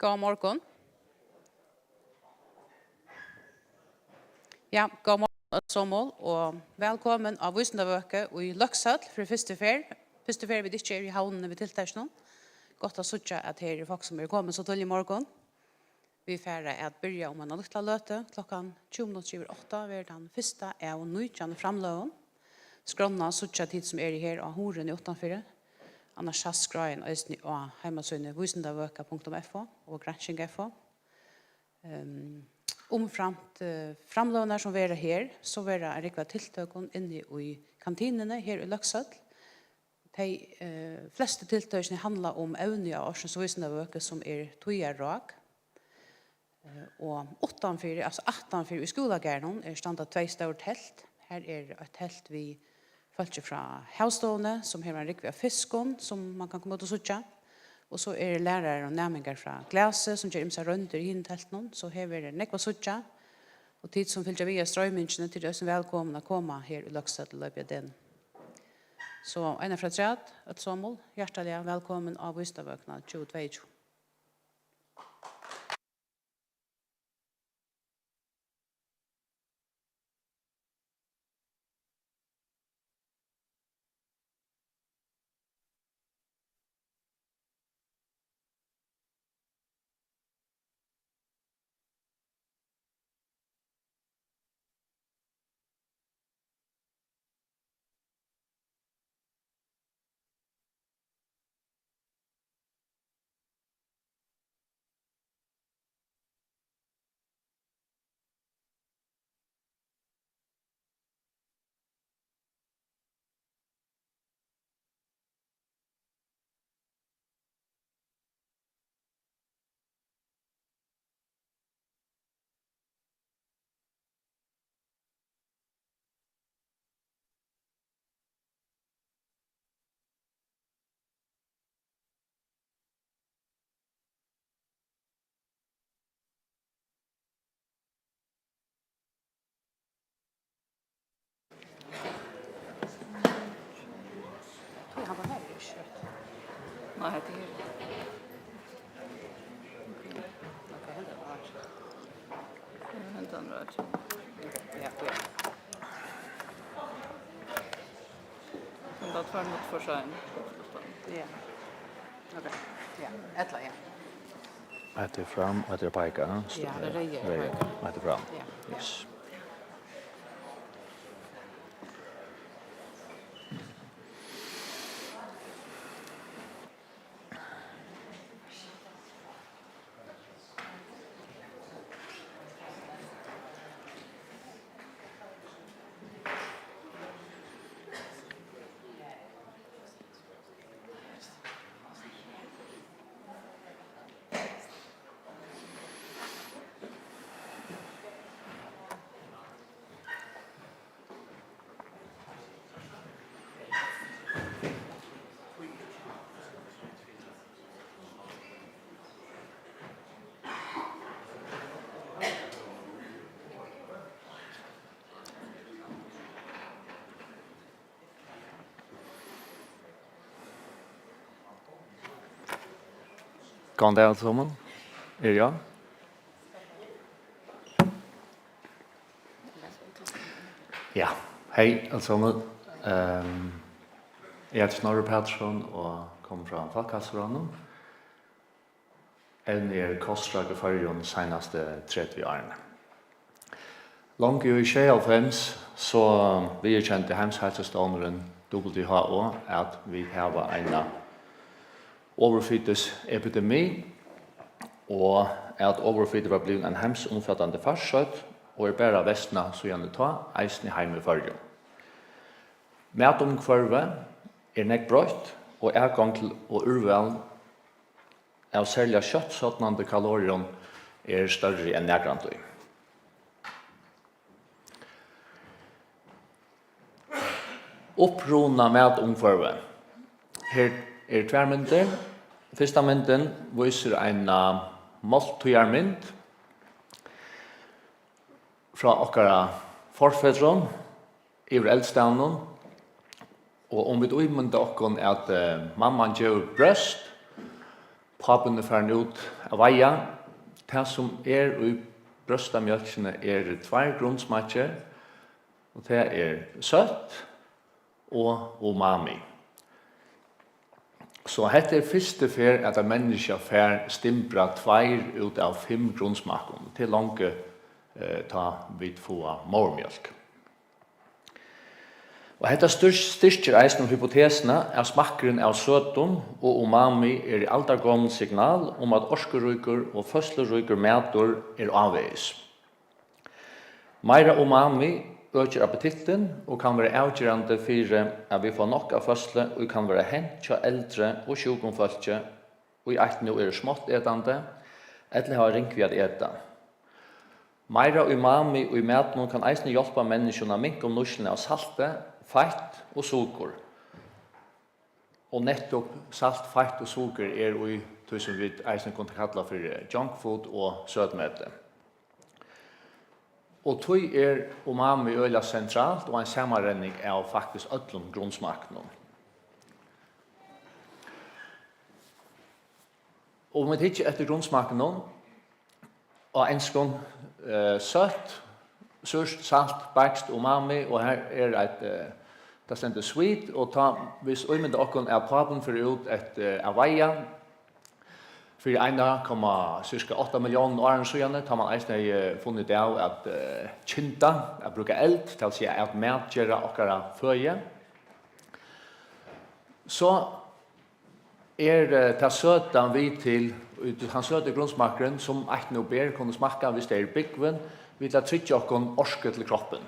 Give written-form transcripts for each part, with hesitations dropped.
God morgon. Ja, god morgon Somol og velkommen av Visndavøke og i Løksall for første fer. Første fer vi ikke i havnene ved tiltaksjonen. Godt å sutja at her er folk som er kommet så til i morgen. Vi er ferdig at begynne om en lukta løte klokken 20:08. Vi er den første av 19. framløven. Skrønna sutja tid som er her av horen i 8.4. Annars har skreien og hjemmesøgnet visndavøka.fo og gransking.fo. Omframt framlånar som är här så var det rikva tiltøkon inne i kantinene her i Løksall. De fleste tiltøkene handler om evne av Årsens Visndavøke som tøyarrak. Og 18 i skolegærnen standet 2 store telt. Her et telt vi følger fra havstående som har en rikva fiskon som man kan komme ut og suttja. Og så lærere og nærmengar fra Glase som gjør imsa runder i teltene. Så her er det nekva suttja. Og tid som fylgjer via strøymynskene til dere som velkommen å komme her i Løksall til løpet den. Så Einar fra Træd, et Somol, hjertelig velkommen av Visndavøkene 2022. Nej, det är Vänta en röd. Ja, Men då tar något för sig. ja. Okej. Ja, ettla, ja. At det fram, at det peka. Ja, det är At det fram. Ja. Yes. Kan det alt sammen? Ja? Ja, hei alt sammen. Jeg heter Snorre Pettersson og kommer fra Falkasserånen. Jeg kostdrag i Førjøen senaste 30 årene. Langt i 2005 så vi kjente hemshelsestånderen WHO at vi har en overfytes epidemi og at overfytes var blevet en hemsomfattende farsøtt og bare vestna så gjerne ta eisen i heim i Førjøen. Matomkvarve nek brøtt og gang til å urvel av særlig kjøttsåttnande kalorier større enn nærgrantøy. Opprona matomkvarve. Her tværmynder. Første mynden viser en måltøyarmynd fra okkara forfedron i eldstavnen. Og om vi umynda okkon at mamman gjør brøst, papen faren ut av veia. Det som i brøstamjølkene tvær grunnsmakker, og det søtt og umami. Så hette første fer at en menneske fer stimbra 2 ut av 5 grunnsmakken, til langt ta vid få mormjølk. Og hetta styrkjer eisen hypotesene av smakkeren av søtum og umami i aldergående signal om at orskeryker og fødsleryker metor avveis. Meira umami øker appetitten og kan være avgjørende for at vi får nok av fødsle og kan være hent til eldre og sjukomfølge og i eit nå smått etande eller har ring ved at eta. Meira umami og i maten kan eisen hjelpe menneskene å minke om nuslene av salte, fett og sukker. Og nettopp salt, fett og sukker i det som vi eisen kan kalla for junk food og søtmøte. Og tog umami øyla sentralt og en sammenrenning av faktisk ødlom grunnsmakene. Og om vi tikker etter grunnsmakene, og enskån søtt, surst, salt, bakst, umami, og her det stender sweet, og hvis øymende okken papen for ut av veia, for 1,8 millioner år siden har man eisne funnet av at kynta, at bruka eld, til å si at matgjøre okkara føje. Så det søta vi til, han søte grunnsmakeren, som eisne og ber kunne smakka hvis det byggven, vi til å trykke okken orske til kroppen.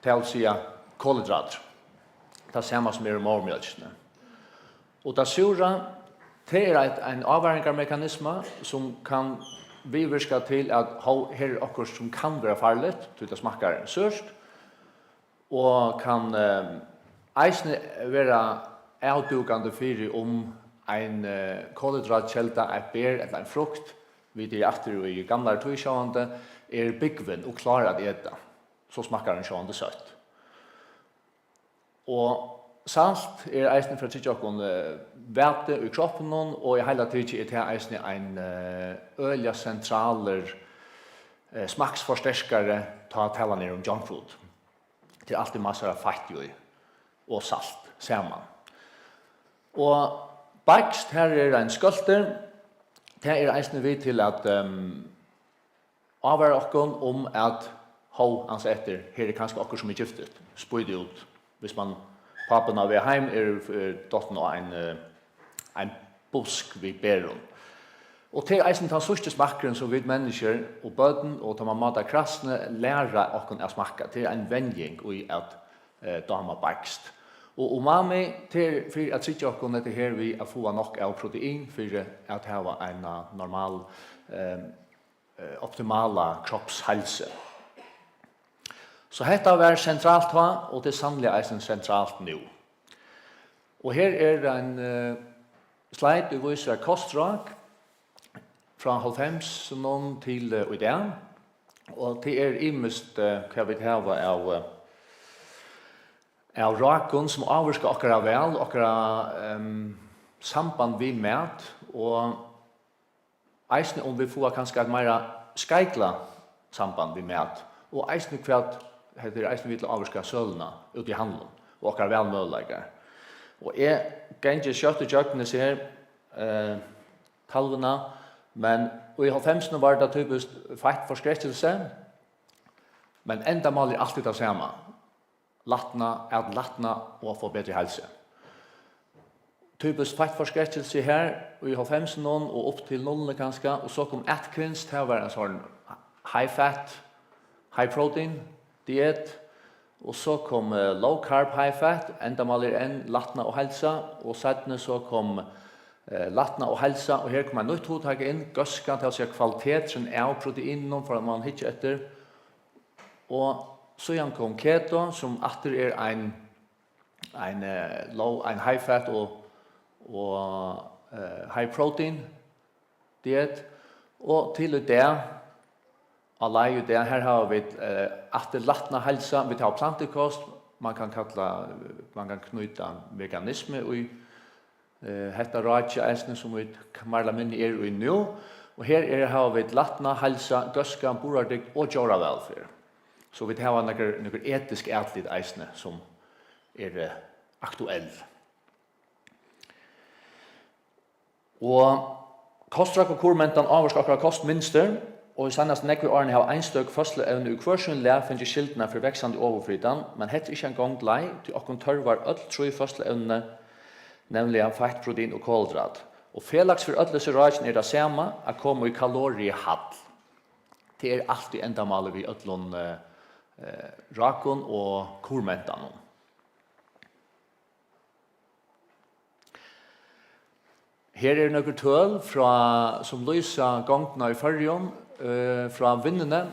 Til å si kolhydrater. Det samme som mormjølkene. Og det sura, det en avværingarmekanisme som kan bivirka til at her akkurat som kan være farlig, til det smakker sørst, og kan eisne være avdugande fyrir om en kolhydratkjelda, et bær eller en frukt, vi etter i gamle tøysjående, byggven og klarer at ete. Så smakker den sjående søtt. Og salt eisen fra tidsjokken væte i kroppen, og i hele tiden det eisen en øyla sentraler smaksforsterskere ta tala ned om junk food. Det alltid massor av fett og salt sammen. Og bakst her en skulter, det eisen vi til at avvære okken om at hans etter, her kanskje okker som giftet, spøyde ut, hvis man papen av heim dotten av en busk vid bæren. Og til eisen den sørste smakkeren som vi mennesker og bøden og tar man mat av krasne lærer okken å smakka. Det en vending i at dama bakst. Og umami til for at sitte okken etter her vi å få nok av protein for at ha en normal optimala kroppshelse. Så dette var sentralt da, og det sannelig er sentralt nå. Og her en slide vi viser kostråk fra 90 som noen til i dag. Og det imest hva vi har av raken som avvarsker akkurat vel, akkurat samband vi med, og eisne om vi får kanskje et mer skeikla samband vi med, og eisne kvart heter eisen vi til avvarska sølene ut i handelen, og akkurat velmøleger. Og jeg kan ikke kjøtte kjøkkene ser talvene, men i 90 var det typisk feit forskrekkelse, men enda mal alltid det samme. Latna og få bedre helse. Typisk feit forskrekkelse her, i 90 og opp til 0 kanskje, og så kom Atkins, det var en sånn high fat, high protein, diet, og så kom low carb, high fat, enda maler en latna og helsa, og sedan så kom latna og helsa, og her kom en nytt hodtak inn, gøska til å si kvaliteten av proteinen, for at man hittar etter, og så kom keto, som atter en high fat og high protein diet, og til det, alla det här har vi att latna hälsa vi tar plantekost man kan knyta veganisme hetta ratje eisne som vi marla minni i nu, og her har vi latna, halsa, gøska, borardig og djora velfyr. Så vi har nokre etisk atlit eisne som aktuell. Og kostrak og kormentan avvarsk akkurat kostminster, og i sannast nekvi årene har einstøk fødsleevne i hversun lær finnes skildna for veksande overfridan, men heter ikke en gang lei til okkon tørvar öll tru fødsleevne, nemlig fett, protein og kåldrat. Og felags for öll disse rajsen det samme å komme i kaloriehall. Det alltid endamalet vi öllon rakon og kormentan. Her nokre tøl som lyser gongtene i Førjøen fra vinnene.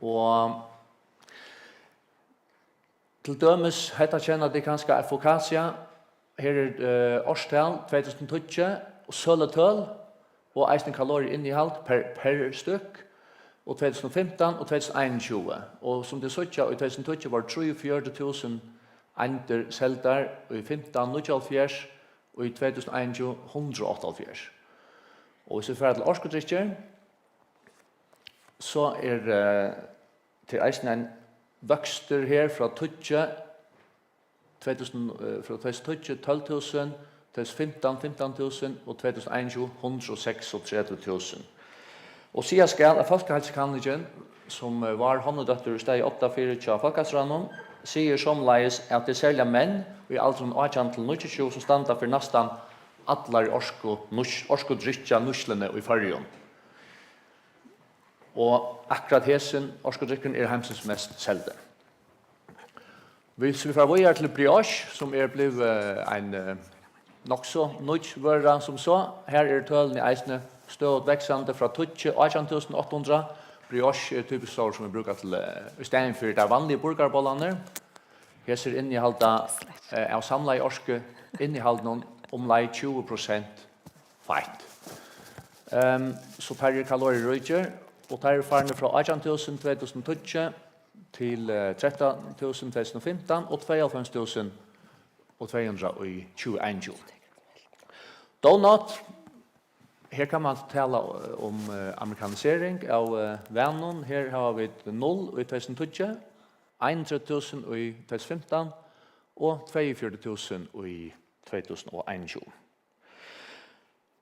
Og til dømes heter kjenner det kanskje Focasia. Her årstal 2020 og søletøl og eisen kaloriinnehalt per stykk. Og 2015 og 2021. Og som det søtja, i 2020 var 43.000 einder selter, og i 15 79, og i 2021 178. Og hvis vi fører til årskodrikker, så til eisen en vøkster her fra 2020 12.000, 2015 15.000 og 2021 136.000. Og siden skal av Folkehelsekanningen, som var håndedøtter i steg 8-4 av Folkehelserannom, sier somleis at det særlig menn i alderen 18 til 29 som standa for nesten allar orskodrykja nuslene i Førjøen. Og akkurat hesen orskodrykken heimsens mest selde. Hvis vi får våre til brioche, som blitt en nokså nødvøra som så, her tølen i eisene støt veksande fra 18.800. Brioche typisk sår som vi bruker til i stedet for de vanlige burgerbollene. Her ser innehalda av samlet orske innehalda omlai 20% feit. Så per kalorier røyker, og tar farne fra 18.000 2020 til 13.000 2015 og 52.000 og 221. Donut. Her kan man tala om amerikanisering av vanen. Her har vi 0 i 2020, 31.000 i 2015 og 42.000 i 2021.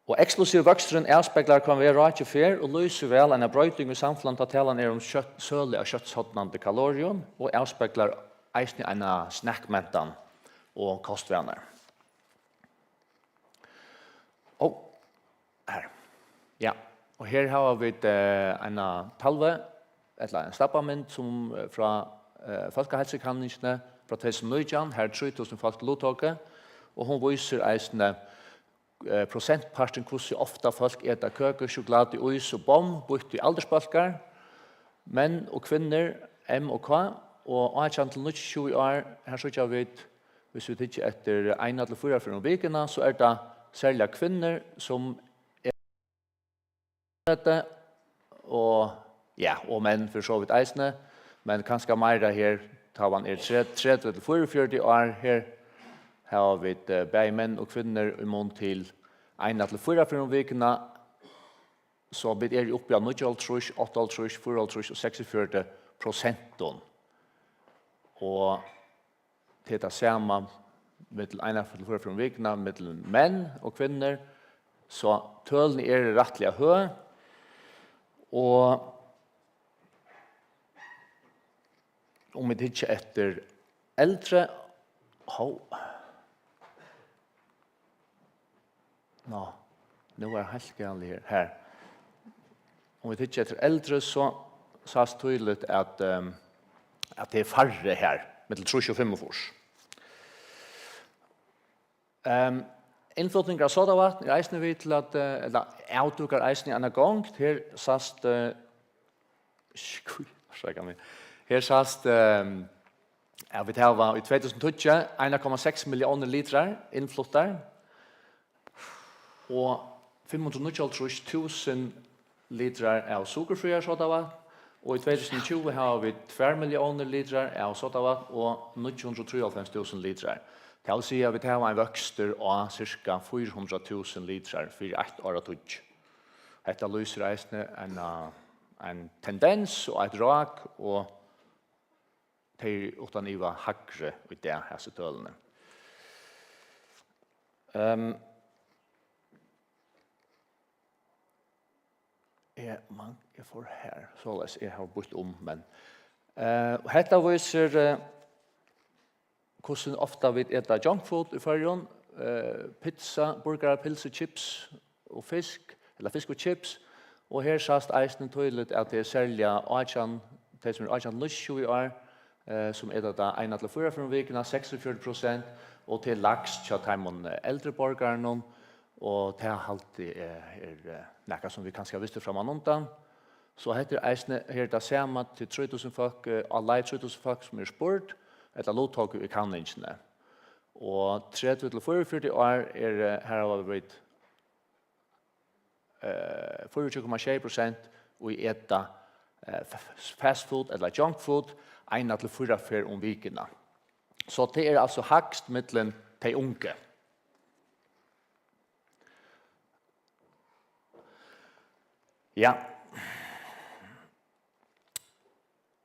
Og eksplosiv vøksteren avspeklar kan være rake fer og løser vel en brøyting i samfunnet at talen om søle av kjøttshottnande kalorium og avspeklar eisne en snackmentan og kostvaner. Her. Ja, og her har vi en talve, eller en stappament som fra Folkehelsekanningen fra 2019, her 3.000 folk lodtaket, og hun viser eisne prosentparten hvordan ofte folk eter køker, sjokolade, is og bom, bort i aldersbalkar, menn og kvinner, M og K, og 18 til 29 år, her så vi, hvis vi tikker etter 1 til 4 for noen vikene, så det særlig kvinner som og menn for så vidt eisene, men kanskje mer her tar man 30 til 44 år her har vi begge menn og kvinner i mån til 1 til 4 for noen vikene, så blir det oppe av 98, 88, 84 og 46%. Og til det samme med 1 til 4 for noen vikene, med menn og kvinner, så tølene rettelig høy, og om vi tikker etter eldre, nå helt gærlig her. Om vi tikker etter eldre, så sas tydelig at det færre her, med 35 års. Innflutning av sodavatn eisne vi til at avdukker eisne i en gang. Her sast her sast vi tar i 2020 1,6 millioner liter innfluttar og 590.000 liter av sukkerfria sodavatn Og i 2020 har vi 2 millioner litrar av sodavatt og 993.000 litrar. Det vil si at vi har en vøkster av cirka 400.000 litrar for 1 år og 2. Dette lyser eisne en tendens og et rak, og det er utan i var hakre i det her tølene. Jeg får her, så jeg har bytt om, men dette viser hvordan ofte vi etter junkfood i førjen, pizza, burger, pilse, chips og fisk, eller fisk og chips, og her sast eisen tydelig at det er særlig det som er 18 lusjo i år, som er det 1-4 for vikene, 46%, og til laks til de eldre borgerne, og det er alltid noe som vi kanskje har visst frem undan. Så heter eisen her det samme til 3000 folk, alle 3000 folk som er spurt, etter lovtaket i kanningsene. Og 30-44 år her har vi vært 24,6% og i etta fast food eller junk food 1-4 før om vikene. Så det er altså hakst mittlen de unge. Ja.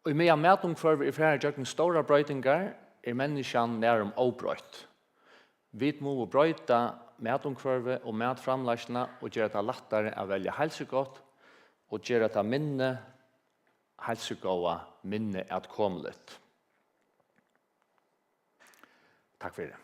Og med matomkvarv i flere jøkken store brøytingar menneskene nær om avbrøyt. Vi må brøyta matomkvarvet og matframlegsene og gjøre det lettere å velge helsegodt og gjøre det minne helsegåa minne atkomligt. Takk for det.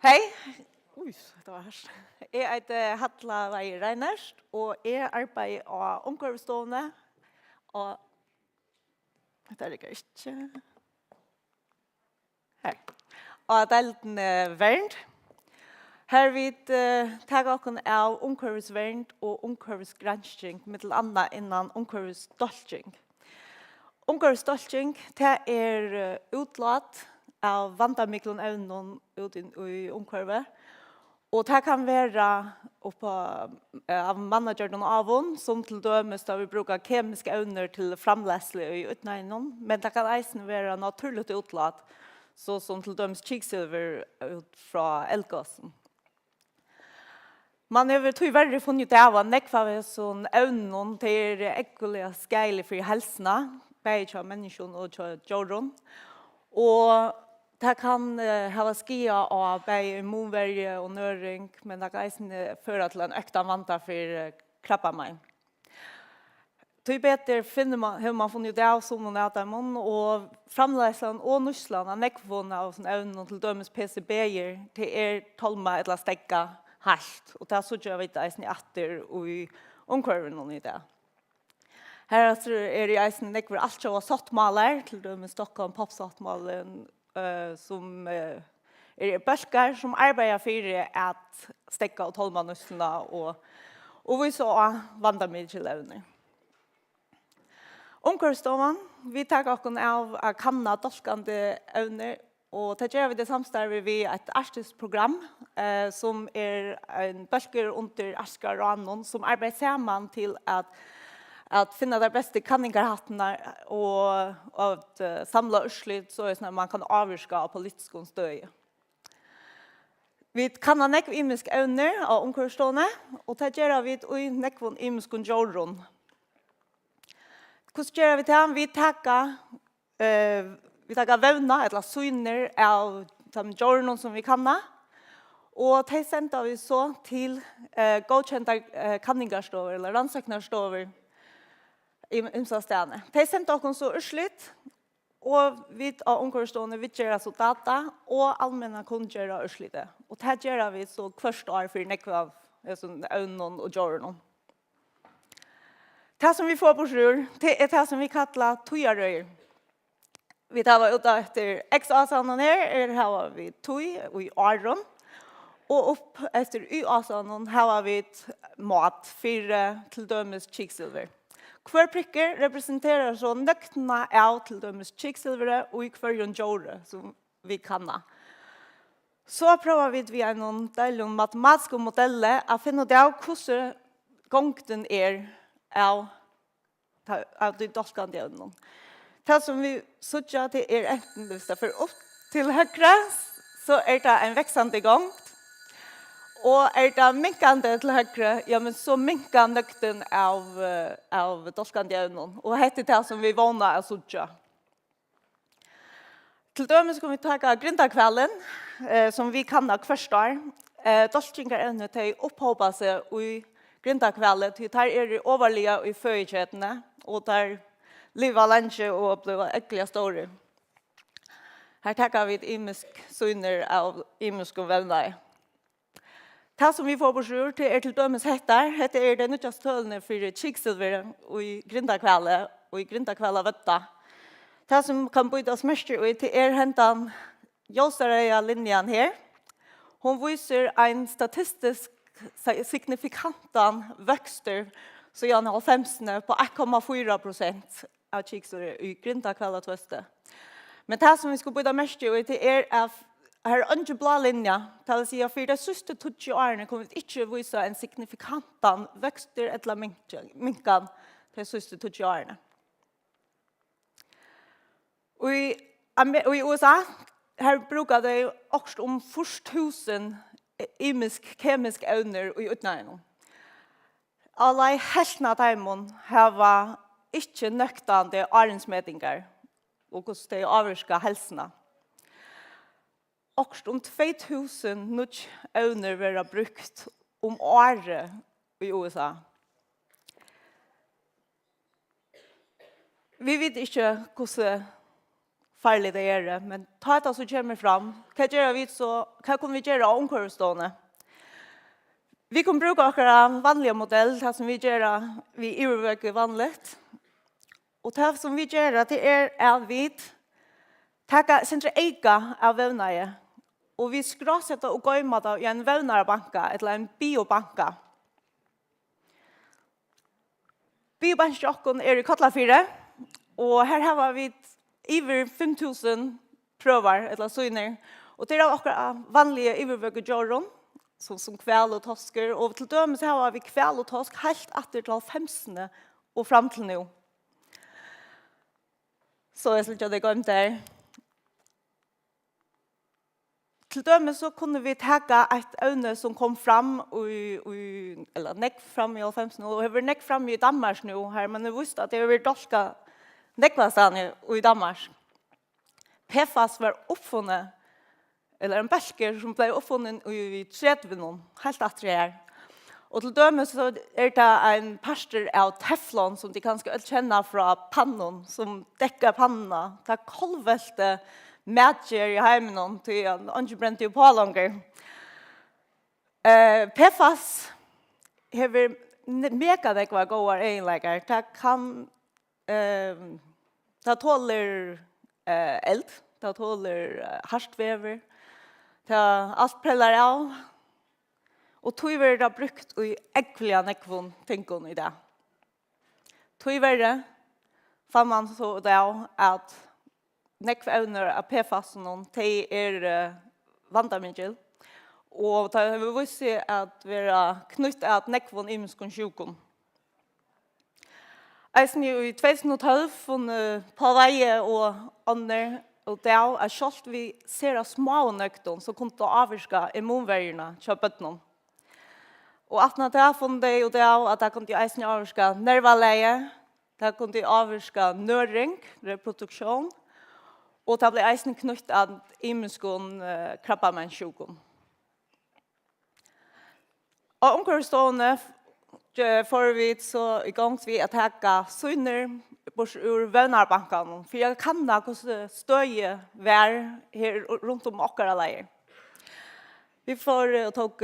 Hei. Ui, det var hørt. Jeg heter Hatla Vei Reinerst, og jeg arbeider av omkvarvstående. Og det ligger ikke her. Og delten vernd. Her vil ta oss av omkvarvsvernd og omkvarvsgransking, mittel annet innan omkvarvsdolking. Omkvarvsdolking, det utlatt av vandamiklen evnen ut i omkvarvet. Og det kan være av manageren av hon, som til dømes da vi bruker kemiske evner til framleselig i utnægnen, men det kan eisen være naturligt utlatt, så som til dømes kiksilver ut fra elgassen. Man har tyvärr funnit av att nekva sån evnen till ekologiska skala för hälsorna, både till människan och till djuren. Och det kan ha skia av både immunvärje och näring, men det kan även föra till en ökta vanta för krabbamein. Ty bättre finner man hur man funnit av som och nätamon och framläsaren och nuslan av nekvåna av sån evnen till dömes PCB-er till tolma eller stäcka halt. Och det så jag vet att ni åter i omkvarven i det. Här är det eisen nekvar allt så satt maler till dömes Stockholm popsattmalen som bölkar som arbetar för att stäcka och tolma nuslarna och vi så vandamiddelevner. Omkvarvstovan, vi tar oss av att kanna dolkande evner. Og det gjør vi det samstarver vi et artistprogram som en bølger under Askar Ranon som arbeider sammen til at finne de beste kanningarhattene og at samle urslut så at man kan avvirke av politisk støy. Vi kan ha nekv imisk evner av omkvarvstående, og det gjør vi i nekvån imisk jorden. Hvordan gjør vi det? Vi takker vi tar vevna eller syner av de jordene som vi kanna. Og de sender vi så til godkjente kanningarstover eller rannsøknarstover i ymsastene. De sender oss så urslitt, og vi av omkvarvstående vi gjør så data, og allmänna kunngjør urslitte. Og det gjør vi så hvert år for nekva av øvnen og jordene. Det som vi får på sjur, det det som vi kallar tojarøyer. Vi tar ut efter X-asanen här har vi tøy och i aron. Och upp efter Y-asanen har vi mat för till dömes kiksilver. Kvar pricker representerar så nøktene av til dømes kiksilver och i kvar jordre som vi kanna. Så prøver vi via noen deilige matematiske modeller å finne ut av hvordan gångten av de dolkande evnene. Det som vi suttar till enten hvis det för upp till högre så det en växande gång. Och det minkande till högre, ja men så minkar nøkten av dolkande evnen. Och det det som vi vana att sutja. Till dømes ska vi ta grindakvällen som vi kan ha kvarstar. Dolkingar evnen till upphopa sig i grindakvällen till där det överliga i födketene och där liva lenge og bliva ekkliga store. Her tackar vi et imisk syner av imisk og vevnei. Det som vi får på sjur til til dømes hettar, det det nødja stølene for kiksilver og i grindakvelle og i grindakvelle vøtta. Det som kan bytas mest ut til hentan Jolsareia linjen her. Hon viser en statistisk signifikantan vöxter så jag har 50 på 1,4% av kiksilver i grindakvelle tvøste. Men det som vi skal byta mest ut til at her under blå linja, det vil si at for de siste 20 årene kommer vi ikke vise en signifikantan vöxter eller minkan de siste 20 årene. Og i USA, her bruker de også om 4000 kemisk evner i utnæringen. Alla i heltna daimon har ikke nøktande arensmedingar og hvordan de avvirka helsene. Også om 2000 nødt evner være brukt om året i USA. Vi vet ikke hvordan farligt det är, men ta det så kommer fram. Vad gör vi så? Vad kommer vi göra omkörstående? Vi kommer bruka våra vanliga modell, det som vi gör vi överväger vanligt. Och det som vi gör det är att vi tar sin eka av vävnare. Och vi skrassätter och gömmer det i en vävnarebanka eller en biobanka. Biobanken är i Kotlafyre. Och här har vi över 5 000 prövar eller syner. Och det är också vanliga övervägardjörron som kväll och tosker. Och till dömes har vi kväll och tosk helt efter till 50 och fram till nu. Så jag slutar det gå inte där. Till dømes så kunne vi ta ett evne som kom fram eller nekk fram i 50 og har vært nekk fram i Danmark nu här, men jag visste att det har vært dolska nekkvastan i Danmark. PFAS var uppfunnet, eller en bälker som blev uppfunnet i 30-nån, helt efter det här. Och till dømes så är det en parster av teflon som de kanske känner från pannon, som täcker pannorna. Det är kolvelte matcher i hemmen till en angebränt i pålånger. PFAS har mega dekva goda egenlägar. Det kan det tåler eld, det tåler harstväver, det allt prellar av. Och tyvärr det brukt i äggfliga nekvon tänkon i det. Tyvärr fann man så då att nekvevner av PFAS-en är vandamingel. Och det har vi se att vara knytt att nekvon imenskon sjukon. Eisen i 2012 på veie og andre, og det er selv vi ser av små nøkton som kunne avvirke immunvergerne til bøttene. Og at når det er funnet det, og det er at det kunne eisen avvirke nervaleie, det kunne avvirke nøring, reproduksjon, og det ble eisen knytt av imenskon krabbamennssjukon. Og omkørstående får vi så igång vi att hacka syner bort ur vännerbanken för jag kan da hur stöje vär här runt om och alla. Vi får tog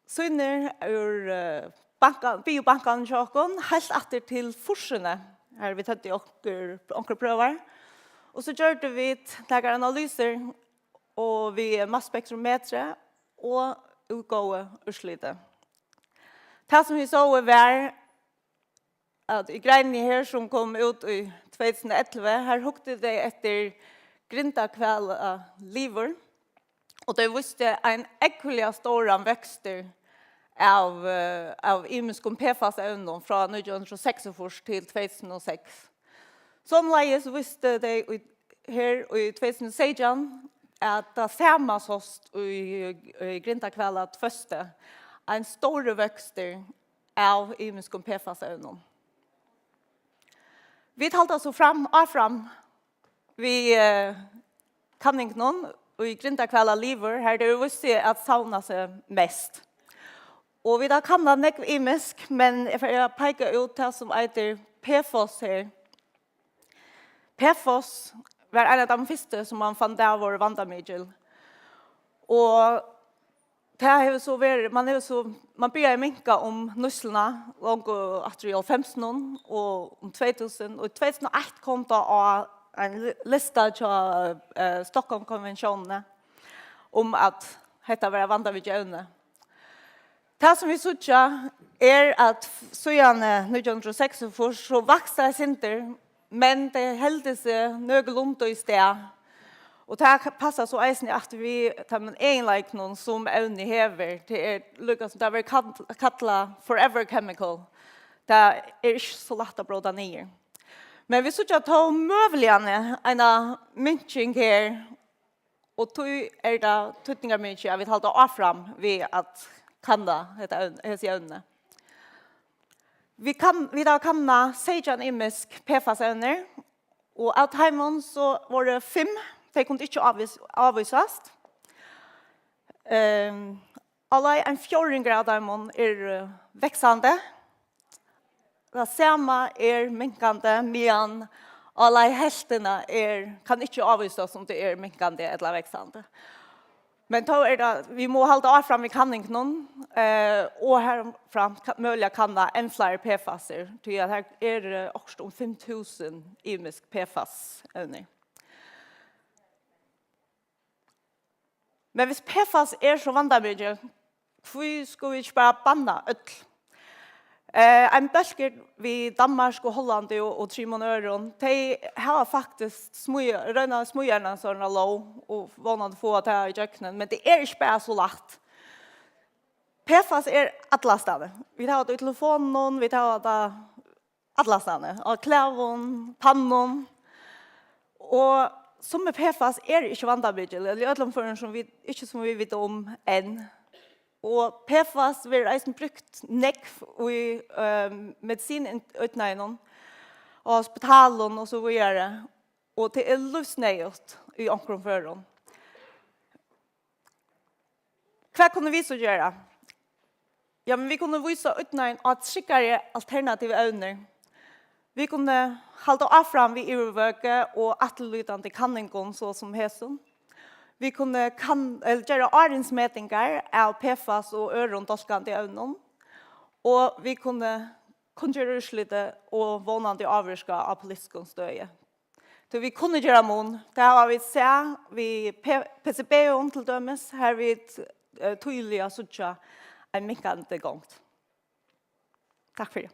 syner ur banken biobanken chokon helt åter till forsene här vi tagit och prövar och så gjorde vi några analyser och vi masspektrometer och utgå urslite. Det som vi så var att i grejen här som kom ut i 2011 här hukte det efter grindakväll liver och det visste en äckliga stora växter av imenskon PFAS-ämnen från 1906 till 2006. Somledes visste det här i 2016 att det samma sost i grindakväll att första en stor växter av imenskon PFAS-ämnen. Vi talte så fram vi kan inte någon och i grindakvälla liver här det vill se att sauna sig mest. Och vi då kan det nekv imensk men jag pekar ut det som heter PFAS här. PFAS var en av de första som man fann där var vandamedel. Och det är så man börjar minka om nusslorna långt efter 15 och om 2000 och 2001 kom det av en lista till Stockholmkonventionen om att detta var vandamedel. Det som vi såg är att sedan 1906 så växte det inte men det hällde sig någorlunda i sted. Och det passar så eisen att vi tar en egenlike någon som evne hever till Lucas där vi kallar forever chemical. Det är inte så lätt att bråda ner. Men vi såg att ta möjligen en minching här och då är det tutningar mycket jag vill hålla av fram vid att kanna det evne. Vi då kanna sejan imisk PFAS-evner och att hemon så var det 5. Det kunde inte avvisas. Alla en 4 grader är växande. Det samma är minkande medan Alla helterna kan inte avvisas som det minkande eller växande. Men då det, vi må hålla av fram i kanningen och här fram möjliga kanna en fler PFAS-er. Till att här är också om 5000 imisk PFAS-övning. Men hvis PFAS så vandamidje, hur ska vi inte bara banna öll? En bölker vid Danmark och Holland och Trimonöron, de har faktiskt röna smöjarna sådana lov och vanade få att ha i köknen, men det inte bara så lätt. PFAS alla ställen. Vi tar det i telefonen, vi tar det alla ställen. Och klävon, pannon. Och som med PFAS inte vandamidje, eller ödlomförande som vi inte som vi vet om än. Og PFAS vil eisen brukt nekv i medicinutnøynen og hospitalen og så videre. Og det løsnøyet i omkringføren. Hva kunne vi så gjøre? Ja, men vi kunne vise utnøyen at skikkere alternative evner. Vi kunne holde av fram ved overvøke og atelytende kanningen så som hesten. Vi kunne gjøre årensmetinger av PFAS og ørondolkende evnen. Og vi kunne gjøre utslitt og vånende avvirke av politiske støye. Så vi kunne gjøre mån. Det har vi sett vi PCB-en til dømes. Her vi tydelig og sånn en minkende gang. Takk for det.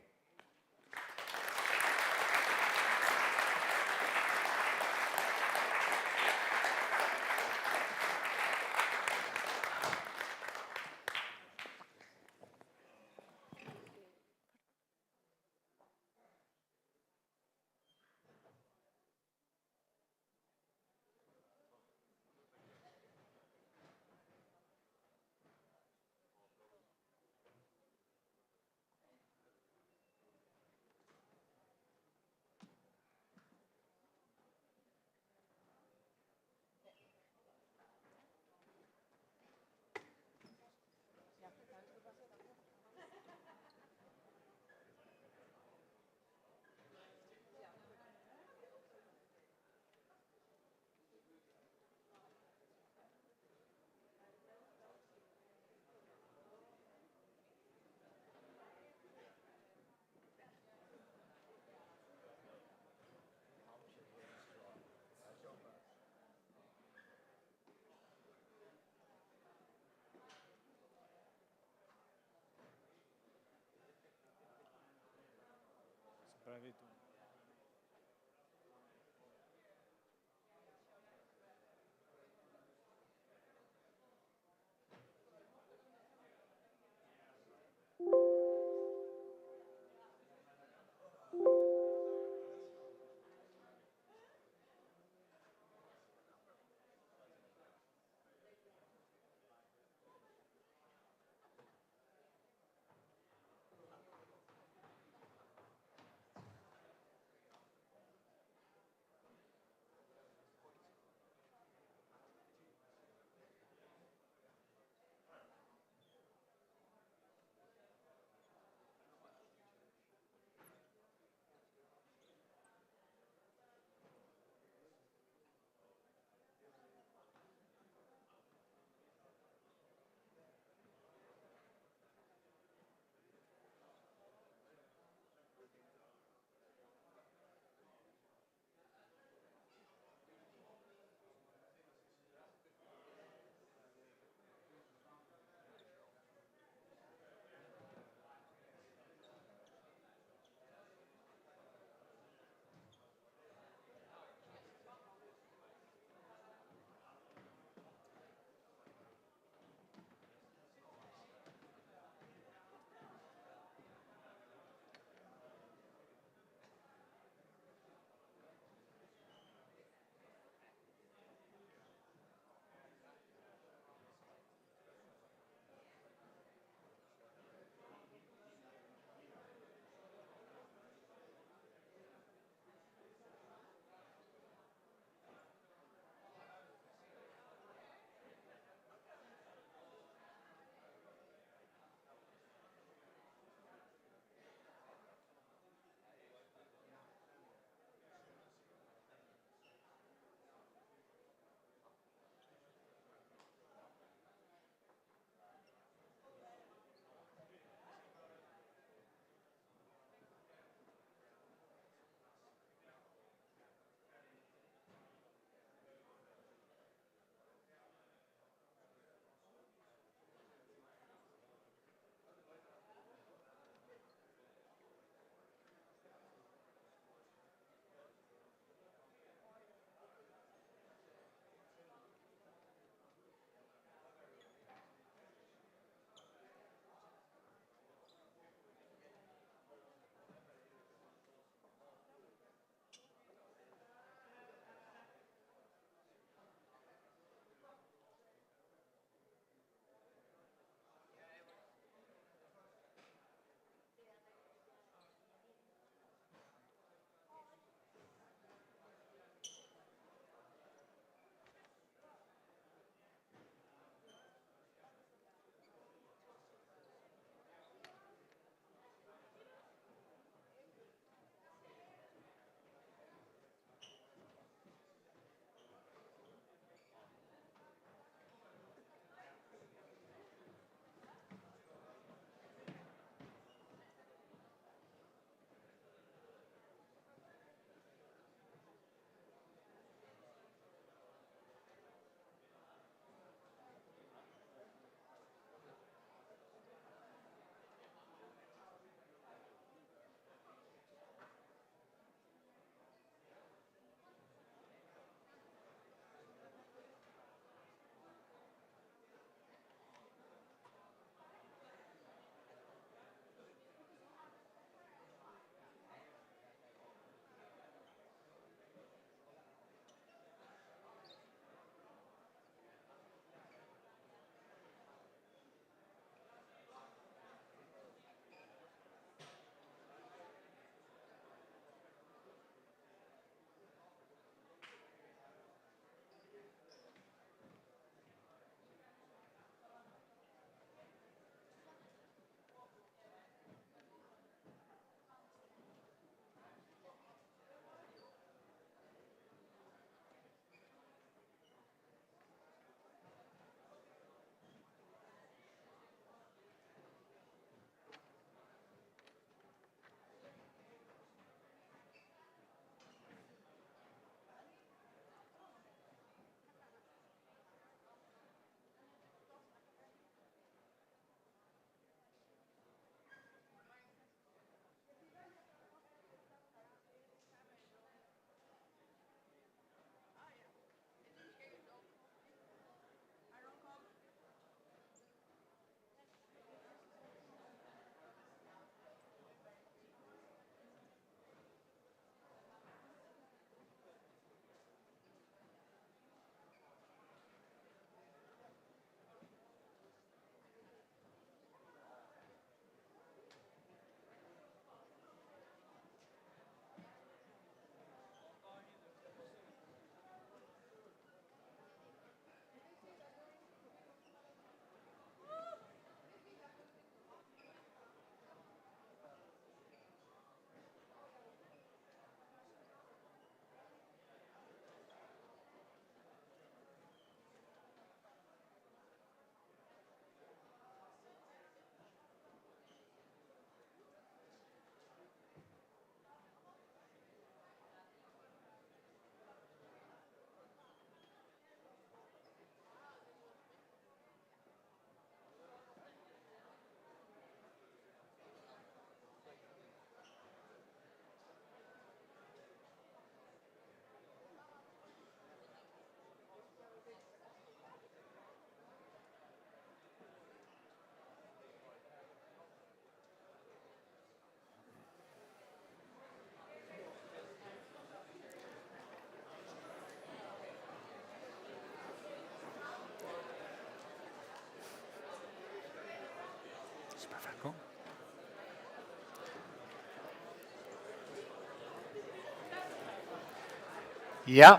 Ja,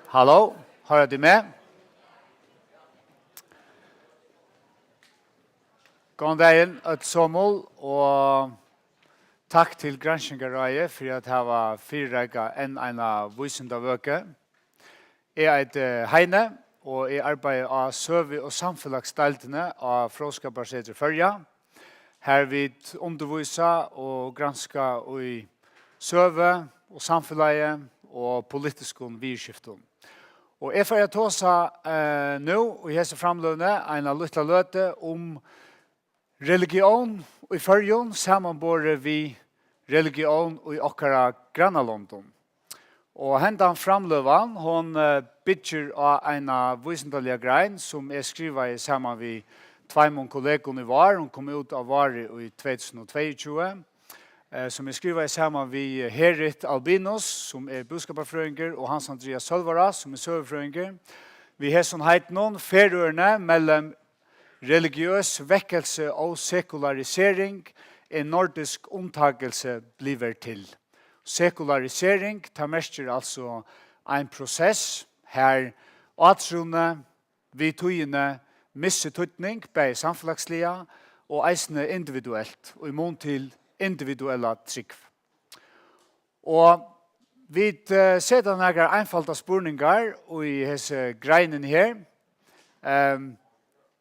hallo, hører du med? God dagen, et sommål, og takk til Granskingarøye for at jeg var fyrregget enn en av vøke. Jeg heter Heine, og jeg arbeider av søve- og samfunnsdeltene av Fråskaparseter Førja. Her vi underviser og gransker i søve og samfunnet og politisk virkskiften. Og jeg får ta seg nå, og jeg ser framlønne, en av lytte løte om religion i Førjon, sammenbore vi religion i okkara Grannalondon. Og hendan framløvan, hon bygger av en visendalige grein som er skrivet sammen med två kollegor i var. Hon kom ut av var i 2022. Som er skrivet sammen med Herit Albinos, som er budskaparfrøyinger, og Hans Andreas Sølvara, som er søverfrøyinger. Vi har sånn heit noen ferørene mellom religiøs vekkelse og sekularisering, en nordisk omtagelse bliver til. Sekularisering tar mestjer altså en prosess her atrone, vi tøyene, missetutning, bei samfunnslige og eisne individuelt, og imot til individuella trygg. Og vi setter noen einfalda spurningar i hese greinen her.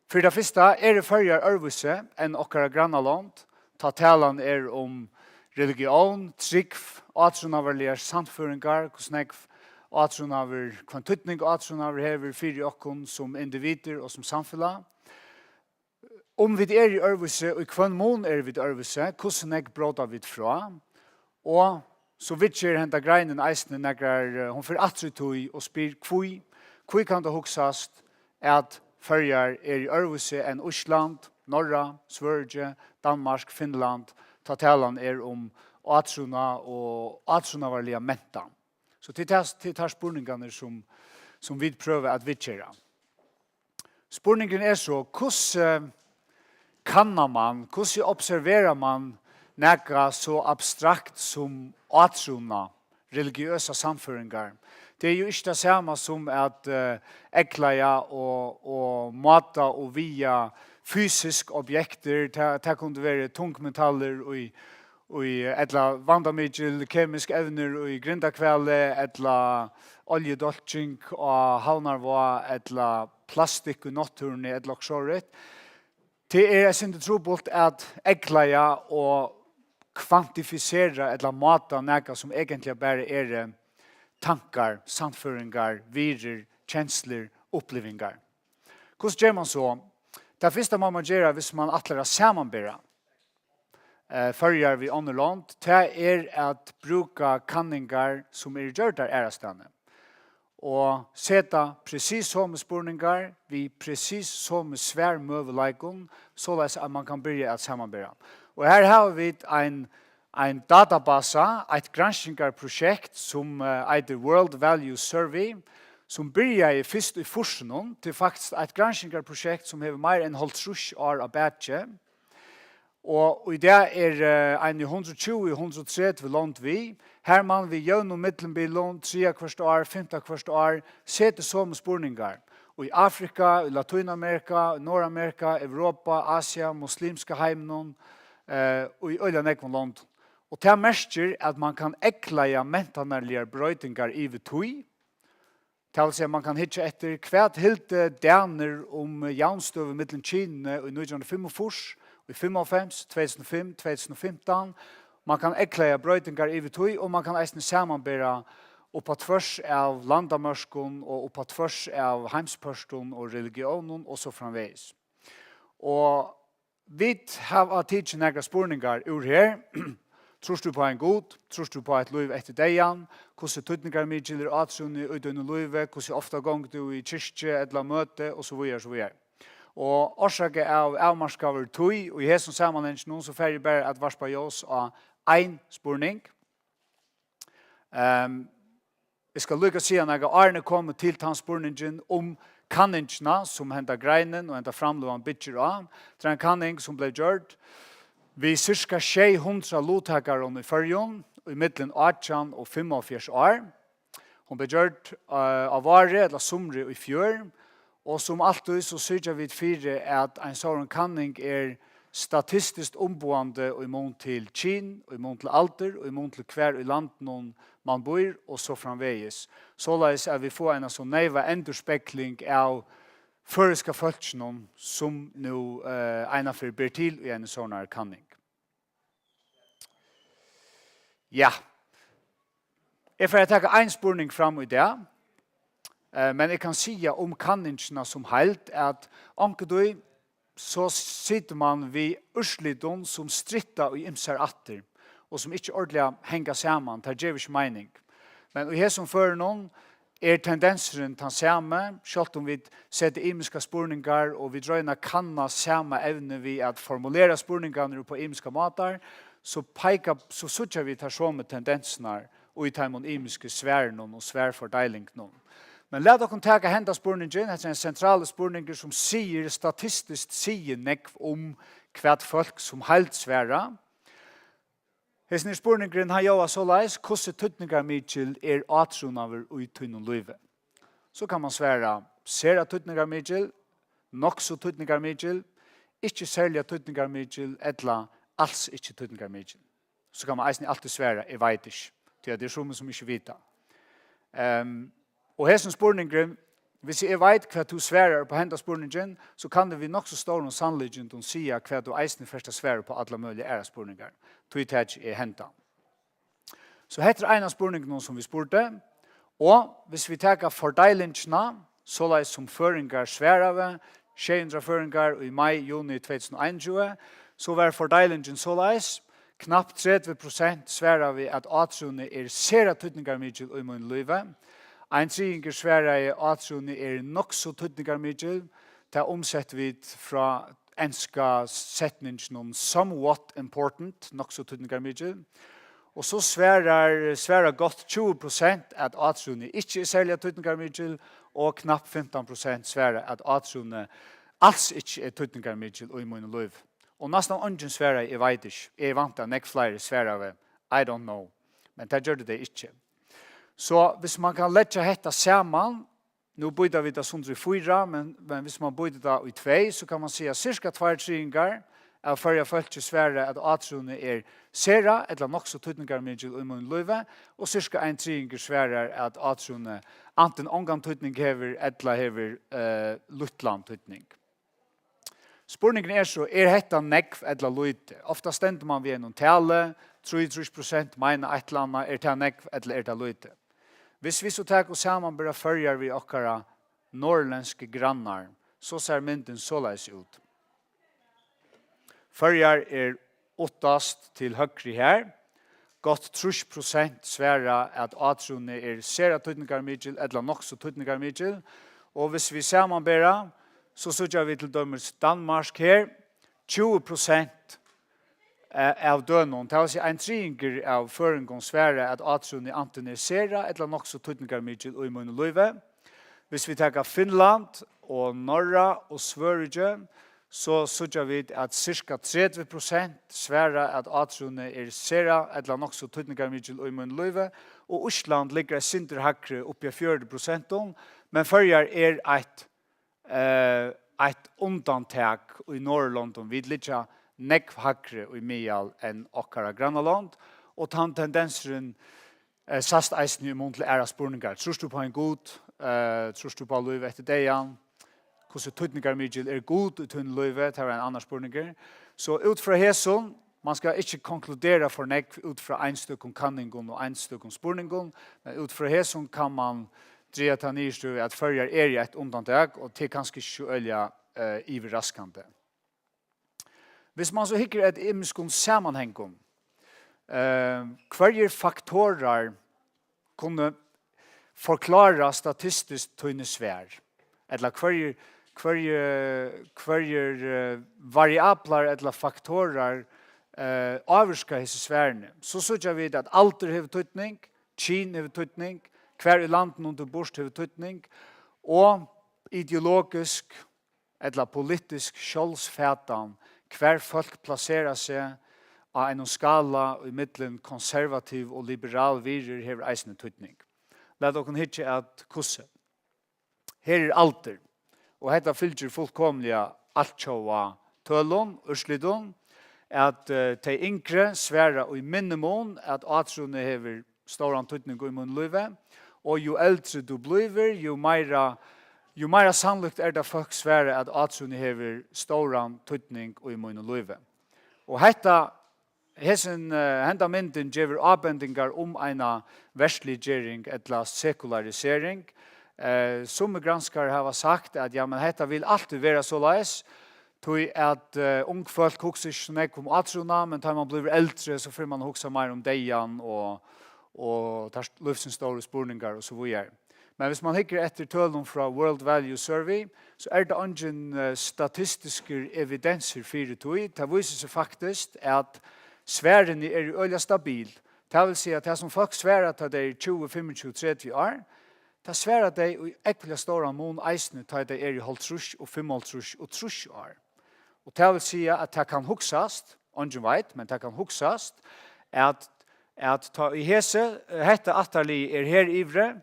For det første det førjer ørvuse enn okkara Grannaland. Ta talan om religion, trygg, atrunaverlige samføringar, hvordan atrunaver kvantutning atrunaver hever fyrir okkon som individer og som samfunn. Om vi i ørvuse, og hva mån vi i ørvuse, hvordan jeg bråda vi fra, og så vidt henda greinen eisne nekker, hun får atritui og spyr hvor kan det huksast at førjar i ørvuse enn Osland, Norra, Sverige, Danmark, Finland, ta talan om atruna og atrunavarlige menta. Så til tar spurningene som vi prøver at vidtjera. Spurningen så, hvordan kannar man, hvordan observerar man nekka så abstrakt som atruna, religiøsa samføringar? Det jo ikke det samme som at ekleia og mata og via fysisk objekter, det kunne være tungmetaller og etla vandamidjel, kemisk evner og grindakvele, etla oljedolking og havnarva, etla plastikk og naturen, etla oksåret. Det sin trobult at ekleia og kvantifisera etla mata neka som egentlig bare tankar, samføringar, virer, kjensler, opplevingar. Hvordan gjør man så? Det første man gjør hvis man atler samanbera førjar vi underland, det at bruka kanningar som gjør der ærastane. Og seta precis som spurningar, vi precis som svær møveleikon, så at man kan begynne at samanbera. Og her har vi en database, et granskingarprosjekt som heter World Value Survey, som begynner først i forskningen til faktisk et granskingarprosjekt som har mer enn 50 år av badge. Og i det en 120-130 land vi. Her man vi gjør noen middelbilån, 3 hvert år, 5 hvert år, setter som spurningar. Og i Afrika, i Latinamerika, Nordamerika, Europa, Asia, muslimske heimnån, og i øyne nekvann land. Og det mestjer at man kan ekleie mentanarlige brøytingar i vitui. Det vil si at man kan hitje etter hvert helt daner om jaunstøve mittlen Kine i 1945, i 1995, 2005, 2015. Man kan ekleie brøytingar i vitui, og man kan eisne samanbera oppa tvers av landamørskon og oppa tvers av heimspørston og religionen og så framveis. Og vi har tidsi negra spurningar ur her. Tror du på en god? Tror du på et liv etter deian? Hvordan tøytningar mykjeler atsunni utøyne livet? Hvordan ofta gong du i kyrkje, etla møte, og så videre, så videre. Og årsaket av avmarskaver tøy, og i hesson samanhengs noen, så fer jeg bare at varspa jås av ein spurning. Jeg skal lukka si at Arne kom til tanspurningen om kanningsna som henta greinen og henta framlovan bitcher av. Det en kanning som ble gjort. Vi cirka 600 lottakare i Førjon, i middelen 18 og 45 år. Hon ble gjort av vare eller somre i fjør, og som alltid så sørger vi for at en sånn kanning statistiskt omboende og imot til kyn, og imot til alder, og imot til hver i landet man bor, og så framveges. Såleis at vi får en sånn neiva endurspekling av føreska folkene som nu ena for ber til i en sånn kanning. Ja. Jeg får ta en spurning fram i det, men jeg kan si om kanningsna som helt at omkring så sitter man vid urslidon som strittar i imsar atter, og som ikke ordentlig henger sammen, det gjør ikke mening. Men i her som fører noen, tendenseren den samme, selv om vi setter imiska spurningar, og vi drøyner kanna samme evne vi at formulera spurningar på imiska matar, så sutjar vi tar samme tendenserna og i taimon imiske sværen og sværfordeling noen. Men lad oss ta henda spurningen, det en sentrale spurninger som statistiskt sier nekv om hva folk som helt sværa. Hesten spurningen har jo så leis, hvordan tøtningar mykjel atrunaver og i tøynon løyve. Så kan man sværa sera tøtningar mykjel, nokso tøtningar mykjel, ikke særlig tøtningar mykjel, etla alls ikke tøtningar mykjel. Så kan man eisen alltid sværa, jeg vet ikke, til det som ikke vita. Og hesten spurningen, hvis jeg vet hva du sværer på henda spurningen, så kan det vi nok så stor og sannleggen til å si hva du eisen først sværer på alle mulige ære spurninger. Tøytæk henta. Så heter en av spurningene som vi spurte, og hvis vi tar fordelingsna, så leis som føringar sværave, 600 føringar i mai-juni 2021, så var fordelingen så leis, knapt 30% sværer vi at atrunne sera tøtningar mykjel i mun løyve. Ein triinger sværer atrunne nok så tøtningar mykjel. Det omsetter vi fra enska setningen somewhat important, nok så tøtningar mykjel. Og så sværer godt 20% at atrunne ikke særlig tøtningar mykjel, og knapt 15% sværer at atrunne alls ikke tøtningar mykjel i mun løyve. Og nesten ungen sværer, jeg vet ikke. Jeg vant av nek flere sværer, I don't know. Men det gjør det ikke. Så hvis man kan lette hetta sammen, nå bøyder vi det sånn i 4, men hvis man bøyder det i 2, så kan man si at cirka 2 tringer av førre følge svære at atrunne sera, eller nok så tøtningar mykjel i mun løyve, og cirka 1 tringer svære at atrunne anten omgang tøtning hever, eller hever luttland tøtning. Spurningen så, hetta nekv eller lute? Ofta stender man ved noen tale, 33% mener et eller annet, det nekv eller det lute? Hvis vi så tar oss sammen, bare følger vi okkara norrländske grannar, så ser mynden såleis ut. Følger åttast til høyre her, godt 30% sværa at atrunne sera tøtningar mykjel, eller nok så tøtningar mykjel, og hvis vi sammen bare, så sørger vi til dømmers Danmark her, 20% av døgnet. Det vil si en tringer av føringen svære at atrunne anten sera, eller nok så tøtningar mykjel og i munne løyve. Hvis vi tar Finland og Norra og Sverige, så sørger vi at cirka 30% svære at atrunne sera, eller nok så tøtningar mykjel og i munne løyve. Og Osland ligger sinter hakre oppi 40%, men følger et undantak i Norrland, vi ligger nekv hakre i Mial enn okkara grannaland, og den tendenseren sast eisen i muntlig spurningar. Tror du på en god, tror du på løyve etter dejan, hvordan tøtningar mykjel god ut hun løyve, det er en annan spurninger. Så ut fra hæson, man skal ikke konkludera for nekv ut fra einstøkken kanningen og einstøkken spurningen, men ut fra hæson kan man dreja ta nyrstu at følger i et undantak, og det er kanskje ikke ølja iverraskande. Hvis man så hikker et imiskon sammanhengon, hver faktorer kunne forklara statistiskt tøyne svær, eller hver variabler eller faktorer avurska hese sværene, så sørger vi at alder hever tøytning, kyn hever tøytning, hver i landen under borst hever tøytning, og ideologisk eller politisk kjølsfætan, hver folk placerar seg av en skala i middelen konservativ og liberal virer hever eisende tøytning. lad okon hitje at kusse. Her alter, og hetta fylgjer fullkomliga altsjåa tølun, urslidun, at de yngre sværa og i minnemon at atrone hever stor tøytning i mun løyve, og jo eldre du bliver, jo meira sannolikt det folk svære at atrone hever stor tøytning i mun løyve. Og henda mynden gjever avbendingar eina versliggjering etla sekularisering. Somme granskar har sagt at ja, men hetta vil alltid vera så leis, tog at ung folk hukser ikke nek om atrona, men tar man blir eldre, så får man huksa mer om deian og tar livsens store spurningar og så videre. Men hvis man hikker etter tølen fra World Value Survey, så det ingen statistiske evidenser for tog. Det viser seg faktisk at sværen i øyla stabil. Det vil si at det som folk sværer til det 20, 25, 30 år, det sværer det i ekvelig store mån eisene til det i halvtrus og 55 og 30 år. Og det vil si at det kan huksast, ingen vet, men det kan huksast, at ta i hese, hette atterlig her ivre,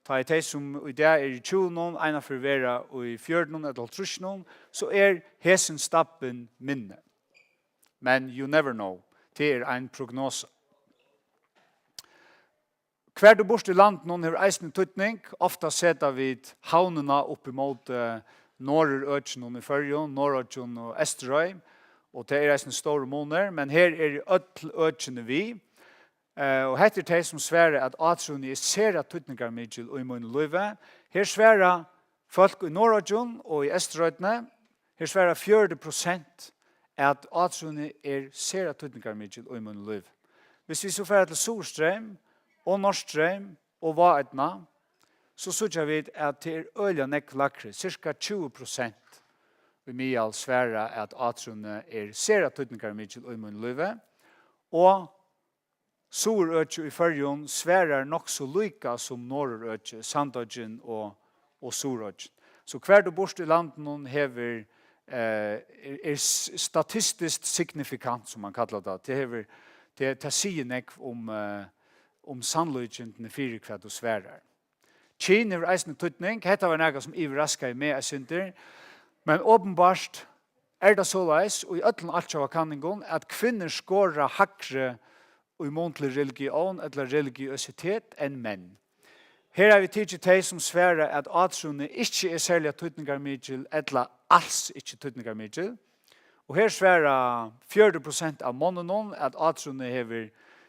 ta i de som i dag i 20 noen, ena for vera i 14 noen, eller 30 noen, så hesen stappen minne. Men you never know. Det en prognose. Hver du bort i land noen har eisen tøytning, ofta setter vi havnene opp imot Norrøtjen i Førjon, Norrøtjen og Esterøy, og det eisen store måneder, men her det øtjene vi, og heter det som svære at atroni ser at tøytningar mykjel og i munn løyve. Her svære folk i Norrøtjen og i Esterøytene, her svære 40% at atroni ser at tøytningar mykjel og i munn løyve. Hvis vi så færer til Solstrøm, og Norrstrøm og Vaetna, så sørger vi at det øyla nekk lakre, cirka 20% i Mial svære at atrone ser at tøytningar mykjel og i munn løyve, og Sorøtje i Førjon sværer nok så lykka som Norrøtje, Sandøtjen og Sorøtjen. Så hver du bort i landen hever statistisk signifikant, som man kallar det. Det sier nek om sannløyken til fire hver du sværer. Kina er eisende tøytning, dette var noe som overrasker med jeg synder, men åpenbart det så leis, og i øtlen alt av kanningen, at kvinner skårer hakre og i mån til religion eller religiøsitet enn menn. Her vi tidlig til som sværer at atrone ikke særlig tøytningar mykjel, eller alls ikke tøytningar mykjel. Og her sværer 40% av månene at atrone hever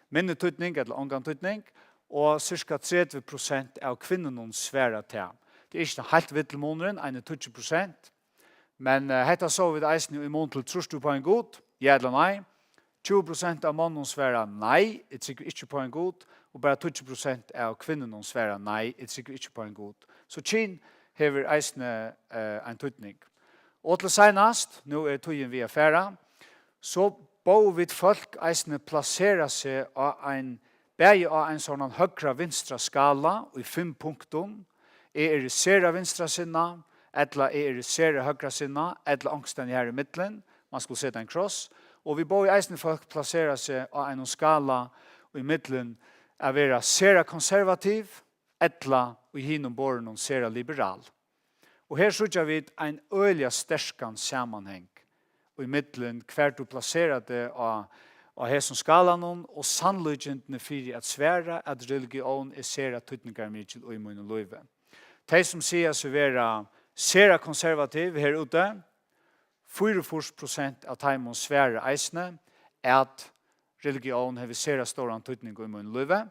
minne tøytning eller omgang tøytning, og cirka 30% av kvinnene sværer til. Det ikke helt vidt til måneden, 21%, men dette så vi det eisen i mån til trus du på en god, ja eller nei. 20% av mannen sværer nei, jeg trykker ikke på en god, og bare 20% av kvinnene sværer nei, jeg trykker ikke på en god. Så Kina hever eisne en tøytning. Og til senast, nå tøyen vi affæra, så bo vi folk eisne plassera seg av en sånn høyre vinstra skala i 5 punkter. Er sera vinstra sinna, eller sera høyre sinna, eller angsten her i midtelen. Man skulle sette en kross. Og vi bor i eisne folk plassera seg av en skala i midtelen av være sera konservativ, eller i hinnom bor noen sera liberal. Og her sørger vi en øyelig sterskan sammanheng i midtelen hver du plasserer det av hesson skalan og sannløgjentene for at svære at religion sera tøytningar mykjel og i munn og løyve. De som sier seg være sera konservativ her ute, 44% av teimon svære eisne at religion har sera stor tøytning og i munn og løyve.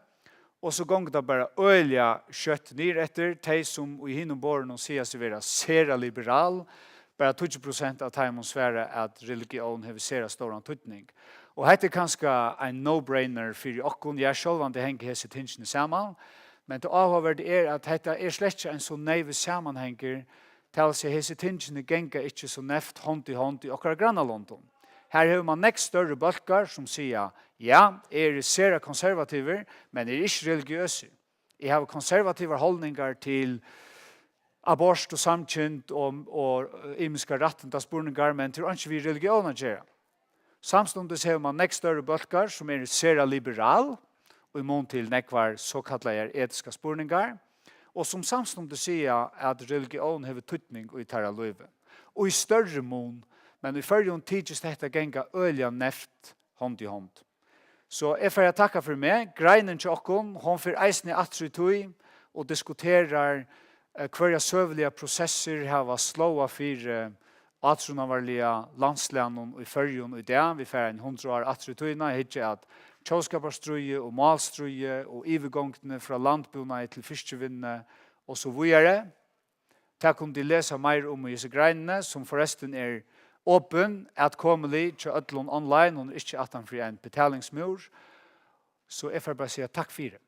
Og så gonger det bare øyelig kjøtt ned etter, de som i hinnom båren sier seg være sera liberal, bare 20% av teimon svære at religion har sera stor tøytning. Og dette kanskje en no-brainer for okkon, jeg selv det henger hese tingene sammen, men det avhåver at dette slett ikke en så neive sammenhenger til seg hese tingene genga ikke så neft hånd i okkara grannalondon. Her har man nekst større bølgar som sier, ja, sera konservativer, men ikke religiøse. Jeg har konservative holdningar til abort og samkjent og imiska ratten til spurningar, men til ikke vi religioner gjør. Samstundes har man nekst større bølgar som sera liberal, og i mån til nekvar så kallar etiska spurningar, og som samstundet sier at religion hever tøytning i tarra løyve. Og i større mån, men i fyrjon tidsis dette genga ølja neft hånd i hånd. Så jeg får takka for meg, greinen til okkon, hon for eisne atri tøy, og diskuterar hverja søvelige prosesser hava slåa for atrunavarlige landslænen i fyrjon i det. Vi får en 100 år atri tøyna, hitje at tjåskaparstrøye og malstrøye og ivegångtene fra landbunna til fiskevinne og så videre. Ta kunne de lese mer om i disse greinene, som forresten åpen, atkommelig til ødlån online, og ikke at han får en betalingsmur. Så jeg får bare si takk for det.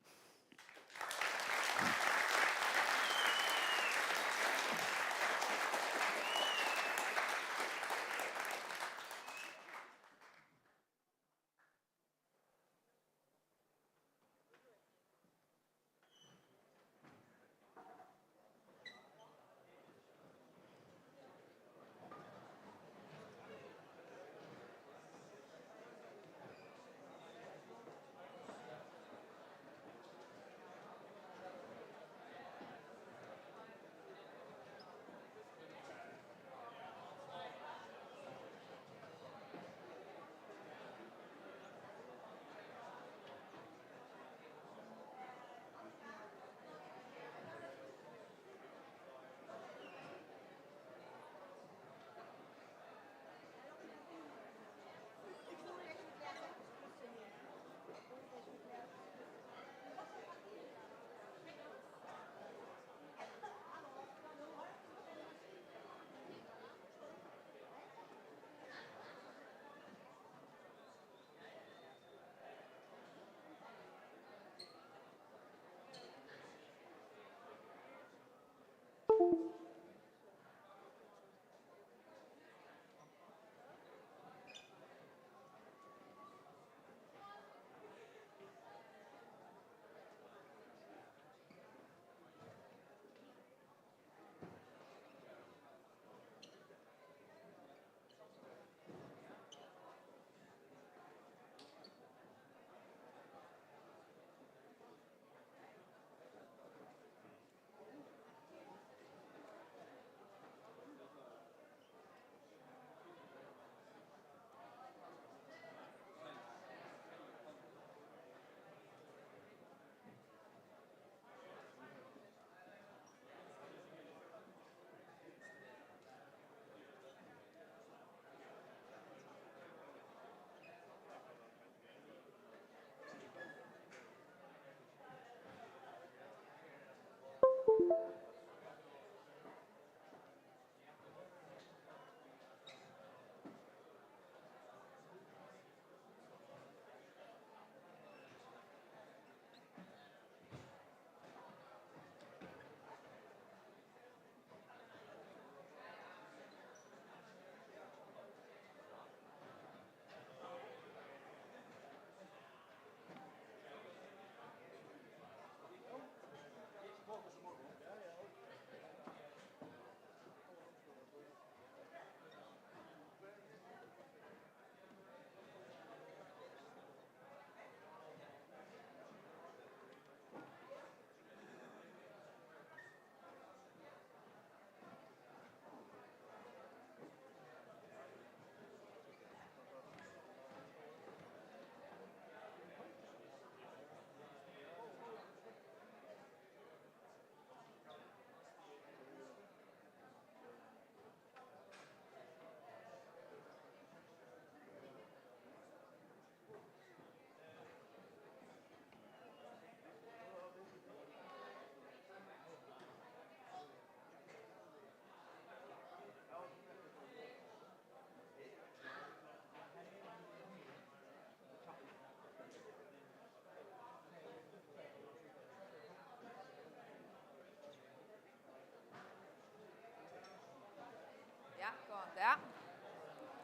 Ja.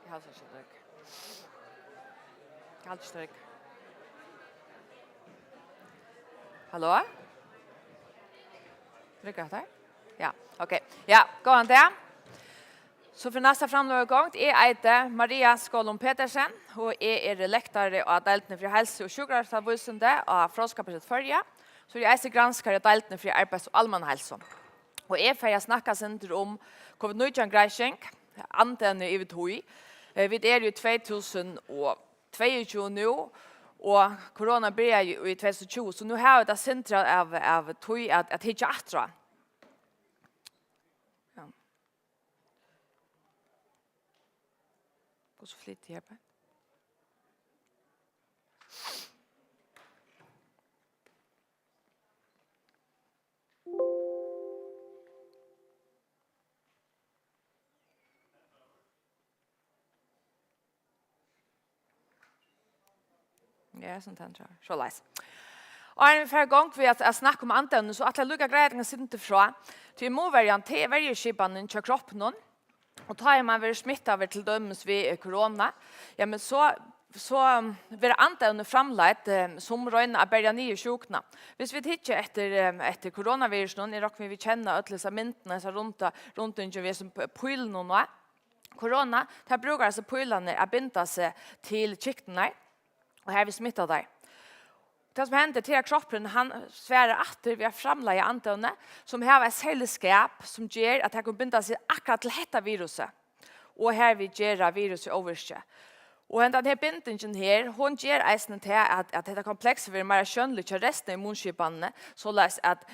Jeg har så stryk. Kaldt stryk. Hallo? Trykker jeg der? Ja, ok. Ja, gå an det. Så för nästa framlögång är heter Maria Skålom Petersen och är lektor av deltene för hälso- och sjukvårdsavvisande av Frånskapet förja. Så jag är granskare deltene för arbets- och allmänhälsa. Och är för jag snackar sen om covid-19-gräsching, anten i Vitoi. Vi är ju 2022 nu och corona börjar ju i 2020 så nu har det centra av tog att hitta attra. Ja. Och så flyttar jag på. Ja, sånt här tror jag. Så läs. Och en för gång vi att snacka om anten så att jag lukar grejen sitter ifrån till movariant till varje skipan i kroppen och tar man väl smitta över till döms vid corona. Ja men så vill anten framlagt som röna börja nya sjukna. Hvis vi tittar efter coronavirusen i rock vi känna att läsa myntna så runt inte vi som pil någon corona där brukar alltså pilarna att binda sig till chiktna. Och här vi smittar där. Det som händer till kroppen, han svärar att vi har framlagt antenna som har ett sällskap som gör att han kan binda sig akkurat till detta viruset. Och här vi gör viruset överste. Och den här bindningen här, hon gör eisen till att detta komplex blir mer skönligt till resten av immunskipanene så att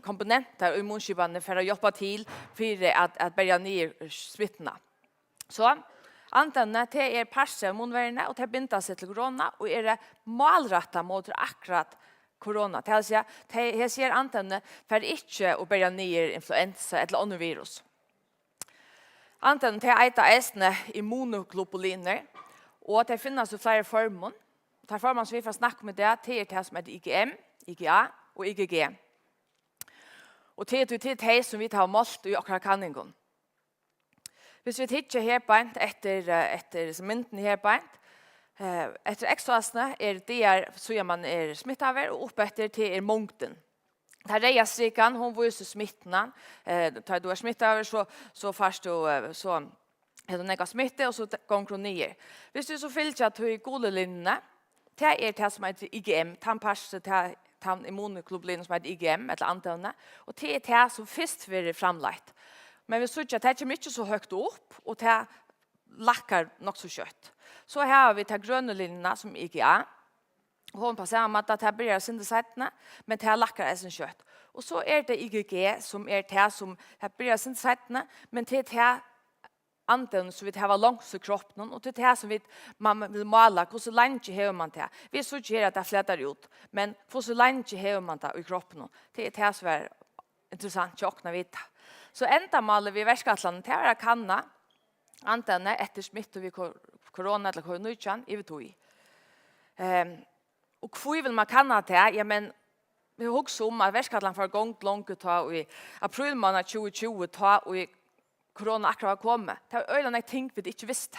komponenter i immunskipanene för att hjälpa till för att börja ner smittna. Så antenna det parser munvärna och det binda sig till corona och det målrätta mot akkurat corona. Det alltså det ser antenna för inte att börja ner influensa eller andra virus. Antenna det äta immunoglobuliner och det finns så flera former. Det former som vi får snacka med det som heter IgM, IgA och IgG. Och det är som vi tar målt i akkurat kanningen. Hvis vi tittar här på efter mynten här på efter extrasna det så gör man smittaver och upp efter till mångden. Där reastrikan hon visar smittna tar du smittaver så fast då så är det några smitta och så går ner. Hvis du så filtrar till golelinne det det som heter IgM tandpasta till immunoglobulin som heter IgM eller antenna och det är det som först blir framlagt. Men vi såg att det är mycket så högt upp och det lackar nog så kött. Så här har vi de gröna linjerna som IgA. Hon på samma att det börjar syntesättna men det lackar är sin kött. Och så är det IgG som är det som börjar syntesättna men det är anten så vi har långt i kroppen och det är det som man vill måla hur så länge har man det. Vi såg att det flätar ut men hur så länge har man det i kroppen. Det är det som är intressant att när vita. Så enda målet vi verkskattlanden till att kanna antenna efter smitt vid corona eller covid-19 i Vitoi. Och hur vill man kanna det? Ja, men vi har också om att verkskattlanden för gång långt ta i april månad 2020 ta och i corona akkurat kommer. Det är öjliga ting vi inte visste.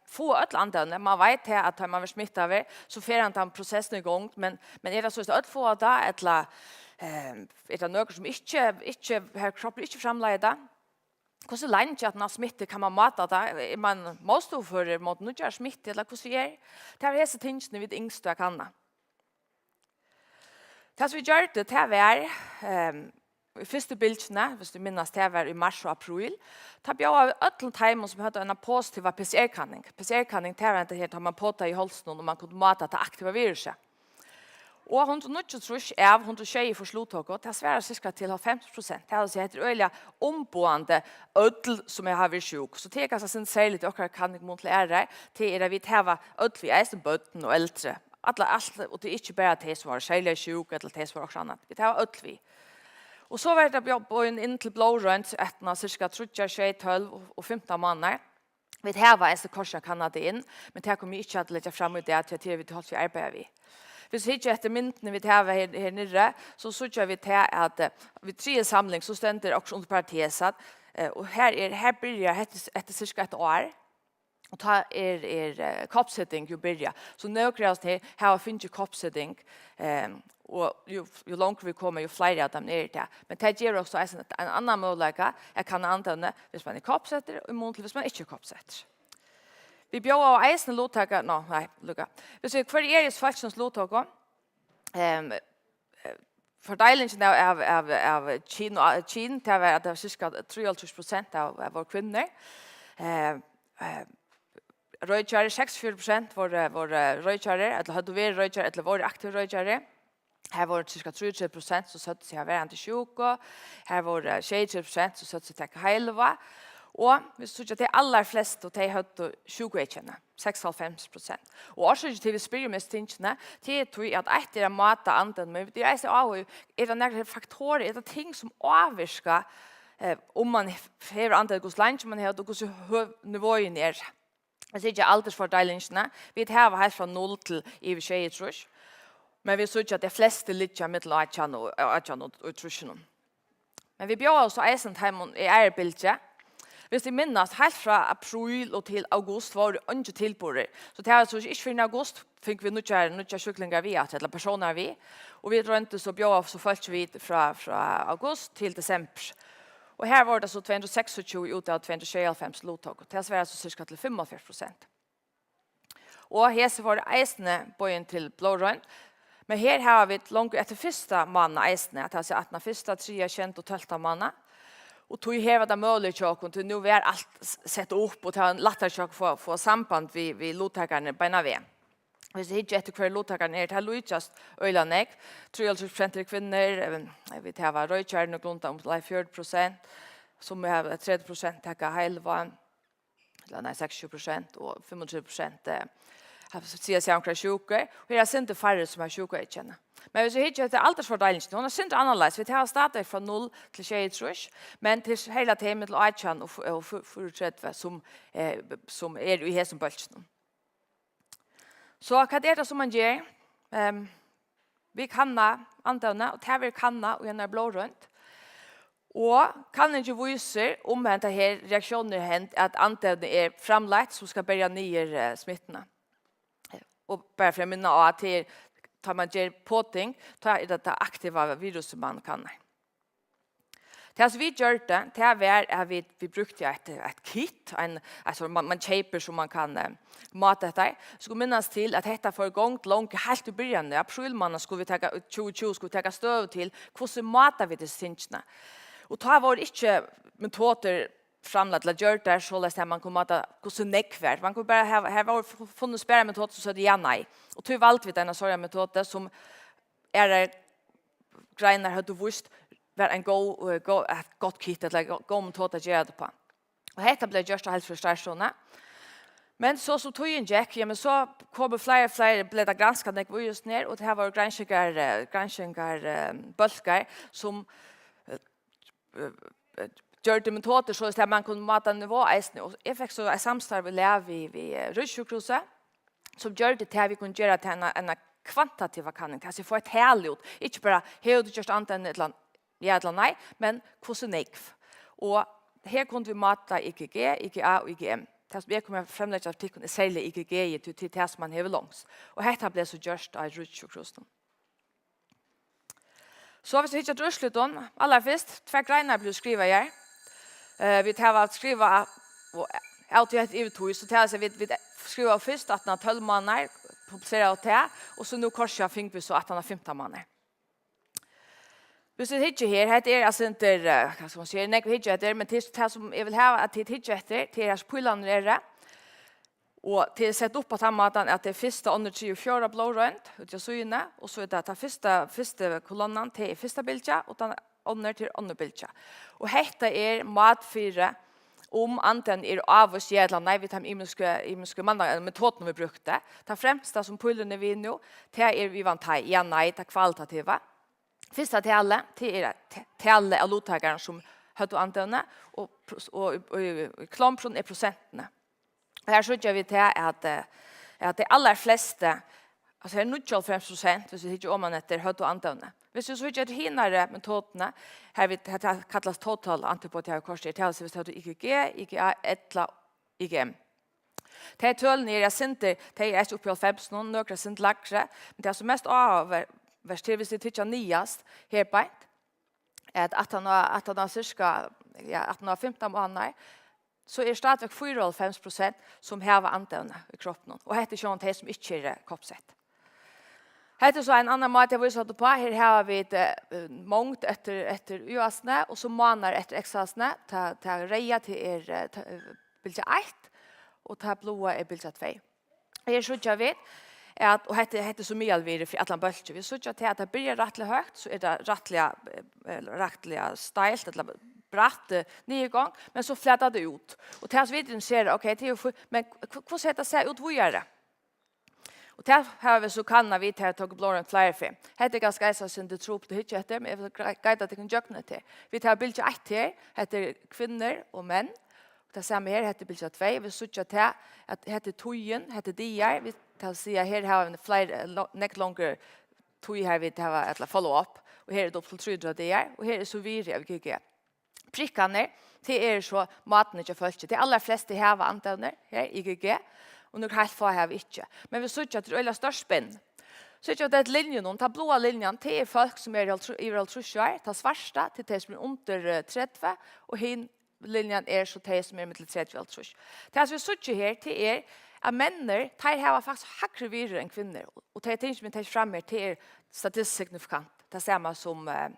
Få ett antenna, man vet att man vill smitta över så får inte processen igång. Men är det så att få det eller är det något som inte har kroppen inte framleda? Hur så länge att när smitte kan man mata det? Man måste för mot nya smitte eller hur så är? Det är dessa ting som vi yngsta kan. Det som vi gör det var i första bilderna, hvis du minnes det var i mars og april, da bjør alle timer som hadde en positiv PCR-kanning. PCR-kanning det ikke helt, har man påtatt i holsten og man kunne mata det aktiva viruset. Og 120 av 120 for sluttåket, det svarer cirka til 50%. Det er altså et øyelig omboende ødel som jeg har vært sjuk. Så det er ganske sin særlig til dere kanning mot lærere, til at vi tar ødel vi eisen bøtten og eldre. Alt, og det er ikke bare det som var særlig sjuk, eller det som var også annet. Vi tar ødel vi. Og så var det på en inn til blårønt etter cirka 30, 12 og 15 måneder. Vi tar var en korset kanade inn, men det kommer ikke til å legge frem i det til vi tar til arbeidet vi. Hvis vi ikke etter myntene vi tar her nere, så sørger vi til at vi 3 samling så stender også under parenteset. Og her blir det etter cirka et år. Och ta koppsättning ju börja. Så nökrast här har finns koppsättning och ju långt vi kommer ju fler av dem är det. Men det ger också en annan möjlighet. Jag kan använda hvis man är koppsätter och imot hvis man inte är koppsätter. Vi bjöd av eisen lottagare, nej, lukka. Hvis vi kvar är falskens lottagare, fordelingen av Kina till att det var cirka 33% av våra kvinnor. Röjtjare, 64% var röjtjare, eller hade vi röjtjare, eller var aktiva röjtjare. Här var cirka 33% som sötte sig av varandra sjuka. Här var 23% som sötte sig till helva. Og vi så at de aller fleste de hadde sjukeikene, 96%. Og også til vi spyrer med stingene, det tror jeg at etter mat og anden, men det er av det noen faktorer, det ting som avvirker om man har anden hos lunch, man har hos nivåen er. Det er ikke aldersfordelingene. Vi har helt fra 0 til i 23, men vi så at de fleste ligger midt og 18 og trusjonen. Men vi bjør også eisen til i ærebildet. Hvis de minnes, helt fra april og til august var det ikke tilborde. Så det var så ikke for august fikk vi nødja sjuklinger vi, eller personer vi. Og vi rønte så bjør så følte vi fra august til desember. Og her var det så 226 ut av 225 lottog. Det var så cirka til 45%. Og her var det eisene bøyen til blårønt. Men her har vi langt etter første mannen eisene. Det er altså 18. første, 3. kjent og 12. mannen. Og tog her var det mulig til til nå er alt sett opp og ta en latter for å få samband vi lottakerne beina ved. Hvis det ikke etter hver lottakerne det har lykkast øylaneg. 33% kvinner, vi tar røykjæren og glunta om 40%, som vi har 30% takka helva, eller 60% og 25% sier seg omkring sjuker. Og her er sinte færre som har sjuker i kjenne. Men hvis vi hittar etter aldersfordelingen, hun er sindre annerledes. Vi tar stadig fra 0 til 23, men til hele tiden til 18 og 34 som er i hesen bølgen. Så hva er det som man gjør? Vi kanna antavne, og det vi kanna og gjerne blå rundt. Og kan ikke vise om dette her reaksjonen er hent at antavne er framlagt som skal börja nye smittene. Og bare for å minne av at det tar man gjør påting, tar er det aktiva viruset man kan. Det som vi gjør det er at vi brukte et kit, altså man kjøper som man kan mate dette. Så skulle minnes til at dette får gang til langt helt i begynnelsen. Aprilmannen skulle vi ta 2020 skulle vi ta støv til hvordan mater vi disse tingene. Og da var det ikke metoder framlagt eller gjort det så att man kommer att gå så nekvärt. Man kunne bare här var funnet spärra metod så det ja nej. Och tog valgt vi denna sorga metod som är greiner hade visst var en gott kit eller gå metod att göra det på. Och detta blev just helt frustrationer. Men så tog en jack, ja men så kom flera blev det granskat när vi just ner och det här var granskningar bulkar som gjør det metoder så at man kunne mata nivå eisne. Og jeg fikk så en samstarv vi Rødsjukhuset som gjør det til at vi kunne gjøre til en kvantitativ kanning. Altså få et hel ut. Ikke bare har du gjort annet enn et eller nei, men hvordan nekv. Og her kunne vi mata IgG, IgA og IgM. Det som jeg kommer fremlegge artikkelen er særlig IgG til det som man hever langs. Og dette ble så gjort av Rødsjukhuset. Så hvis vi ikke drøsler den, aller først, 2 greiner blir skrivet her. Vi tar skriva och alltid i två så tar vi skriva först att när 12 månader publicerar det och så nu korsar fink vi så att han har 15 månader. Vi ser hitje här det är alltså inte vad ska man säga nej hitje där men det som jag vill ha att det hitje efter till är pullan är och till sätt upp på tamatan att det första under 24 blå runt och jag så inne och så är det första kolonnan till första bilden och den under till andra bilden. Och detta är matfyra om anten är av oss jävla nej vi tar imiska manna metoden vi brukte. Ta främsta som pullen vi nu till vi vant här ja nej ta kvalitativa. Första till alla till alla allottagare som hade antenne och klampron är procenten. Här så gör vi till att det allra flesta alltså är 95% hvis vi inte om man efter hade antenne. Hvis vi så ikke hinner metodene, her vi kallas total antibiotika korsir, til altså hvis det er IgG, IgA, etla, IgM. Det tølene er sinter, det er ikke oppi 90, nøkere sint lagre, men det er som mest avverst til hvis det tykker nyast her på at han har cirka, at han har 15 måneder, så er stadigvæk 94% som har antevne i kroppen. Og dette er sånn de som ikke er kroppsett. Dette er så en annan måte jeg viser på. Her har vi mångt etter UASene, og så måneder etter XASene, til reia til bilde 1, og til blodet bilde 2. Her så ikke vet, og dette er så mye alvire for alle bølger. Vi så ikke til at det blir rettelig høyt, så er det rettelig steilt, eller bratt nye gang, men så flätar det ut. Och till oss vidare ser okej, men hur ser det sig ut vidare? Och där har vi så kan vi ta tog blåren flyer för. Det är ganska så synd det tror på det hit efter, men jag vill guida att det kan jökna till. Vi tar bild 1 här, heter kvinnor och män. Det samma här heter bild 2. Vi söker till att heter tojen, heter diar. Vi tar se här har en flyer neck longer toj här vi tar ett follow up. Och här är det upp till 300 diar och här är så vidare vi gick. Prickarna, det är så maten inte följt. Det allra flesta har antagna här i IgG. Och nu helt få har vi inte. Men vi såg att det är störst spänn. Så att det är linjen, den blåa linjen, det är folk som är i trusjar, det svarta till det som är under 30 och hin linjen är så det som är med 30 trus. Det som vi såg här, det är att männer, de har faktiskt högre virus än kvinnor. Och det är ting som vi tar fram här, det är statistiskt signifikant. Det är samma som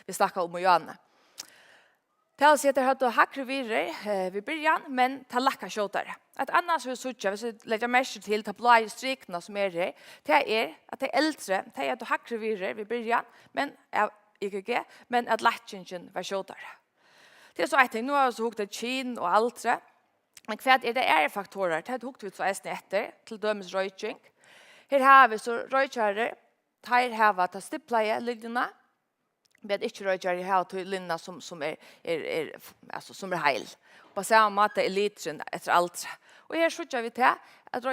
vi snackar om och Johanna. Det har sett att det har högre virus vid början, men det lackar tjotare. Ett annat som vi såg, hvis vi lägger mest till de blå strikna som är det är att det är äldre, det är att det har högre virus vid början, men IgG, men att lackingen var tjotare. Det är så att nu har vi så hukt ett kin och allt det. Men kvart är det faktorer, det har hukt vi så ästna efter, till dömes röjtjeng. Här har vi så röjtjare, här har vi att stippla linjerna, men inte röjtjare i här till linjerna som är heil. På samma måte är litren efter allt. Och här skjuter vi till att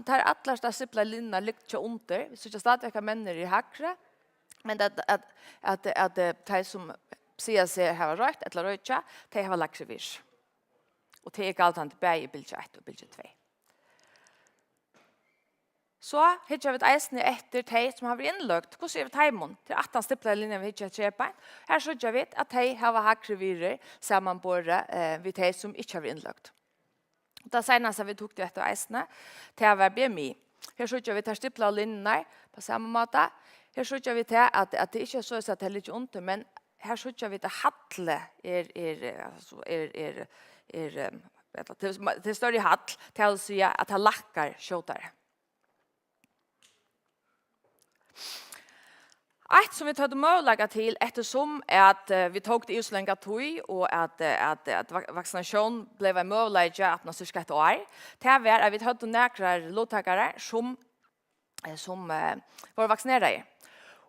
tar alla där stippla linjerna lycka under. Vi skjuter stadigt människor i hackre, men att det som säger sig har röjt eller röjtja, det har lagt sig vis. Och det är galtant bäg i bild 1 och bild 2. Så hittar vi ett eisne efter de som har varit inlögt. Hur ser vi tajmon till 18 stippla linjer vi hittar köpa? Här skjuter vi att de har hackre virre sammanborre vid de som inte har varit inlögt. Det senaste vi tog till ett eisne, det var BMI. Här skjuter vi tar stippla linjer på samma måte. Här skjuter vi till att det inte är så att det är lite ont, men här skjuter vi till hattle det står i hatt till att säga att det lackar tjotare. Ett som vi tar möjlighet till eftersom att vi tog det så länge tog och att vaccination blev en möjlighet att när cirka ett år. Det var att vi hade några låttagare som var vaccinerade.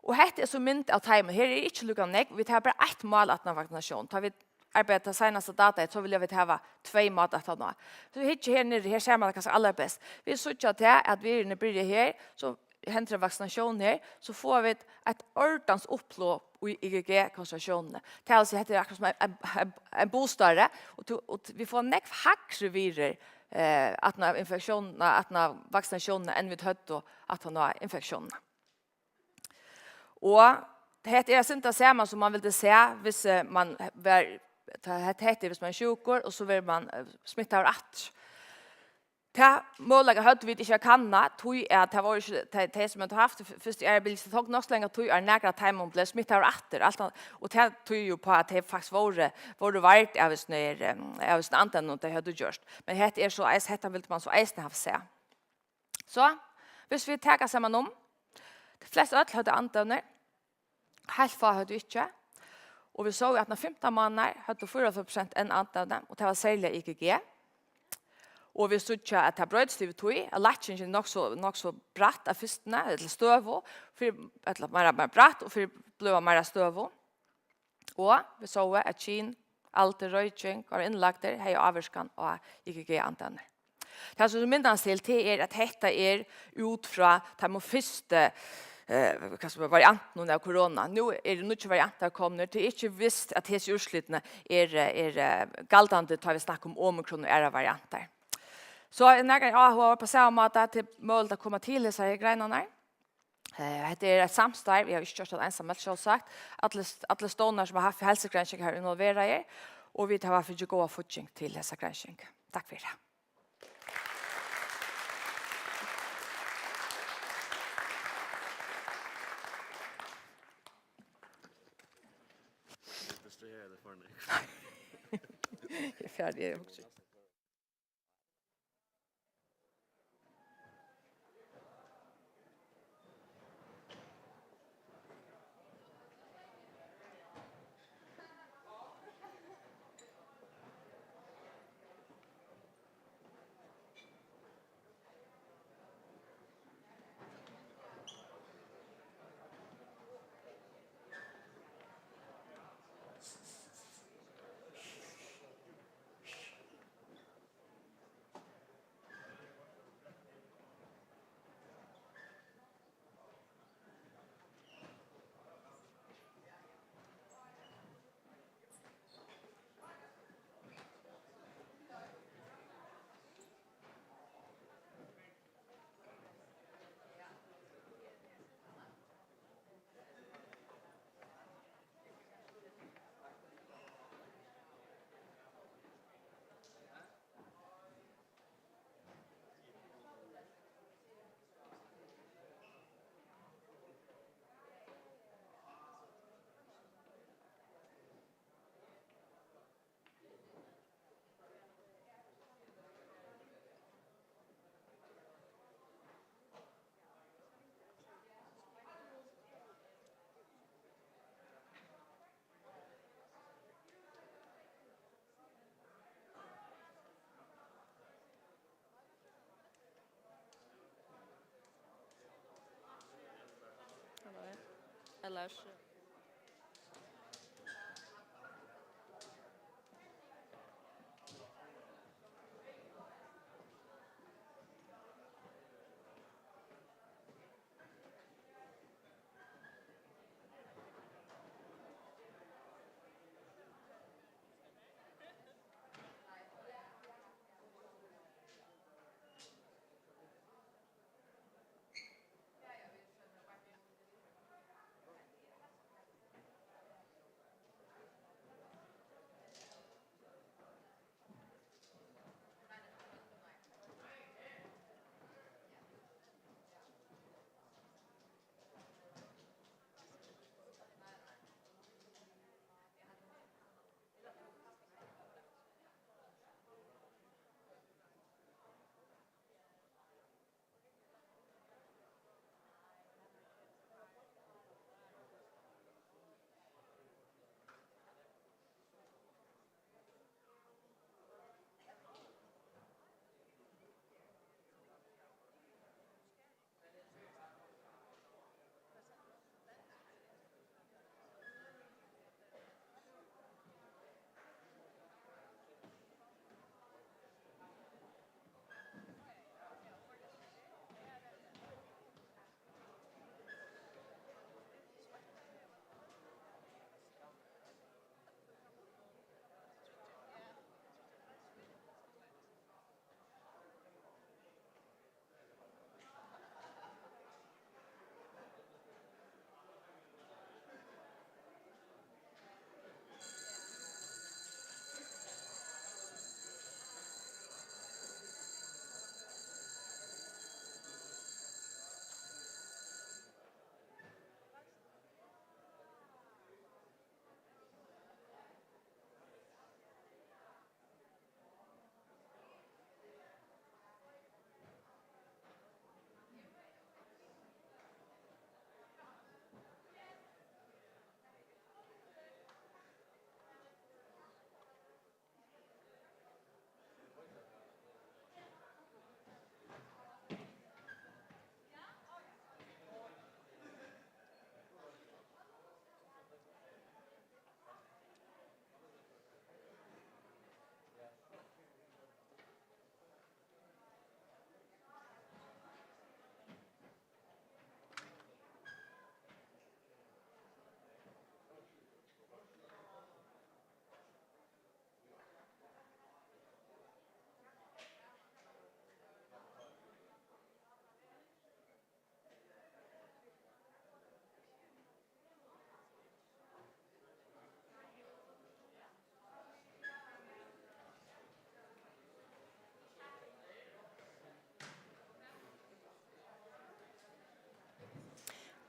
Och det är så mynt av time. Här är inte lukka nek. Vi tar bara ett mål att när vaccination. Tar vi arbetar senaste data så vill vi ha 2 mål att nå. Så vi hittar här nere, här ser man kanske allra bäst. Vi såg att vi när börjar här så händer vaccination här så får vi ett ordans upplopp i IgG-koncentrationen. Det är alltså heter som en bostad och vi får nek hackre virus att när infektionen att när vaccinationen än vi hött då att ha infektionen. Och det är inte samma som man vill se hvis man var det heter hvis man är sjuk och så vill man smitta av att. Det målet hade vi inte kanna tog att det var inte det som jag har haft först i arbetet så tog nog länge tog är några time om blev smittad av allt och det tog ju på att det faktiskt var värt av snö anten och det hade gjort men det är så att detta vill man så äsna ha se. Så hvis vi tar samman om de flesta öll hade anten helt få hade inte och vi såg att när 15 månader hade 4% en anten och det var särskilt IgG. Och vi såg att det brödstiv tog att latchen nog så bratt av fyrstene, eller støvo, eller mer bratt, og for blå mer støvo. Og vi såg at kin, alte røyking og innlagter, hei avvarskan og IgG-antenner. Det som minnes til at dette ut fra de første varianten av corona. Nu är det mycket varianter kommer. Det är inte visst att hese urslittene galtande tar vi snack om omikron och era varianter. Så när jag har på samma måte att det möjligt att komma till så här grejorna. Det är ett samstarv, vi har inte gjort det ensamt så sagt. Alla stonar som har haft hälsogranskning har involverat er. Och vi tar för att gå fortsättning till dessa granskning. Tack för det. Jag är färdig också. Ellers.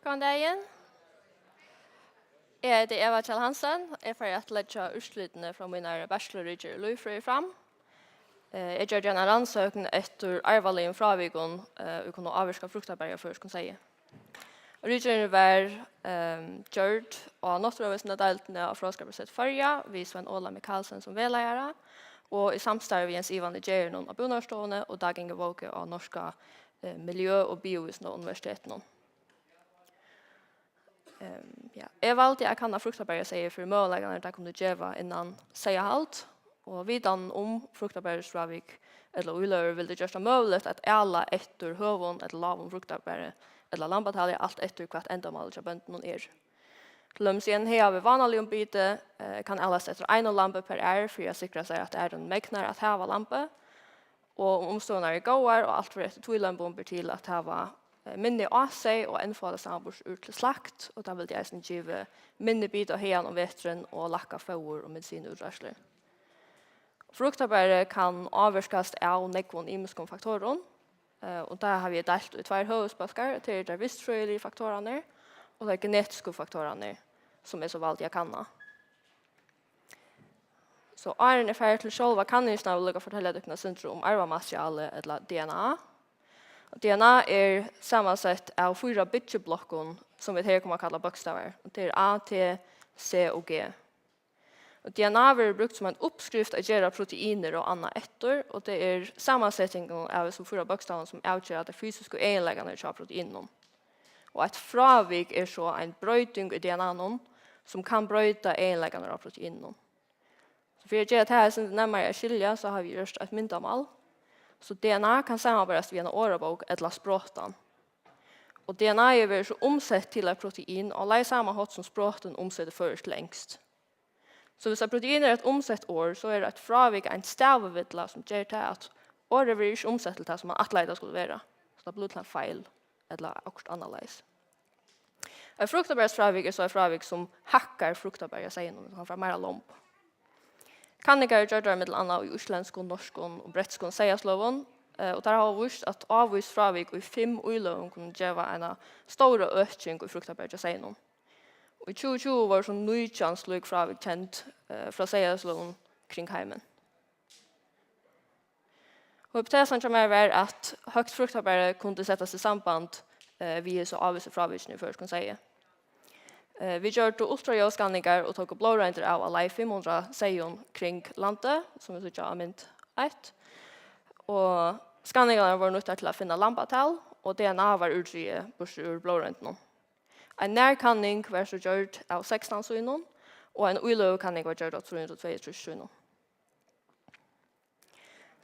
Kan dagen. Jeg heter Eva Kjell Hansen. Jeg får at legge utslutene fra mine bachelorriger i Løyfrøy fram. Jeg gjør gjerne ansøkning etter arvelige fravigon og kunne avvirke fruktarbeid først, kan jeg si. Riggeren var gjort av Nortrøvesene deltene av Fråskapet Førja, vi Sven Ola Mikkelsen som vedleiere, og i samstarv Jens Ivan Ligerion av Bonarstående og Dag Inge Våge av Norska miljø- og biovisende universiteten. Jeg valgte jeg kan ha fruktarbeid sier for måleggene der kunne gjøre innan sier halt, og vidan om fruktarbeidstravik eller uløver vil det gjøre det mulig at alle etter høvån eller lav fruktarbeid eller lambatalje alt etter hvert endamål til bønden er. Lømsien her ved vanlig ombyte kan alle sette en lampe per år for å sikre seg at det er en megnar at hava lampe, og omstående er gåer og alt for etter toilamper til at hava minne av seg og innfallet sambors ut til slakt, og da vil jeg give minne bit av hean om vetren og lakka fåer og medisinutræsler. Fruktarbeid kan avvirkes av nekvån imiske faktorer, og der har vi delt i 2 hovedspøkker til de vistfrøyelige faktorene og de genetiske faktorene som så valgt jeg kan. Så er ferdig til selv kan jeg snart lukke fortelle dere syndrom om arvemateriale eller DNA. DNA sammansett av 4 bytjeblokker som vi her kommer å kalle bokstaver. Det A, T, C og G. DNA blir brukt som en uppskrift att göra proteiner och andra ettor, och det är sammansättningen av så 4 bokstäver som avgör att det fysiska egenläggarna av proteinen. Och ett fravik är så en brötning i DNA som kan bröta egenläggarna av proteinen. Så för att göra det här sen närmare skilja så har vi gjort ett myndamal. Så DNA kan sammanbäras via en årebok eller språten. Och DNA är så omsett till ett protein och lägger samma hot som språten omsätter först längst. Så hvis protein er et omsett år, så er det et fravik en stavevittla som gjør til at året blir ikke omsett til det som man atleida skulle være. Så det blir til en feil eller akkurat annerledes. Et fruktabærsfravik er så et fravik som hackar fruktabær, sier noen, han får mer lomp. Kanniker gjør det med annet i uslensk, norsk og bretsk seiasloven, og der har vist at avvist fravik i 5 uiloven kunne gjøre en stor økning i fruktabær, sier noen. Og i 2020 var som nøytjans løg fravik kjent fra seiasloven kring heimen. Hypotesen som var at høgt fruktarbeid kunne settes i samband via så avvise fravikene først kan si. Vi gjør ultraljusskanninger og tok blårøynder av alle 500 seion kring landet, som vi sier av mynd 1. Og skanningene var nødt til å finne lampetal, og DNA var utrygget bort ur blårøyndene. En nærkanning var så gjort av 16 synen, og en uiløvkanning var gjort av 322 synen.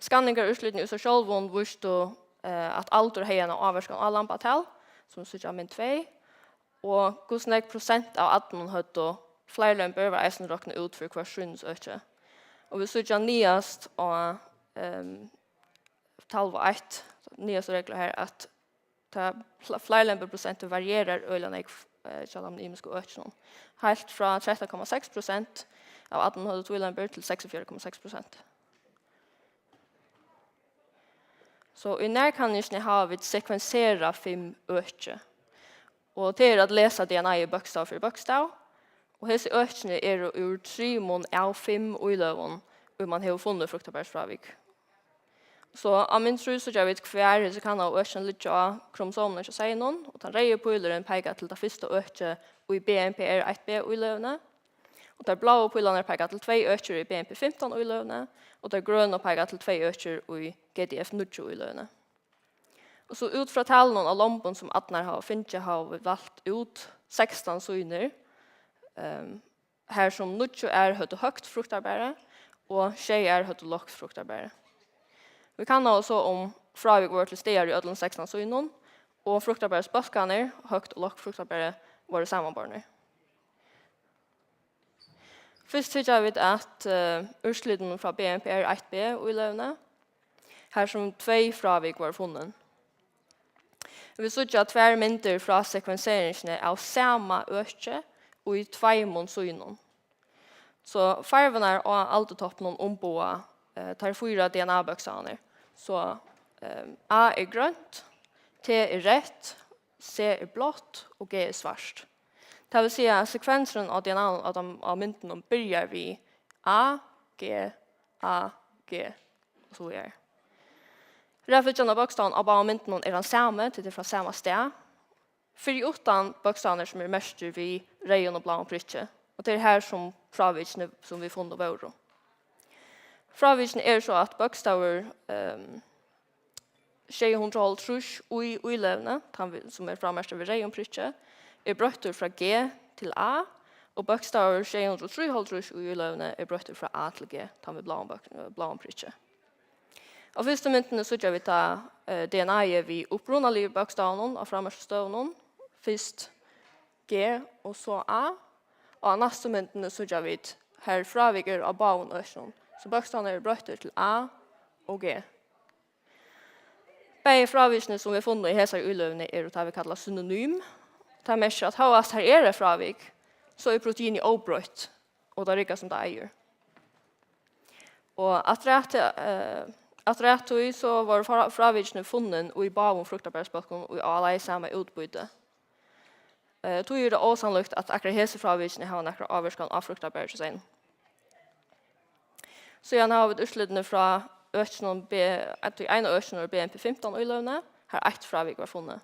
Skanninger utslutning i seg selv viste at alder heier en avvarskan av lampatal, som sier av min 2, og hvordan prosent av 18 høtte flere lømper var eisen råkne ut for hver syns øke. Og vi sier nyast av 12.1, nyast regler her, at flere lømper prosenter varierer øyne til de imiske økene. Helt fra 13,6% av 18 høtte lømper til 64,6%. Så i nærkanningen har vi sekvenseret 5 økene. Og det at lese DNA i bokstav for bokstav. Og disse økene ur 3 mån av 5 uiløven hvor man har funnet fruktabærsfravik. Så av min tro så gjør vi hver så kan ha økene litt av kromosomene ikke si noen. Og den reier pøyleren peker til det første økene i BNP 1B uiløvene. Og de blå pøylerne peker til 2 økene i BNP 15 uiløvene. Og de grønne peker til 2 økene i GDF 90 uiløvene. Og så ut fra talen av lompen som Atnar har finnet har vi valgt ut 16 syner. Her som 90 høyt høgt fruktarbeid og 6 høyt lågt fruktarbeid. Vi kan også om fravik var til steder i ødelen 16 synen, og fruktarbeidsbøskene, høgt og lågt fruktarbeid, var sammenbarnet. Først tykker vi at utslutningen fra BNP 1B uiløvende, her som 2 fravik var funnet. Vi sier at 2 mynter fra sekvenseringene av samme øke og i 2 måneder. Så farvene og aldetoppen ombåa tar 4 DNA-bokstavene. Så A er grønt, T er rett, C är blått och G är svart. Det vill säga sekvensen av DNA av mynten börjar vi A, G, och så vidare. Rättvisan av bokstaven av bara mynten är den samma, till det från samma sted. För utan bokstäver som är mest vid röjen och blå prytje. Och det är här som fraviken som vi funnit våra. Fraviken är så att bokstäver 630 i levne, som är framärst vid röjen prytje, är bröttur från G till A. Och bokstäver 630 i levne är bröttur från A till G, tar vi blå prytje. Av första mynten så gör vi ta DNA vid upprunalig bokstaven av framärsta stövnen. Först G och så A. Och av nästa mynten så gör vi här fraviger av baun össon. Så bokstaven är bröttur till A och G. Bägge fravigerna som vi har funnit i hälsar ulövne är det vi kallar synonym. Det är att ha här är det fravig så är protein i obrött och det är som det äger. Och att rätt så var fravigerna funnen och i baun fruktarbärsbacken och i alla samma utbyte. Då är det osannolikt att akkurat hälsar fravigerna har några avvarskan av fruktarbärsen. Så jag har utslutande från öknen en öknen BNP 15 i lövne, har ett fravik var funnet.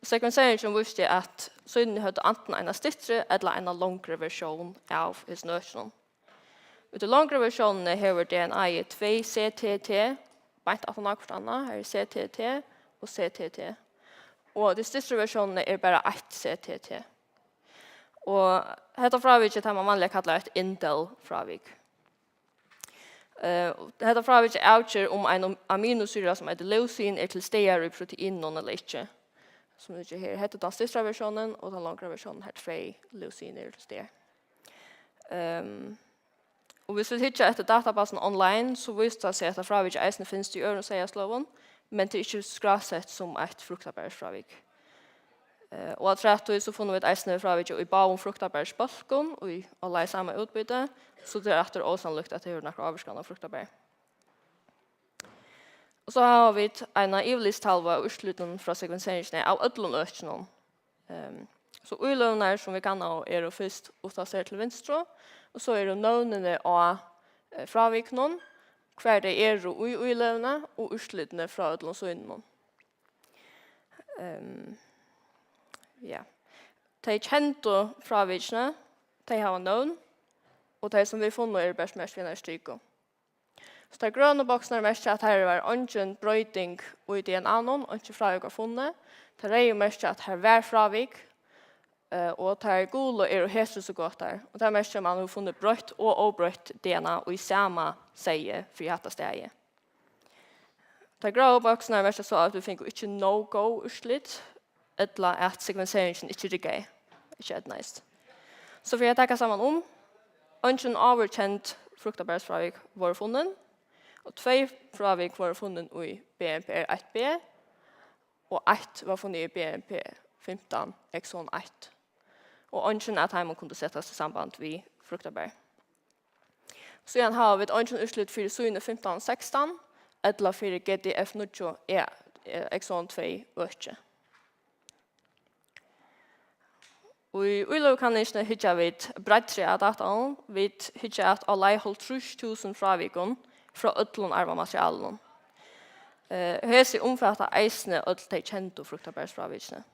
Sekvenseringen visste att synen hade antingen en stittre eller en långre version av his öknen. Ut den långre versionen har DNA i 2 CTT, bänt att något annat, här är CTT och CTT. Och den stittre versionen är bara 1 CTT. Och detta fraviket har man vanligen kallar ett Intel-fravik. Detta fravik avgör om en aminosyra som heter leucin är till stegar i proteinen eller inte. Som det här heter den största versionen och den långa versionen har 2 leuciner till stegar. Och hvis vi tittar efter databasen online så visar det sig att fravik eisen finns i öronsägarsloven men det är inte skrasett som ett fruktabärsfravik. Och att rätt så får vi ett eisen fravik i baun fruktabärsbalkon och i alla samma utbyte. Så det är efter osannolikt att det är några avvarskan av fruktabär. Och så har vi en ivlistalva utsluten från sekvenseringen av ödlun öknen. Så ulövnar som vi kan ha är först uttasser till vänster. Och så är det növnene av fraviknen. Hver det är i ulövna och utslutene från ödlun synen. Ja. De kjente fravikene, de har navn. Och det som vi funnet är bäst mest vinner stryko. Så de grønne boksene er mest at her var ingen brøyting i DNA-en, og ikke fravik var funnet. Det er mest at her var fravik, og det er gule er helt så godt der. Og det er mest at man har funnet brøyt og obrøyt DNA og i samme seie for dette stedet. De grønne boksene er mest så at vi finner ikke no-go utslitt, eller at sekvenseringen ikke rigger. Ikke et nice. Så for jeg takker sammen ingen overkjent fruktabärsfravik var funnen, og 2 fravik var funnen i BNP 1B, og 1 var funnet i BNP 15 exon 1. Og ingen at heimen kunne settes i samband med fruktabär. Så igjen har vi et ingen utslut for syne 15-16, eller for GDF 0 exon 2 øke. Og i uløvkannisene hittar vi bredtre av dataen. Vi hittar at alle holdt 30.000 fravikon fra ødlån arvamaterialen. Hese omfattar eisene ødel de kjente fruktabærsfravikene.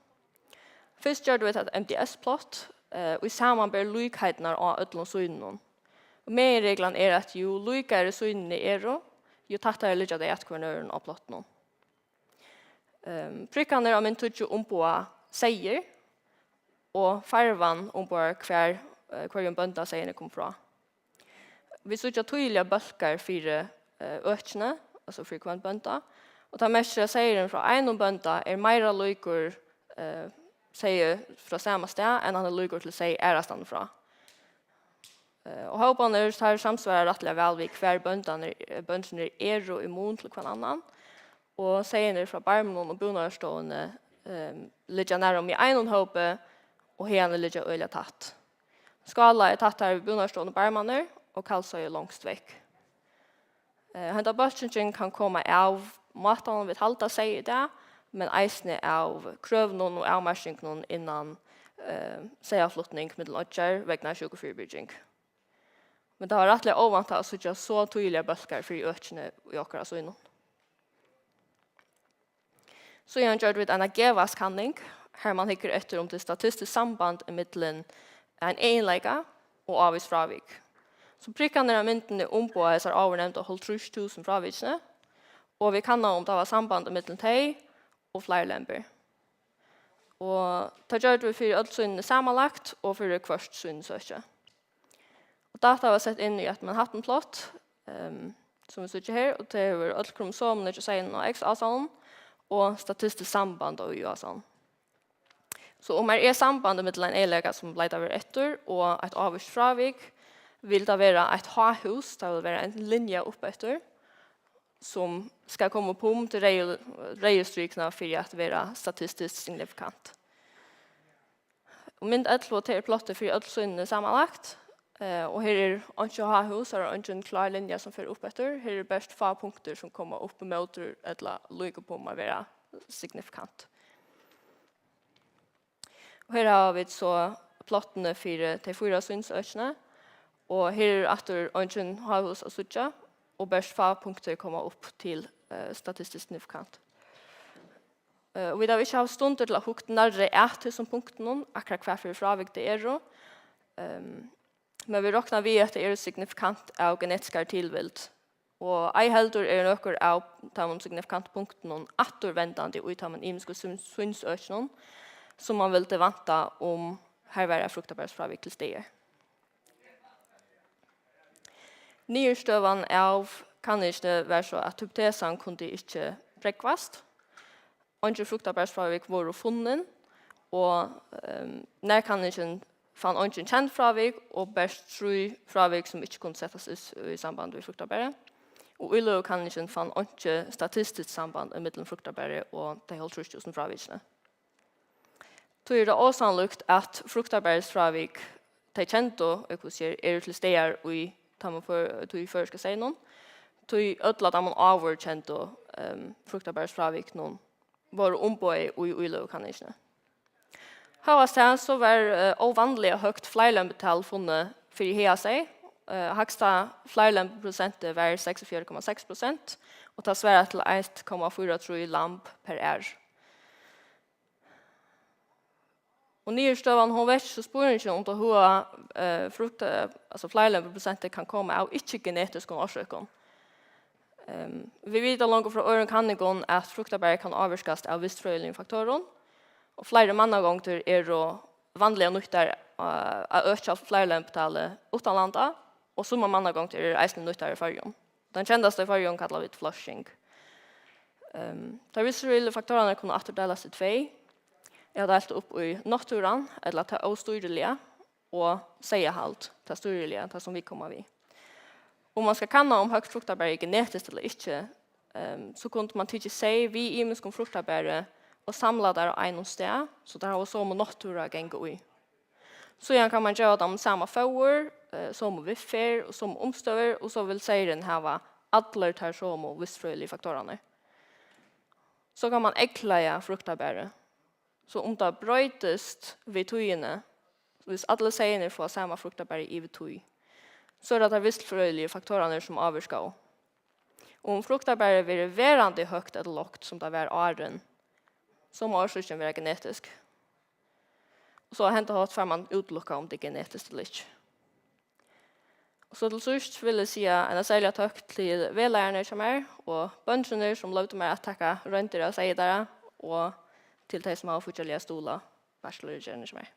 Først gjør vi et MDS-plott, og i sammenbær lykheitene av ødlån synen. Med reglene er at jo lykere synene er, jo tattere ligger det etter nøren av plotten. Prikkene av min tudje på seier, og farvan ombord hver bønda seierne kom fra. Vi sørger tydelige bølger for økene, altså for hver bønda, og det meste seieren fra en bønda er mer lykker seier fra samme sted enn han er lykker til seg ærestand fra. Og håpene tar samsvarer rettelig vel ved hver bøndene er og immun til hver annan, og seierne fra barmen og bonarstående ligger nær om i en håpe, og henne ligger øyla tatt. Skala er tatt her i bunarstående barmaner, og kalsa er langst vekk. Henta bøtjingen kan komme av maten vi halta seg i det, men eisne av krøvnen og avmarsningen innan seaflutning med lodger vegna sjukefyrbygging. Men det var rettelig ovant at jeg så tydelige bølger for økene i akkurat så innom. Så gjør vi en GEVAS-kanning, her man hikker etter om det statistisk samband mellom en enleika og avvis fravik. Så prikkene av myndene på er avnevnt og holdt 30.000 fravikene, og vi kan om det var samband mellom teg og flere lemper. Og det gjør vi for alt synet sammenlagt og for hvert synet søkje. Og data var sett inn i et Manhattan-plott, som vi søker her, og det er alt kromosomene til seg og X-asalen, og statistisk samband og Y-asalen. Så om det er sambandet mellom en elega som leter over etter og et avvist fravik, vil det være et H-hus, det vil være en linje opp etter, som skal komme på til reiestrykene for at være statistisk signifikant. Og mynd 11 til plottet for alt synene sammenlagt, og her er ikke H-hus, her er ikke en klar linje som fører opp etter, her er best få punkter som kommer opp mot eller lykke på å være signifikant. Og her har vi så plottene for de 4 synsøkene, og her er etter ikke H-hus og suttje, og best få punkter kommer opp til statistisk signifikant. Og vi har ikke hatt stunder til å hukke nærmere til som punkten, akkurat hva for fravik det er. Men vi råkner vi at det er signifikant av genetiske tilvild. Og ei heldur er nøkker av de signifikante punktene attervendende ut av en imiske synsøkene, som man vil vente om her være fruktabærsfravik til steder. Nyrstøven av kan ikke være så at hypotesen kunne ikke brekvast. Andre fruktabærsfravik var funnet, og når kan ikke fann ikke kjent fravik, og best 3 fravik som ikke kunne settes i samband med fruktabæret. Og i lov kan ikke fann ikke statistisk samband mellom fruktabæret og de 30.000 fravikene. Så er det også sannolikt at fruktabærsfravik de kjente er til steder i i førske seg noen. Tui ödla da man avkjent og fruktabærsfravik noen var ombøy og i uiløvkannisene. Høyast så var ovanlig høgt fleirlempetall funnet for hea seg. Høgsta fleirlempeprosentet var 64,6%, og det sværer til 1,43 lamp per år. Og nyrstøven, hun vet ikke så spørsmål om det fleirlempeprosentet kan komme av ikke-genetiske årsøkene. Vi vet langt fra øren kanningen at fruktabær kan avvirkes av vissfrøyelige faktorer, og flere mannagonger er vanlige nytter av øke fleirlempetallet utenlandet, og som mannagonger er eisende nytter i fargen. Den kjendeste fargen kallar vi flushing. De vissfrøyelige faktorerne kunne atterdeles i 2. Jeg har delt opp i naturen, eller til åstyrlige, og seiehalt til styrlige, til som vi kommer vid. Om man skal kanna om høgt fruktabær er genetisk eller ikke, så kunne man ikke si vi imisk om fruktabæret og samla der av en sted, så det har så med natura genge ui. Så igjen kan man gjøre dem samme fauer, som viffer og som omstøver, og så vil seieren hava alle tar som og vissfrøyelige faktorene. Så kan man ekleie fruktabæret. Så om det brøytest vid tøyene, hvis alle seierne får samme fruktabæret i vid tøy, så er det de vissfrøyelige faktorene som avvirker. Og om fruktabæret blir verande høgt eller lågt som det er åren, så må årsøkken være genetisk. Og så hentet hatt for man utelukket om det er genetisk eller ikke. Og så til sørst vil jeg si en særlig takk til vedlærerne som er, og bønnsene som lovte meg å takke rundt dere og si dere, og til de som har fortjellige stoler, bachelorgjørende som er.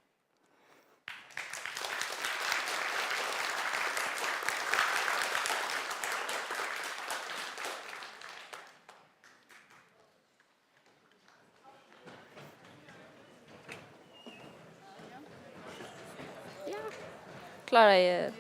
Klarar jag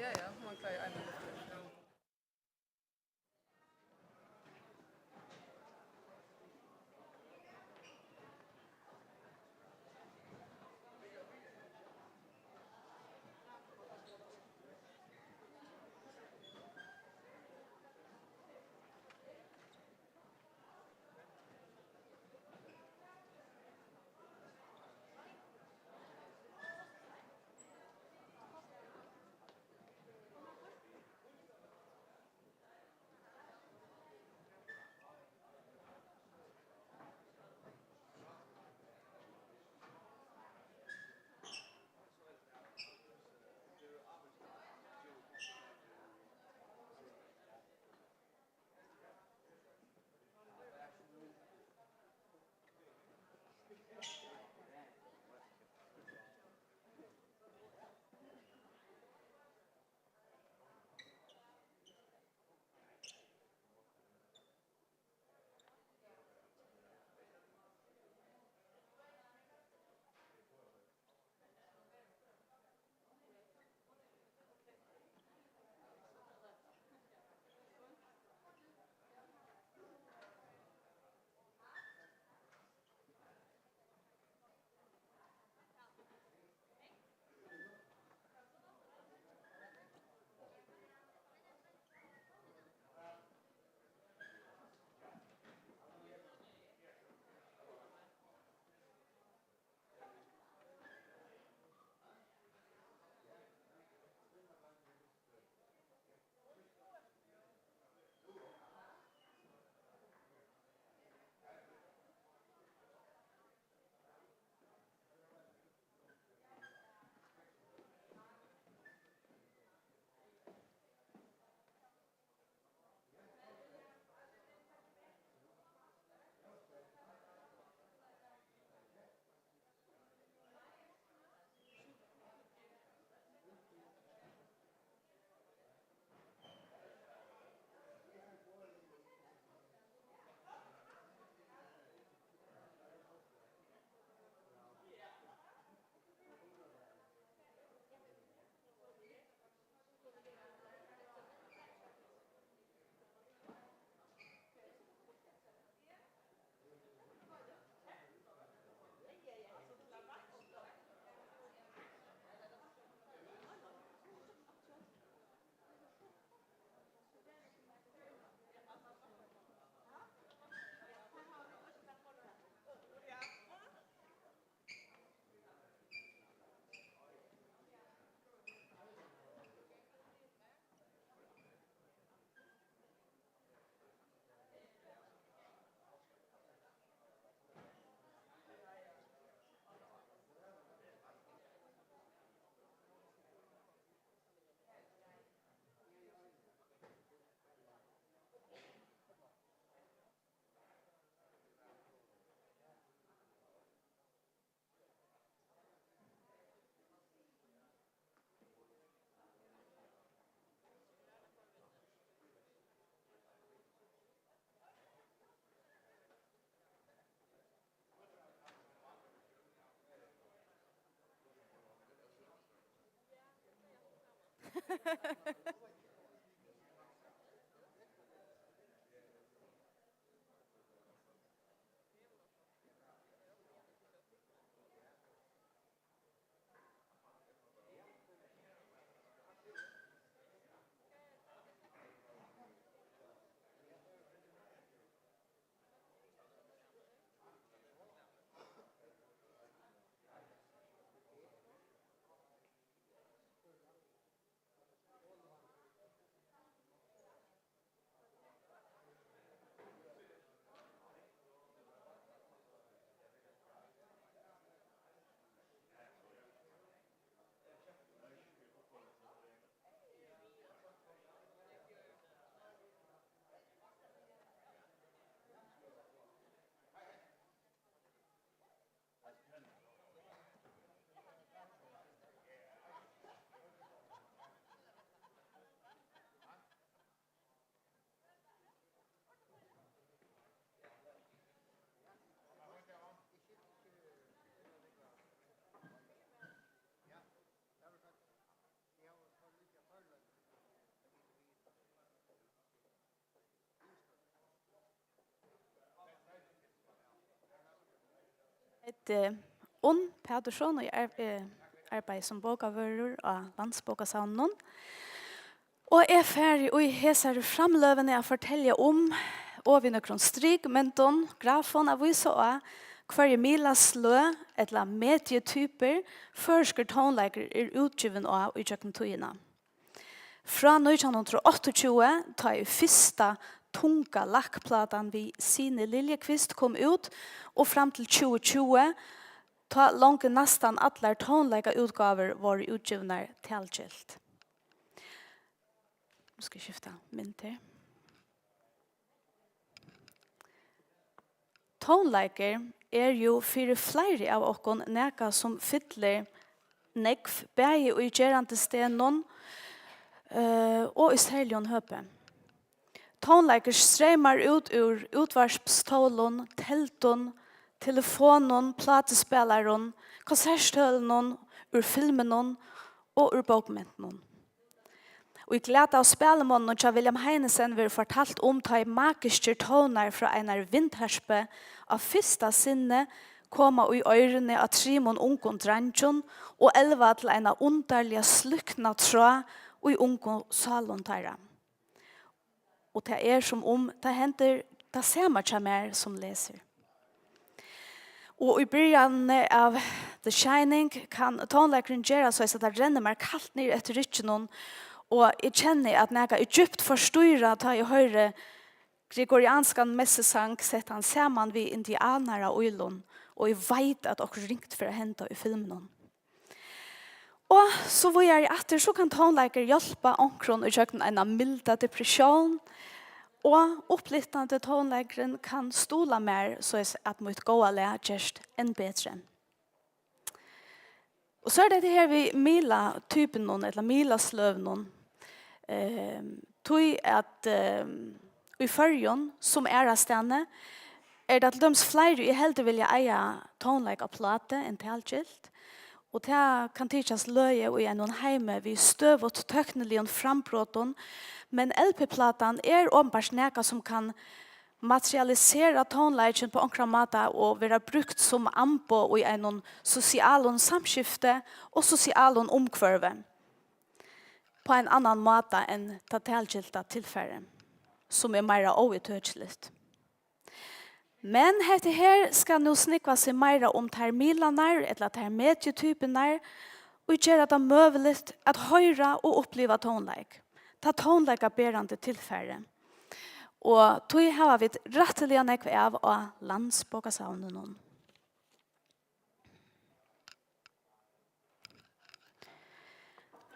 heter Pedersson og jeg arbeider som bokavører av Landsbokasavnen. Og jeg er ferdig og jeg ser framløvende å fortelle om og vi nøkker strikmenten, grafen av vi så hver mila slø, et eller medietyper, førsker tonleiker utgiven av i kjøkkentøyene. Fra 1928 tar jeg første tunga lackplatan vi Sine Liljekvist kom ut, og fram til 2020 ta langt nästan alla tonleika utgaver var utgivna tälskilt. Nu ska jag skifta mynter. Tonleiker jo för flere av okkon neka som fyller nekv, bægi og i gerante stenon og i særlion høpe. Tonleiker streymar ut ur utvarspstålon, telton, telefonen, platespelaren, konsertstølen, ur filmen og ur bokmenten. Og i glede av spelemånen til William Heinesen vil fortalt om ta i magiske toner fra en vindherspe av første sinne koma i øyrene av trimon ungen drangjon og 11 til en underlige slukna tråd og i ungen salontæra. Og det som om det henter det samme til mer som leser. Og i början av The Shining kan tonleikeren gjøre så at det renner meg kaldt ned etter rytjen og jeg kjenner at når jeg er djupt forstyrret da jeg hører gregoriansk messesang sett han sammen vid indianere og øylen og jeg vet at dere ringt for å hente i filmen. Og så hvor jeg er etter så kan tonleiker hjelpe omkron og kjøkken en milda depresjon og opplittende tonleikeren kan stola mer så at mot gåa lægest enn bedre. Og så det her vi mila-typen noen, eller mila-sløv noen. Tog at i førjon, som av stedene, det at de flere i heldig vilja eie tonleik av plate enn talskilt. Og det kan tidsjas løye og i noen heime vi støv og tøknelig frambråten, men LP-platan åpenbart neka som kan materialisera tonleiken på enkla måte og være brukt som ambo og i en sosial samskifte og sosial omkvarve på en annan måte enn tatalskilta tilfære, som mer outødsligt. Men dette her skal nå snikva seg mer om termilaner, eller termedietypener, og gjøre det mulig at høyre og oppleve tonleik. Ta tonleik av berande tilfære. Og tog har vi rettelig nekve av Landsbokasavnen noen.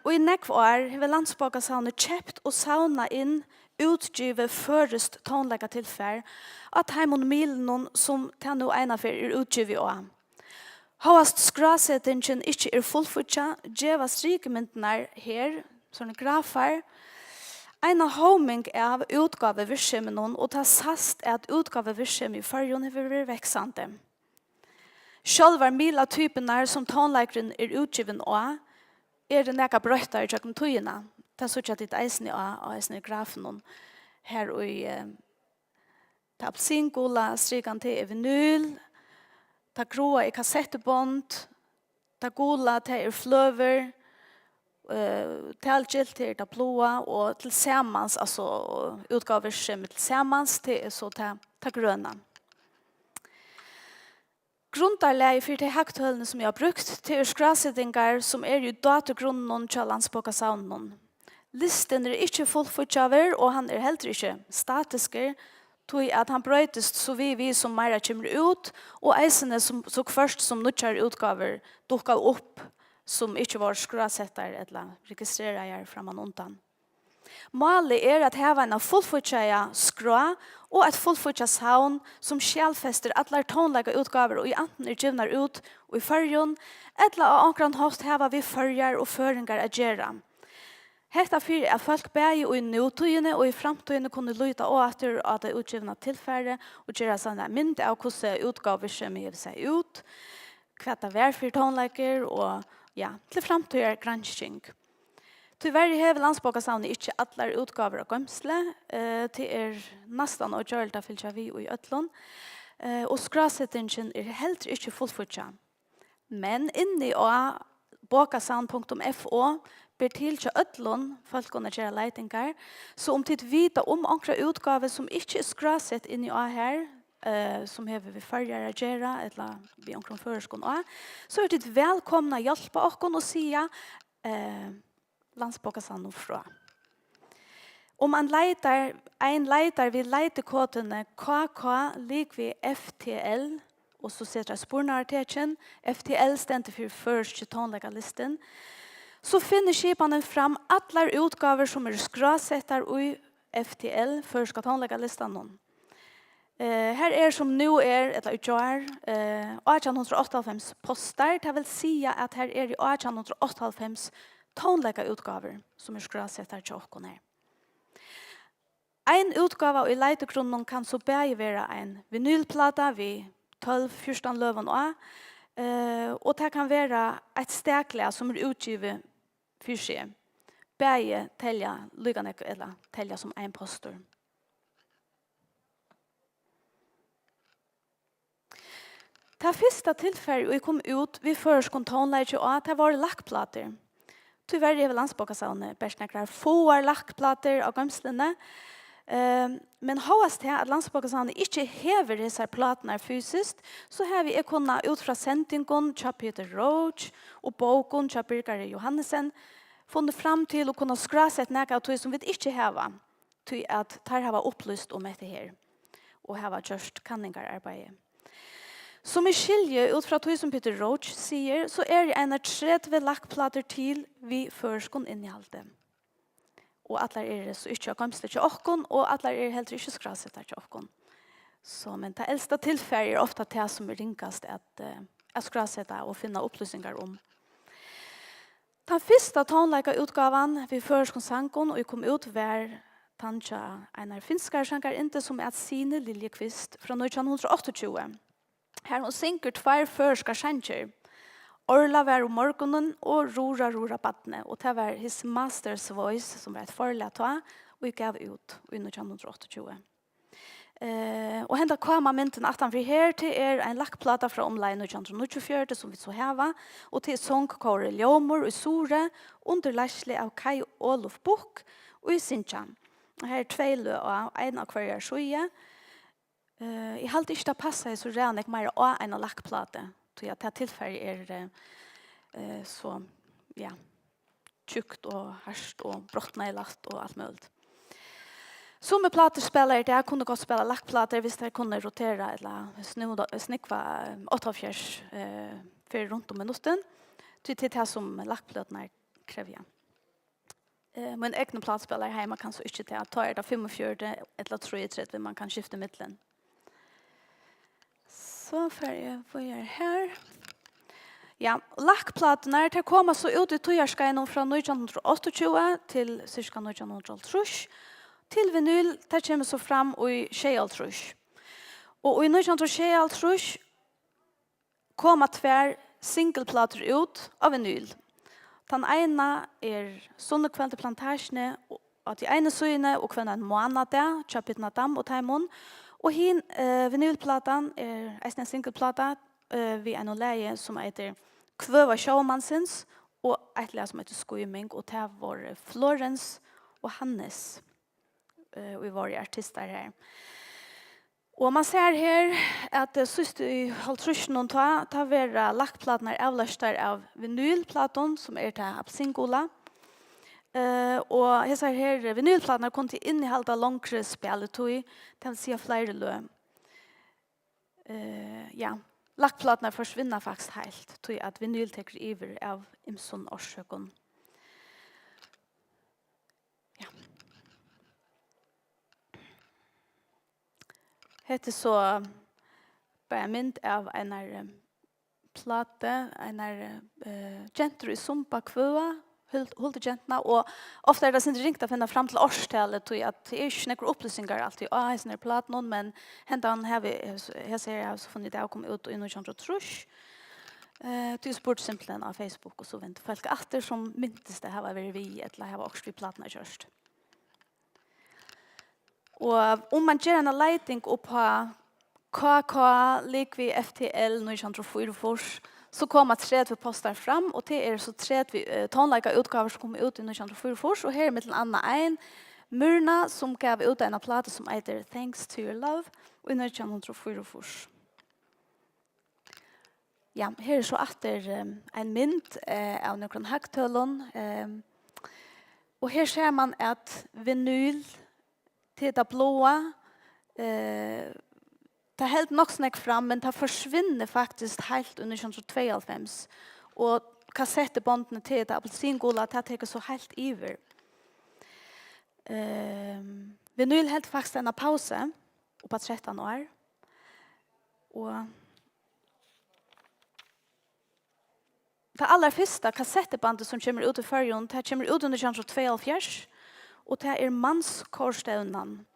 Og i nekve år har Landsbokasavnen kjøpt og sauna inn utgivet først tonleika tilfær at heimon milen som til nå ena for utgivet også. Havast skrasettingen ikke fullfutja, djeva strikemyndene her, sånne grafer, en homing av utgave virksommen og ta sast at utgave virksommen i førjon er veksande. Sjølvar mila typen som tonleikeren utgiven også, det neka brøyta i tjøkken tøyene. ta så att det eisen i grafen här och ta apelsingula strikan till vinyl, ta gråa i kassettband, ta gula till flöver, talgilt till ta blåa och tillsammans alltså utgaver som tillsammans till så ta gröna. Grundarläge för de haktölene som jag har brukt till skrasettingar som ju datorgrunnen til landsbokasaunen. Listen ikke fullfutjaver, og han heller ikke statisker, tog at han brøytest så vi som mer kommer ut, og eisene som så først som nødtjær utgaver dukket opp som ikke var skrasetter eller registrerer framan undan. Målet at hava en fullfutjaja skra og et fullfutja sound som skjælfester alle tonlige utgaver og i anten givnar ut og i fyrjon, eller av ankran host hava vi fyrjar og føringar a gjerra. Hetta fyrir at folk bægi og i nutøyene og i framtøyene kunne lyta åter at det utgivna tilfære og gjerra sånne mynd av hvordan utgaver som hever seg ut, kvetta værfyr tonleikar og ja, til framtøyer gransking. Tyvärr har landsbokasavnet ikke alle utgaver av gømsle, til nesten å gjøre det fylkja vi og i Øtlund, og skrasettingen helt ikke fullfutja. Men inni av bokasavn.fo ber til til Øtlund, folk kunne gjøre leitingar, så om tid vita om ankra utgaver som ikke skrasett inni av her, som hever vi fyrjar å gjøre, eller vi ankra føreskån av, så er det velkomna hjelpa okkon og sia landsbokasavn fra. Om man leitar vi leitekodene KK likvi FTL, og så setter jeg spornarteken, FTL stender for først tonlega listen, så finner skipanen fram alle utgaver som skrasettar i FTL, først tonlega listan. Her som nu eller utgjør, 1898 postar, det vil si at her i 1898 tonlega utgaver som skrasettar til okkon her. En utgave i leitegrunnen kan så bare være en vinylplata vi 12-14 løven og det kan være et stekle som utgivet for seg. Bare telja lyggende eller telja som en poster. Det første tilfellet vi kom ut vi først kontonleger og det var lakkplater. Tyvärr är landsbokasavnet bästnäckrar få lackplater av gömslene. Men håast det att landsbokasavnet inte hever dessa platerna fysiskt, så har vi kunnat ut från sendingen till Peter Roach och boken till Birger Johannesen funnit fram till att kunna skrasett näka av som vi inte har. Till att tar har upplyst om det här och har just kanningararbete. Som skiljer ut fra tog som Peter Roach sier, så det en 30 lakkplater til vi førskon innehalde. Og alle så ikke komstet til okkon, og alle helt ikke skrasettar til okkon. Så, men det eldste tilfellet ofta det som ringast at skrasetta og finna opplysningar om. Den første tonleika utgavan vi førskon sankon, og vi kom ut hver tanja en finskar sankar inte som Sine Liljekvist fra 1928. Her hun synker tvær førska sjanger. Orla var om morgonen og Rora badne. Og det var his master's voice som var et forlet av og vi gav ut i 1928. Og henda kama mynten at han fri her til en lakkplata fra omleie 1924 som vi så heva og til songkåre Ljomor og Sore under lærsli av Kai Olof Bok og i Sintjan. Her 2 lø og en av hver sjøye. Jeg halte ikke det passet så redan jeg mer av en lakkplate. Så at det tilfellet så ja, tjukt og harst og brottna i last og alt mulig. Som med platespelare, det kunne godt spela lakkplater hvis det kunne rotera eller snikva 88 for rundt om minutten. Til det som lakkplatene krever. Men egne platespelare hemma kan så ikke til at ta det 45 eller 33 man kan skifte middelen. Så får jeg her. Ja, lakkplatene til kommer så ut i togjørskeien fra 1928 til cirka 1930. Til vinyl, det kommer så fram i Shealtrush. Og i 1930 kommer 2 singleplater ut av vinyl. Den ena Sunnekveld til plantasjene, at de ene søgene og kvinner en måned der, kjøpet dam og taimon. Og hin vinylplatan en singleplata vi en leie som heter Kvøva Showmansens og et leie som heter Skuiming og det var Florence og Hannes vi var artister her. Og man ser her at sist i halvtrusjonen ta vera lakkplaten avlastar av vinylplaten som til Apsingola. Og hesa her vinylplaten kom til innehalda långre spelletøy, det vil si flere lø. Ja, lakkplaten forsvinner faktisk helt, tøy at vinyl tekker iver av imson årsøkon. Ja. Hette så bare mynd av en plate, en gentur i Sumpa Kvøa, hulde gentna, og ofte det sin ringt å finne fram til årstallet, tog at det ikke nekker opplysninger alltid, jeg ser platen, men hentan jeg ser jeg så funnet det å komme ut og inn og kjent og trusk. Du spurt simpelthen av Facebook, og så venter folk atter som myntes det her var vi, eller her var også vi platene kjørst. Og om man gjør en leiting opp på KK, likvi FTL, 1944, så kommer 30 poster fram, og det så 30 tonelike utgaver som kommer ut i 1944, og her er mittel annet en Myrna som gav ut en plate som heter Thanks to Your Love, og i 1944. Ja, her så atter en mynd av noen høgtøllen, og her ser man at vinyl til det blåa, det helt nok snakk fram, men det forsvinner faktisk helt under 1992. Og kassettebåndene til det apelsingola, det teker så helt iver. Vinyl helt faktisk en pause, og på 13 år. Og det aller første kassettebandet som kommer ut i førjen, det kommer ut under 1972, og det mannskårstøvnen.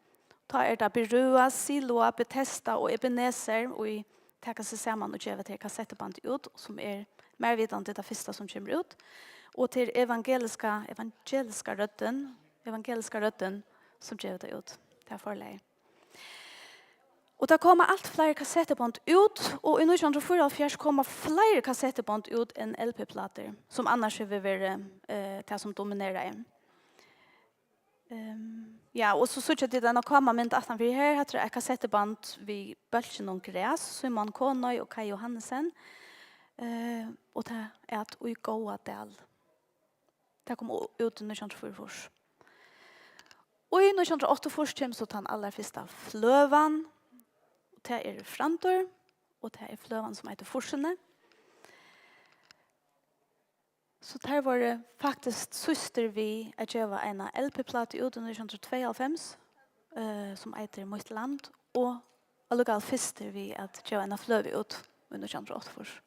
Ta det Berua, Siloa, Bethesda og Ebenezer, og i tenker seg sammen og gjør til kassetteband ut, som mer videre det første som kommer ut, og til evangeliska røtten som gjør det ut. Det forleie. Og det kommer alt flere kassetteband ut, og i 1944 kommer flere kassetteband ut enn LP-plater, som annars vil være det som dominerer. Ja, og så synes jeg at denne kommer mynd at vi her, jeg tror jeg kassetteband vi Bølgen og Græs, Simon Konøy og Kai Johannesen, og det at vi gåa del. Det kom ut i 1944. Og i 1948 kommer så den aller første Fløvan, og det Frantor, og det Fløvan som heter Forsene. Så der var det faktisk søster vi at jeg var en LP-plate ut i 1992, som heter Møtland, og allukal fister vi at jeg var en fløve ut i 1988.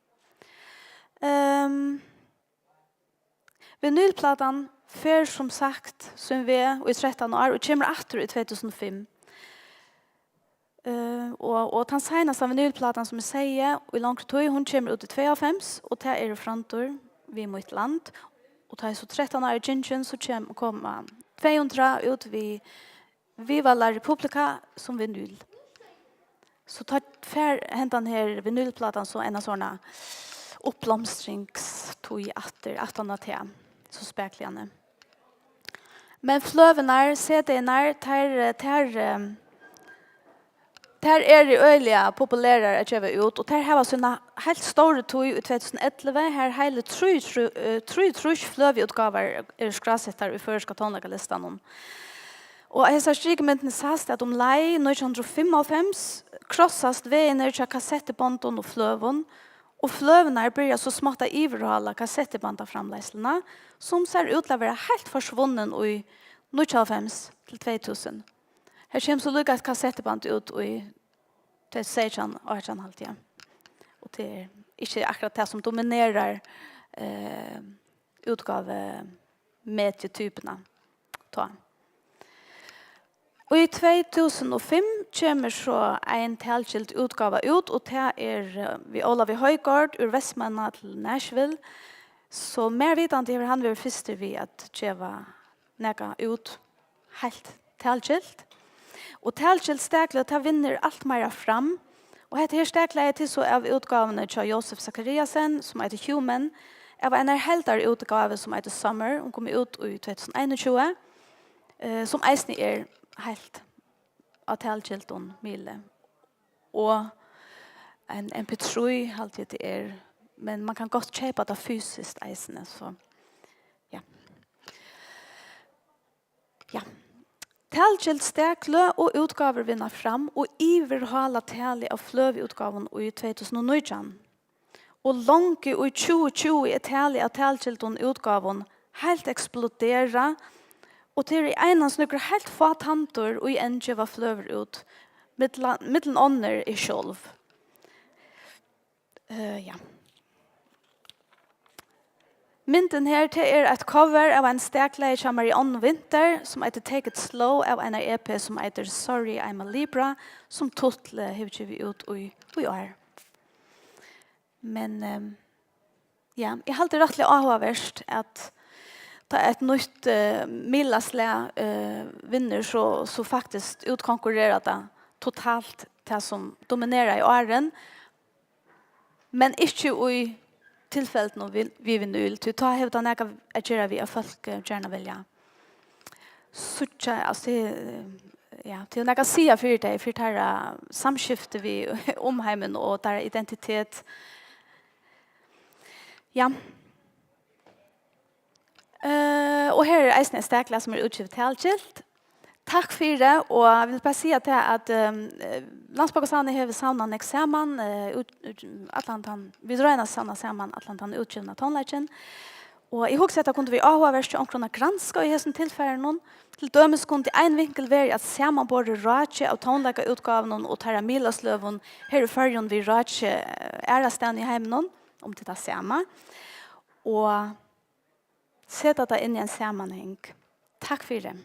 Vinylplatan fer som sagt som vi i 13 år, og kommer etter i 2005. Og den seneste vinylplatan som jeg sier, og i langt tog, hun kommer ut i 92, og det Frantor, vi mot land, og det så 13 år i Gingen, så kommer 200 ut vi Viva la Republica som vinyl. Så tar hentan her vinylplatan så en av sånne uppblomstringstog etter 1800 så spekligane. Men fløvenar, CD-nar, der det øyelige populære at gjøre ut, og der har sånne helt store tog i 2011, her hele tre fløveutgaver skrasetter i førerska tonleggalistan. Og jeg har strikementen sagt at lei 1995 krossast veien til kassettebånden og fløven, og fløvene blir så smått å iverholde kassettebåndet framleislene, som ser ut til å være helt forsvunnen i 1995 til 2000. Her kommer så lukket et kassetteband ut i 2016 og 18,5. Og det ikke akkurat det som dominerer utgave medietypene. Og i 2005 kommer så en tilskilt utgave ut, og det vi Olav Højgaard ur Vestmanna til Nashville, Så mer vidande har han varit först vid att tjeva näka ut helt talskilt. Och talskilt stäklet har vinner allt mer fram. Och det här stäklet är till så av utgavene till Josef Zachariasen som heter Human. Av en heldare utgave som heter Summer. Hon kom ut i 2021. Som eisen är helt av talskilt och mille. Och en MP3 alltid det är. Men man kan gott köpa det fysiskt eisen. Så ja. Ja. Talskilt stekle og utgaver vinner fram, og iverhala tali av fløveutgaven i 2019. Og langt i 2020 er tali av talskilten utgaven helt eksplodera, og til i enans nukker helt få tantor og i enge var fløver ut, mittelen ånder i sjolv. Ja. Mynden her til et cover av en stekleie som Marianne Winter, som heter Take It Slow, av en EP som heter Sorry I'm a Libra, som totle har vi ut i år. Men ja, jeg halte rettelig avhåverst at da et nytt millasle vinner så faktisk utkonkurrerer det totalt det som dominerer i åren, men ikke i tillfället nu vi vill nu till ta hela den här att göra vi av folk gärna vilja. Så alltså ja, till några sia för det för det samskifte vi omheimen och där identitet. Ja. Och här är en stäkla som är utgivet talskilt. Tack för det och jag vill bara säga att Landsbygdsavne har samman examen Atlantan vi drar samman samman Atlantan utgivna tonlägen och i huset kunde vi avhörs till omkring granska i hessen tillfällen någon till dömes kunde en vinkel vara att samman både ratche av tonlägga utgavnon och Terra Milaslövon här i förjon vi ratche är stan i hemnon om det samma och sätta det in i en sammanhang. Tack för det.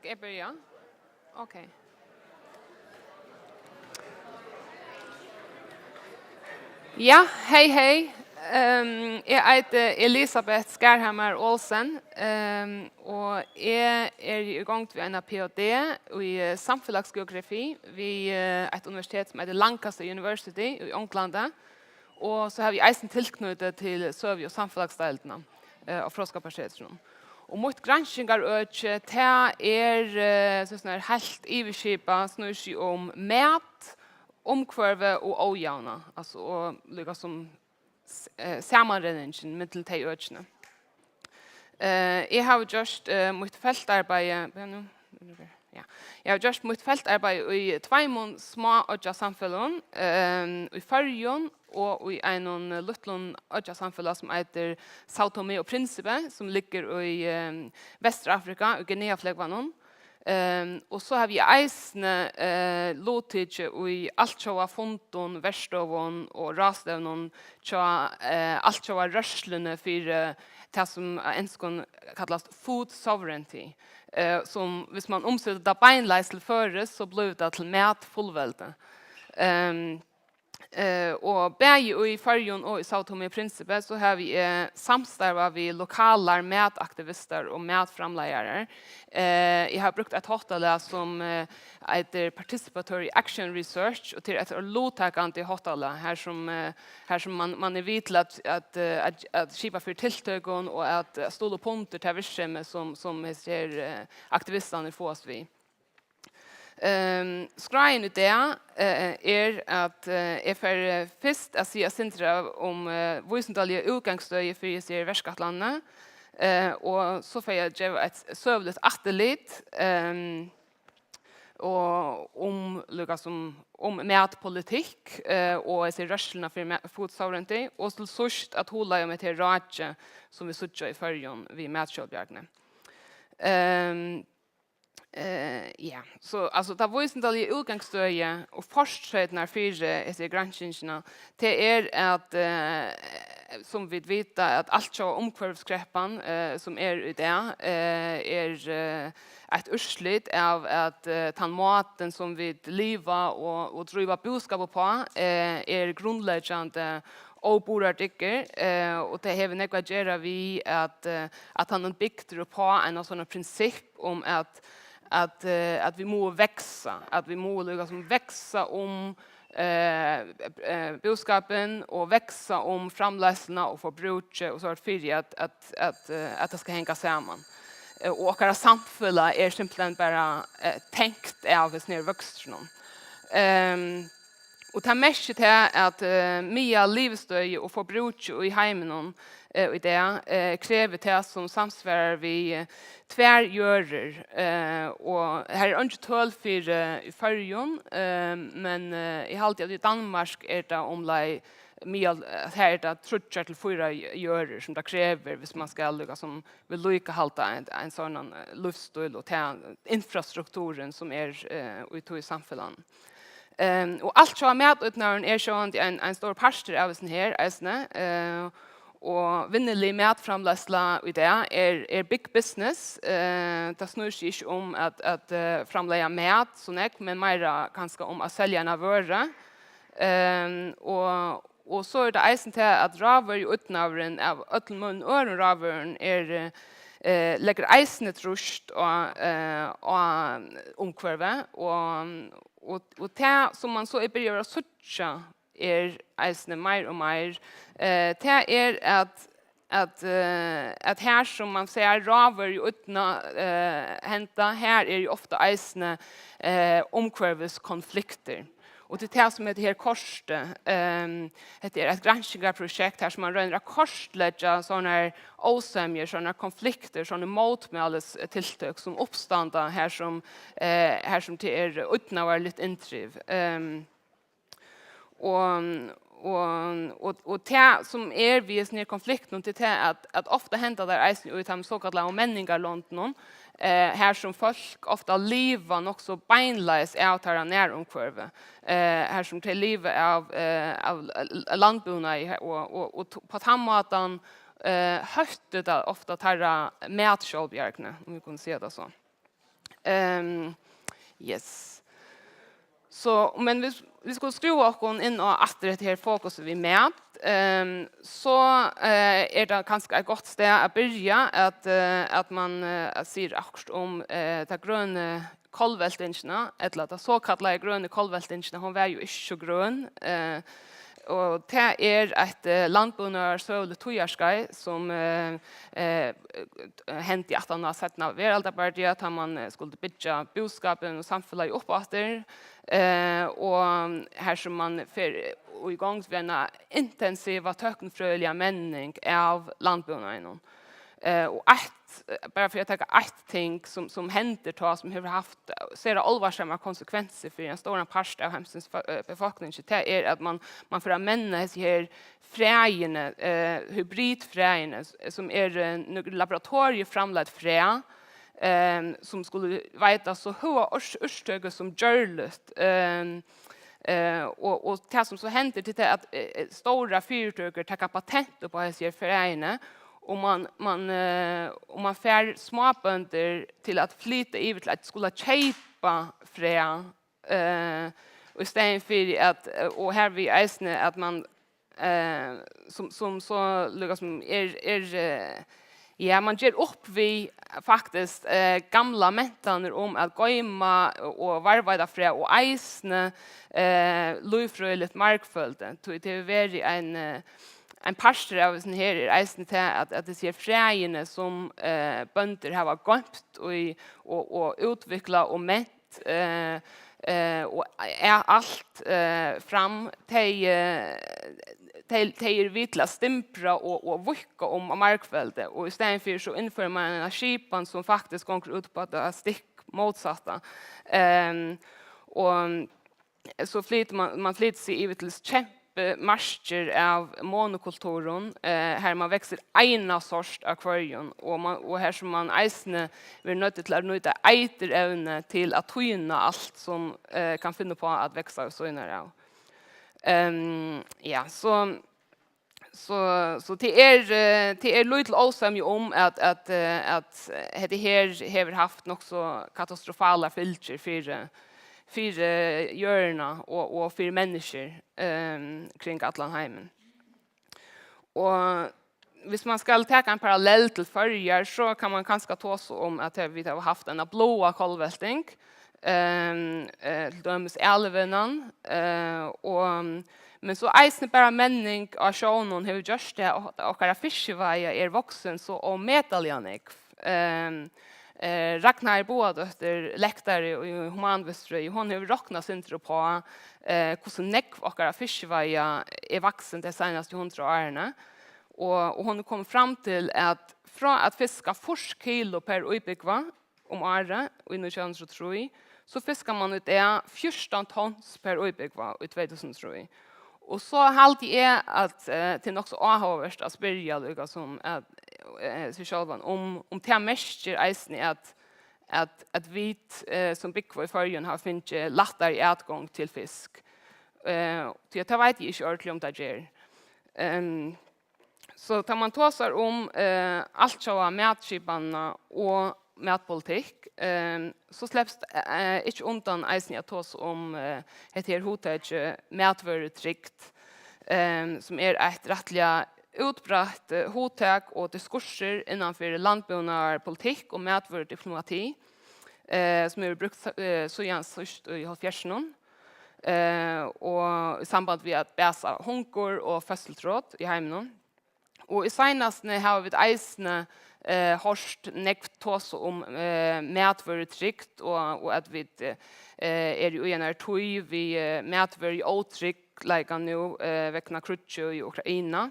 Ska jag börja? Okej. Ja, hej. Jeg heter Elisabeth Skarhammer Olsen, og jeg i gang til en PhD i samfunnsgeografi ved et universitet som heter Lancaster University i England. Og så har vi eisen tilknyttet til Søvig og samfunnsdelene av Fråskaparsetsen. Og mot granskingarøkje, det sånn helt iverskipet, snur seg om mat, omkvarve og ojavna, altså og lika som sammanrenningen mellom de økene. Jeg har gjort mitt feltarbeid, jeg har gjort mitt feltarbeid i tveimån små økja samfunn, i Førjon og i en liten økja samfunn som heter Sao Tomé og Príncipe, som ligger i Västafrika, i Guinea-flegvannen. Og så har vi eisne lotidje i alt sjåa fonton, verstovon og rastevnon tja alt sjåa rørslene for det som enskon kallas food sovereignty. Som hvis man omsetter det beinleis til føres, så blir det til mat fullvelde. Og begge i Førjon og i Sao Tomé og Príncipe så har vi samstarva vi lokaler mataktivister og matframleiere. Jeg har brukt et hotell som heter Participatory Action Research, og til et lottakende hotell her som man vidt til at skipa for tiltøkken og at stål og punter til virksomhet som aktivistene får oss vi. Skreien ut det at jeg får først å si sintra om voisentallige utgangsstøy for jeg sier verskatlandet, og så får jeg gjøre et søvlet atterlitt og om matpolitikk og jeg sier rørslene for food sovereignty, og til sørst at hun leier meg til radje som vi sørger i Førjon ved matkjølbjørgene. Ja, så alltså det var ju inte det utgångsstöje och forskningen för är granskningarna det att som vi vet att allt så omkvarvskräppan som i det ett urslit av att den maten som vi lever och driva boskap på grundläggande och borartiker och det har vi något att göra vi att han bygger på en sån princip om att vi må växa, att vi må liksom växa om boskapen och växa om framläsarna och förbruket och så för att det ska hänga samman. Och våra samfulla simpelthen bara tänkt av oss ner vuxen. Och det mest är att mia livsstöj och förbruket i hemmen och det kräver det som samsvarar vi tvärgörer och här är inte 12 för i Førjon men i halvtid i Danmark är det omlai mia här det trutchar till 4 görer som det kräver hvis man ska liksom vill lycka halta en sån luftstöd och infrastrukturen som ute i samhället. Och allt så med utnären så en stor parster av sån här och vinnelig matframleisla i det big business. Det snur sig inte om att framleia mat men mer kanske om att sälja en vara. Och så är det eisen till att raver i utnären av öttelmun öron raveren lägger eisen trust och omkvarve och det som man så börjar att söka eisne mer och mer det att här som man säger raver utna hämta här ju ofta eisne omkvarveskonflikter. Och det som heter här korste det ett granskningsprojekt här som man rör kortlägga såna osämjer såna konflikter såna motmäles tilltök som uppstånda här som till utna var lite intriv. Och det som vid en konflikt det att ofta händer där eisen ut de så kallade männingarlånden här som folk ofta lever också beinleis av här näromkvarve här som till liv av landbona och på tammatan höftet ofta tarra mätskjolbjärkne om vi kan se det så. Yes. Så, men vi skulle skruva oss in och att det här fokus vi med. Så är det ganska ett gott sted att börja att man säger akkurat om det gröna kolveltingarna, eller det så kallade gröna kolveltingarna, hon var ju inte så grön. Och det är ett landbundarsövle tojarskaj som hänt i 1817 veraldabardia att man skulle bygga boskapen och samfunnet upp efter. Och här som man för igång med en intensiva tökenfröliga männing av landbundagen. Och bara för att ta ett ting som händer till som har haft ser allvarsamma konsekvenser för en stor part av hemsens befolkning det är att man får använda sig här frägerna hybridfrägerna som är laboratorieframlagt frä som skulle veta så höga årstöger som görligt och det som så händer till det att stora fyrtöger tar patent på dessa frägerna och man får småbönder till att flytta över till att skulle köpa frä och istället för att och här vi äsne att man som så liksom ja man ger upp vi faktiskt gamla mentaner om att gömma och varva frä och äsne lufröligt markfölden till det är en pastor av sån här eisen till att det ser frägerna som bönder har gått och utveckla och mätt och är allt fram till vitla stimpra och vicka om markfältet och istället för så inför man en skipan som faktiskt går ut på att stick motsatta och så flyter man flyter sig i till marscher av monokulturen här man växer ena sorts akvarium och här som man eisne vill nöjt till att nöjta eiterevne till att tyna allt som kan finna på att växa och så av. Ja, så det är lite osam om att det här har haft något så katastrofala filter för görna och för människor kring Atlanheimen. Och hvis man ska ta en parallell till förr så kan man kanske ta så om att vi har haft en blåa kolvälting till dömes älvenan men så eisne bara männing av sjånen har gjort det och att fiskevaja är vuxen så om metaljanik Ragnar Boadötter läktare och humanveströj hon har räknat sin tro på hur näck och fiskevaja är vuxen det senaste 100 åren och hon kom fram till att från att fiska 40 kilo per utbyggva om året och i 2003 så fiskar man ut 14 tons per utbyggva i 2003. Och så halt är att till också avhåverst att börja liksom att så själva om det mäster eisen att vi som bygger i förrjun har finnt lättare utgång till fisk. Så jag vet inte ordentligt om det gör. Så tar man tåsar om allt så mätskiparna och mätpolitik så släpps inte undan eisen att tås om ett här hotet mätvörutrykt som är ett rättliga utbrett hotek och diskurser innanför landbunarpolitik och mätvördiplomati som är brukt så gärna först i 70-tallet och i samband med att bäsa hunkor och födseltråd i hemmen. Och i senaste har vi eisne hörst nektos om mätvörutrykt och att vi är ju en artoj vi mätvör otryck like nu veckna krutcho i Ukraina.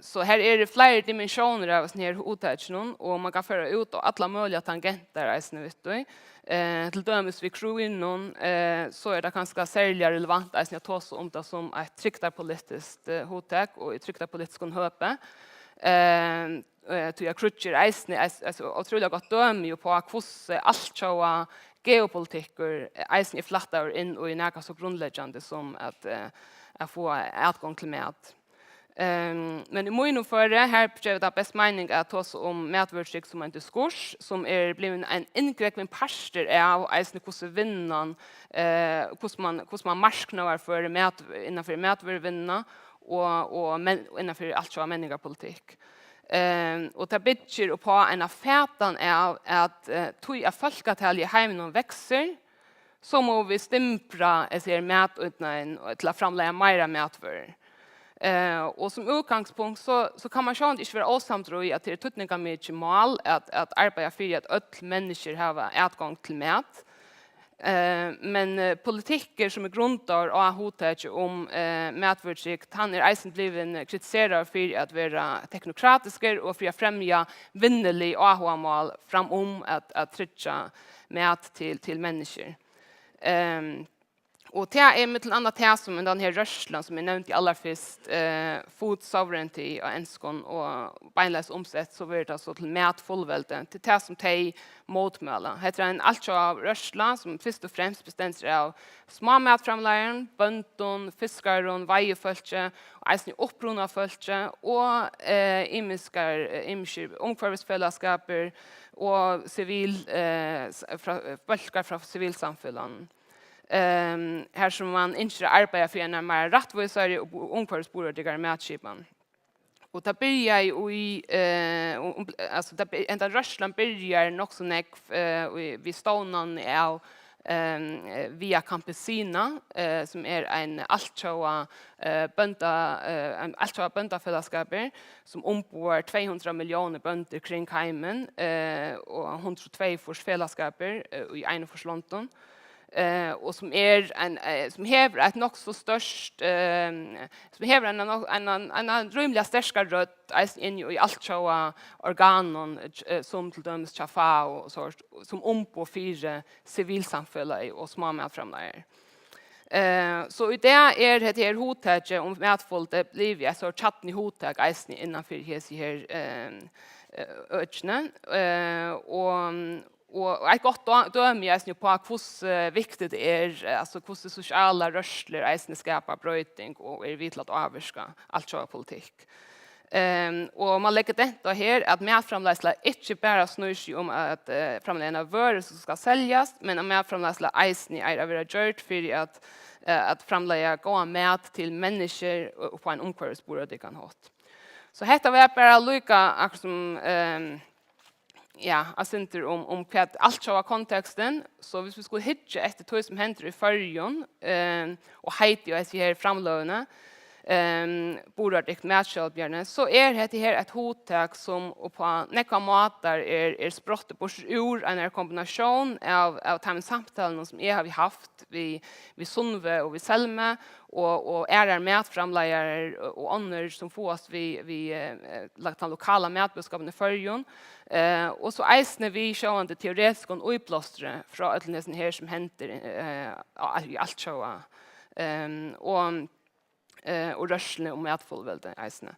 Så här är det flera dimensioner av sån här uttagning och man kan föra ut alla möjliga tangenter eisne vet du. Till dömes vi kroinon så är det ganska särskilt relevant eisne att ta om det som ett tryckta politiskt hotek och ett tryckta politiskt höpe. Till jag krutcher eisne alltså otroligt gott döme ju på hur allt så geopolitiker eisne flattar in och i näka så grundläggande som att få utgång till mat. Men i mån för det här blev det bäst mening att ta oss om mätvärdsrik som en diskurs som blivit en ingreppen parster av eisen hvordan vinnan hvordan man marsknar för innanför mätvärdsvinna och innanför allt så människapolitik. Och det bygger på en affätan av att tog av folkatal i hemmen växer så må vi stimpra mätutnägen till att framlägga mera mätvärd. Och som utgangspunkt så kan man själv inte vara åsamtro i att det är tutninga mycket mål att arbeta för att alla människor har utgång till mät. Men politiker som är grundar och hotat om mätvärdsrikt, han är eisen blivit kritiserad för att vara teknokratiska och för att främja vinnerlig AHA-mål fram att trycka mät till människor. Och det är med till annat här som den här rörslan som är nämnt i allra först food sovereignty och enskon och beinleis omsett så blir det så till mätfullvälde till det som de motmäla. Heter en alltså av rörslan som först och främst bestäms av små mätframlägaren, bönton, fiskaron, vajefölkje och eisen upprona fölkje och imskar omkvarvsfällskaper och bölkar från civilsamhällen. Här som man inte arbetar för en mer rättvisare och omkvarvsbordiga mätskipan. Och det börjar i alltså ända rörslan börjar nog så näck vid stånden av via Campesina som är en alltjåa böndafällskaper som ombor 200 miljoner bönder kring heimen och 102 fällskaper i en för London. Och som som häver ett nog så störst som häver en rymliga stärska rött in i allt så organen som till dömes chafa och så som på 4 civilsamhälle och små mätframläggare. Så i det är det här hotet om mätfullt blir jag så chatten i hotet eisen innanför här öknen och ett gott döme är på hur viktigt det är alltså hur sociala rörsler eisen skapar brötning och är vitt att avvarska allt så politik. Och man lägger detta här att mätframlägsla inte bara snurrar sig om att framlägga varor som ska säljas men att mätframlägsla eisen är att vara gjort för att framlägga gå mät till människor och på en omkvarvsbord det kan ha. Så detta var bara lika som ja, alltså inte om kvart allt så var kontexten så hvis vi skulle hitta efter det som händer i förrjon och Haiti och här framlöna borde det mätskjälbjärne så är det här ett hottag som på nekva matar är sprottet på ur en kombination av de samtalen som jag har haft vid Sundve och vid Selme och mätframläggare och andra som får oss vid lagt lokala mätbudskapen i förrjon. Och så eisne vi sjående teoretiska och uppblåstre från att det här som händer i allt så och rörslene och mätfullvälde eisne.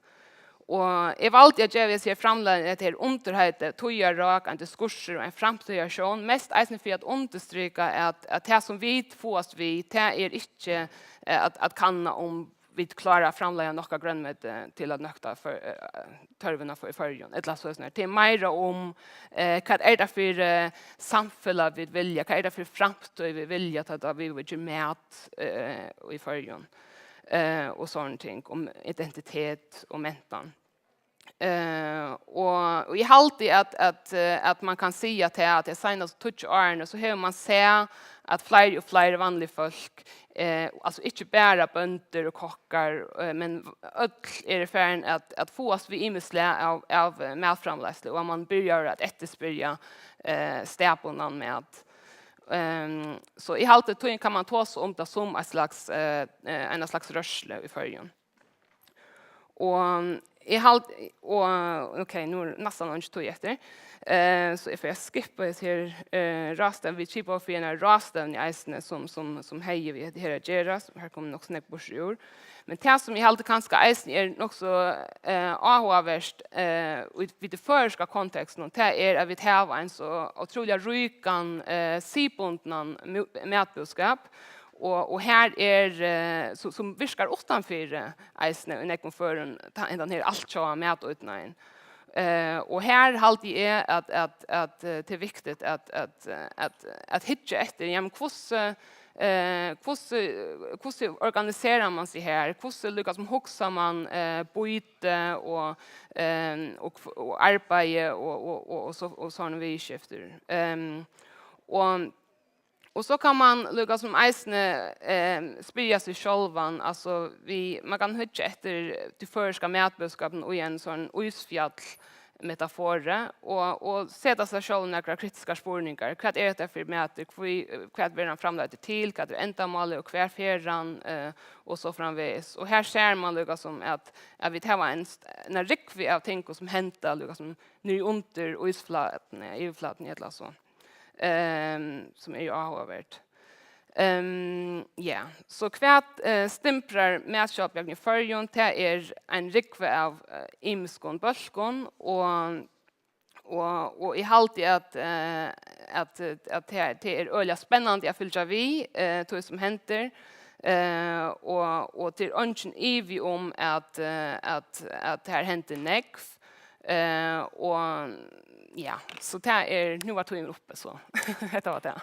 Och jag valde att jag ser framlägga det här underhöjde, toja rak, en diskurser och en framtidation. Mest eisne för att understryka att det som vi får oss vid, det är inte att kanna om vi klarar framlägga några grönnmöte till att nökta för törverna för förrjon. Ett så sånt. Det är mer om vad är det för samfälla vi vilja, vad är det för framtid vi vilja att vi vill mät i förrjon. Och sånt ting om identitet och mentan. Och i alltid att man kan se att det senast touch åren så hör man se att fler och fler vanliga folk alltså inte bara bönder och kockar men öll är färn att få oss vid imisle av mätframlägsle och man börjar att efterspyrja stäponan med att så i haltet tog kan man ta oss om det som en slags rörsle i förrjon. Och i halt och okej nu nästan inte tog efter. Så if jag skippar det här rasten vi chipar för en rasten i eisne som hejer vi det här geras här kommer nog snack på sjur. Men det som i halt kanske eisne är också avvärst vid det förska kontexten och det är att vi har en så otroligt rykan sipundnan mätbudskap och här som viskar utanför eisne i nekom förrän den här allt så med utnägen. Och här halt är att det är viktigt att hitta efter ja men hur organiserar man sig här? Hur lyckas man huxa man byte och arbete och sådana vidskifter. Och så kan man lyckas som eisne spyrja sig självan. Alltså man kan hitta efter de förska mätbudskapen och en sån isfjall metaforer och sätta sig själv några kritiska spårningar. Vad är det för mäter? Vad blir han framlagt till? Vad är ändamålet och kvar fjärran och så framvis. Och här ser man liksom att vi tar en rikvi av ting som händer liksom nu under isflaten, EU-flaten eller så. Som är ju avhåvert. Ja, så kvart stimprar mätköpjagn i förjon det en rikve av imskon bölskon och i halt att det är öliga spännande att fylla vi det som händer och till önchen ivi om att det här händer nekv och ja, så det är nu var tog uppe så. Det var det.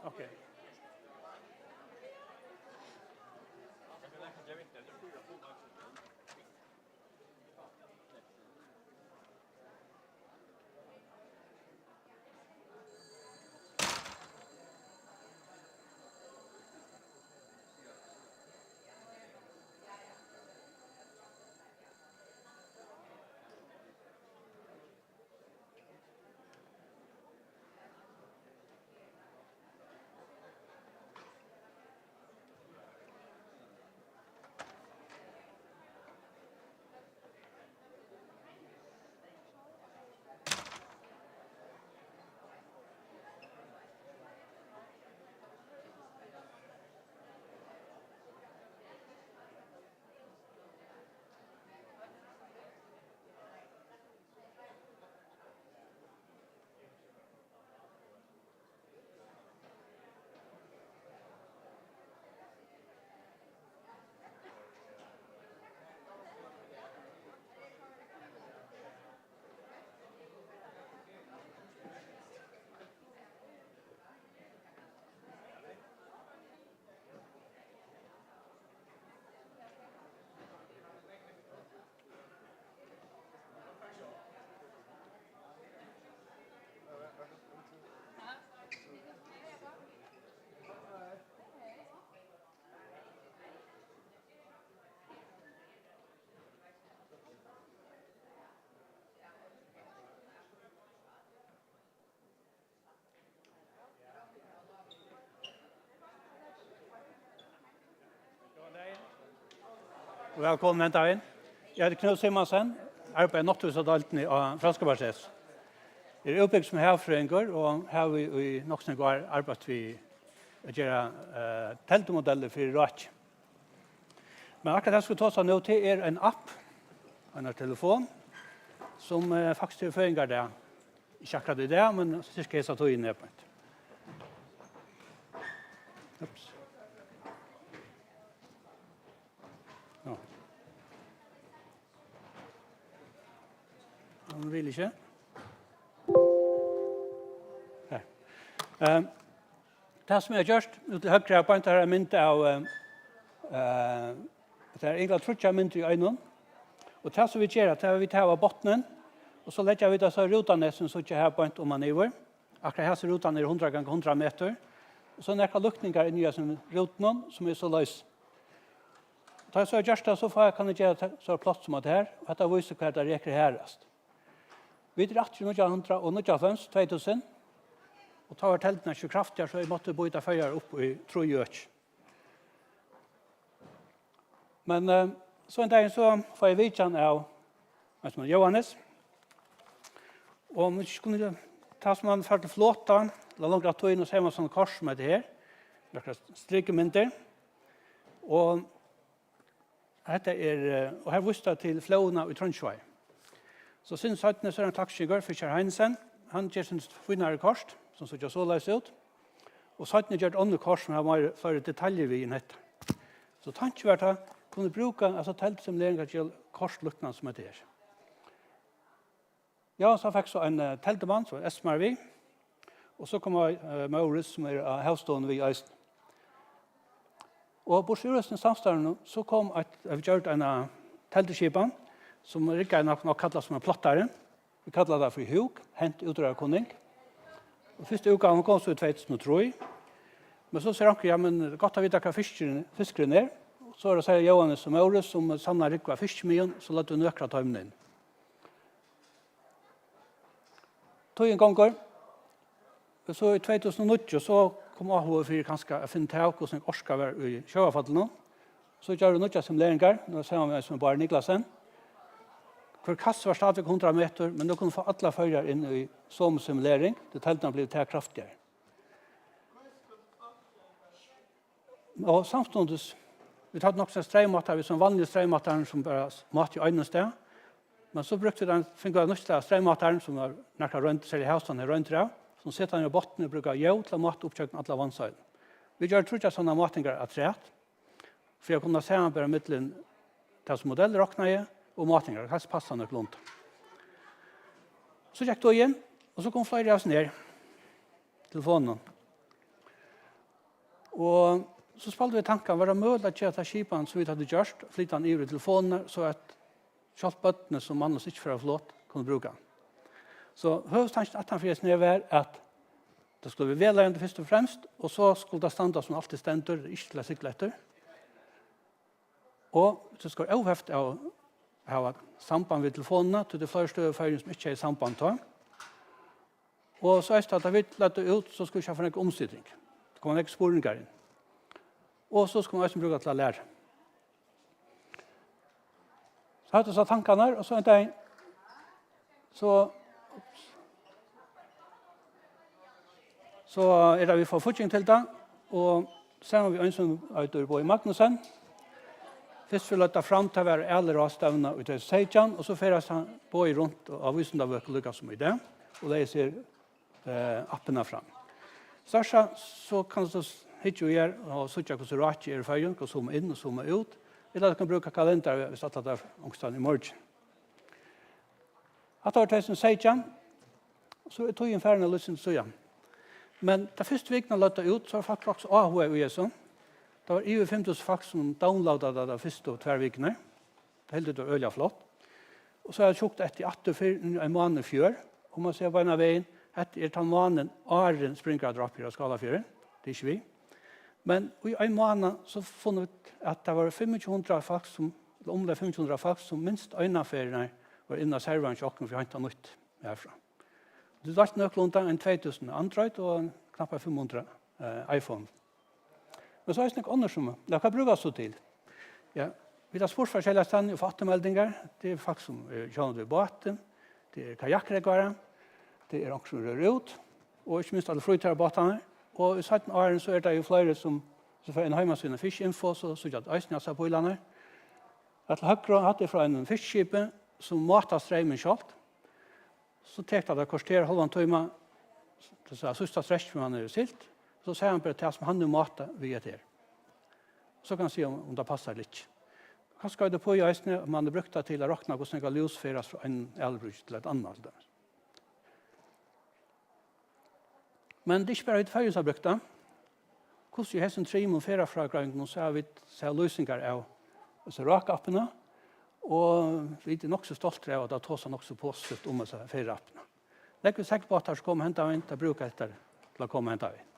Okay. Velkommen til inn. Jeg heter Knut Simonsen, arbeider i Natthusadalten i Franskabarsets. Jeg er oppbygd som herfrøyngur, og her vi i Noksne går arbeidet vi å gjøre teltemodeller for Irac. Men akkurat det jeg skulle ta seg nå til en app, en telefon, som faktisk er føringer det. Ikke akkurat i det, men cirka jeg satt inn i på. Ups. Ja. Han vil ikke. Her. Det som jeg har gjort, til høyre på her er mynt av det er egentlig trutja mynt i øynene. Og det som vi gjør, det er vi tar av bottenen, og så legger vi det så rotanessen som ikke har på om man nivå. Akkurat her så rotan er 100 ganger 100 meter. Og så er det luktninger inni som roten, som er så løs. Da jeg så har gjort det, så kan jeg gjøre så plass som det her, og dette viser hva det reker herest. Vi er 1800 og 2000, og tar teltene ikke kraftigere, så jeg måtte bytte føyer opp i Trojøk. Men så en dag så får jeg vidtjen av Johannes. Og om vi ikke kunne ta som han førte flåten, la langt at tog og se man sånne kors med det her. Det strikemynter. Og dette og her visste jeg til flåene i Trondheim. Så synes jeg at Søren Takskiger, Fischer Heinsen, han gjør sin finere kors, som så ikke så løs ut. Og så gjør et andre kors som har mer flere detaljer i nettet. Så tanken var at kunne bruke teltsimuleringer til korslukten som det er. Ja, så fikk så en teltemann, så Esmer vi. Og så kom Maurits, som er havstående vi i Øysten. Og på Sjurøsten samstående så kom vi gjort en telteskipen, som Rikard nok kallet som en plottare. Vi kallet det for huk, hent utdragkunning. Og første uka kom så i 2003. Men så ser han, ja, men det er godt å vite hva fiskeren er. Så er det sier Johannes og Maurits, som sannet Rikard fiskemien, så la du nøkra tøymene inn. Tog en ganger. Så i 2009 så kom AHO for kanskje å finne til hvordan jeg orsker var i sjøavfallet. Så gjør det nødvendig simuleringer. Nå ser vi som bare Niklasen. For kasse var stadig 100 meter, men nå kunne få alle fører inn i som simulering. Det teltene ble til kraftigere. Og samtidig, vi tatt nok strømmatter, som vanlige strømmatter som bare mat i øynene sted. Men så brukte vi den fingrene nødvendig strømmatteren, som var nærkere rønt, selv i havstående rønt det, som sitter i botten og bruker jæv til å mate oppkjøkken alle vannsøyden. Vi gjør trodde sånne matinger av træt, for jeg kunne se bare midtelen til som modell råkner jeg, og matinger, det passer nok lunt. Så gikk det igjen, og så kom flere av oss ned, telefonen. Og så spalte vi tanken, var det mulig at jeg tar skipen som vi hadde gjort, flyttet han i telefonene, så at kjølpbøttene som annars ikke for å flått kunne bruke. Så høystanken at han fyrir snev er at det skulle vi vedlegende først og fremst, og så skulle det standa som alltid stendur, ikke til å sykle etter. Og så skulle jeg også ha samband ved telefonene til de flere større føringen som ikke er i samband til. Og så er det at da vi lette ut, så skulle vi ikke få en omstidning. Det kommer ikke sporinger inn. Og så skulle vi også bruke til å lære. Så hadde jeg så tankene her, og så en dag, så er det vi får fortjeng til det, og så har vi ønsket ut på i Magnussen. Først vil jeg ta frem til å være alle rådstavene ut til Seidjan, og så fører jeg på i rundt og avvisen av å lykkes som i det, og det ser appene frem. Så kan du hitte og gjøre, og så ikke hvordan råd er i feien, og zoome inn og zoome ut, eller du kan bruke kalender hvis det er ångstene i morgen. At det var 2016, så tog jeg en ferdig lysten til igjen. Men da første vikene løtte ut, så var det faktisk AHO i ESO. Det var over 50 folk som downloadet det første og tverrvikene. Det hele var øyelig flott. Og så har jeg tjukt etter 8 en måned før. Og man ser på en av veien, etter den måneden Arjen springer og drar av skala 4. Det er ikke vi. Men i en måned så funnet vi at det var 500 folk som, om det er 500 folk som minst øyneferiene var inne av serveren til åkken for å hente nytt herfra. Det var ikke nøklunda en 2000 Android og knappe 500 iPhone. Men så er det noe annet som det kan brukes så til. Ja, vi har spurt forskjellige steder og fattemeldinger. Det er folk som kjønner ved båten, det er kajakkreggere, det er også som rører ut, og ikke minst alle flyttere båtene. Og i 17 årene så er det jo flere som får en hjemmesyn av Fish Info, så sier at Øysten har seg på ilene. At høyre hadde jeg fra en fiskskipe som matet strømmen kjalt. Så tenkte jeg at det koster halvandet tøyma til sista stretch som han er silt. Så sier han bare til som han er matet vi er til. Så kan han si om det passer litt. Han skal det på i eisene om man er brukt til å råkne hvordan det kan løsføres fra en elbruk til et annet. Men det er ikke bare et feil som har brukt det. Hvordan jeg har sin trim og fyrre fra grøngen, så har vi løsninger av rakappene, og vi er nok så stolt av at det tar seg nok så positivt om disse 4 appene. Det er ikke sikkert på at det skal komme og hente inn, det bruker etter til å komme og hente inn.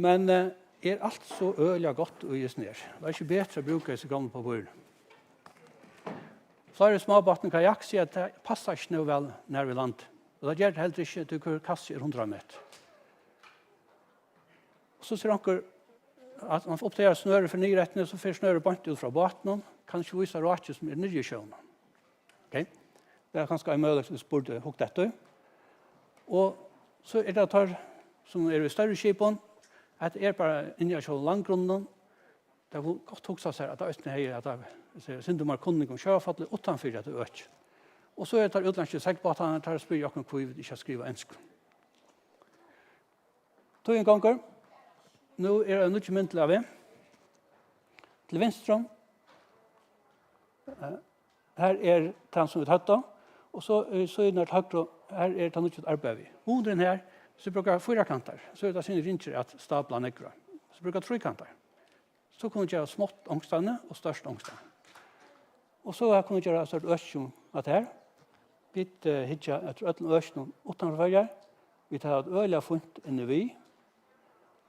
Men er alt så øyelig godt å gis ned? Det er ikke bedre å bruke disse gamle på bord. Flere småbatten kajak sier at det passer ikke noe vel nær ved land. Og det gjør det heller ikke til hvor kasser 100 meter. Så ser han at man får oppdager snøret for nyrettene, så får snøret bant ut fra båten, kan ikke vise råkje som er nye sjøen. Okay? Det er kanskje en mulighet som burde hukte dette. Og så er det tar, som er i større skipen, at det er bare inni av sjøen langgrunnen. Det er godt hukse seg at det er at det er synd om kunning om sjøfattet utenfor at det er øk. Og så er det utlandske sektbåtene, tar og spør jeg hvor vi ikke skriver ensk. Tog en ganger. Nå er det noe myndelig av det. Til venstre. Her er den som vi tatt av. Og så er det høyre. Her er det noe arbeid vi. Moderen her, så bruker jeg 4 kanter. Så er det sin ringer at stabler nekker. Så bruker jeg 3 kanter. Så kunne jeg gjøre smått ångstene og størst ångstene. Og så kunne jeg gjøre et størst øsjon av det her. Vi hittet etter øtlen øsjon utenfor førjer. Vi tar et øyelig funnet inne vi.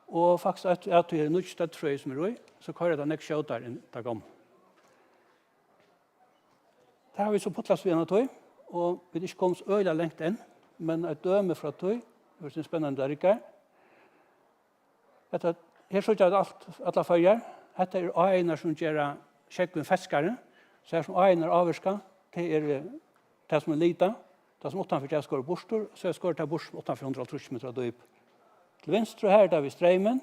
Og faktisk at vi har noe støttfrøy som er røy, så kører det nek kjøter inn til gammel. Det har vi så puttlet vi en av tøy, og vi ikke kommet øyelig lengt inn, men et døme fra tøy, det er spennende der ikke. Her så er det alle følger. Dette er øyner som gjør kjekken feskere, så er som øyner avvirket, det er det som er lite, det som utenfor jeg skår bostor, så jeg skår til bostor utenfor 130 meter dyp. Til venstre her er vi streimen.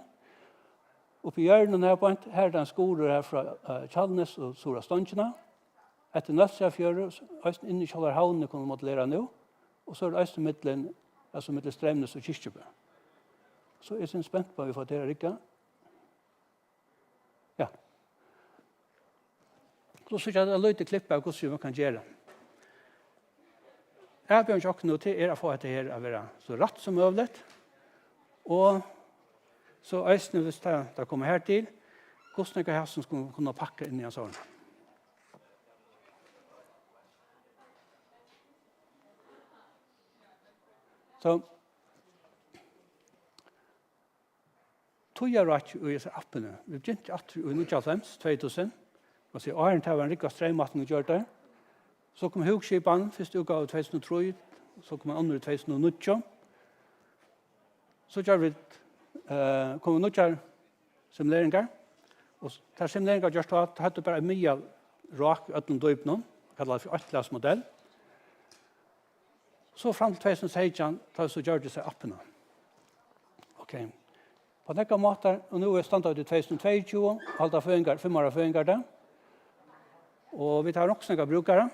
Oppi hjørnen her på her er det en skole her fra Kjallnes og Sora Stønkjene. Etter Nøtsjafjøret, østen inne i Kjallarhavnene kunne vi modellere nå. Og så er det østen midtelen, altså midtelen Streimnes og Kirkjøbø. Så jeg synes spent på at vi får til å rikke. Ja. Så synes jeg det er løyte klippet av hvordan vi kan gjøre. Jeg begynner ikke nå til å få dette her å være så rett som mulig. Og så øyne hvis det kommer her til, hvordan er det som skulle kunne pakke inn i en sånn. Så tog jeg rett i disse appene. Vi begynte i 2000, og så åren til en riktig strømmatten og gjør det. Så kom Hugskipan, første uka av 2003, så kom andre i 2009. Så gjør vi kommer noen simuleringer. Og de simuleringer gjør det at det hadde bare mye rak øtlen døypen, kallet for Atlas-modell. Så frem til 2016, så gjør det seg appene. Ok. På denne måten, og nå er standet ut i 2022, halvt av 5 år av føringer det. Og vi tar også noen brukere.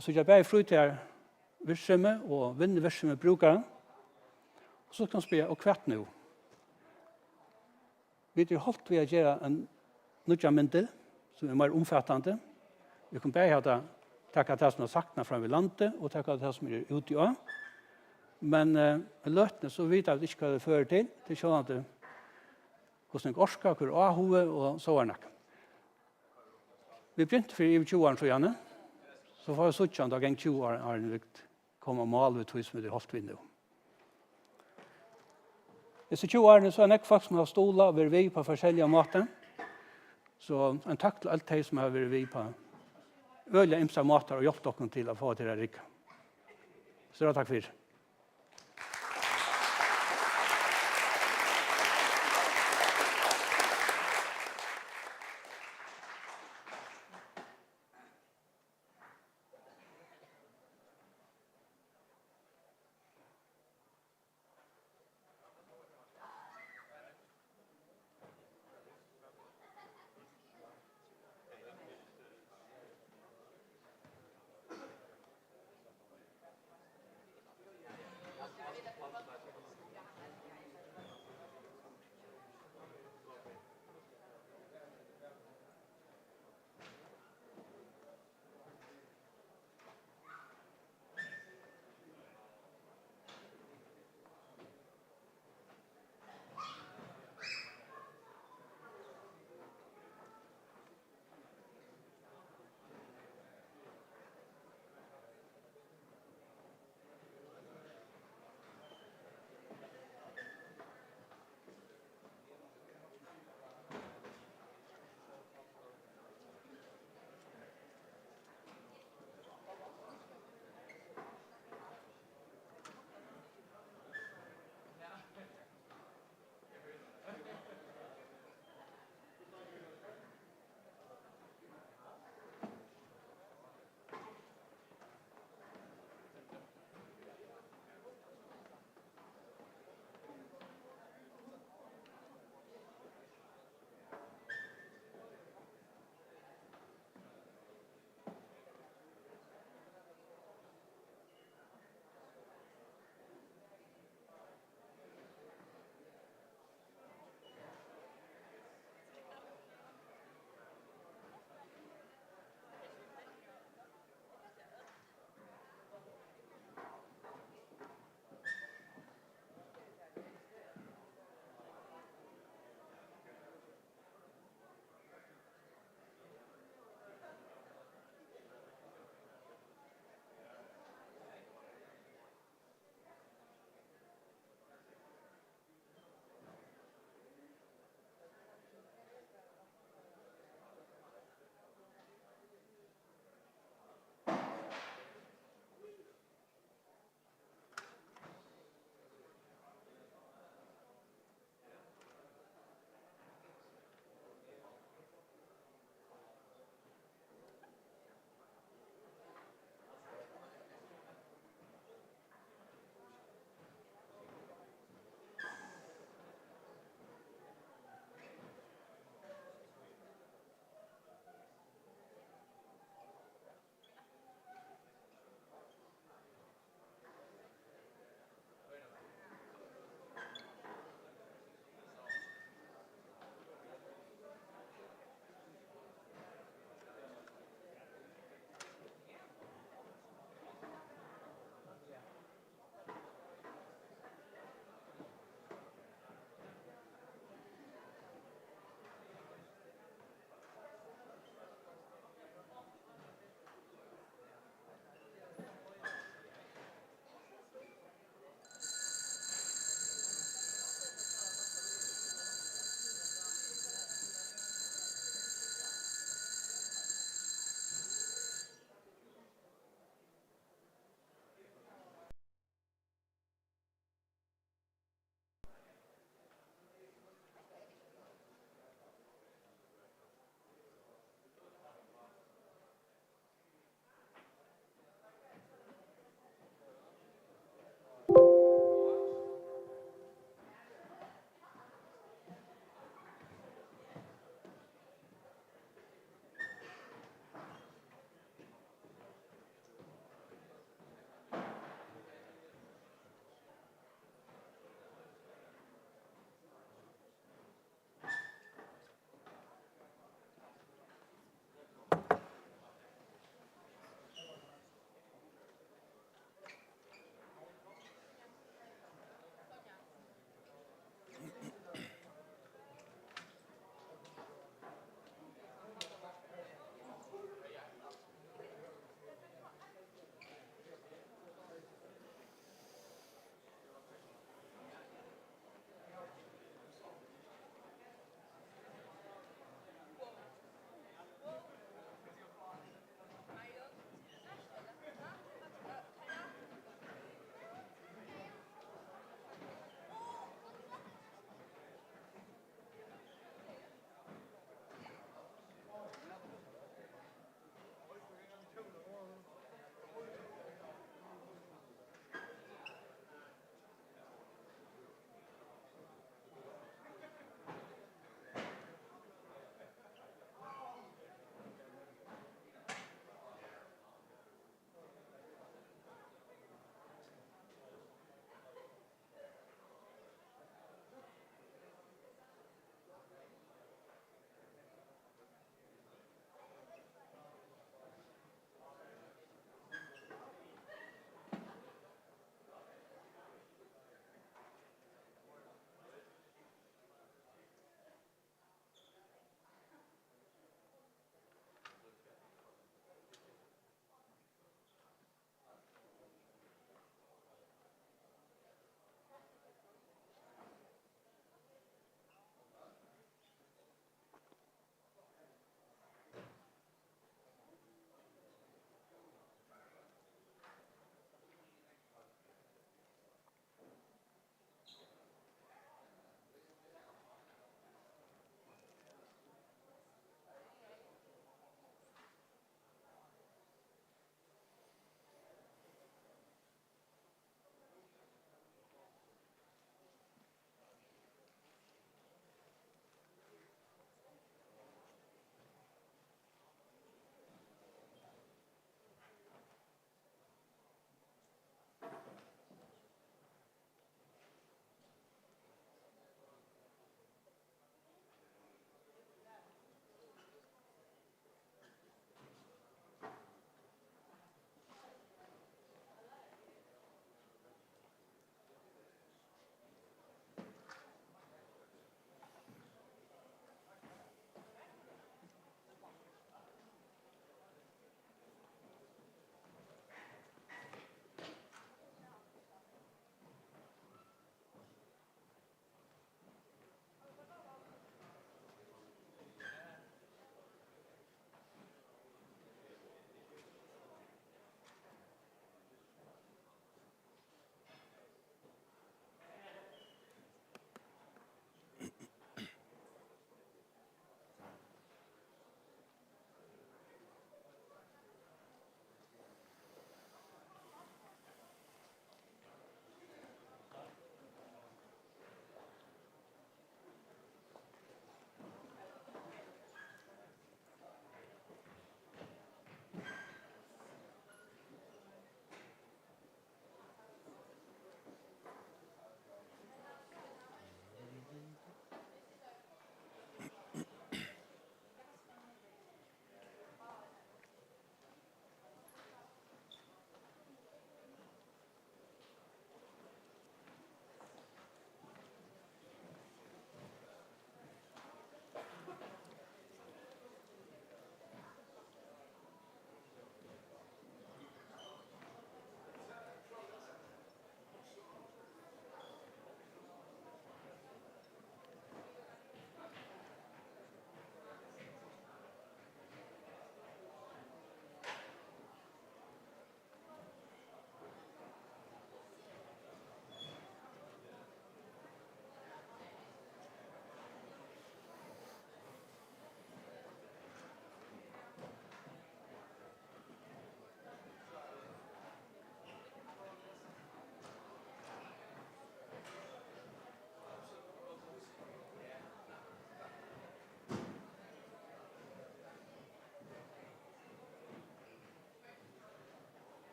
Så jeg bare fru til virksomhet og vinner virksomhet brukere. Og så kan vi spørre, og hvert nå? Vi har holdt ved å gjøre en nødvendig myndel, som er mer omfattende. Vi kan bare ha det, takke det som er sagt fra vi landet, og takke det som er ute i år. Men løtene så vet jeg ikke hva det fører til. Det er sånn at hvordan jeg orsker, hvor avhove, og så er det. Vi begynte for i 20 år, tror jeg. Så får jeg sånn at jeg 20 år har vi kommet og malet ut som vi har holdt vindu. Disse 20 årene så er det folk som har stolet og vært vi på forskjellige måter. Så en takk til alt de som har vært vi på øyelige imse måter og hjulpet dere til å få til det rike. Så takk for det.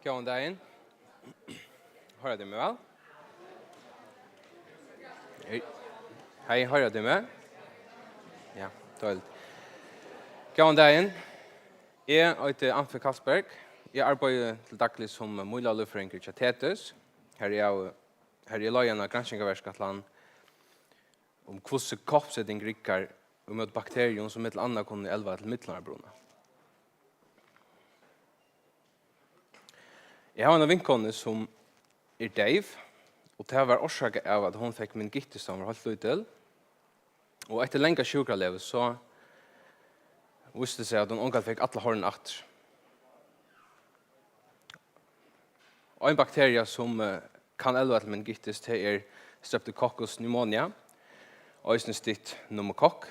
Gåan dagen. Hører du meg vel? Hei, hører du meg? Ja, dårlig. Gåan dagen. Jeg heter Anfe Kasberg. Jeg arbeider til daglig som målalufringer til Tetus. Her er jeg løyen av granskningaverskatland om hvordan koppsetting rikker mot bakterier som mittel annet kunne elva til middelarbrona. Jeg har en vinkone som Dave, og det var årsaket av at hun fikk min gittis som var holdt ut til. Og etter lenge sjukralevet så visste det seg at hun omgang fikk alle hårene atter. Og en bakterie som kan elva til min gittis til Streptococcus pneumonia, og stitt pneumokokk.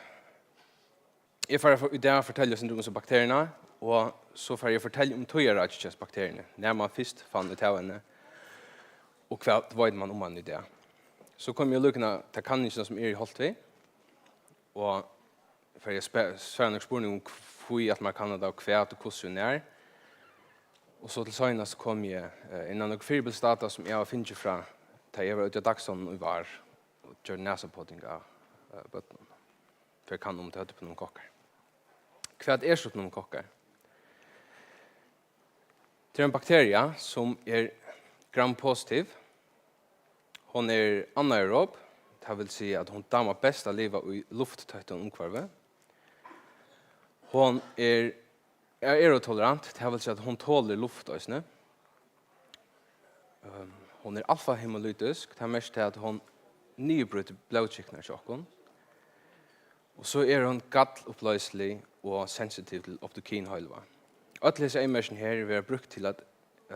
Jeg får i dag fortelle syndromet om bakteriene, og så får jeg fortelle om tøyeratsjøsbakteriene, når man først fann ut av henne, og hva vet man om henne i det. Så kom jeg lukkene til kannisene som i holdt vi, og for jeg svarer nok spørsmål om hvor at man kan det, og hva og hvordan er. Og så til søgnet så kom jeg innan noen firebildstata som jeg har finnet fra, da jeg var ute av dagsånden og var og gjør næsapotting av bøttene. For jeg kan om det høyde på noen kokker. Hva er så noen kokker? Det er en bakterie som gram-positiv. Hon anaerob, det vil si at hun damer best av livet i lufttøyten omkvarvet. Hon aerotolerant, det vil si at hun tåler luft også. Hon alfa-hemolytisk, det er mest til at hun nybryter blodkikner tjokken. Og så hon gattoppløselig og sensitiv til optokinhølva. Alle disse emersen her vil være brukt til at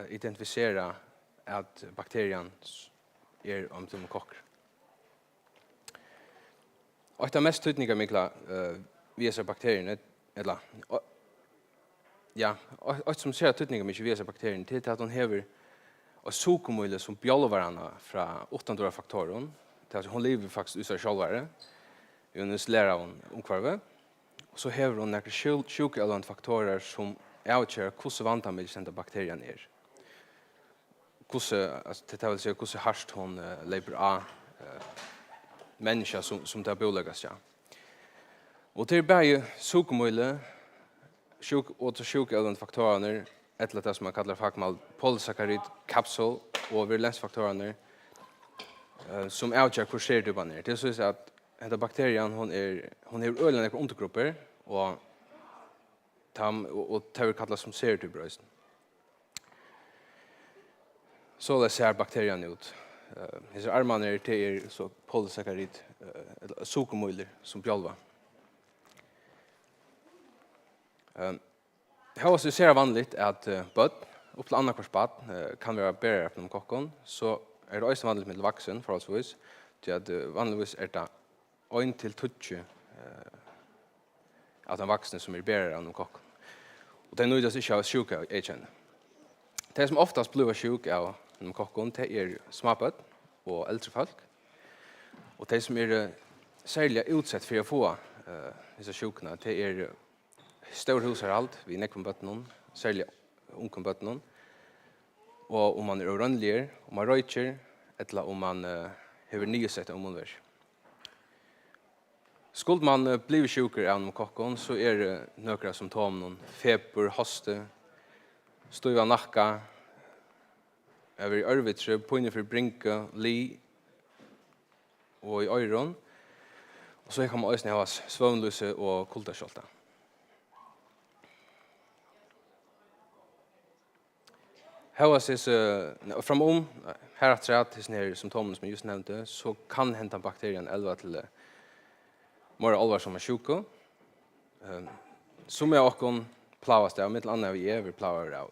identifisere at bakterien om pneumokokker. Og et av mest tydninga mikla via seg bakteriene, eller ja, et som ser tydninga mikla via seg bakteriene, til at hun hever og sokomøyle som bjolvarana fra 8 faktoren, til at hun lever faktisk ut av sjølvare, hun lærer av omkvarvet, og så hever hun nekker sjukeelement faktorer som avgjør hvordan vantamedisenta bakterien det vil si hvordan harsht hun lever av mennesker som det bolagas ja. Og det bare sokomøyle og til sjukeelement faktorerne etter det som man kallar fagmal polysaccharid kapsul og virulensfaktorerne som avgjør hvor skjer det bare. Det synes at denne bakterien hun øyne på undergrupper og det vil kallas som serotybrøysen. Så det ser bakterien ut. Disse armene til så polysaccharid sokomøyler som bjolva. Her også ser vanligt at bøtt, opp til andre korsbad, kan være bedre på kokken, så det også vanligt med vaksen, forholdsvis, til at vanligvis det 1-20 av den vaksne som bedre av kokken. Og det nøydes ikke av sjuka, jeg kjenner. Det som oftast blir sjuk av kokken, det småbøtt og eldre folk. Og det som særlig utsett for å få disse sjukene, det stor husarald, vi nekker bøttene, særlig unge bøttene. Og om man rønnlig, om man røyker, eller om man har nye sett om munnvær. Skulle man bli sjuker av kokken, så det noen symptomer, feber, hoste, støv av nakka, over i ørvitre, påinne for brinke, li, og i øyren. Og så kan man også ha svøvnløse og kulderskjolta. Her var framom, her at disse symptomer som jeg just nevnte, så kan hente bakterien elva til mer alvar som sjuko. Som åkken plavas det av, mitt annet vi plavar av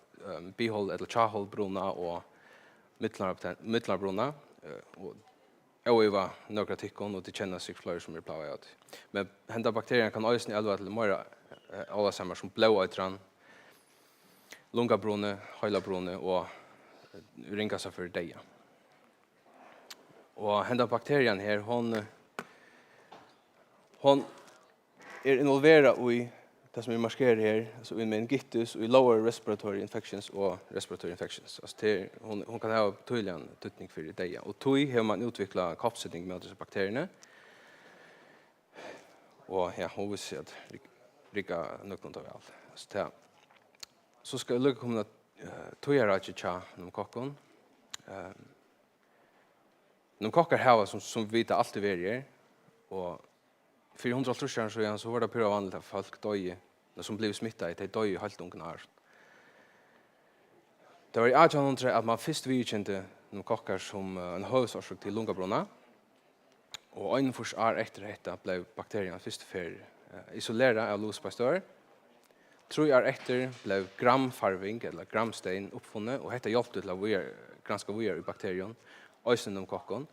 bihold eller tjaholdbruna og mittlarbruna. Og jeg var några tykkon, og det kjenner seg flere som plavar av. Men hente bakterien kan også elva til mer alvarsammer som blåøytran, lungabrune, høylabrune og ringa seg for deg. Og henne bakterien her, hon involverad i det som vi markerar här, alltså i meningitis och i lower respiratory infections och respiratory infections. Alltså det, hon kan ha tydligen tutning för det. Och tog har man utvecklat kapsättning med dessa bakterierna. Och ja, hon vill se att rika nöknont av allt. Så det, så ska jag lycka komma att toja tja om kockon. De kockar här som vet alltid varje och 400 år så var det pyra vanligt att folk döj som blev smittade, de döj helt unga år. Det var i 1800 att man först vidkände de kockar som en huvudsorsak till lungabrunna. Och en först år efter detta blev bakterien först för isolerad av luspastor. 3 år efter blev gramfarving eller gramstein uppfunnet och detta hjälpte till att granska i bakterien och de kockon.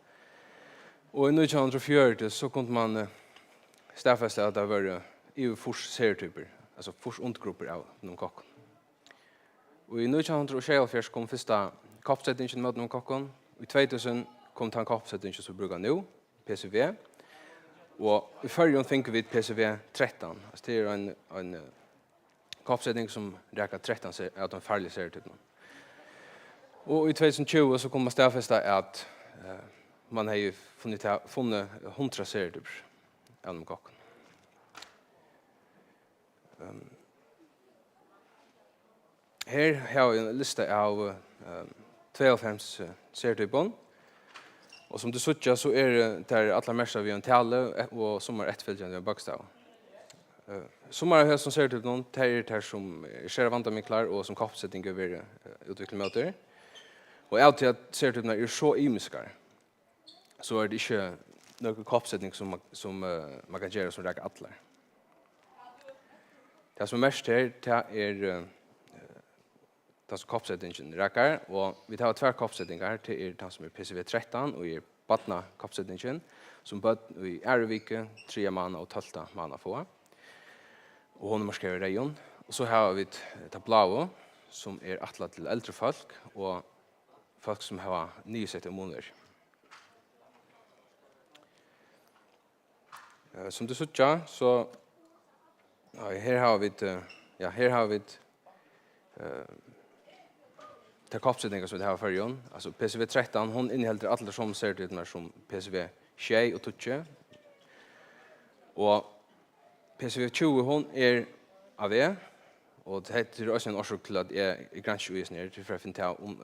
Och i 1940 så kunde man stäffästa att det var EU-fors serietyper, alltså fors undergrupper av pneumokokon. Och i 1924 kom första kapsättningen mot pneumokokon. I 2000 kom den kapsättningen som brukar nu, PCV. Och i förrjun fick vi PCV 13. Alltså det är en kapsättning som räkar 13 av de farliga serietyperna. Och i 2020 så kom man stäffästa att man har ju funnit 100 serietyper av pneumokokon. Här har vi en lista av 52 serietyper. Och som du ser så är det där alla mesta vi en tale och som är ettföljande bokstav. Som är här som serietyper det är det som är vandamiklar och som kapsättning över utvecklingsmöter. Och alltid att serietyperna är så imiskar så är det inte någon kapsättning som man kan göra som räcker alla. Det som är mest här är den som kapsättningen räcker. Och vi tar 2 kapsättningar till den som är PCV 13 och är badna kapsättningen som bad i Ärvike 3 man och 12 man få. Och hon markerar region. Och så har vi det blå som är attlat till äldre folk och folk som har nysätt immuner. Som du ser så här har vi det kapsättningar som vi har förrjun. Alltså PCV 13, hon innehåller alla som serietyperna som PCV 6 och 20. Och PCV 20 hon är AV. Och det är också en orsak till att jag granskar just ner för att finna om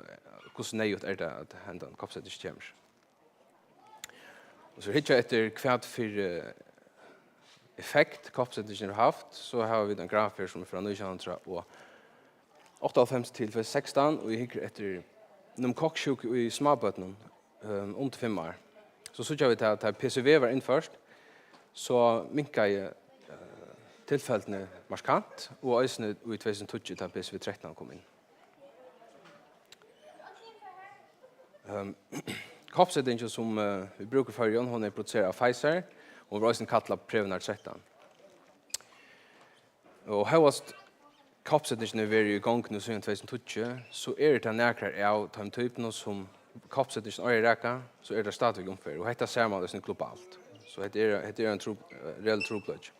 hur nöjt är det att hända en kapsättning kommer. Och så hittar jag efter kvart för effekt kapsättningen har haft så har vi en graf här som är från 1900 och 58 till 16 och jag hickar efter pneumokocksjuk i småbötnen om till 5 år. Så såg jag att PCV var införst så minkar jag tillfällena markant och ösnet i 2020 där PCV 13 kom in. Kapsättningen som vi brukar förrjun, hon är producerad av Pfizer och var ösnet kallat Prevnar 13. Och här var kapsättningen är very igång nu sedan 2020 så är det näkrar av de typerna som kapsättningen är räcka så är det stadigt ungefär och detta ser man det globalt. Så det är en reell truplage.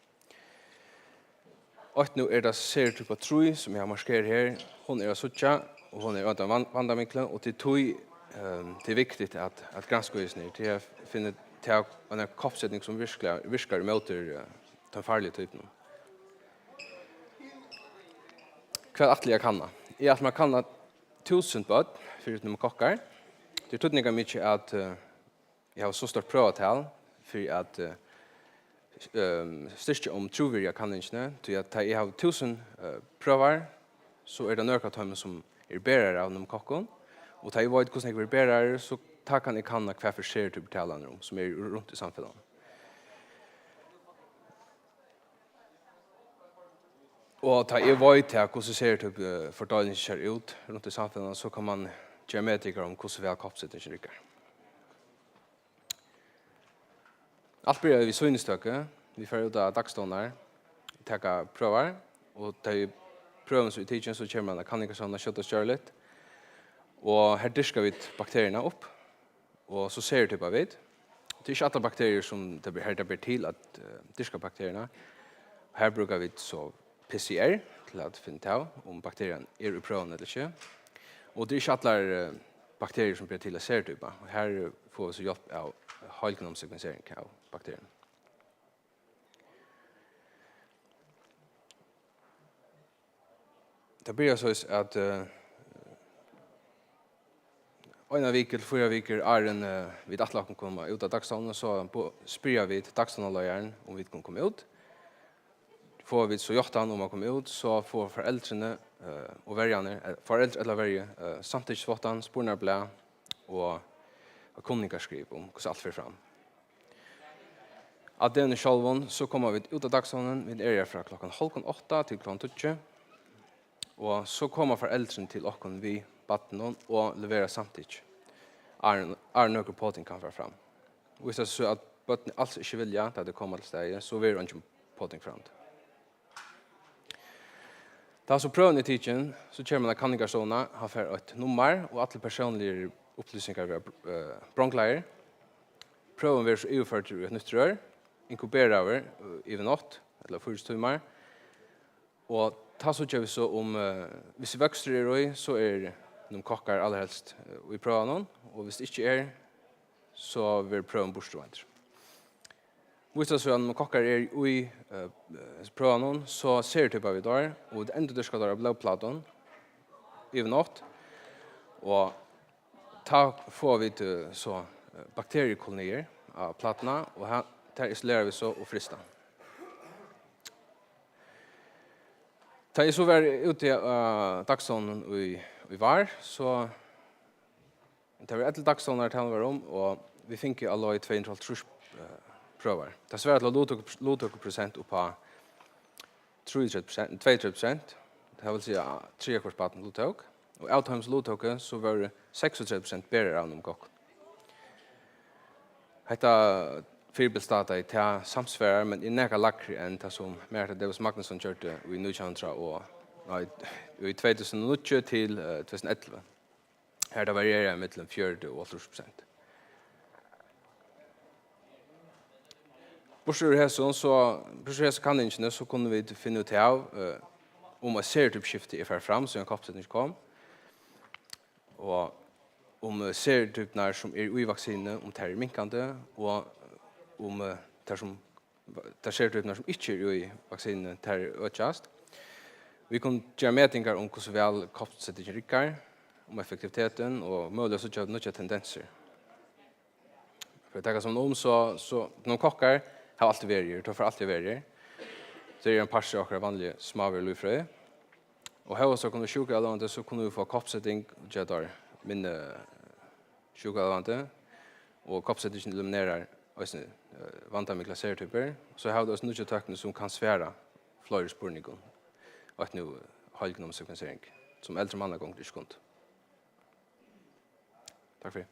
Och nu är det serietyp 3 som jag har markerat här. Hon är sucha och hon är utan vandamiklar och till tog det är viktigt att granska just ner till att finna till en kapsättning som virkar mot de farliga typerna. Kvar att jag kan. Är att man kan 1000 bad för att pneumokocker. Det trodde mycket att jag har så stort prövatal för att styrka om trovärdiga kanningarna till att jag har 1000 prövar så är det några som är bärare av pneumokocken och tar jag vet hur snägg bärare så kan jag kanna kvar för serietyper talan som är runt i samhället. Och ta jag vet att hur ser typ fördelningen ser ut runt i samhället så kan man göra mätningar om hur väl kapsättningen rycker. Allt börjar vi synstöke. Vi får ut av dagståndar, ta prövar och ta pröven så i tiden så kör man kan inte sådana kött och kärlet. Och här diskar vi bakterierna upp och så ser typ av vid. Det är inte alla bakterier som det blir till att diska bakterierna. Här brukar vi så PCR til at finne av om bakterien er i prøven eller ikke. Og det er ikke alle bakterier som blir til av sertyper. Og her får vi så hjelp av halvgenomsekvensering av bakterien. Det blir så at en av viker, 4 viker, er en vid at laken kommer ut av dagstånden, så spyrer vi til dagståndenløyeren om vi kan komme ut. Får vi så gjort han om å komme ut, så får foreldrene og verjene, foreldre eller verje, samtidsvåttan, spornarblad og kunningarskriv om hvordan alt fyrir fram. At denne sjálvun så kommer vi ut av dagstånden, vi er fra klokken 7:30 til klokken 12. Og så kommer foreldrene til okken vi batten og leverer samtidig. Er noen påting kan være fram. Hvis det er så at bøtten alls ikke vilja da det kommer til stedet, så vil det ikke påting fram. Da så prøven i tidsen, så kommer man kanningarsona, har for et nummer, og alle personlige opplysninger ved bronkleier. Prøven vil så overført til et nytt rør, inkuberer over i natt, eller 4 timer, og ta så gjør vi så om, hvis vi vokser i røy, så er de kokker aller helst i prøven, og hvis det ikke er, så vil prøven bortstående. Hvis det er så at de kokker er i prøven, så ser det på vi der, og det enda skal være blodplaten i natt, og ta får vi til så bakteriekolonier av platene, og her isolerer vi så og frister. Da jeg så var ute av dagstånden i var, så det var etter dagstånden her var om, og vi fikk alle i 2,5 prøver. Det er svært til lodtøkkeprosent opp på 32%, det vil si 3,25% lodtøk, og av hans lodtøkke så var det 36% bedre av noen kokk. Dette fyrbildstata i ta samsfærer, men i neka lakri enn det som Merta Davis Magnusson kjørte i 1900 og i 2008 til 2011. Her det varierer mellom 40% og 80%. Bortsett fra hese kanningene så kunne vi finne ut av om et serietypskifte er fer fram, så en kappsetning kom, og om serietypene som er i vaksine, om det er minkende, og om det serietypene som ikke er i vaksine, det er økjast. Vi kunne gjøre medtingar om hvordan vel kappsetningen rikker, om effektiviteten, og mulig så gjør noen tendenser. For det er som om, så noen kokker har alltid verger, det får alltid verger. Det er en parse av akkurat vanlige smaver lufrøy. Og her så kunne vi sjuka alvante, så kunne vi få kappsetting, gjør det minne sjuka alvante, og kappsettingen eliminerer vanta med klassertyper. Så har vi også noen tøkene som kan svære flere spurninger, og et nå halvgenomsekvensering, som eldre mann har gått ikke kunt. Takk for det.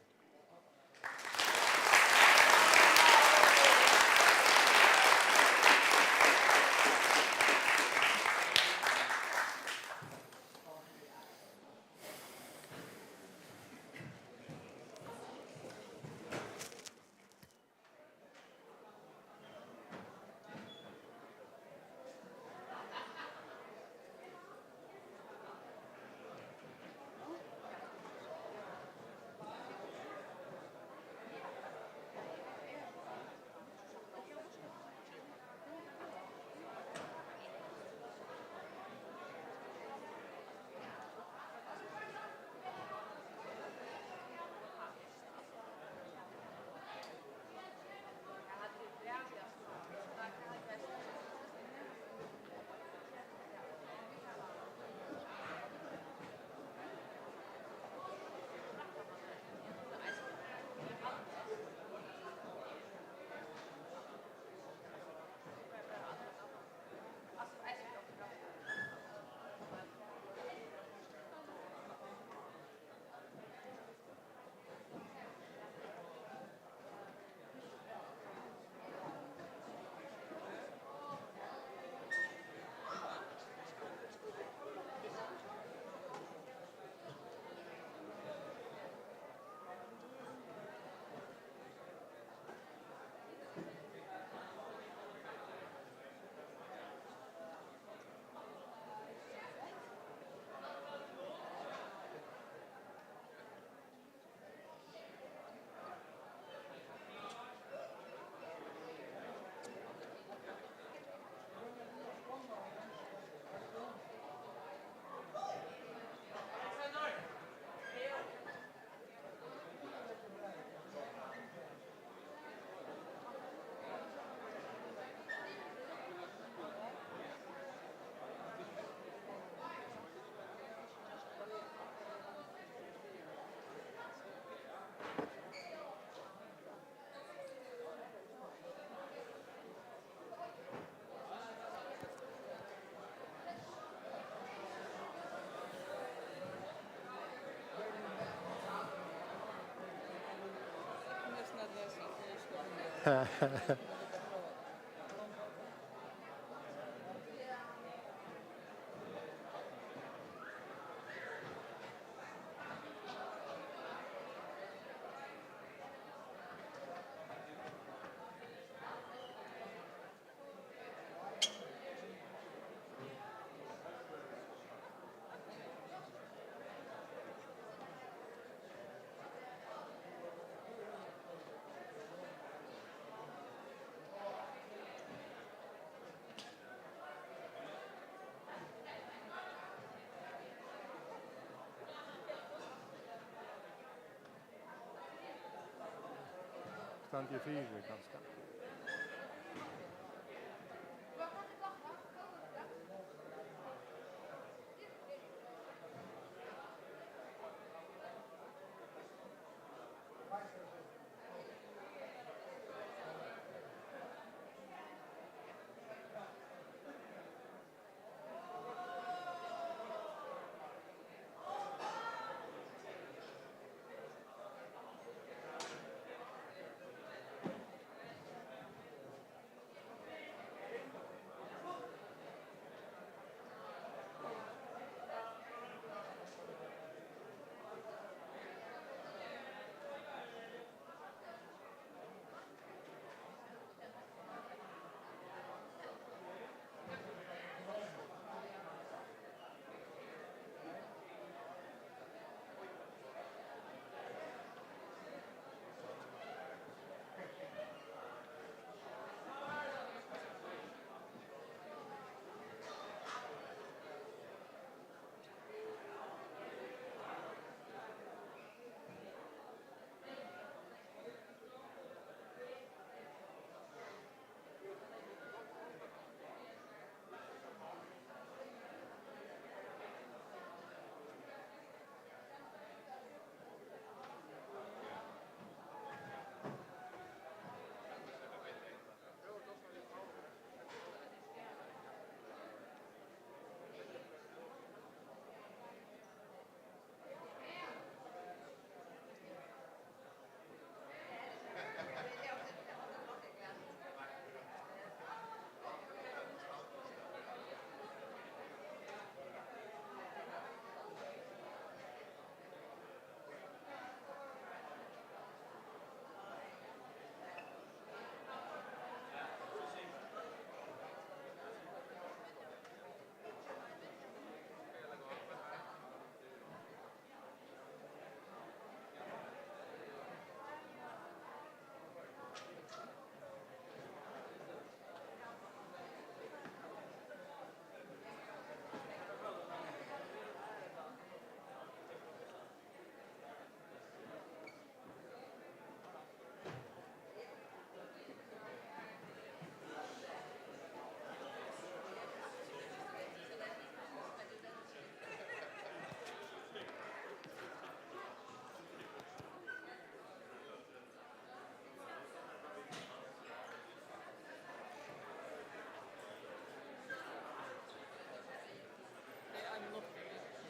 Stand i 4 ganska.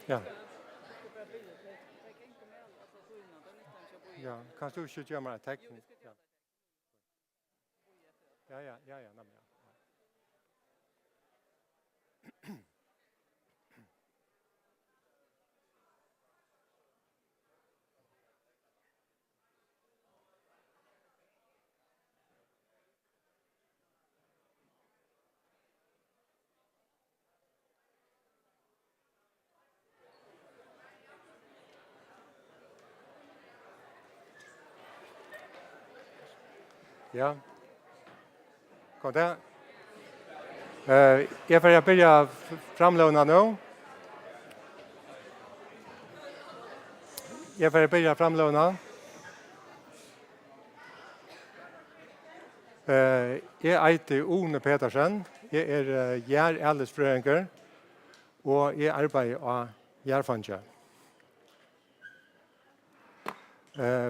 Ja. Ja, kan du ikke gjøre meg et tegn? Ja, nemlig. Ja. God dag. Jeg får begynne framlåna nå. Jeg får begynne framlåna. Jeg heter One Petersen. Jeg Gjær Ælesfrøyngur, og jeg arbeider av Gjærfondet.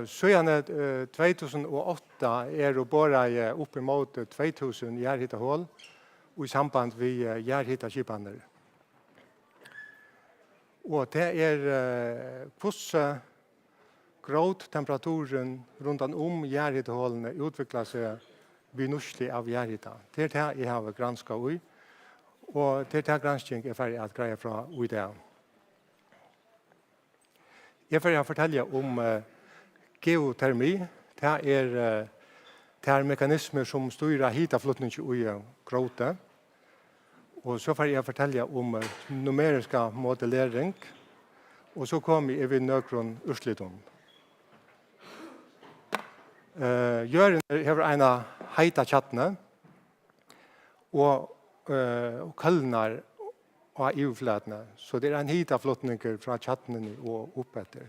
Siden 2008 det bare opp imot 2000 gjærhittehål og i samband med gjærhitteskipene. Og det hvordan gråttemperaturen rundt om gjærhyttehålene utvikler seg vid nurslig av gjærhytta. Det er det jeg har gransket i, og det er det gransking jeg er ferdig at greie fra i det. Jeg er ferdig å fortelle om geotermi. Det er mekanismer som styrer hitaflutning i gråte. Og så får jeg fortelle om numerisk modellering. Og så kommer jeg ved nøkron ursliton. Jøren har en heita chattene og kallnar av EU-flatene. Så det er en hitaflutning fra chattene og opp etter.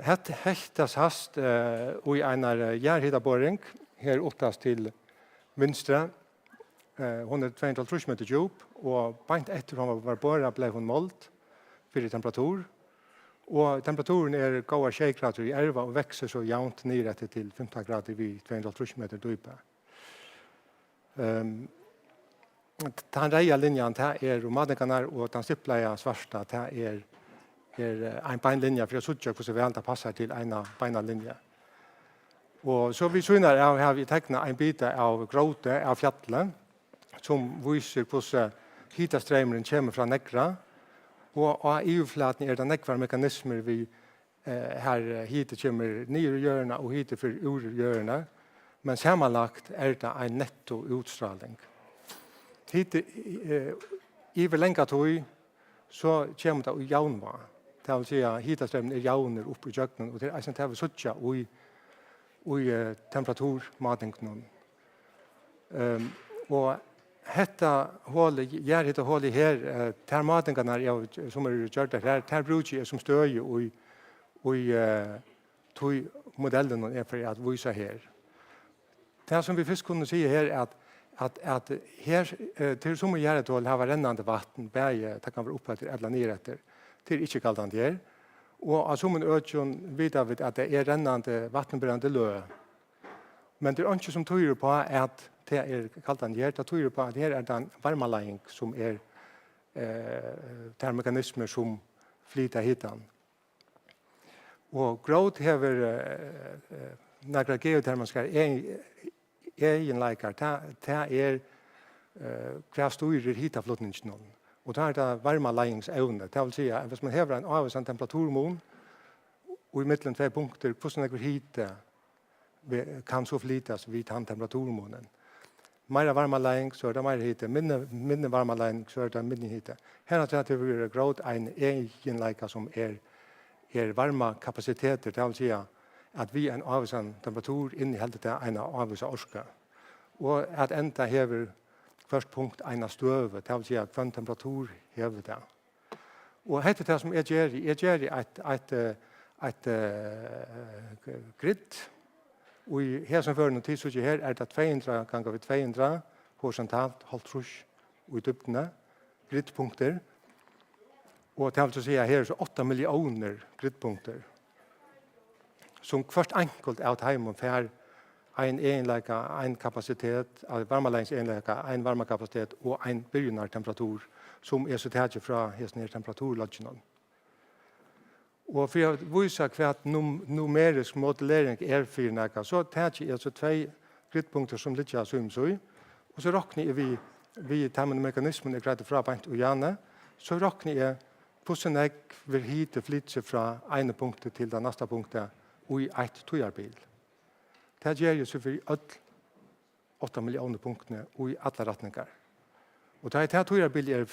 Hette hektas hast i en gjærhittaboring her opptas til vinstre. Hon er 230 meter djup, og beint etter hun var boret ble hun målt for temperatur. Og temperaturen er gåa 6 grader i erva og vekser så jaunt ned etter til 15 grader vid 230 meter dype. Den reia linjen er romadikanar, og den stippleia svarsta er en beinlinje for å sutja hvordan vi alltid passer til en beina linje. Og så vi syner har vi tegnet en bit av gråte av fjallet, som viser hvordan hitastreimen kommer fra nekra. Og av EU-flaten er det nekvar mekanismer vi her hitet kommer nere i hjørnet og hitet for ur hjørnet. Men sammanlagt er det en netto utstraling. Hitet i lenga tog så kommer det i jaunva. Det vil si at hitastreimen er jauner oppe i jøkkenen, og det er en til å suttja i temperaturmatingen. Og hetta hålet, gjærhitta hålet her, der matingarna som er gjort her, der bruker jeg som støy i tog modellen er for at vise her. Det som vi først kunne si her er at her til som gjærhitta hålet har rennande vatten, bæge, det kan være oppe etter eller ned etter, til ikke kaldande her. Og av som en øtjon vet vi at det er rennande vattenbrande lø. Men det er ikke som tyder på at det er kaldande her, det tyder på at her er det en varmalæring som er mekanismer som flyter hitan. Og gråt hever några geotermiska egenleikar, det er hva styrer hitaflutningen. Og det er det varmalæringsevne. Det vil si at hvis man hever en avvisan temperaturmån, og i middelen 2 punkter, hvordan det hite kan så flytas vid den temperaturmånen. Mer varmalæring, så er det mer hite. Mindre varmalæring, så er det mindre hite. Her har det vært gråt en egenleika som er varma kapasiteter. Det vil si at vi en avvisan temperatur inneholder det en avvisa orska. Og at enda hever først punkt en støve, det vil si at hver temperatur hever det. Og hette det som jeg gjør et grid. Og i her som fører noen tid, så her er det 200 ganger ved 200 horisontalt, halvtrus og i dybdene, gridpunkter. Og det vil si at her er så 8 millioner gridpunkter, som først enkelt er til heimen for en egenleika, en kapasitet, varmalæringsegenleika, en varmakapacitet og en begynnartemperatur, som er så tætje fra hesten temperaturlodgen. Og for å vise hva numerisk modellering er for noe, så tætje er så 2 gridpunkter som ligger som så. Og så råkner vi temmende mekanismen er greit fra beint og gjerne, så råkner jeg hvordan jeg vil hite flytte fra ene punktet til det neste punktet og i et tøyarbil. Det gjør jo selvfølgelig 8 millioner punktene og i alle retninger. Og da et tøyarbil er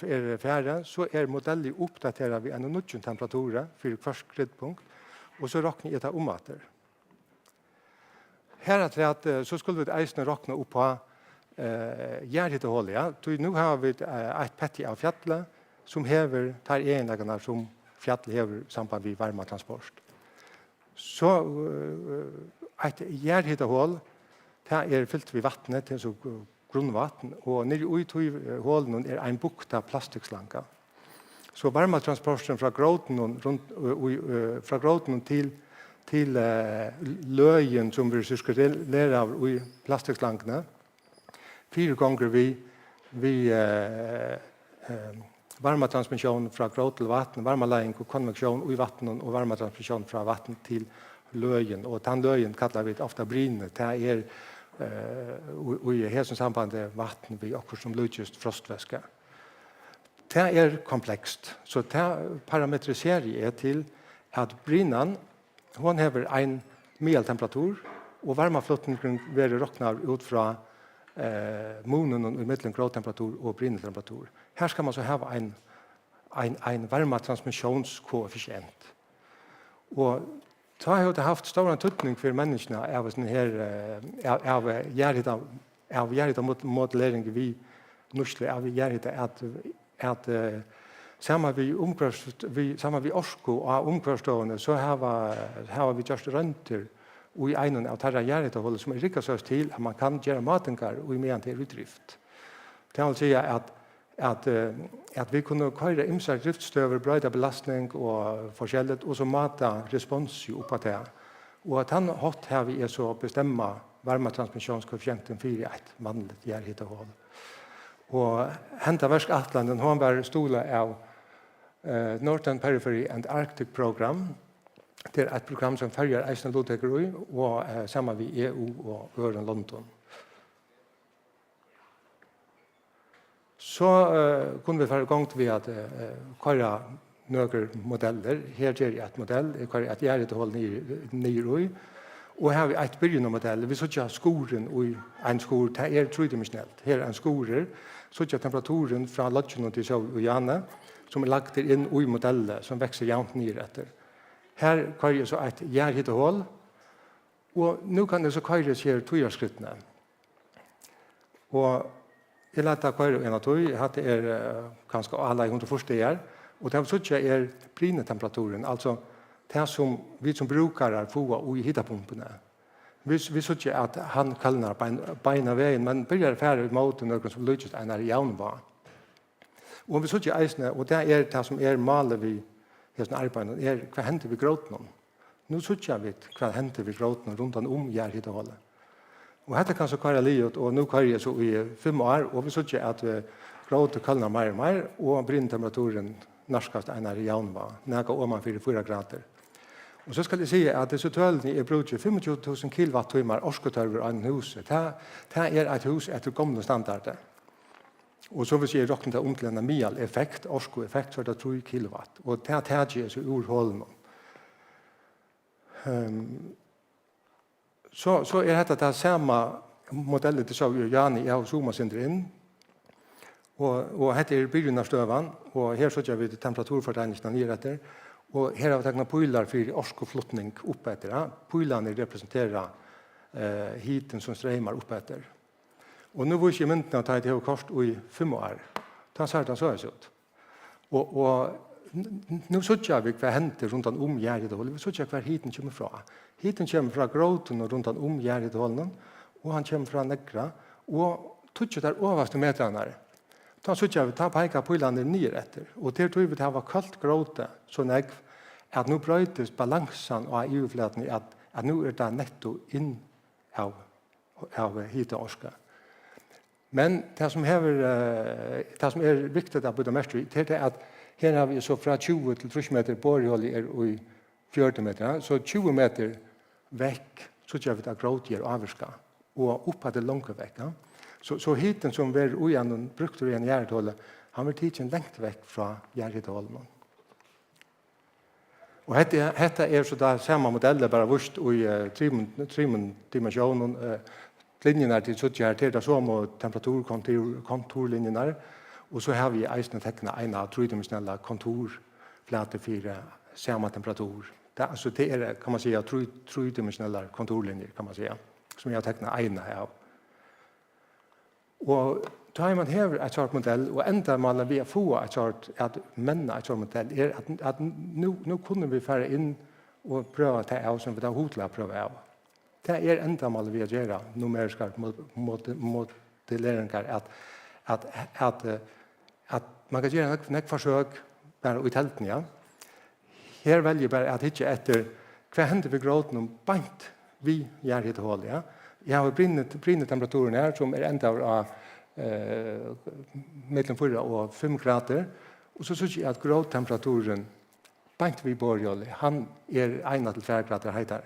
ferdig, så er modellet oppdateret ved en nødvendig temperatur for hvert gridpunkt, og så råkner jeg det om etter. Her så skulle vi eisene råkne opp på gjærhyttehålet. Ja. Nå har vi et petti av fjallet, som hever tar egenleggene som fjallet hever samband med varmetransport. Så et gjærhyttehål, det er fyllt ved vattnet til så grunnvatten, og nere ut i hålen er en bukt av plastikkslanka. Så varmetransporten fra gråten til løyen som vi sirkulerer av i plastikklankene, 4 ganger vi varmatransmission fra grå til vatten, varmalæring og konvektion i vatten og varmatransmission fra vatten til løyen. Og den løyen kallar vi ofta bryne. Det i hesson sambandet vatten vi okkur som lujtjust frostvæske. Det komplekst. Så det parametriserer til at brynan, hon hever en medeltemperatur, og varmaflottningen vil råkna ut fra munnen i middelen gråtemperatur og brynetemperatur. Her skal man så ha en varmatransmissionskoeffisient. Og så har det haft stor tydning for menneskene av sånne her av modellering vi norske av gjerrida at sammen vi orsko og omkvarstående så har vi gjort rønter og i en av tarra gjerrida som rikket seg til at man kan gjøre matengar og i medan til utdrift. Det vil si at vi kunne køyre imsar driftstøver, brøyda belastning og forskjellet, og så mata respons oppa det. Og at han hatt her vi så bestemma varmatransmissionskoeffisienten 4 et vanligt gjerrhittehål. Og henta versk Atlanden, han var stola av Northern Periphery and Arctic Program. Det et program som følger eisen lodtekker i, og sammen med EU og Øren London. Så kunne vi fara igång ved at køyre nøkker modeller. Her gjør jeg et modell, jeg køyre et gjerrhittehål nere. Og her har vi et begynnende modell. Vi sier skoren og en skor, det tredimensionelt. Her en skorer, sier temperaturen fra lodgen til sjøv og jane, som lagt inn i modellet, som vekser jevnt nere etter. Her køyre jeg så et gjerrhittehål, og nå kan det så køyre her tøyerskrittene. Og jeg lette køyre en av tøy, det kanskje alle 101 år, og det sier brynetemperaturen, altså det som vi som brukare får i hittapumpene. Vi sier at han kallnar beina veien, men börjar færre i måten noen som lykkes en jævnva. Og vi sier eisne, og det som malet vi hesten arbeidet, hva hender vi gråten. Nå sier vi hva hender vi gråten rundt om gjerrhittehålet. Og dette kan så køyre livet, og nå køyre jeg så i 5 år, og vi sier at gråten kallnar mer og mer, og brynetemperaturen norskast en jævnva, nega oman 4 grader. Og så skal jeg si at disse tølene bruker 25.000 kilowattimer orsketørver av en hus. Det et hus etter gamle standarder. Og så hvis jeg råkner det til en mial effekt, orskoeffekt, så det 3 kilowatt. Og det tager jeg så ur hålen. Så dette det samme modellet til så Jani jeg har zoomet sin inn. Og dette begynnende støven, og her så vi temperaturfortegningen nere etter. Og her har vi tegnet pøylar for orskoflottning opp etter. Pøylene representerer hiten som streimer opp etter. Og nå viser jeg myndene at det har kost i 5 år. Da ser det så ut. Og nå sier vi hva henter rundt om gjerrhittehålet. Vi sier hva hiten kommer fra. Hiten kommer fra gråten rundt om gjerrhittehålet, og han kommer fra negra, og tog der overste metrene. Da sier vi, da peker pøylene nere etter. Og til tror vi det var kaldt gråte, så negv, at nå brøytes balansen av EU-flaten at nå det netto inn av hit og orska. Men det som viktig å bytte mest det at her har vi så fra 20 til 30 meter borghold i 40 meter, så 20 meter vekk, så gjør vi det gråt gjør avvirska, og oppa det langt vekk. Så hiten som vi ugjennom brukte i en gjerrhittehålet, han vil tidsen lengt vekk fra gjerrhittehålet. Og dette så da samme modellet, bare vurst i 3 dimensjoner. Linjerna til suttje til det som temperaturkontorlinjerna, og så har vi eisne tekna en av 3-dimensionella kontorflate for samme temperatur. Det kan man säga 3-dimensionella kontorlinjer, kan man säga, som jag tekna en av. Og da man hever et sort modell, og enda man vi få et sort, at menna et sort modell, at nå kunne vi fære inn og prøve å ta av som vi da hotla prøve av. Det enda man vi gjør numeriske modelleringer, at man kan gjøre nok forsøk bare i telten, ja. Her velger jeg bare at ikke etter hva hender vi gråten om bant vi gjør hit hål, ja. Jeg har brinnetemperaturen her, som enda av mellom 4 og 5 grader, Og så synes jeg at gråtemperaturen, bant vi borgjøle, han 1 til 4 grader heitere.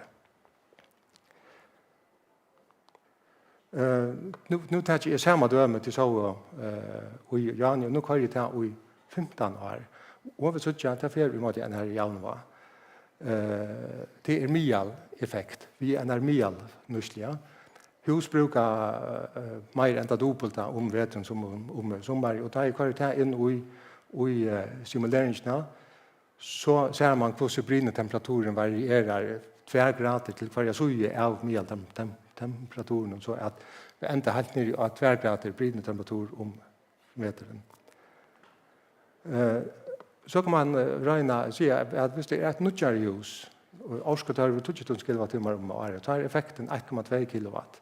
Nu tar jeg samme døme til så i Jani, og nu kører jeg til i 15 år. Og vi synes at det er flere måte enn her i Januar. Det mial effekt. Vi er mial nyslige. Hus brukar mer enn det dobbelte om vetren som om sommer. Og da jeg kører til inn i simuleringsene, så ser man hvordan brinnetemperaturen varierer 2 grader til hver søye av medeltemperaturen, så at vi enda helt ned av 2 grader brinnetemperatur om meteren. Så kan man regne og si at hvis det er et nødgjert hus, og årskatører 20 kilowattimer om året, så er effekten 1,2 kilowatt.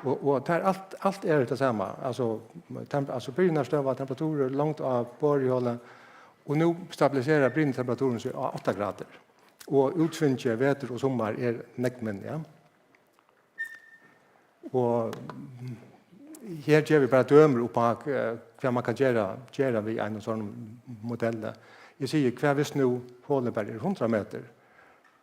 Og alt er det samme. Altså brinnerstøv temperaturer langt av borgjølet, og nu stabiliserer brinnetemperaturen seg av 8 grader. Og utsvinnet veter og sommer er nektmenn, ja. Og her gjør vi bare dømer på hva man kan gjøre ved en sånn modell. Jeg sier, hva hvis nå hålet bare er 100 meter,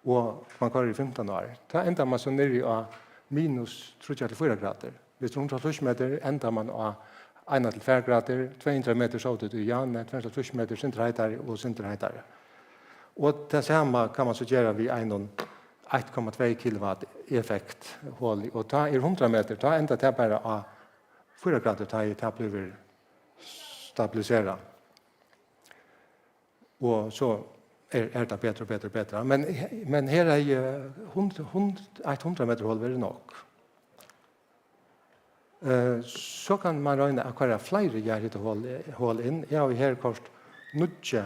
og man kører i 15 år, da ender man så nere av minus 34 grader. Hvis 130 meter ender man av 1 til 4 grader, 200 meter så ut i Janne, 230 meter sinterheitere og sinterheitere. Og det samme kan man så gjøre ved en 1,2 kilowatt effekt hål. Og da er 100 meter, da ender det bare av 4 grader, da det blir stabiliseret. Og så er det bedre og bedre og bedre. Men her er 100 meter hål veldig nok. Så kan man regne at hver flere gjærhyttehål inn. Jeg har her kort nødje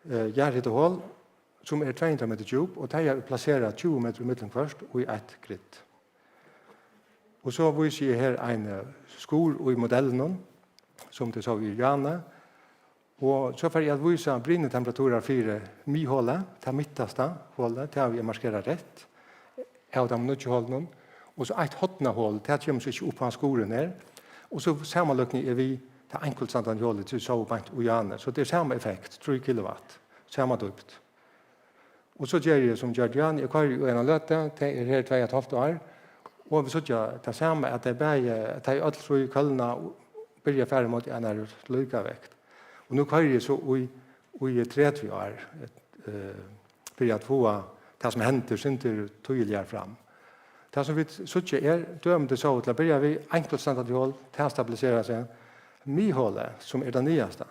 gjærhyttehål som er 200 meter djup, og det er plasseret 20 meter i midten først og i et gritt. Og så viser jeg her en skor i modellen, som det så i Jane. Og så får jeg vise brinnetemperaturer for mi-hålet, det midteste hålet, det har vi markeret rett. Jeg har de nødjehålene. Og så et hotnehål, det kommer så ikke opp på skoren her. Og så sammenløkning er vi til enkeltstandardhålet til sovebant og Jane. Så det er samme effekt, 3 kilowatt, samme dypt. Og så gjør jeg som gjør Jane, jeg kører jo en av løte, det er her 2,5 år. Og vi så gjør det samme, at det er alt så i køllene, og begynner færre mot en av lykavekt. Og nu kører jeg så i 30 år, for at få det som henter sinter tydeligere fram. Det som vi sier dømte så til å begynne vi enkeltstandardhål til å stabilisere seg. Mi-hålet, som er det nyeste,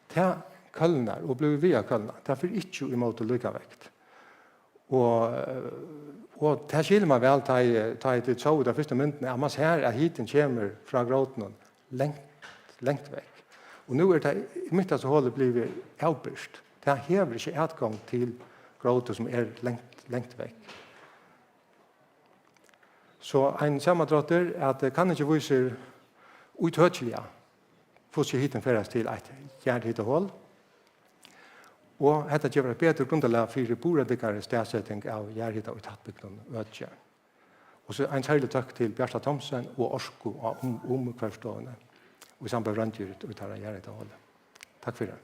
til køllene og blir via køllene, det er ikke imot lykavekt. Og det skiller man vel til det så de første myndene, at man ser at hiten kommer fra gråten lengt vekk. Og nu er det mitt av hålet blir avbyrst. Det hever ikke utgang til gråten som er lengt vekk. Så en sammandrotter er at det kan ikke vise uttøttelige hvordan hiten føres til et gjærhyttehål. Og dette gjør et bedre grunnlag for boredikkere stedsetting av gjærhytta og tattbygden Øtje. Og så en særlig takk til Bjarta Thomsen og Orsko og omkvarstående. Og i samband med randdyret og tar gjærhyttehålet. Takk for det.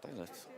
Deiligt.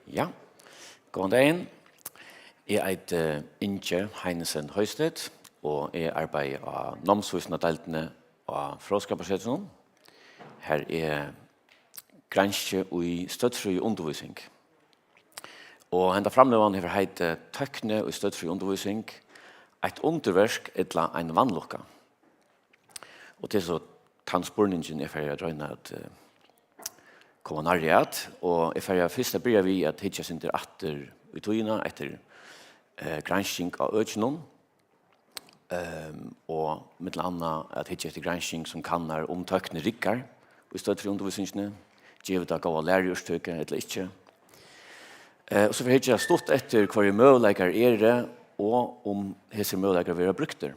Ja, god dagen. Jeg heter Inge Heinesen Høystedt, og jeg arbeider av namnsvisende deltene av Fråskapersetten. Her er granske i støttfri undervisning. Og henda framlevende har heit tøkne og støttfri undervisning, et underversk etla en vannlukka. Og til så tannspurningen er ferdig å drøyne at komma nærjat, og jeg ferdig først begynner vi at hitja sin til atter i togene, etter gransking av økjennom, og mitt annet at hitja etter gransking som kannar om tøkne rikkar, i stedet for undervisningene, givet av gåa lærerstøke eller ikke. Og så får hitja stått etter hva møleikar er det, og om hese møleikar vil ha brukter.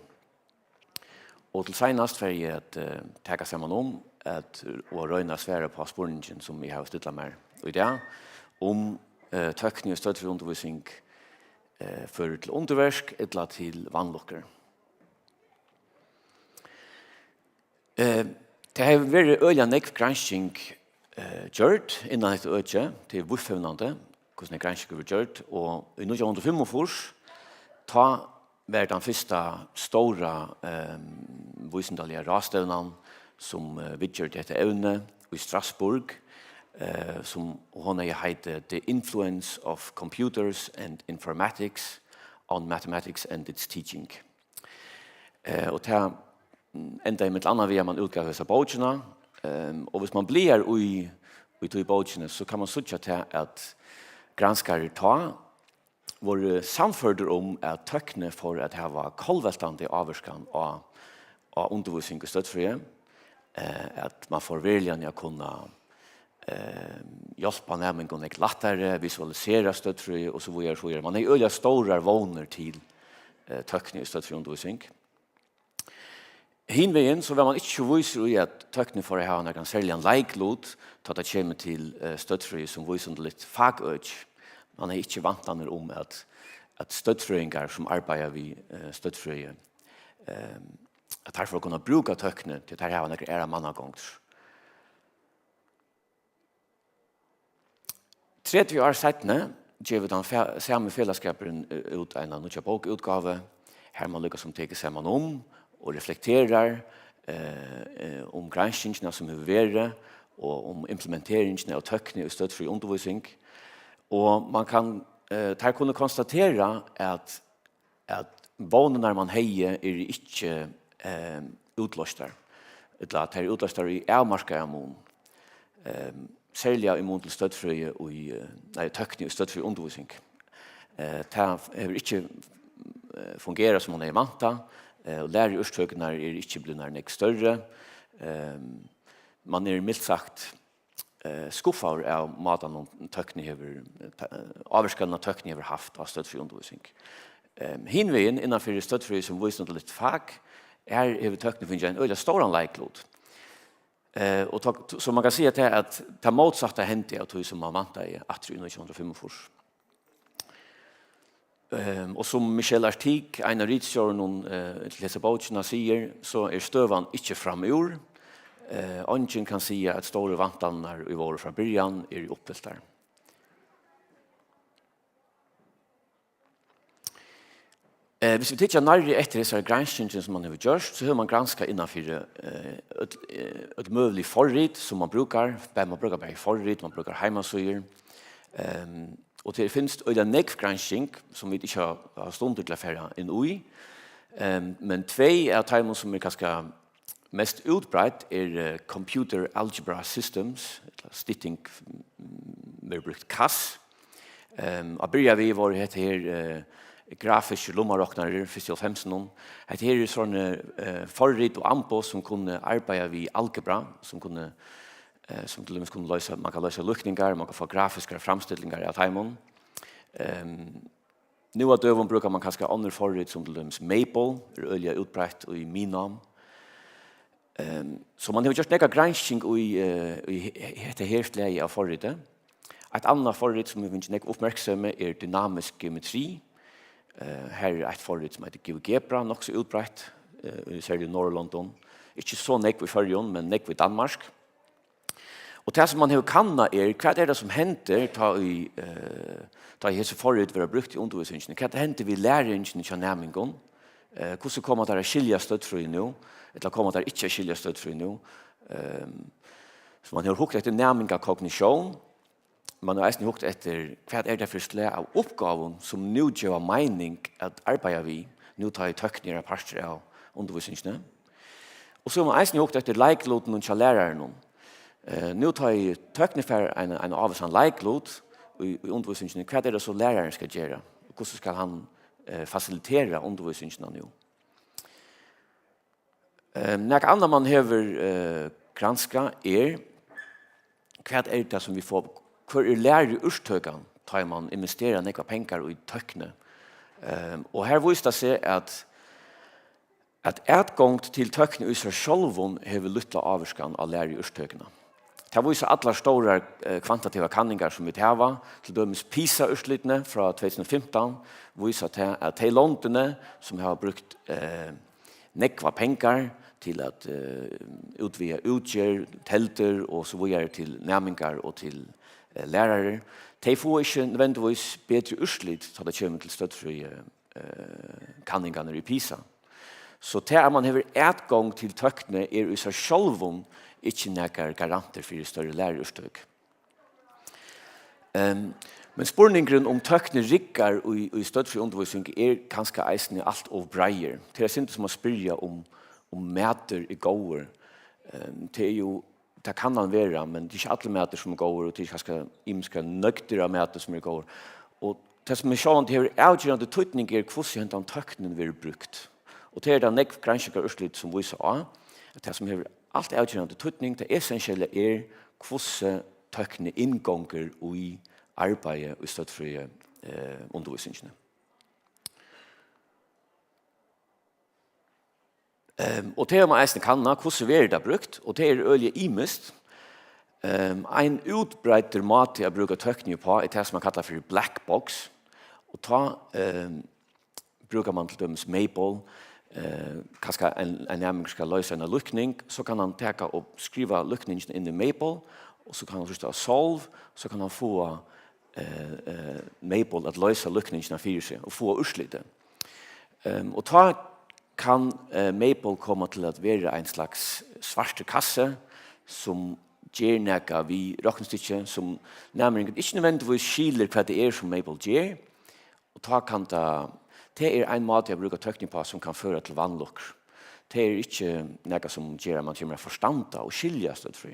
Og til senast får jeg at teka sammen om at og røyna svære på spurningen som vi har stilla med i dag, om tøkning og støtt for undervisning for til underversk eller til vannlokker. Det har vært øyla nekv gransking gjørt innan et øyke til vuffevnande, hvordan gransking har gjørt, og i 1945 ta var den första stora visendaliga rastövnan som vidgjør dette evne i Strasbourg, som hon heter The Influence of Computers and Informatics on Mathematics and its Teaching. Og det enda i mitt annet via man utgav disse bøkene, og hvis man blir i de bøkene, så kan man søke til at granskere ta var samførder om at tøkne for at det var kolveltende avvarskan av undervisning og støttfrie, at man får viljan å kunne hjelpe nærmengene ikke lettere, visualisere støttfrie og så videre. Man er øyelig store våner til tøkne og støttfrie undervisning. Hinveien så var man ikke viser i at tøkne for å ha en særlig en leiklod til at det kommer til støttfrie som viser litt fagøk. Man er ikke vant om at støttfrøyngar som arbeider ved støttfrøye at her for å kunne bruke tøkne til at her har en mannagongt. 30 år settene gjør vi den samme fellesskapen ut en av noen bokutgave. Her man lykkes som teker sammen om og reflekterer om granskingene som er vært og om implementeringene av tøkne og støttfri undervisning. Og man kan der kunne konstatera at vånene man heier ikke utløster. At det er utløster i avmarskede mån. Særlig i mån til støttfrøye og tøkning og støttfri undervisning. Det har ikke fungeret som man er vant til. Lærerutstøkene er ikke blitt større. Man er mildt sagt skuffar av maten og avvarskan av tøkning har haft av støttfri undervisning. Hinveien innenfor støttfri som viser noe litt fag har tøkning finnes en øyelig stor leiklod. Så man kan si at det motsatte hendte av tog som man vant i 1945. Og som Michel Artig, en av ritsjøren til disse bøkene sier, så er støvan ikke framur. Ingen kan si at store vantaner i våre fra början er oppfylt der. Hvis vi tittar nærmere etter disse granskingen som man har gjort, så har man gransket innenfor et mulig forrit som man bruker. Man bruker bare forrit, man bruker heimasøyer. Og det finnes en nekv gransking som vi ikke har stått til å føre inn i. Men tvei av timene som er ganske mest utbrett er Computer Algebra Systems, stitting med brukt KASS. Og börjar vi var det her grafisk lommaroknare, fyrst og femsen. Det her er sånne forrit og ampo som kunne arbeide vid algebra, som kunne løse, man kan løse lukninger, man kan få grafiske framstillinger av timon. Nu av døven brukar man kanskje andre forrit som til dømes Maple, er øyelig utbrett og i Minam. Så man har gjort nekka gransking i dette herfleie av forritet. Et annet forrit som vi finner nekka oppmerksomme er dynamisk geometri. Her er et forrit som heter GeoGebra, nok så utbrett, særlig i Norr-London. Ikke så nekva i Førjon, men nekva i Danmark. Og det som man har kanna hva er det som henter da hese forrit vil ha brukt i undervisningen? Hva er det henter vi læreringene til nærmingen? Hvordan kommer det å skilja støttfri nå? Eller kommer det ikke å skilja støttfri nå? Så man har hukt etter nærming av kognisjon. Man har eisen hukt etter hva er det for slag av oppgaven som nå gjør mening at arbeider vi. Nå tar jeg tøkninger av parter av undervisningene. Og så har man eisen hukt etter leikloten og læreren. Nu tar jeg tøkning for en avhengig leiklot i undervisningen. Hva er det så læreren skal gjøre? Hvordan skal han facilitere undervisningen nå? Når annet man har granska hva er det som vi får, hva er lærer i urstøkene tar man investerer nekva penger i tøkne. Og her viser det seg at etgångt til tøkne i seg selv har lyttet avvarskan av lærer i urstøkene. Det viser alle store kvantitative kanninger som vi har. Til dømes PISA-utslitene fra 2015 viser at de landene som har brukt nekva penger til at utvide utgjør, telter og så videre til nærminger og til lærere. De får ikke nødvendigvis bedre utslitt til det kommer til støttfri kanningarna i PISA. Så til at man har etgång til tøkne i seg sjølven ikke nekker garanter for større lærerstøk. Men spurningen om tøkne rikker i støttfri undervisning kanskje eisen i alt og breier. Det er ikke som å spørre om mæter i gårder. Det kan han være, men det er ikke alle mæter som er gårder, og det er kanskje imenske nøgter av mæter som er gårder. Og det som er sånn, det er avgjørende tøytning hvordan den tøknen blir brukt. Og det er det nekv granskinger urslit som viser av, at det som er alt avgjørende tøytning, det essentielle hvordan tøkne innganger i arbeidet og støttfrie undervisningene. Og det er man eisen kanna, hvordan er det brukt, og det er øye imest. En utbreitter måte å bruke tøkning på er det som man kallar for black box. Og da brukar man til dømes Maple, kanskje en nærmere skal løse en lukning, så kan han teka og skriva lukningen inn i Maple, og så kan han forstå solve, så kan han få Maple at løse lukningen av fyrir seg, og få urslitet. Og da kan Maple komme til at være en slags svarte kasse, som gjør noe vi råkningstykje, som nærmere ikke nødvendigvis skiler hva det er som Maple gjør, og da kan det er en måte jeg bruker tøkning på som kan føre til vannlukker. Det er ikke noe som gjør at man kommer forstanda og skilja støttfri.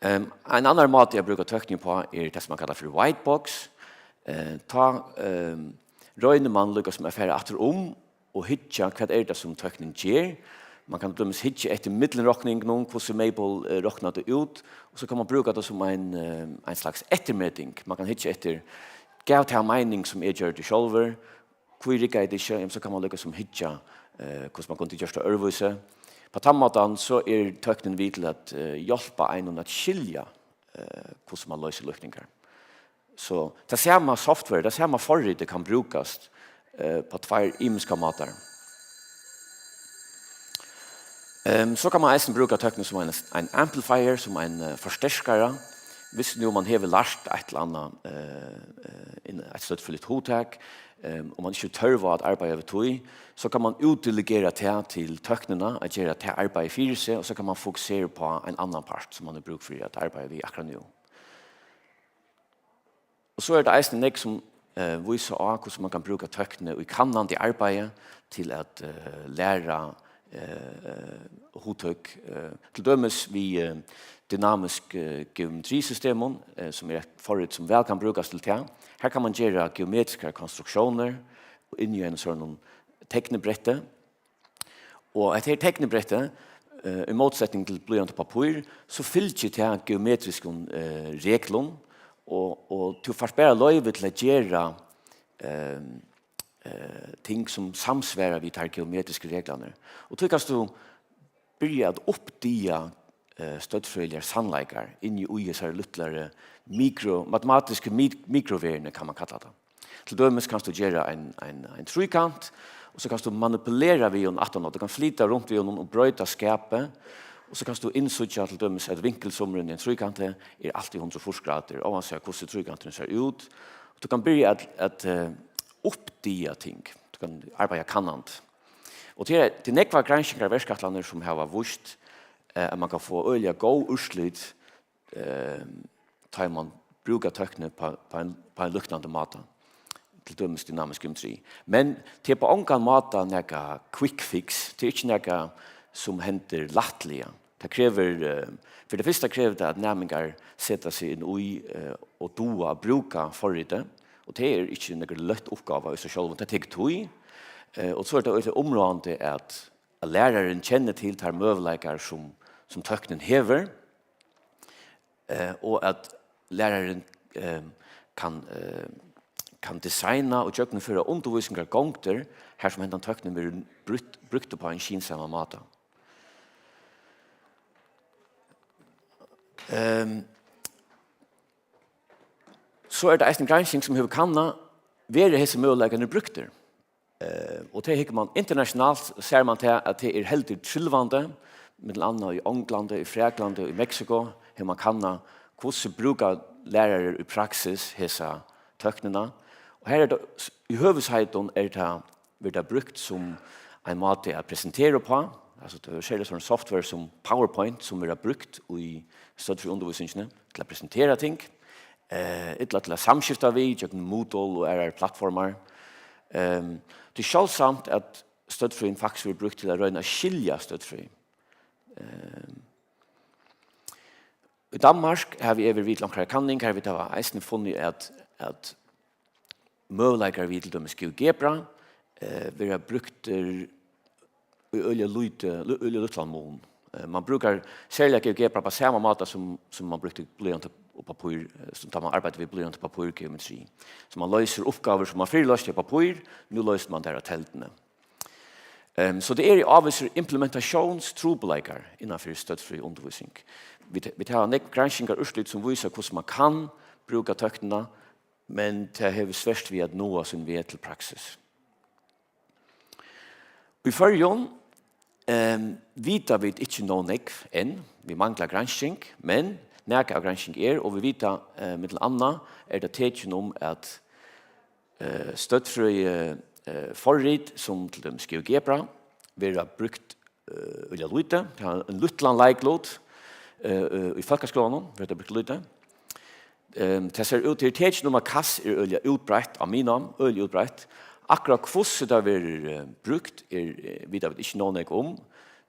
En annen måte jeg bruker tøkning på er det som man kallar for white box. Da røyner man lykkes som er ferdig atter og hitja hva er det som tøkning gjør. Man kan dømes hitja etter middelrockning noen, hvordan Maple rockner det ut, og så kan man bruke det som en slags ettermeting. Man kan hitja etter gav til mening som gjør det selv, hvor rikker det ikke, så kan man lykkes som hitja hvordan man kunne gjøre det øvelse. På tammaten så er tøknen vid til at hjelpe en å skilja hvordan man løser lukninger. Så det samme software, det samme forrige kan brukes på tvær imenska matar. Så kan man eisen bruka tøkning som en amplifier, som en forsterskare. Hvis nu man hever lært et eller annet, et støttfullt hotak, og man ikke tørver at arbeide ved tog, så kan man utdelegere det til tøknene, at gjøre det arbeid for seg, og så kan man fokusere på en annan part som man har bruk for at arbeide ved akkurat nå. Og så er det eisen nek som viser av hvordan man kan bruke tøkne og kannande arbeid til at lære hotak. Til dømes vi dynamisk geometrisystemen, som er et forut som vel kan brukes til det. Her kan man gjøre geometriske konstruksjoner og inni en sånn teknebrette. Og etter teknebrette, i motsetning til blyant papir, så fyller ikke det geometriske reglene, og du får bare løyve til å gjøre ting som samsværer vid de geometriske reglene. Og så kan du begynne å oppdia støttfrøylige sannleikar inni ugesar luttlare matematiske mikroverene, kan man kalla det. Til dømes kan du gjøre en trykant, og så kan du manipulere vi at du kan flytta rundt vi og brøyta skapet, og så kan du innsutja til dømes at vinkelsumren i en trykante er alltid 140 grader, og man ser hvordan trykanten ser ut. Du kan begynne at oppdia ting. Du kan arbeide kannant. Og til nekva granskinger av verskatlander som har vust at man kan få øyelig god urslut tar man bruker tøkne på en luknande måte til dømes dynamisk geometri. Men det er på ångan måte nekka quick fix. Det er ikke nekka som henter lattlige. Det krever, for det første krever det at nærmengar setter seg inn i og doa bruka forrige. Og det er ikke noen løtt oppgave i seg selv, det er tek tog. Og så er det også områdende at læreren kjenner til de møvleikar som tøknen hever, og at læreren kan designa og kjøkkenføre undervisninger gongter her som hentan tøknen blir brukt på en kinsamme måte. Så er det en gransking som hever kanna være hese møvleikene brukter. Og det hikker man internasjonalt, ser man til at det er heldig trillvande, med annet i England, i Frekland, i Mexico, her man kanna hvordan bruker lærere i praksis hese tøknene. Og her det, i høvesheten blir det brukt som en måte å presentere på. Altså det er særlig sånn software som PowerPoint som blir brukt i stedet for undervisningene til å presentere ting. Til å samskifte vi, gjennom Moodle og RR-plattformer. Det er selvsamt at støttfrøyen faktisk blir brukt til å røyne skilja støttfrøy. I Danmark har vi over vidt langere kanning, her vi har eisen funnet at møvleikere vi til dømes GeoGebra vi har brukt i øye luttlandmålen. Man brukar særlig GeoGebra på samme måte som man brukte blyant og papir, som man arbeider ved blyant og papirgeometri. Så man løser oppgaver som man før løste i papir, nå løser man der av teltene. Så det er i avviser implementasjonstrobeleikere innenfor støttfri undervisning. Vi tar nekk granskinger urslut som viser hvordan man kan bruke tøktene, men det har svært ved at nå sin ved til praksis. I førjon vita vi ikke noe nekk enn, vi mangler gransking, men nærke av gransking og vi vita med til anna det tegjen om at støttfri forrid som til dem GeoGebra vi har brukt ulja lute, det har en luttland-leiklåt i folkeskolen, vi har brukt lute. Det ser ut til tegjen om at kass ulja utbrett, av min navn, ulja utbrett. Akkurat hvordan det har brukt vi vet ikke noe om.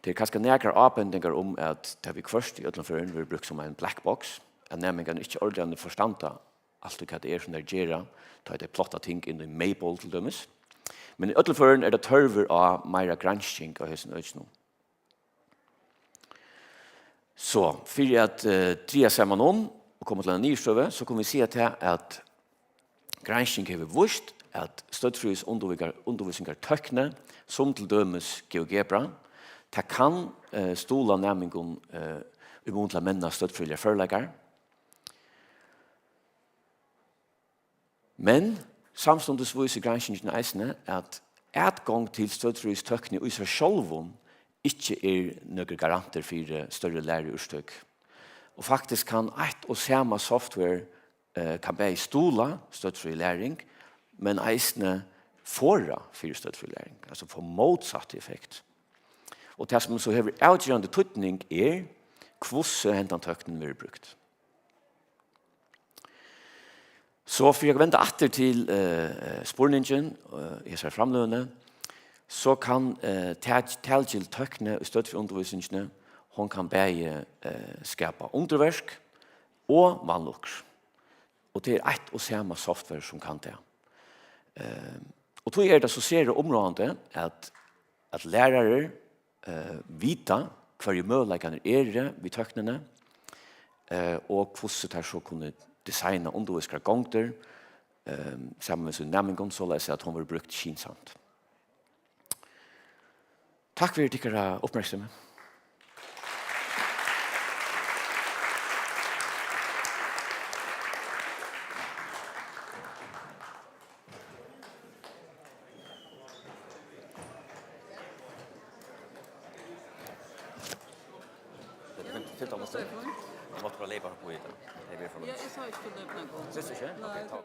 Det er kanskje nærkere avbendinger om at det vi først i utenføren vil brukt som en black box. At nærmere ikke ordentlig forstanda alt hva det som det gjør, da det plotta ting inn i Maple til dømes. Men i utenføren det tørver av mer gransking av høysen øyne. Så, for at dria sammen om og komme til en ny støve, så kan vi si at gransking har vi vurst at støttfrys undervisningar tøkne, som til dømes GeoGebra, det kan stola nærmingen imot til menna støttfrylja førleggar. Men samstundes viser granskingen eisene at etgang til støttfrys tøkne i seg sjølvom ikke noen garanter for større læreurstøk. Og faktisk kan et og samme software kan bare stola støttfri læring, men eisene fåra for støttfri læring, altså få motsatt effekt. Og det som så har avgjørende tøtning hvordan hentantøknen blir brukt. Så for jeg venter atter til spårningen, jeg ser framløvende, så kan talgill tøkne i støtt for undervisningene, hun kan bare skapa underversk og mannlukker. Og det et og samme software som kan det. Og tog det assosiere området at lærere vita hva i møleikene vi tøknene, og hvordan det så kunne designa underviskere gongter, sammen med sin nærmengon, så leser jeg at hun var brukt kinsamt. Takk for at dere er oppmerksomme. Jag måste bara leva på det. Jag sa inte för det någon gång. Syns inte? Okej, ta.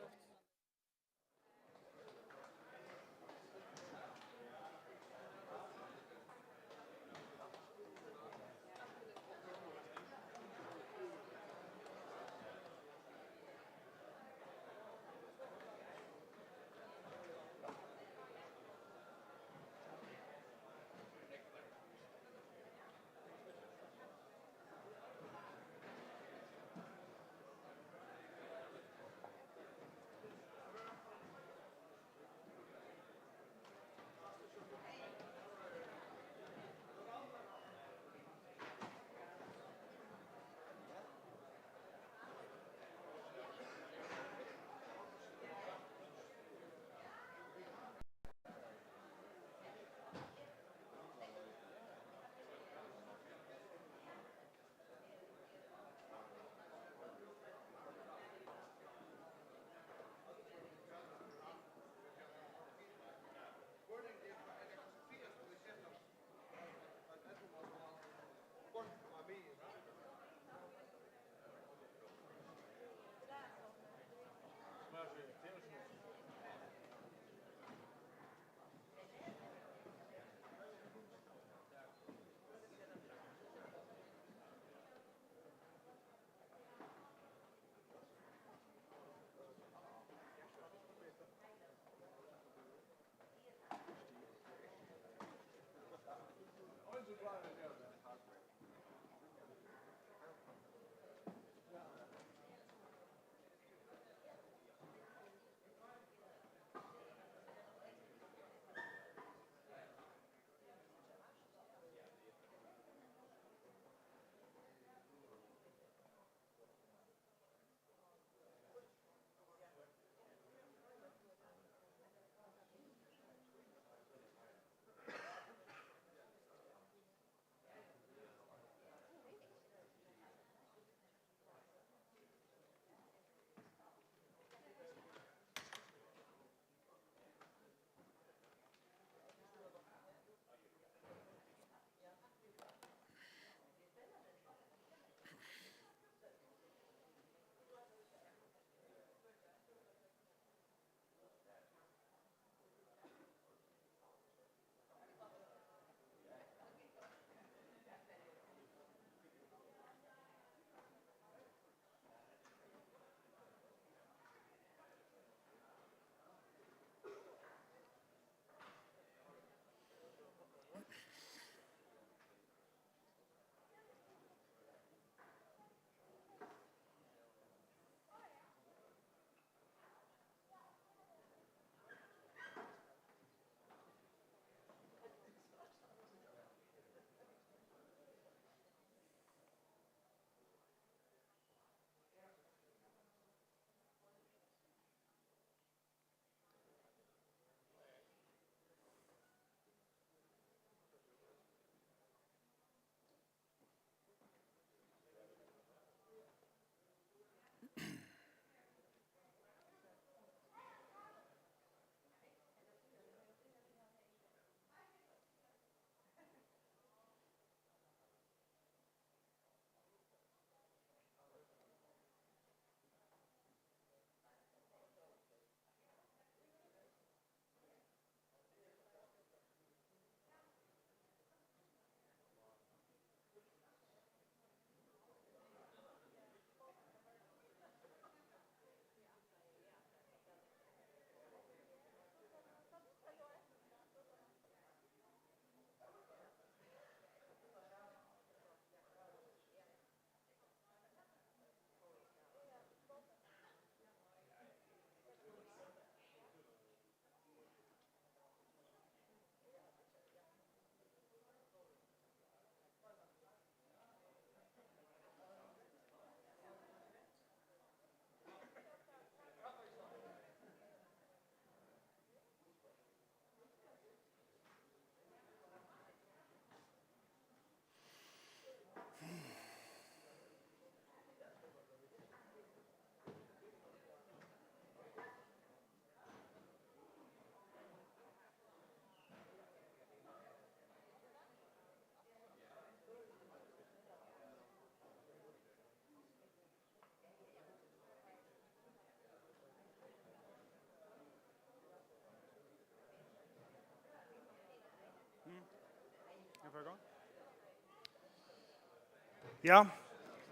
Ja,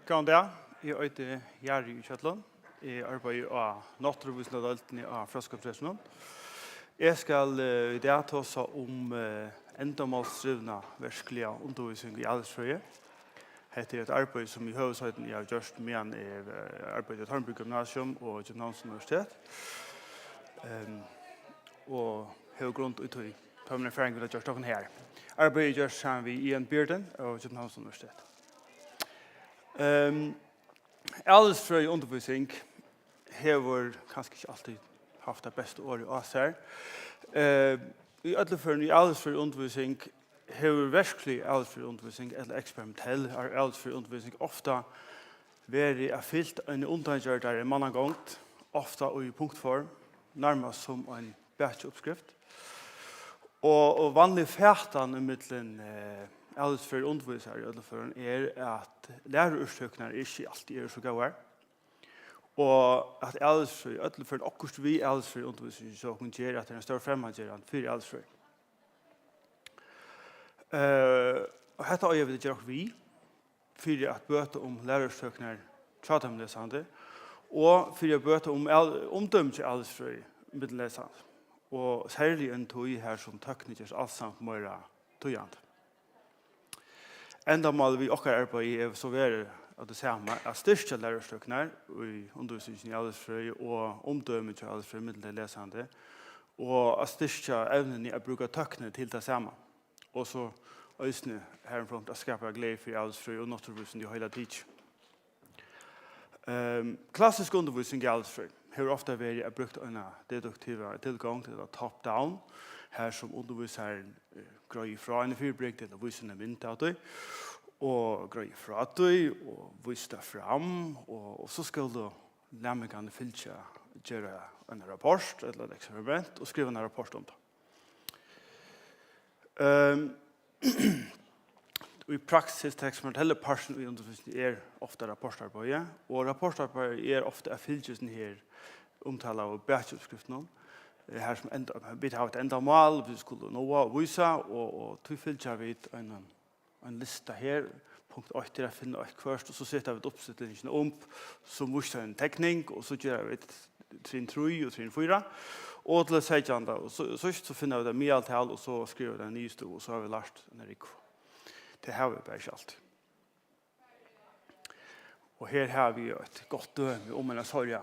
kan det. Jeg heter Jari Kjøtland. Jeg arbeider av Nattrovisnadalten av Frøskapsresjonen. Jeg skal i dag ta oss om endamålsdrivna verskliga undervisning i aldersfrøye. Dette er et arbeid som i høvesøyden jeg har gjort med arbeid i Tørnby Gymnasium og Københavns Universitet. Og har grunn ut i tømmende erfaring vil jeg gjøre stokken her. Arbeidet gjørs sammen vi Ian Bearden og Københavns Universitet. Aldersfrøye undervisning har kanskje ikke alltid haft det beste året i oss her. I ødelføren i aldersfrøye undervisning har verskelig aldersfrøye undervisning eller eksperimentell aldersfrøye undervisning ofta vært fyllt en undangjørtere mannagångt, ofta i punktform, nærmest som en batchoppskrift. Og vanlig fætan i middelen aldersfrøye undervisning i ødelføren at lærerutstøkene ikke alltid så gode. Og at aldersfrøye, ødelføren akkurat vi aldersfrøye undervisning så kan gjøre at det er en større fremmedgjørende for aldersfrøye. Og dette øye vil gjøre vi for at bøte om lærerstøkene tjatamlesende og for at bøte om omdømme til aldersfrøye middelesende. Og særlig en tog her som tøkninger alt samt mer tøyende. Enda mål vi okkar arbeid er så være at det samme at styrke lærerstøkene i undervisningen i aldersfrøye og omdømme til aldersfrøye middelesende og at styrke evnen i å bruke tøkene til det samme. Og så øsne herfra at skapa glede for aldersfrøye og naturvisning i hele tiden. Klassisk undervisning i aldersfrøye har ofte vært brukt en deduktiv tilgang til top-down, her som underviseren grøy fra en fyrbrygg til å vise en mynd av det, og grøy fra det, og vise det fram, og så skal du lærmengene fylltje gjøre en rapport eller et eksperiment og skrive en rapport om det. I praksis til eksperimentelle parten i undervisningen ofte rapportarbeid, og rapportarbeid ofte fylltjelsen her omtale av batchoppskriften, her som vi har et enda mål, vi skulle nå å vise, og tilfylltjer vi en liste her, punkt 8 er å finne et kvørst, og så setter vi oppsettingen om som viser en tekning, og så gjør vi trinn 3 og trinn 4, og til å si ikke andre, og så finner vi det mye alt og så skriver vi det nye stod, og så har vi lært en rik. Det har vi bare ikke alltid. Og her har vi et godt døme om en sorg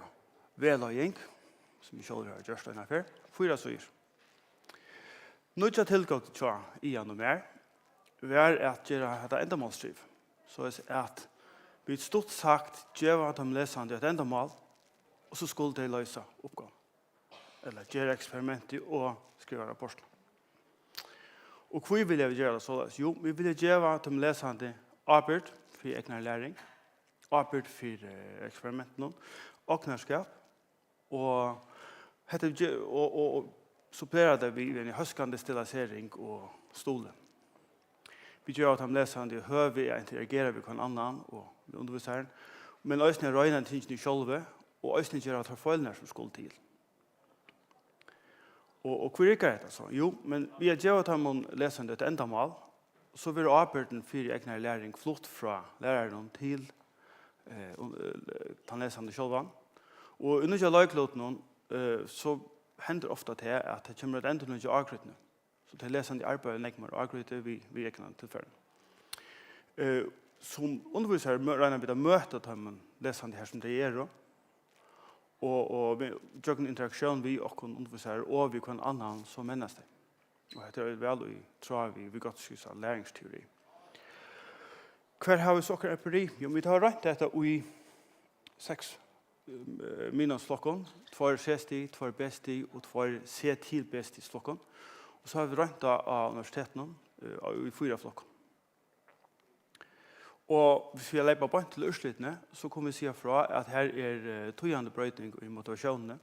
veløying, som vi selv har gjort denne her, 4 søyer. Nødja tilgang til tja igjen og mer, vi at gjøre et endamålsdriv. Så at vi stort sagt gjør at de lesende et endamål, og så skulle de løse oppgaven. Eller gjøre eksperimenter og skrive rapporter. Og hvor vil jeg gjøre det så? Jo, vi vil gjøre at de lesende arbeid for egen læring, arbeid for eksperimentene, og knærskap, og supplerer det vi en høskende stillasering og stolen. Vi gjør at de lesende høver interagerer med hverandre annan og med underviseren, men også røyner tingene selv, og også gjør at de følger som skulle til. Og hvor er det så? Jo, men vi har gjort at de lesende et enda mål, så vil arbeidet for egen læring flott fra læreren til den lesende selv. Og under løyklåten så hender ofte til at det kommer et enda noe avgrytende. Så til lesende arbeidet nekmer avgrytende vi egen tilfelle. Som undervisere regner vi da møte dem lesende her som det gjør, og vi gjør en interaksjon vi og undervisere og vi kan annan som mennesker. Og dette er vel i tror vi godt skys av læringsteori. Hver har vi sokker empiri? Jo, vi tar rett dette i 6 minusflokken, 2 C-sti, 2 B-sti og 2 C-til-B-sti flokken. Og så har vi rent av universitetene i 4 flokken. Og hvis vi har leipet på til utslittene, så kommer vi si fra at her er tøyende brøyting i motivasjonene.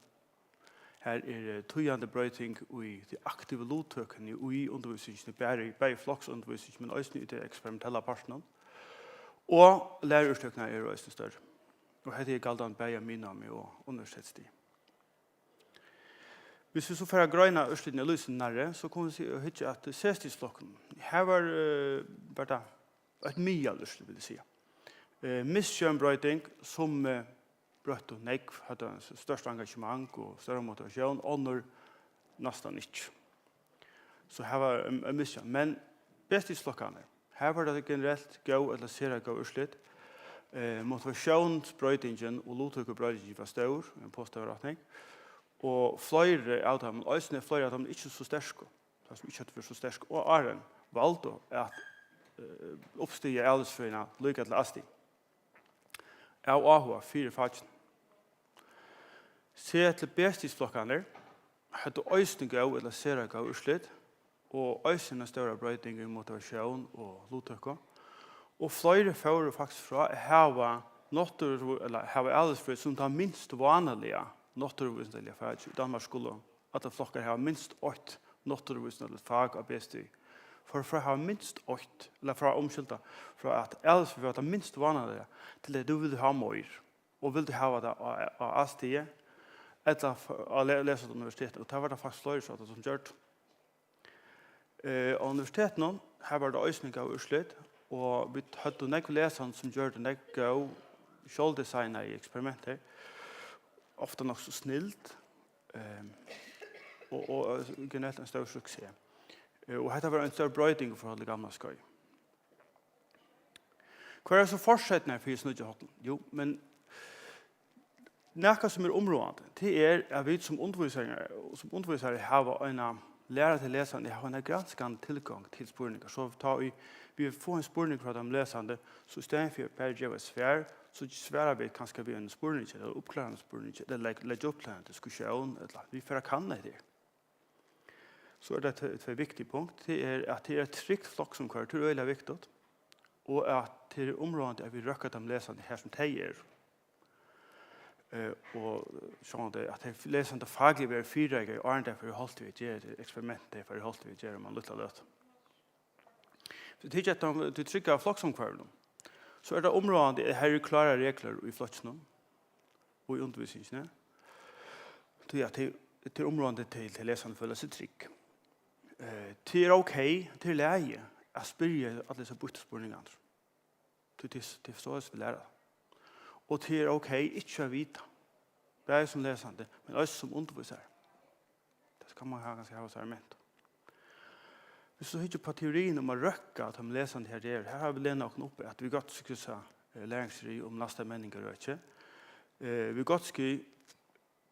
Her er tøyende brøyting i de aktive lovtøkene i undervisningen, bare i floksundervisningen, men også i de eksperimentelle partene. Og lærerutøkene er også større. Og her er galt an bare minami og universitetstid. Hvis vi så får grønne ørsliden i lysen nære, så kommer vi se og at sestidsflokken, her var bare et mye lyst, vil jeg si. Misskjønbrøyting som brøtt og nekv hadde størst engasjement og større motivasjon, ånder nesten ikke. Så her var en misskjøn. Men bestidsflokkene, her var det generelt gå eller ser gå urslit. Motivasjonsbrøytingen og lotøkkebrøytingen var stor, en påståretning. Og flere av dem, øyne flere av dem ikke så sterske, som ikke hadde vært så sterske. Og Arjen valgte at oppstige aldersføyene lykke til Asti. Av Ahua, 4 fagen. Se til bestidsflokkene, hadde øyne gå eller ser gå urslit, og øyne større brøytinger i motivasjon og lotøkker. Og flere fører faktisk fra å hava aldersføy som tar minst vanlige naturvisnelige fag. I Danmark skulle at det flokker ha minst 8 naturvisnelige fag av BST. For å ha minst 8, eller fra omskylda, fra at aldersføy var det minst vanlige til det du vil ha mer, og vil du ha det av A-stige, eller å lese til universitetet. Og det var det faktisk flere som gjør det. Og universiteten, her var det øysning av urslit, og vi hadde nekve leserne som gjør det nekve kjøldesigner i eksperimenter, ofte nok så snilt, og generelt en større suksess. Og dette var en større brøyding for alle gamle skøy. Hva er så fortsettende for snudgehotten? Jo, men noe som områdende, det at vi som undervisere har en lære til leserne, har en granskende tilgang til spurninger. Så vi får en spurning fra de lesende, så i stedet for bare gjøre svær, så sværer vi kanskje vi en spurning, eller oppklarende spurning, eller legge opp til en diskusjon, eller vi får kan det. Så det et viktig punkt, det at det et trygt flokk som kvar, det veldig viktig, og at det området at vi røkker de lesende her som de og sånn at det lesende faglig vil fyrreger, og derfor er holdt vi å gjøre eksperiment, derfor er holdt vi å gjøre man litt av løt. Så det er ikke at du trykker flokksamkvarene, så er det området her er klare regler i flokkene og i undervisningen. Det er området til lesende føler seg trygg. Det er ok, det er leie å spørre alle disse bortspurningene. Det forstås vi lærer. Og det er ok, ikke å vite. Det er som lesende, men også som undervisere. Det skal man ganske ha som argument. Hvis du ikke på teorien om å røkke at de lesende her har vi lene åkne oppe at vi godt skal se læringsri om neste meninger og ikke. Vi godt skal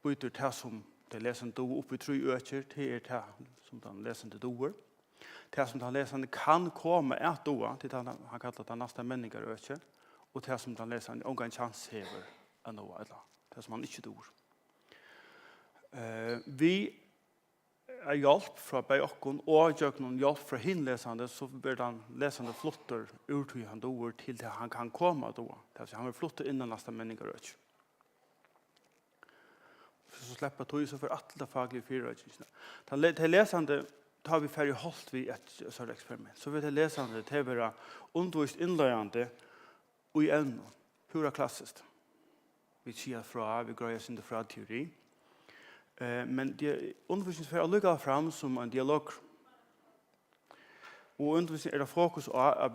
bytte det som de lesende do oppe i 3 øker, det er det som de lesende doer. Det som de lesende kan komme et doa, til han kallar det neste meninger og ikke. Og det som den leser, en en chans hever enn noe, eller det som han ikke dår. Vi er hjelp fra Bejokken, og gjør noen hjelp fra hinlesende, så blir den lesende flotter ut til han dår til det han kan komme da. Det vil si, han vil flotte innan neste meninger og ikke. Så slipper tog så for alle faglige fyrrøkene. Til lesende tar vi ferdig holdt vi et sånt eksperiment. Så vil det lesende til å være undervist innløyende og i evnen, pura klassiskt. Vi sier fra, vi grøyer sin fra teori. Men undervisningen får lukket fram som en dialog. Og undervisningen det fokus på å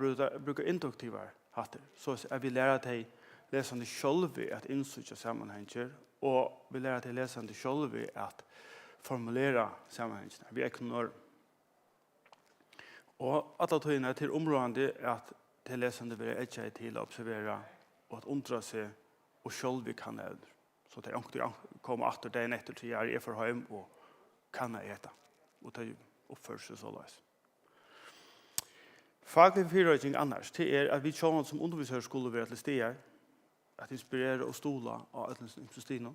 bruke induktive hatter. Så vi lærer til lesende selv at innsøke sammenhenger, og vi lærer til lesende selv at formulere sammenhengene. Vi er ikke noe. Og alle togene til områdene at til lesende vil ikke til å observere og at undre seg og selv vi kan evne. Så det er kommer etter dagen etter til jeg er for hjem og kan jeg ete. Og det oppfører seg så løs. Faglig fyrrøyting annars det at vi tjåner som undervisere skulle være til steder at inspirere og stola av etnostene.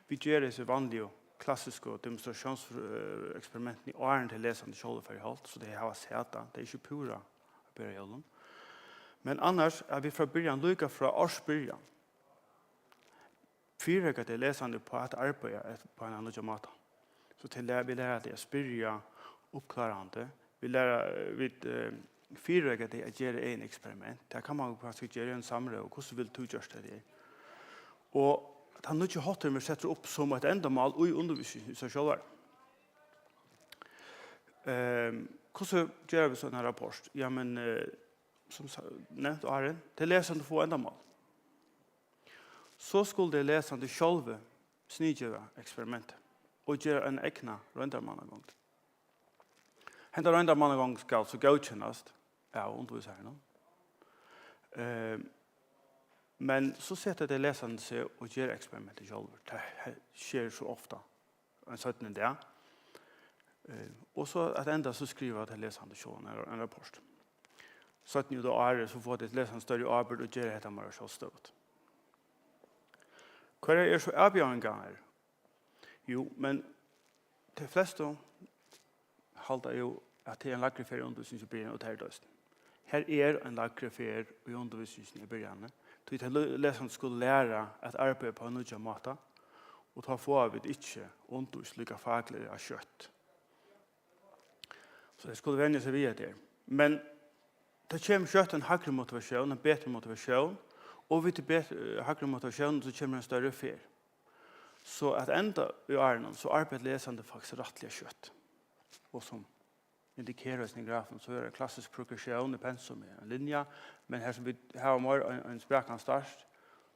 Vi gjør disse vanlige klassiske demonstrasjonseksperimentene i årene til lesende selv for i holdt, så det har sett det. Det er ikke pura perioden. Men annars er vi fra början lukka fra årsbyrjan. Fyrrøyga til lesende på at arbeide på en annen måte. Så til vi lærer det å spyrja oppklarande. Vi lærer fyrrøyga til å gjøre en eksperiment. Der kan man faktisk gjøre en samrøy, og hvordan vil du gjøre det? Og han ikke hatt med setter opp som et endamål og i undervisning i seg selv. Hvordan gjør vi sånn rapport? Ja, men som nevnt Arjen, det lesende få endamål. Så skulle det lesende selv snidgjøre eksperimentet og gjøre en egna røndarmannagång. Henta røndarmannagång skal så godkjennast av underviserne. Men så setter det lesende seg og gjør eksperimentet selv. Det skjer så ofta en 17. dag. Og så at enda så skriver jeg til lesende selv en rapport. 17. år så får det lesende større arbeid og gjør dette mer selvstøvet. Hva er så avgjørende her? Jo, men de fleste halter jo at det er en lagreferie undervisning i begynnelsen og det er døsten. Her er en lagreferie i undervisningen i begynnelsen. Så leserne skulle lære at arbeide på en nødvendig måte, og ta få av det ikke undervisning like faglig av kjøtt. Så det skulle vende seg via det. Men det kommer kjøtt en hakre motivasjon, en bedre motivasjon, og ved til hakre motivasjon så kommer en større fer. Så at enda i årene så arbeider lesende faktisk rettelig kjøtt. Og som indikeres i grafen så er det klassisk progresjon i pensum i en linje, men her som vi har mer en sprekende start,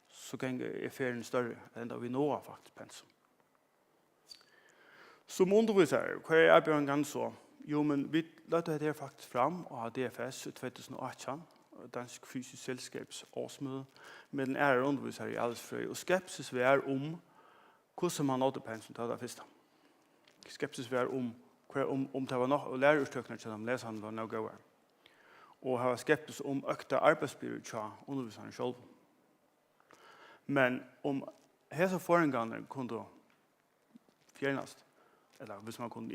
så kan ferien større enda vi når faktisk pensum. Som undervisere, hva er avgjørende så? Jo, men vi løtte det faktisk fram og har DFS i 2018, Dansk Fysisk Selskabs årsmøde, med den ære undervisere i Allesfrøy, og skepsis vi er om hvordan man nådde pensum til det første. Skepsis vi er om det var nok lærerutøkene til de leserne var noe gøyere. Og har skepsis om økte arbeidsbyrd til underviserne selv. Men om hese forenganger kunne fjernast, eller hvis man kunne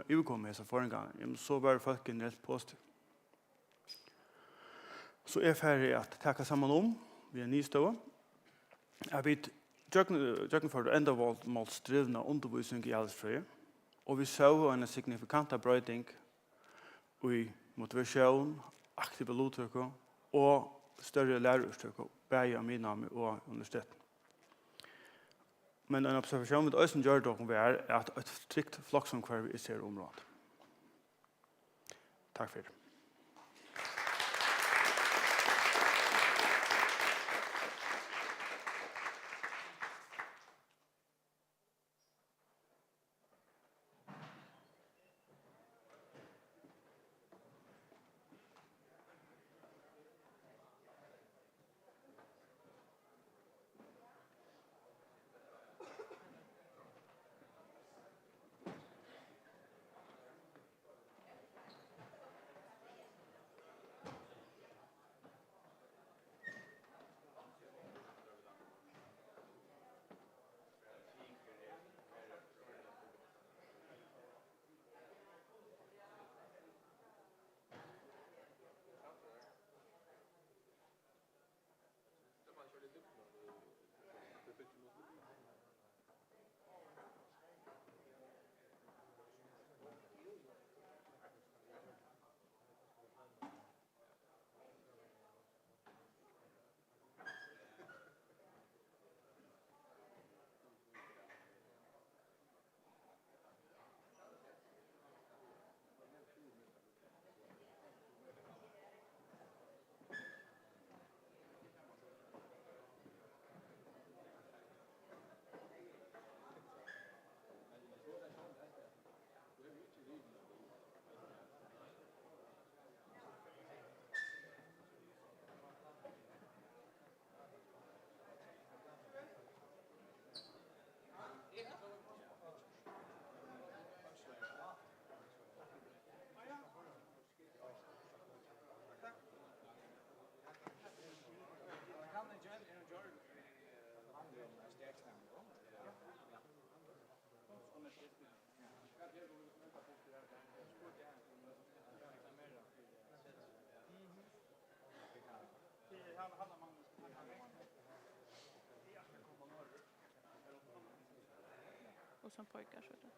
ivekomme hese forenganger, så var folk generelt positivt. Så er ferdig at takke sammen om, vi er nystøve, at vi tjøkken for enda målsdrivende undervisning i Allesfrøy, og vi så en signifikant brøyding i motivasjon, aktive lodtrykker og større lærerutrykker, begge av Minami og universitetet. Men en observasjon vi også gjør dere er at et trygt flokksomkvarv i ser området. Takk for det. Och som pojkar så det.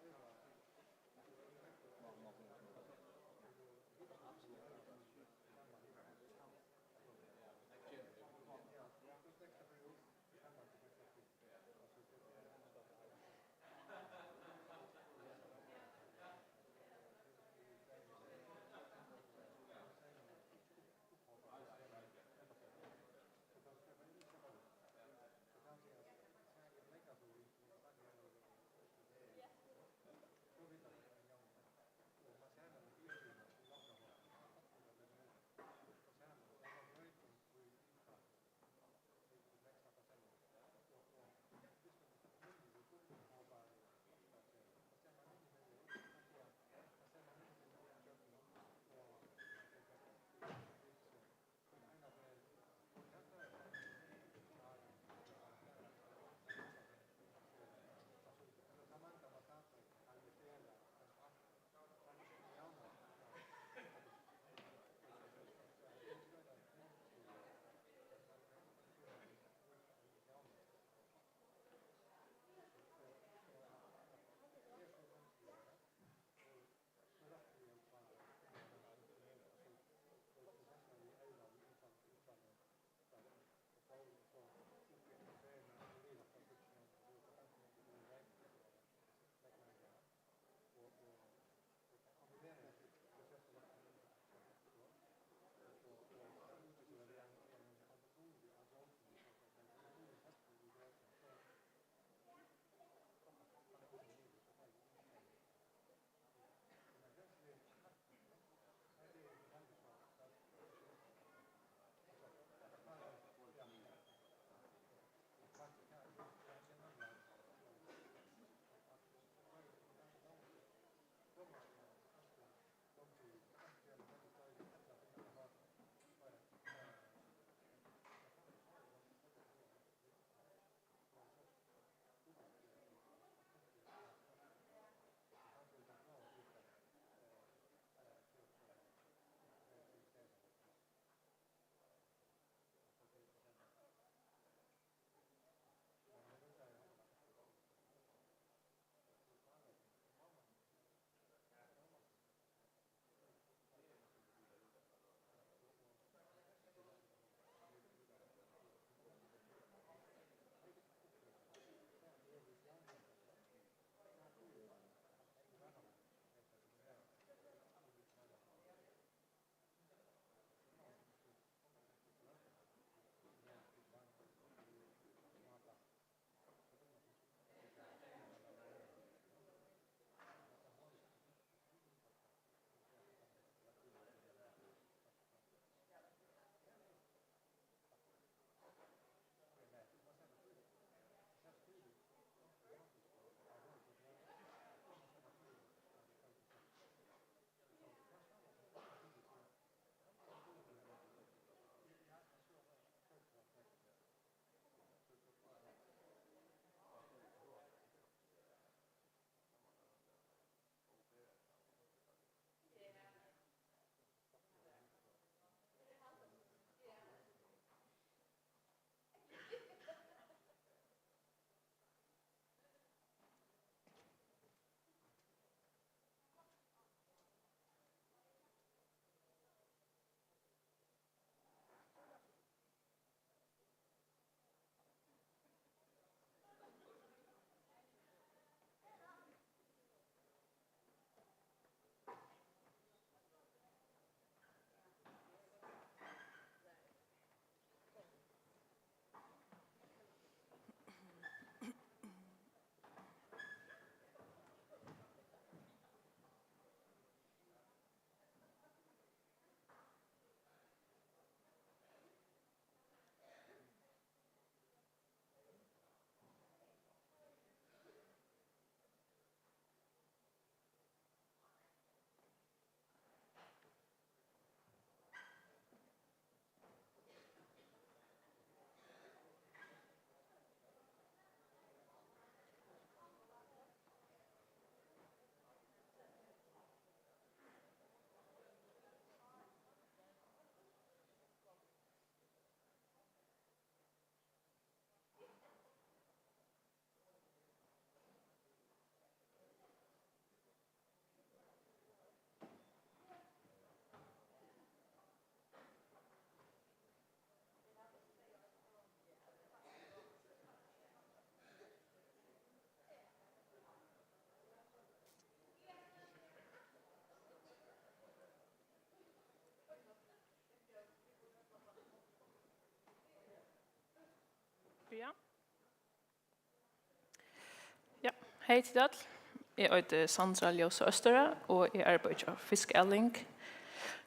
börja. Ja, hej till alla. Jag heter Sandra Ljosa Östere och jag arbetar på Fiskeelling.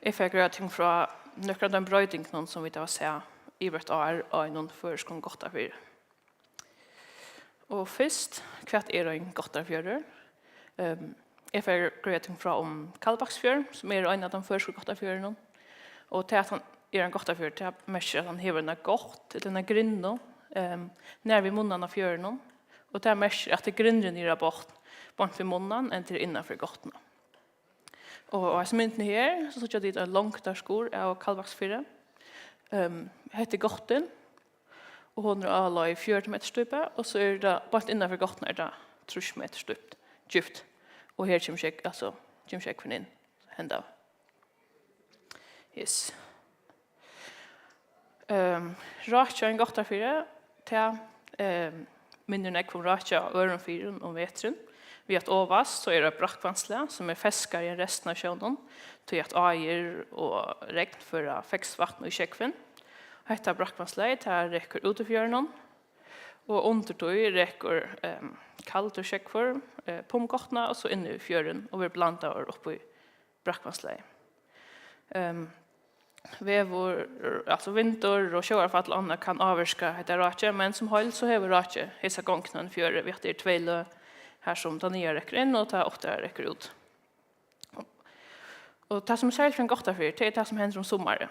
Jag fick göra ting från några av de bröjtingarna som vi tar se i vårt år och någon förskon gott av er. Och först, kvart är en gott av fjörder. Jag fick göra ting från Kallbaksfjörd som är en av de förskon gott av fjörden. Och till att han är en gott av fjörd, till att märka att han har en gott, den är grind när vi munnan av fjörden. Och det märker att det grinden i rapport bort för munnan än till innanför gottna. Och som inte här så tycker jag det är långt där skor av Kallbaksfjörden. Heter Gotten. Och hon är alla i 40 meter stupa. Och så är det bara innanför Gotten är det 30 meter stupt. Djupt. Och här kommer jag alltså kommer jag in hända. Yes. Ratcha en gott affär till minnen jag kom ratcha öronfyren om vetren. Vi att ovast så är det brackvansle som är fiskar i resten av sjön. Till att ajer och regn för fäxvatten och käkven. Detta brackvansle här räcker ut i fjärden. Och under tog räcker kallt och käkvar pomgottna och så inne i fjärden och vi blandar upp i brackvansle. Vävor, alltså vinter och sjöarfall andra kan avvarska heter ratche, men som håll så har vi ratche hela gången fjärde vi att det är två här som tar ner räcker in och tar åtta räcker ut. Och det som särskilt från gott affär det är det som händer om sommaren.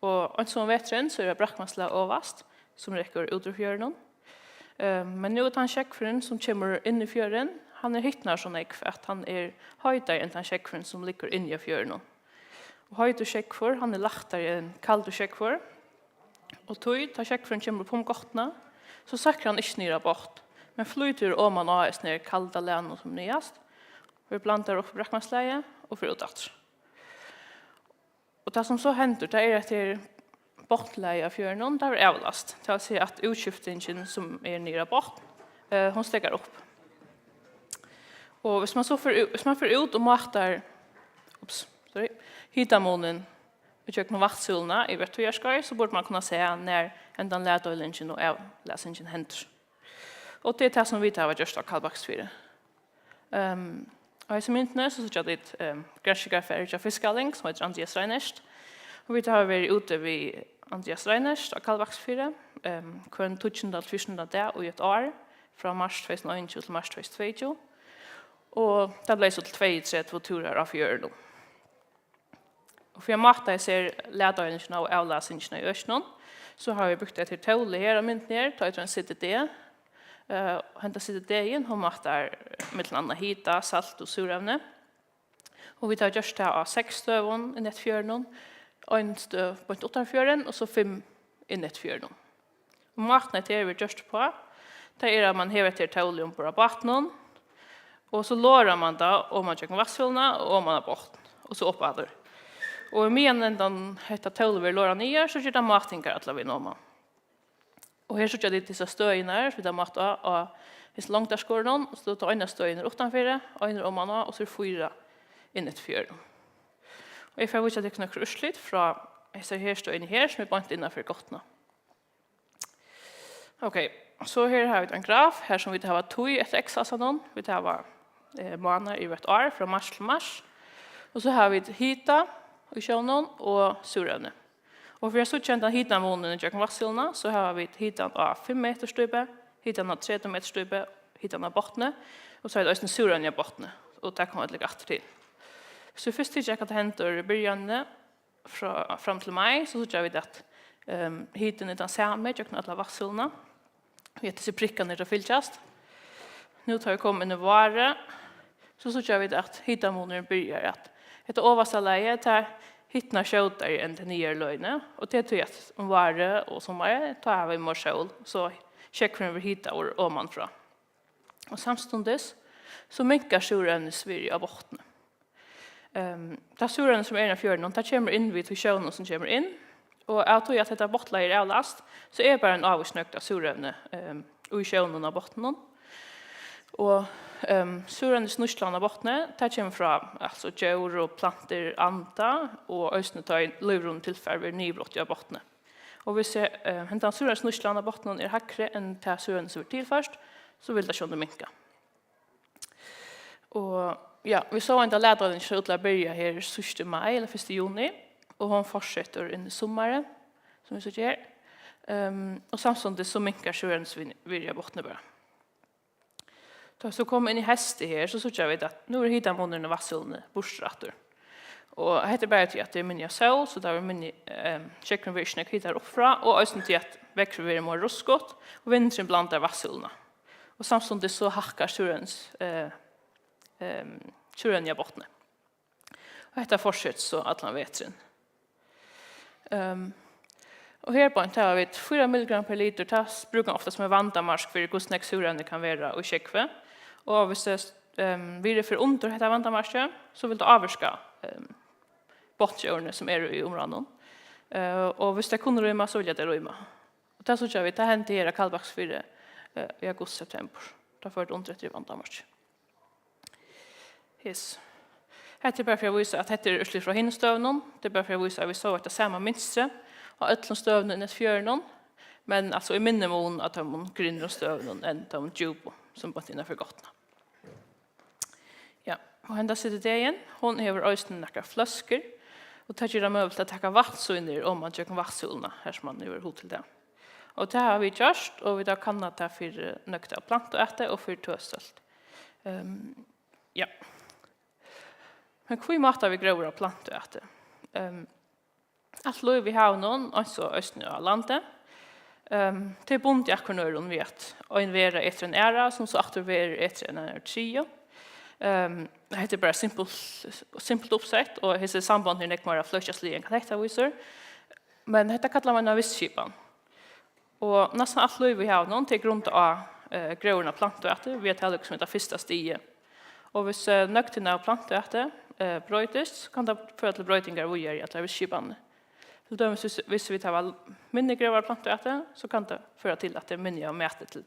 Och en sån vetren så är det brackmansla överst som räcker ut ur fjärden. Men nu är han checkfrun som kommer in i fjärden. Han är hittnar sån för att han är höjdare än han checkfrun som ligger in i fjärden. Och höjd och checkför, han är lachtare än kallt och checkför. Och tog tar checkfrun kommer på gottna så sakrar han inte ner bort. Men flyter om man har ner kalda län som nyast. Vi blandar upp brackmansläge och för utåt. Och det som så händer det är att det är bortläge av fjärden där är avlast. Det vill säga att utskiftningen som är nere bort, hon stegar upp. Och hvis man får ut och matar hitamånen i kökna vattsulna i vertujarskar så borde man kunna säga när ändan lädöjlingen och avläsningen händer. Och det är det som vi tar av just av Kallbaksfjärden. Och som inte så tycker jag det är gränschikarfärg av Fiskeelling som heter Andreas Reinerst. Och vi tar varit ute vid Andreas Reinerst av Kallbaksfjärden. Kön 2014 dag och ett år från mars 2021 till mars 2022. Och det blev så till 2-3 turer av fjärden. Och för jag matar ser lädöjlingen och avläsningen i östnon så har vi brukt det till tåle här och mynt ner. Ta ut en CTD. Hämta CTD in och matar mellan andra hita, salt och surämne. Och vi tar just det av 6 stövon i ett fjärden. En stöv på ett 8 fjärden och så 5 i ett fjärden. Och matna till vi just på. Det är att man häver till tåle på rabatten. Och så lårar man då om man köker vassfyllna och om man har bort. Och så uppåt. Och medan den heter tåle vi lårar ner så gör det mattinkar att vi når man. Och här så jag det dessa stöjnar så där matta och är långt där skåren och så tar ena stöjnar utanför och en om man och så 4 in ett fjärd. Och jag får visa det knäcker urslit från så här stöjn här som är bara innanför gottna. Okej, så här har vi en graf här som vi har tog ett extra sådant. Vi tar månader i vårt år från mars till mars. Och så har vi hita i sjönen och surrande. Och för jag så känt att hitta månen i Jöken Vassilna så har vi hittan av 5 meter stupe, hittan av 13 meter stupe, hittan av bottne och så är det också en suran i bottne och det kommer att lägga efter till. Så först till jag att det händer i början fram till maj så tror vi att hittan är den samma i Jöken alla Vassilna. Vi heter sig prickan i det fylltjast. Nu tar vi kommit i vare så tror vi att hitta månen börjar att ett översta läge där hittna skjuter en till nya lögner och det tror jag om vare och sommar tar vi morsol så checkar vi hitta or om man fra. Och samstundes så mycket suren i Sverige av botten. Det suren som är i fjärden tar kommer in vid till sjön som kommer in och jag tror att detta bottlar är last så är bara en avsnökt av suren i sjön av botten. Och suren snurrslanda bottne tar kommer fra alltså djur och planter anta och östne tar livrum tillfärver nyblott av bottne. Og hvis hentan surens nusslan av botten er hakre enn til suren som er til først, så vil det skjønne minka. Og ja, vi så en av lederen som utla börja her 1. mai eller 1. juni, og hon fortsetter inn i sommaren, som vi så gjør. Og samtidig så minkar surens virja botten bara. Da så kom inn i heste her, så jeg vet at nå er hitamånerne vasselene borstratter. Og jeg heter bare til at det er minne sol, så det er minne kjøkkenvirkene kvitter oppfra, og også til at vekker vi mer ruskott, og vinteren blander vasselene. Og samtidig så hakker suren i bottene. Og dette fortsetter så at han vet sin. Og her på en tar vi 4 mg per liter, det bruker ofta som en vandamarsk for hvordan surene kan være og kjekve. Og hvis det blir for under dette vandamarske, så vil det avvarske bottjørene som er i området. Og hvis det kunne røyma, så vil det røyma. Og det så vi, det hendte her av Kallbaks 4 i august-september. Det får det under etter vandamarske. Yes. Hette er bare for å vise at dette er utlig fra hinnestøvnen. Det er bare for å vise at vi så at det er samme minstre av øtlen støvnen i fjørnen. Men altså i minne mån at de grunner støvnen enn de djupo som bare innenfor godtene. Ja, og henne sitter det igjen. Hun har øyne noen fløsker. Og det gjør det mulig til å takke vattsunder om man gjør vattsulene her som man gjør hod til det. Og det har vi gjort, og vi da kan det for nøkta planteæte og for tøstølt. Ja. Men hva måte vi grøver av planteæte? Alt lov vi har noen, også østene av landet. Det er bundet akkurat når hun vet. Og en være etter en æra, som så akkurat være etter en trio. Det heter bare simpelt oppsett, og disse samband er ikke mer fløsjaslig enn hva dette viser. Men dette kallar man av visskipan. Og nesten alt lov vi har noen til grunn av grøverne av planteæte. Vi har talt som heter første stige. Og hvis nøktene av planteæte brøytes, kan det føre til brøytinger vi gjør i at visskipan. Hvis vi tar minne grøver planteæte, så kan det føre til at det er minne av mæte til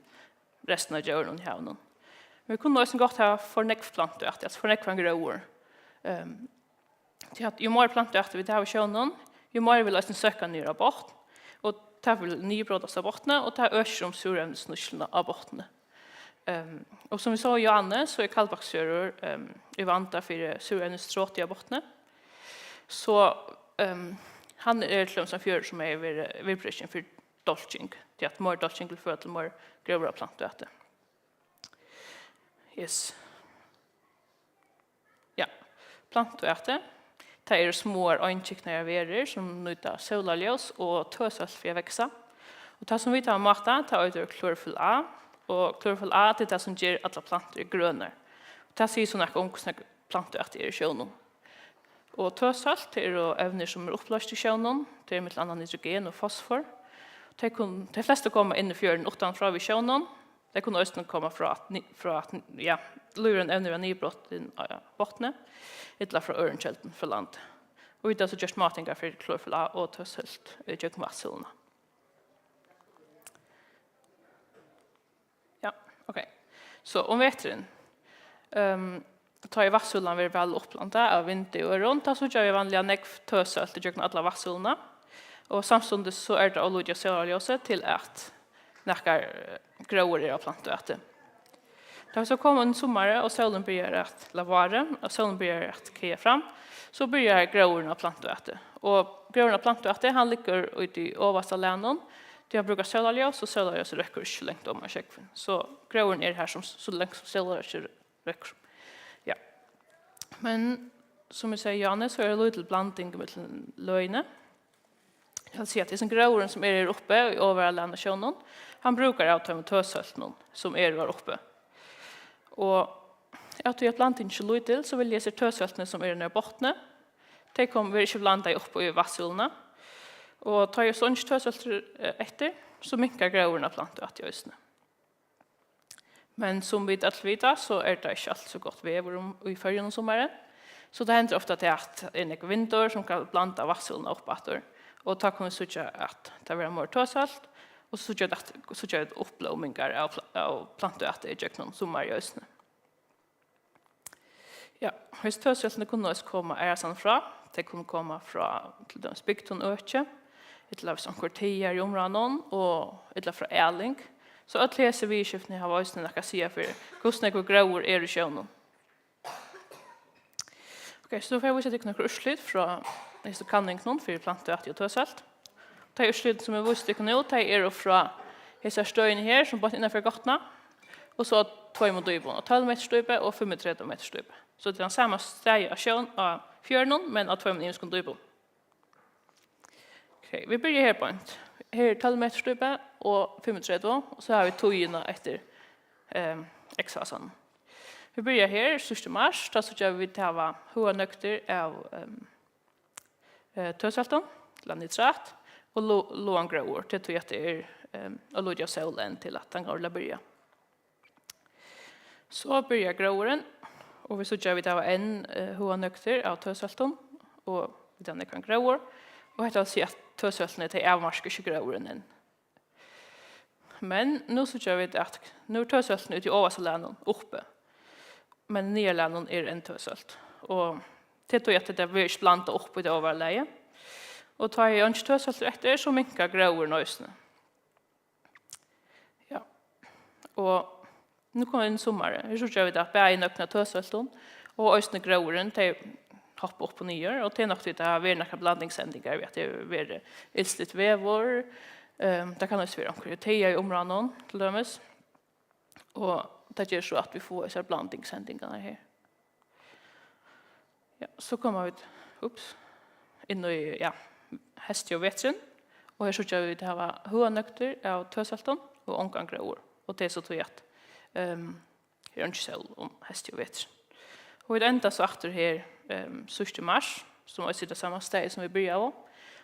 resten av djøren i havnen. Men vi kunne også godt ha fornekv planteæte, altså fornekv grøver. Jo mer planteæte vi tar av sjønnen, jo mer vil også søke nyere av bort, og det vil nybrådes av bortene, og det øker om surevnesnusslene av bortene. Og som vi så i Johanne, så er kallbaksører i vanta for surevnesstråt av bortene. Så han er til som fjør som er vibration for dolching, til at mer dolching vil føre til mer grøvere planteæte. Yes. Ja, planteæte. Det er små øynkikner verer som nytter solarljøs og tøsølt for å vekse. Og det som vi tar med maten, det er klorofyll A. Og klorofyll A er det som gjør alle planter grønne. Det sier sånn at om hvordan planteæte er i sjønnen. Og tøsølt er evner som er oppløst i sjønnen. Det er med annet nitrogen og fosfor. De fleste kommer inn i fjøren utenfra ved sjønnen. Det kunne også komme fra at luren evner av nybrott i bottene, eller fra ørenkjelten for land. Og vi har så gjort matinger for klorofyll A og tøsølt i kjøkkenvasselene. Ja, ok. Så om veteren, tar i vasselene vi vel opplandet av vinter og rundt, så gjør vi vanlig nekv tøsølt i kjøkken alle vasselene. Og samtidig så det olje og solarljøse til at nekkar grøver av planteæte. Da vi så kommer en sommer, og solen begynner at lavare, og solen begynner at kje fram, så begynner grøveren av planteæte. Og grøveren av planteæte, han ligger ute i overste lænen. De har brukt solarljøs, og solarljøs røkker ikke lengt om av kjøkken. Så grøveren er her som så lengt som solarljøs røkker. Ja. Men som jeg sier, Janne, så er det litt blanding med løgene. Jag ser att det är en grövren som är uppe i överallan sjön. Han brukar att ta tösölt någon som är där uppe. Och att jag plantar inte lite så vill jag se tösöltne som är nere bottne. De kommer inte blanda upp i vasselna. Och tar jag sån tösölt efter så mycket grövren plantar att jag isne. Men som vi att vita så är det inte allt så gott väver i färgen och sommaren. Så det händer ofta att det är en vinter som kan blanda vasselna upp efter. Og da kan vi søke at det blir mer tøsalt, og så søke et opplåmingar av planteæte i kjøkkenen sommer i østene. Ja, hvis tøsaltene kunne også komme æresan fra, det kunne komme fra til dem Spikton Økje, Ytla som kvartier i områden og ytla fra Erling. Så att läser vi skiftene har varit när jag säga för hvordan jag grauer i sjøen. Okej, så får jag visa dig några urslut från nästa kanning någon för plantor att jag tar salt. Ta urslut som jag visste dig nu, ta från dessa stöjen här som bara innanför gatorna. Och så 2 mot dybon, 12 meter støype og 35 meter støype. Så det er den samme steg av sjøen av fjørnen, men av 2 meter dybon. Okay, vi börjar här på en. Här är 12 meter støype og 35, og så har vi togene etter X-fasen. Vi börjar här, 1. mars, da så gjør vi til å ha hoa nøkter av tøsalten, til nitrat, og lån grauer, til tog at det og låg av solen til at den går til å börja. Så börjar grauren, og vi så gjør vi til å ha en hoa nøkter av tøsalten, og den kan grauer, og dette vil si at tøsalten er til avmarsker ikke grauren enn. Men nu så gjør vi det at nu er tøsalten ute i oversalenen oppe, men nederlanden er en tøsalt. Og det tror jeg at det blir ikke blandet opp i det overleie. Og tar jeg ikke tøsalt etter, så minker grauer nøysene. Ja. Og nu kommer en sommar. Så gjør vi det at bære nøkne tøsalten, og øysene grauren til hoppa upp och ner och det är nog att det har varit några blandningssändningar vet det är ilsligt vävor det kan också vara omkring teja i områden till dömes och det gör så att vi får så blandningssändningar här. Ja, så kommer vi in i häst och vetsen och här så gör vi det här huanökter av tösalton och omgångrår och det är så tror att det är inte så om häst och vetsen. Och vi enda så efter här 1. mars, som är det samma steg som vi börjar av.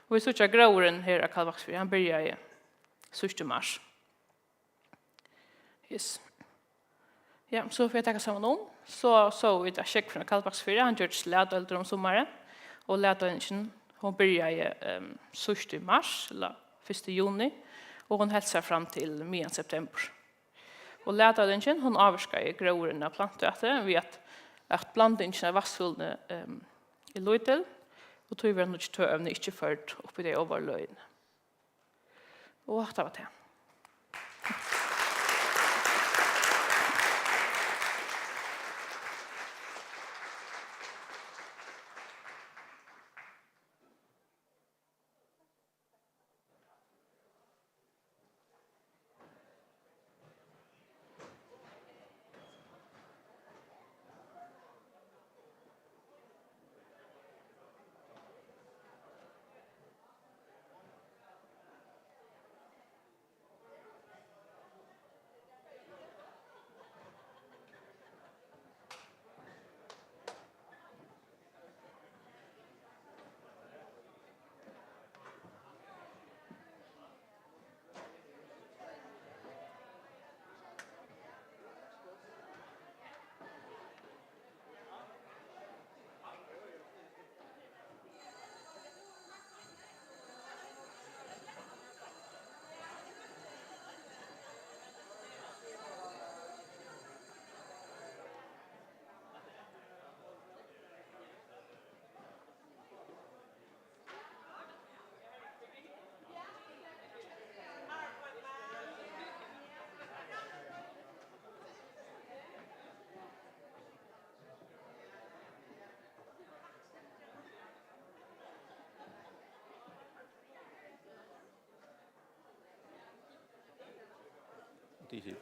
Och vi såg grauren här av Kalvaksfyr, han börjar i 1. mars. Yes. Ja, så får jag tacka samman om. Så vi det check från Kalvaksfyr, han gör ett lädölder om sommaren. Och lädölden, hon börjar i 1. mars, eller 1. juni. Och hon hälsar fram till midjan september. Och lädölden, hon avskar i grauren av plantöter. Vi at blandingen av vassfullene er løytel, og tror vi at noe tøvne ikke ført oppi det overløyene. Og det var det.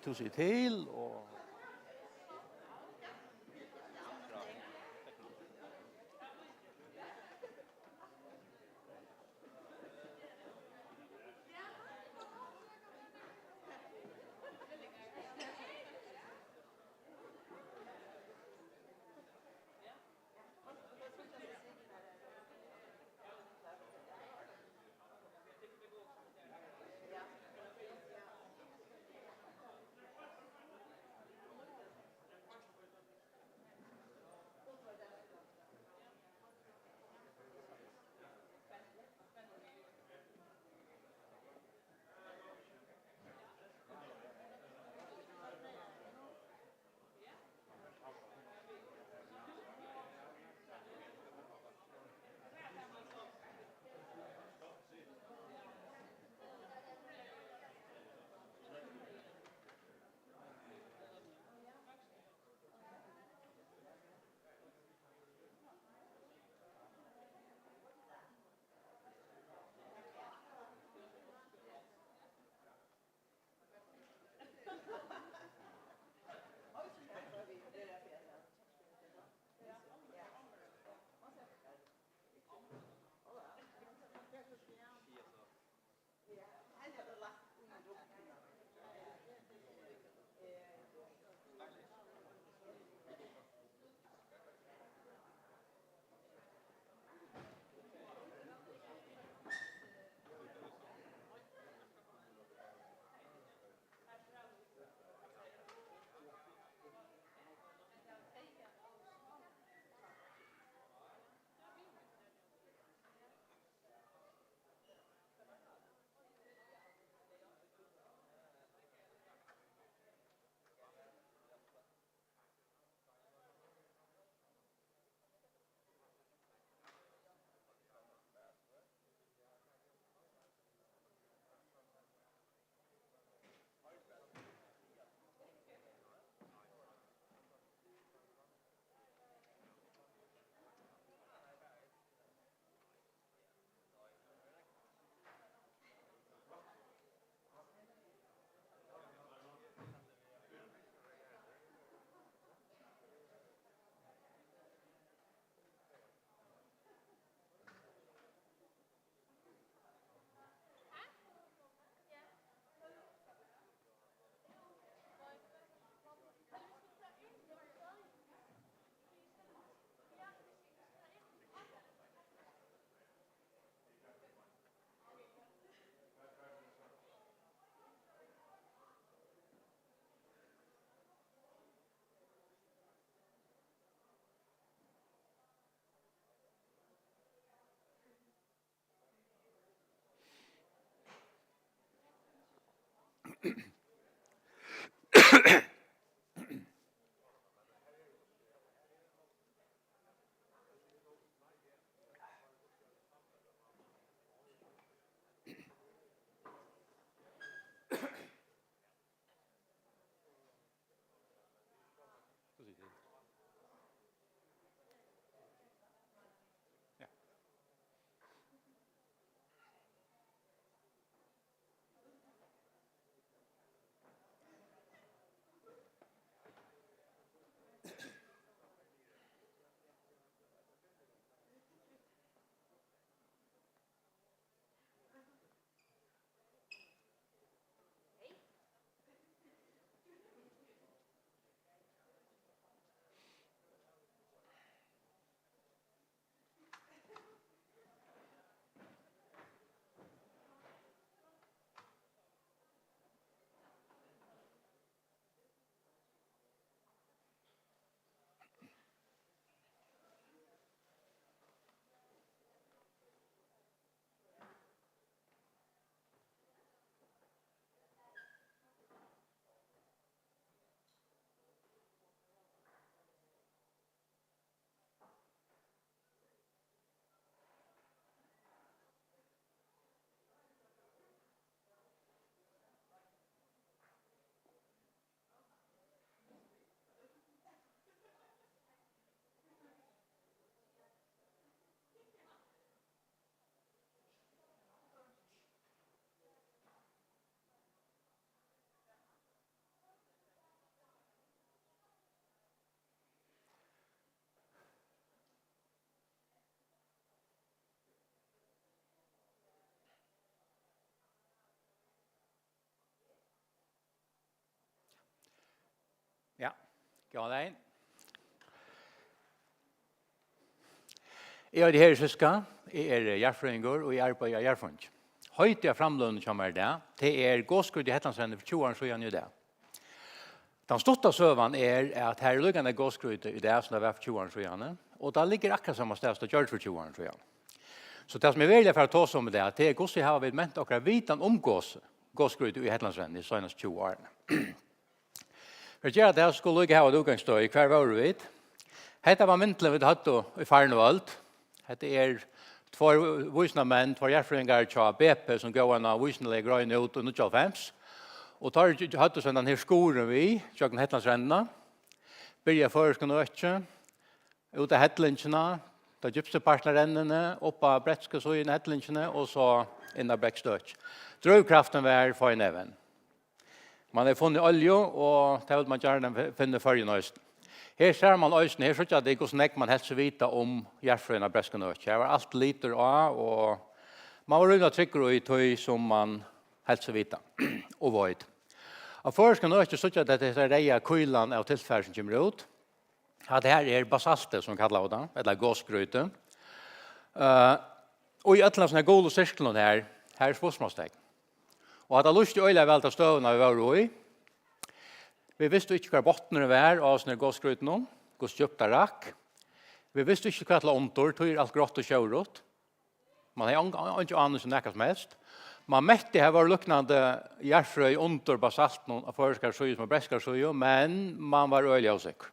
Du ser til, og Ja, gå deg. Jeg er her i Syska, jeg er Gjerfrøyngur, og jeg arbeider i Gjerfrøyngur. Høyt jeg framlønne kommer det, det gåskrud i Hetlandsrennet for 20 år siden i det. Den stotta søvan at her ligger det gåskrud i det som det var for 20 år siden, og det ligger akkurat samme sted som det gjør for 20 år siden. Så det som er veldig for å ta oss om det, det hvordan jeg har vi ment akkurat vitan om gåskrud i Hetlandsrennet i senest 20 årene. For å gjøre det, skulle jeg ha et utgangsstøy hver var vi vidt. Hette var myntelen vi hadde i Farnevald. Hette två vuxna män, två Gjerfrøyngar tja BP som går en av vuxna grøyne ut og 95. Og tar hadde sånn den her skoren vi, tjokken Hetlandsrennene. Byrja føreskan og øtje, ut av Hetlingsene, da gypsepartnerrennene, oppa bretska så inn Hetlingsene, og så inn av brekkstøtj. Drøvkraften var for en even. Man har funnet olje, og det vil man gjerne finne førjen østen. Her ser man øyne, her synes jeg det hvordan man helst vita om Gjerfrøyna Breskenøtje. Her var alt liter av, og man var rundt trykker i tøy som man helst vita, og vøyd. Av Forskenøtje synes jeg at det er reia køylan av tilfære som kommer ut. At her basalte, som kallar det, eller gåsgryte. Og i ætla sånne gode sirkelen her spørsmålstegn. Og at det lyst i øyla vel til støvene vi var i. Vi visste ikke hva bottene var av sånne gåsgryten om, hvor stjøpt det rakk. Vi visste ikke hva til åndor, tog alt grått og kjørått. Man har ikke anet som nekka som helst. Man mette her var lukknande Gjerfrøy under basalten av Føreskarsøy som Breskarsøy, men man var øyelig avsikker.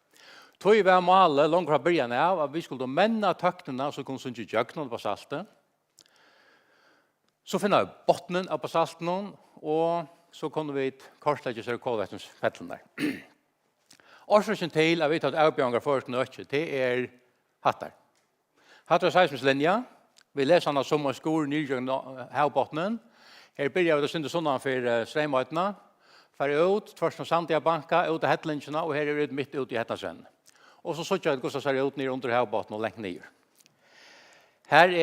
Tog vi var malet langt fra början av at vi skulle menna taktene som kunne synge jøgnen av basalten. Så finner vi bottenen av basalten, og så kunne vi korslegge seg kålvettens fettelen der. Årsaken til at vi tatt avbjørnger for nøtje, det hattar. Hattar er seismislinja. Vi leser han av sommerskor, nyrjøgn havbottenen. Her byrjar vi å synde sånn for streimøtene. Færre ut, tvers som Sandia Banka, ut av Hetlingsene, og her vi midt ut i Hetlandsrennet. Og så sørger jeg at Gustav ser ut nere under havbottenen og lengt ned. Her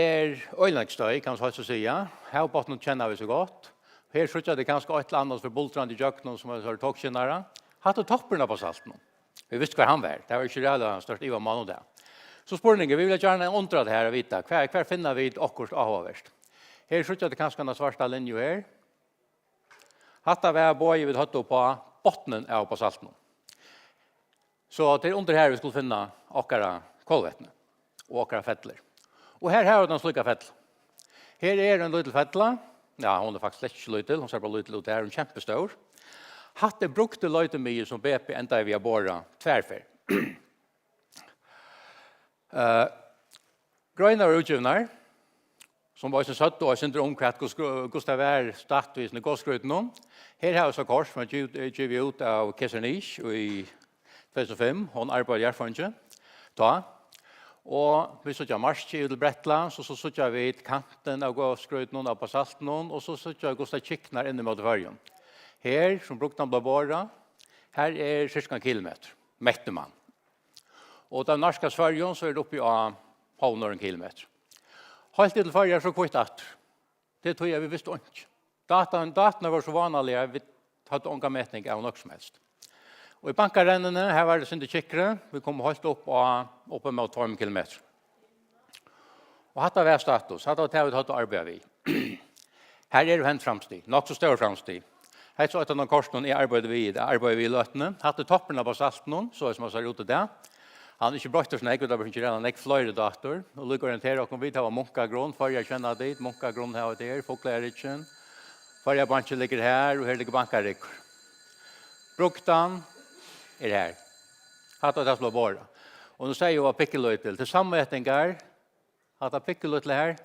øylandstøy, kan man så si. Havbottenen kjenner vi så godt. Her sørger det kanskje et eller annet for bultrande jøkken som er togkjennere. Hatt og topperne på salten. Vi visste hva han var. Det var ikke reelle størst Ivar Mann og det. Så spørningen, vi vil gjerne undre det her og vite. Hver finner vi akkurat avhåverst? Her sørger det kanskje en svarte linje her. Hatt av hver bøy vi hatt på bottenen av på salten. Så det under her vi skulle finne akkurat kålvettene og akkurat fettler. Og her har vi den slike fettler. Her en liten fettler. Ja, hon faktisk slett ikke løytel. Hon ser bare løytel ut her. Hun kjempestor. Hatte brukte løytel mye som BP enda vi har båret tverfer. Grøyner og utgivner, som var satt og synder omkvært Gustav er statvis med gåsgrøyten om. Her har vi så kors som er givet ut av Kessernish i 2005. Hon arbeider i Gjerfrøyngar. Og vi søtter marsje i Brettland, så søtter vi kanten av gåsgrøyten av basalten, og så søtter vi Gustav Kiknar inne mot Vørjen. Her, som brukte han ble båret, her cirka en kilometer, mette man. Og da norska Sverige, så det oppi av halvnåren kilometer. Helt til Førje så kvitt at. Det tror jeg vi visste ikke. Datene var så vanlige, vi hadde unga metning av nok som helst. Og i bankarennene, her var det synte kikkere. Vi kom holdt opp med 12 kilometer. Og hatt av status, hatt av det vi hatt å arbeide vi. Her det hent framstig, nok så større framstig. Her så etter noen korsen arbeider vi i løtene. Hatt det toppen av basalten, så som jeg sa ut av det. Han ikke brukt oss nek, og det var ikke redan nek flere dator. Og lykke orientere oss om vi tar munkagrunn, for jeg kjenner dit, munkagrunn her og der, Foklæritjen. For jeg banke ligger her, og her ligger bankarykker. Bruktan her. Hatt det slå båret. Og nå sier jeg hva pikkeløytel. Til samvetninger, hatt det pikkeløytel her.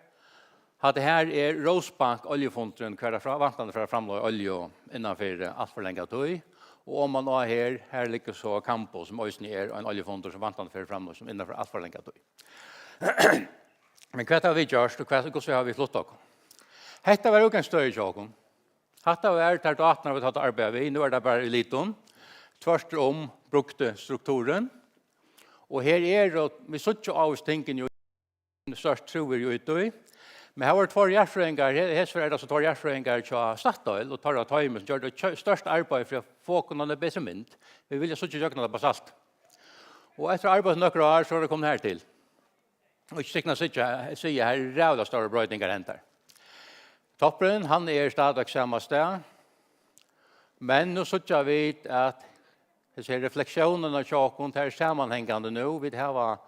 Hatt det her Rosebank oljefontren, hver vantende fra framlå olje innenfor alt for lenge tøy. Og om man nå her ligger så Campo, som også en oljefonter som vantende fra framlå, som innenfor alt for lenge tøy. Men hva har vi gjort, og hvordan har vi flott dere? Hette var jo ikke en større tjåken. Hette var der datene vi tatt arbeid vi. Nå det bare eliten. Tvert om brukte strukturen. Og her vi så ikke av oss tenken jo størst tror vi jo ut i. Men här var två hjärtfröingar, här är det så två hjärtfröingar till Statoil och Torra Tøyme som gör det största arbetet för att få kunna bättre mynd. Vi vill ju så inte göra det på salt. Och efter arbetet några år så har det kommit här till. Och inte sikna säga här är rävla stora bröjningar händer. Toppen, han är stadig samma sted. Men nu så vi att reflektionerna av tjockon är sammanhängande nu. Vi har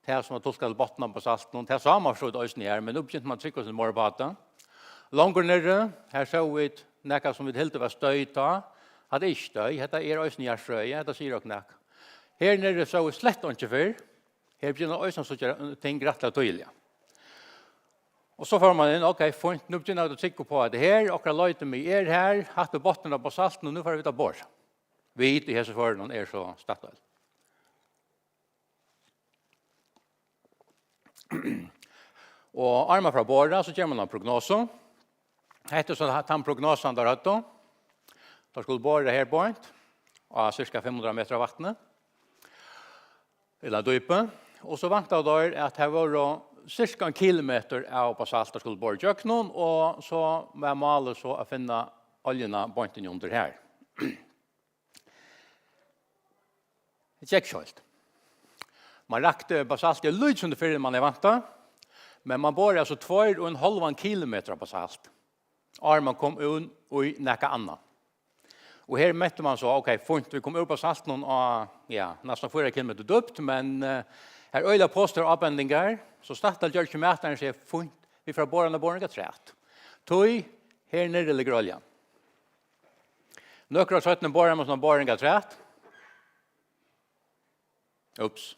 det som har tolkat bottnen på salten. Det är samma förstått ösning här, men nu begynner man trycka sig mer på det. Långt nere, här såg vi något som vi helt var stöjta. Det är inte stöj, det är ösning här fröje, det säger också något. Här nere så vi slett inte för. Här begynner ösning så ting rättla tydliga. Och så får man in, okej, nu begynner jag att trycka på att det här, och löjter mig är här, hatt på bottnen på salten, och nu får vi ta bort. Vi i hese förhållanden är så Statoil. Och armar från borda så gör man en prognos. Hette så att han prognosen där då. Då skulle borda här point och cirka 500 meter av vattnet. Eller dype. Och så vantade då att det var cirka 1 kilometer av på salt där skulle borda jöknon och så var målet så att finna oljorna pointen under här. Det gick skjult. Man rakte basalt i lyd som det fyrir man är vanta, men man bor alltså 2,5 kilometer basalt. Och man kom un och näka annan. Och här mätte man så, okej, fint, vi kom upp på salten och ja, nästan 4 kilometer djupt, men här öjla påstår avbändningar, så Statoil gör mätaren sig fint, vi får borgarna trät. Tog, här nere ligger oljan. Några av 17 borgarna som borgarna trät. Ups.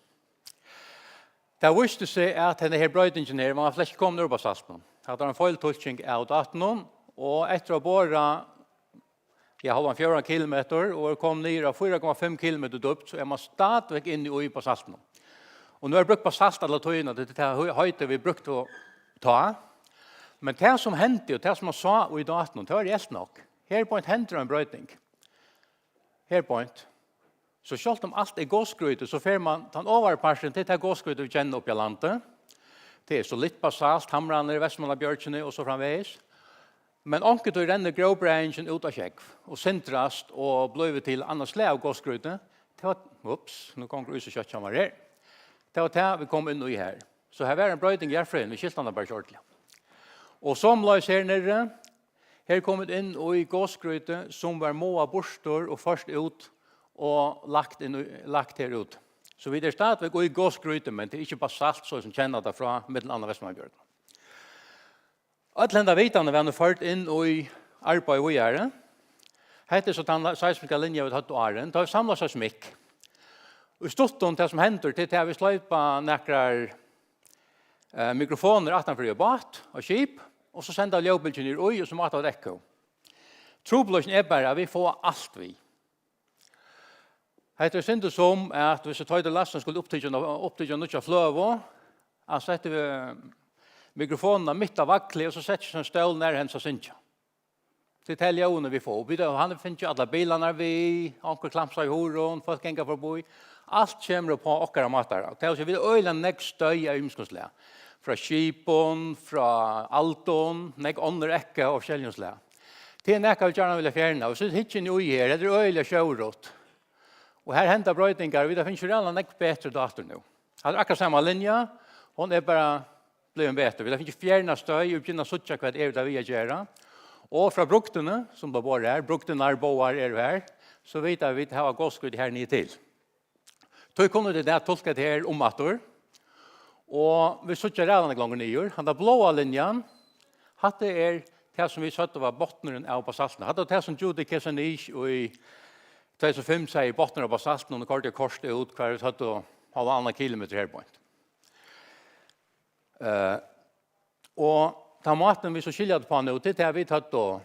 Det visste sig att den här brödingen här var flest kom ner på salten. Det var en feiltolkning av datorn och efter att borra halva 4 kilometer och kom ner av 4,5 kilometer djupt så är man stadigt inne i på salten. Och nu har jag brukt på salt alla tøyene, det är höjt vi brukt att ta. Men det som hände och det som man sa i datorn, det var helt nog. Här på ett händer en brödning. Här på ett. Så selv om allt är gåsgryte så får man den overparsen til det gåsgryte vi kjenner opp i landet. Det är så litt basalt, hamrande i Vestmannabjørkene og så framveis. Men anket å renne gråbrangen ut av kjekk og sintrast og bløyve til annet slag av gåsgryte. Det var, nu kommer det ut så kjøtt som var her. Det var det vi kom inn i her. Så her var en brøyding i hjerfrøyen, vi skilte han bare kjørtelig. Og som løys her nere, her kom det inn i gåsgryte som var måa borstor og først ut og lagt her ut. Så vi er stadigvæk og i gåsgryte, men det er ikke bare salt så som kjenner det fra middelen andre Vestmannabjørn. Alle vitene var nå ført inn i arbeid og gjøre. Hette så den seismiske linje vi hadde åren. Det har samlet seismikk. Og i stått det som hender til at vi sløyper nekker mikrofoner 18 for båt og skip, og så sender ljøbilden i og så måtte det ekko. Trobløsjen er bare at vi får alt vi. Det är synd som att hvis jag lasten skulle upptäcka något flöv och sätter vi mikrofonerna mitt av vacklet och så sätter sig en stål när henne så syns. Det täljer ju när vi får. Han finns ju alla bilarna vi, anker klampsar i horon, folk gänga förbi. Allt kommer på åkara matar. Det är så vi öjla näck stöj i ymskonsläg. Från Kipon, från Alton, näck under äcka och Källjonsläg. Det är näck av gärna vilja fjärna. Och så hittar ni i här, det är öjla sjörot. Och här händer bröjningar, vi finns ju redan en bättre dator nu. Han har akkurat samma linje, hon är bara blivit bättre. Vi finns ju fjärna stöj och begynner suttja vad det är det vi gör. Och från bruktene, som det bara är, bruktene boar är här, så vet vi att vi har gåskud här nere till. Då kommer det där tolka det här om ator. Och vi suttja redan en gång nyer. Han har blåa linjen, hade är det som vi satt var bottnaren av på salten. Hade det som Judy Kesanish och i 2005 säger bottnar på salten och kortet korsade ut kvar ett hade och 1,5 kilometer här på. Och ta maten vi så skiljade på nu till det vi tagit då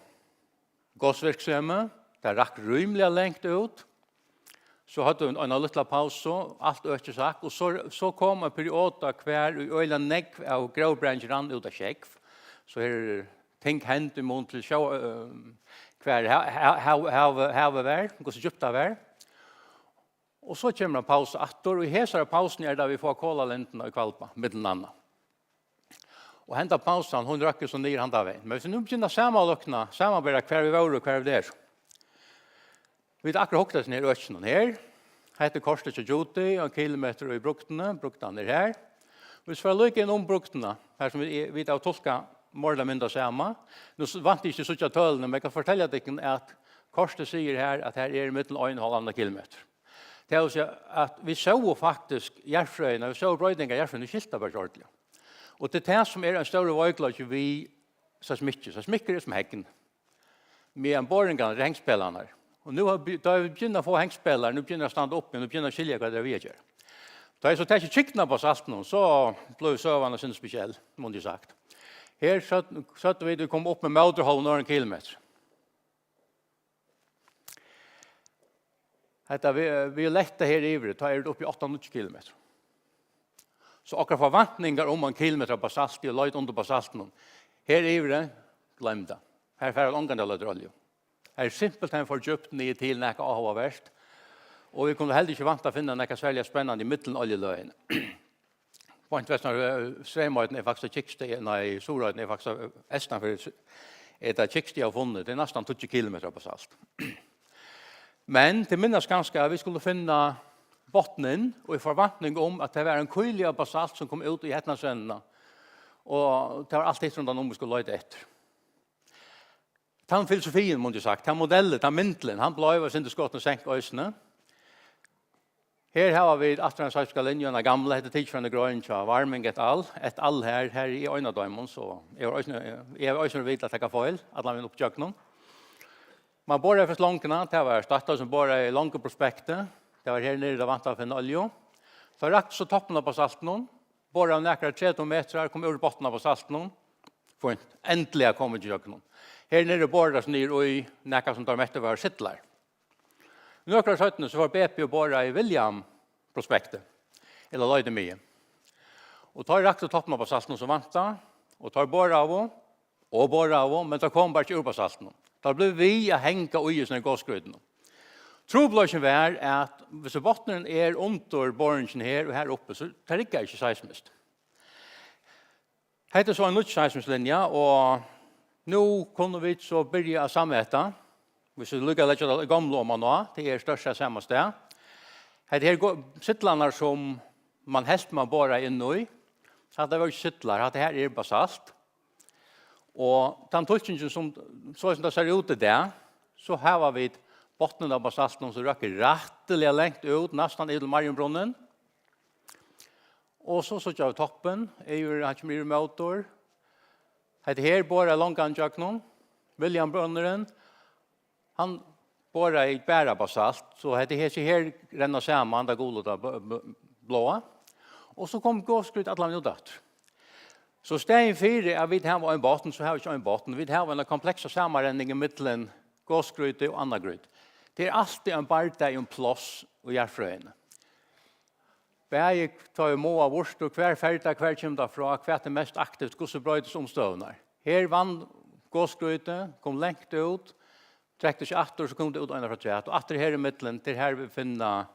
gåsverksamhet där rack rymliga längt ut. Så hade en liten paus allt ökte sagt och så kom en period där kvar i öla neck av gråbranchen rand ut av check. Så här tänk hänt i mont till show kvar how var går så djupt där. Och så kommer en paus åter och i hela pausen är där vi får kolla länten och kvalpa mitten annan. Og henta pausan, hun røkker så nere handa veien. Men hvis vi nu begynner samanløkna, samanbæra hver vi var og hver vi der. Vi har akkurat hokta ned i økene her. Hette korset til Joti, og kilometer i bruktene, bruktene er her. Hvis vi har lykke inn bruktene, her som vi har tolka morda mynda sama. Nu vant ikke suttja tølene, men jeg kan fortelle deg at korset sier her at her er mittel 1,5 kilometer. Det vil si at vi så faktisk Gjerfrøyene, vi så brøydninga Gjerfrøyene skilta bare ordentlig. Og det er det som er en større vøyklad vi seismikker. Seismikker er som heggen. Med en boringene, hengspelene. Og nu da vi begynner å få hengspelere, nu begynner å stande opp, nu begynner å skilja hva det er vi gjør. Da jeg så tenker kikkene på salten, så ble søvende sin spesiell, må de sagt. Her satt vi kom opp med Mauderholm några kilometer. Vi lette her i ivret, da er det oppe i 800 kilometer. Så akkurat forvantningar om en kilometer på salten, og løyt under på salten. Her i ivret, glem det. Her fer det omgående løyt olje. Her er simpelt en for djupt nye til nekka avhova verst. Og vi kunne heller ikke vant å finne nekka særlig spennende i middelen oljeløyene. Point Vestner Sveimøyden er faktisk kikksteg, nei, Sorøyden er faktisk Estland for et kikksteg av funnet. Det er nesten 20 kilometer på salt. Men til minnes ganske at vi skulle finne bottnen og i forvantning om at det var en køylig av basalt som kom ut i Hetlandsøndene. Og det var alltid som vi skulle løyde etter. Den filosofien, må du sagt, den modellen, den myndelen, han ble over sin skotten senk øysene. Her har vi Astrans Høyska linjen av gamle, heter tidsfrende grøn, varming et all her i Øynadøymon, så jeg har øysene vidt at jeg kan få il, at la meg opptjøk noen. Man bor her for slankene, det var startet som bor i lange prospektet, det var her nere det vant av å finne olje. Så rakt så toppen på salten, bor av nærkere 30 meter, kom ur botten på salten, for endelig å komme til jøkken. Her nere bor det nere i nærkere som tar mette var sittler. I nøkere 17 så var BP og bor i William-prospektet, eller Løyde mye. Og tar rakt så toppen på salten som vant da, og tar bor av, men det kom bare ikke ur på salten. Da ble vi å henge ui i sånne gåskrydene. Trobløsjen var at hvis bottenen er under boringen her og her oppe, så tar det ikke seismist. Hette så en nytt seismistlinje, og nå kunne vi så begynne å samvete. Hvis vi lykker litt av gamle om nå, det er største samme sted. Hette her sittlander som man helst man bare inn i, så det var ikke sittler, at det her er basalt. Og den tolkningen som det ser ut i det, så har vi bottnen av basalten som røkker rettelig lengt ut, nesten i Marienbrunnen. Og så vi toppen, han kommer i motor. Hette her bor jeg langt anjøknen, William Brønneren. Han bor i bæra basalt, så hette her renner sammen, det gode da blåa. Og så kom gåskryt at langt ut. Så stegen 4 er vi har en botten, så har vi ikke en botten. Vi har en kompleks sammenrenning i midtelen gåsgryte og andre gryte. Det er alltid en barda i en plås og Gjerfrøyene. Jeg tar jo må av vorst, og hver ferdig, hver kommer derfra, hver er mest aktivt, hvordan brøydes omstøvner. Her vann gåsgryte, kom lengt ut, trekkte ikke atter, så kom det ut under fra træt. Og atter her i midtelen, til her vi finner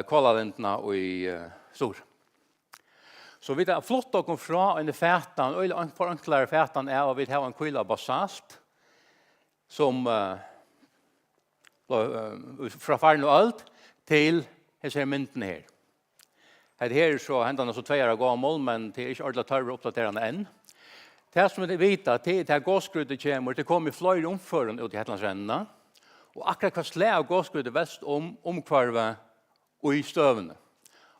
kolalintene og i Stor. Så vi har flott å komme fra en fætan, og en foranklare fætan er at vi har en kvila basalt, som fra faren og alt, til disse myndene her. Her så hendene så 2 år gammel, men det er ikke ordentlig tørre oppdaterende enn. Det som vi vet, det er gåskryddet kommer, det kommer flere omførende ut i Hetlandsrennene, og akkurat hva slag av gåskryddet vest omkvarvet og i støvene.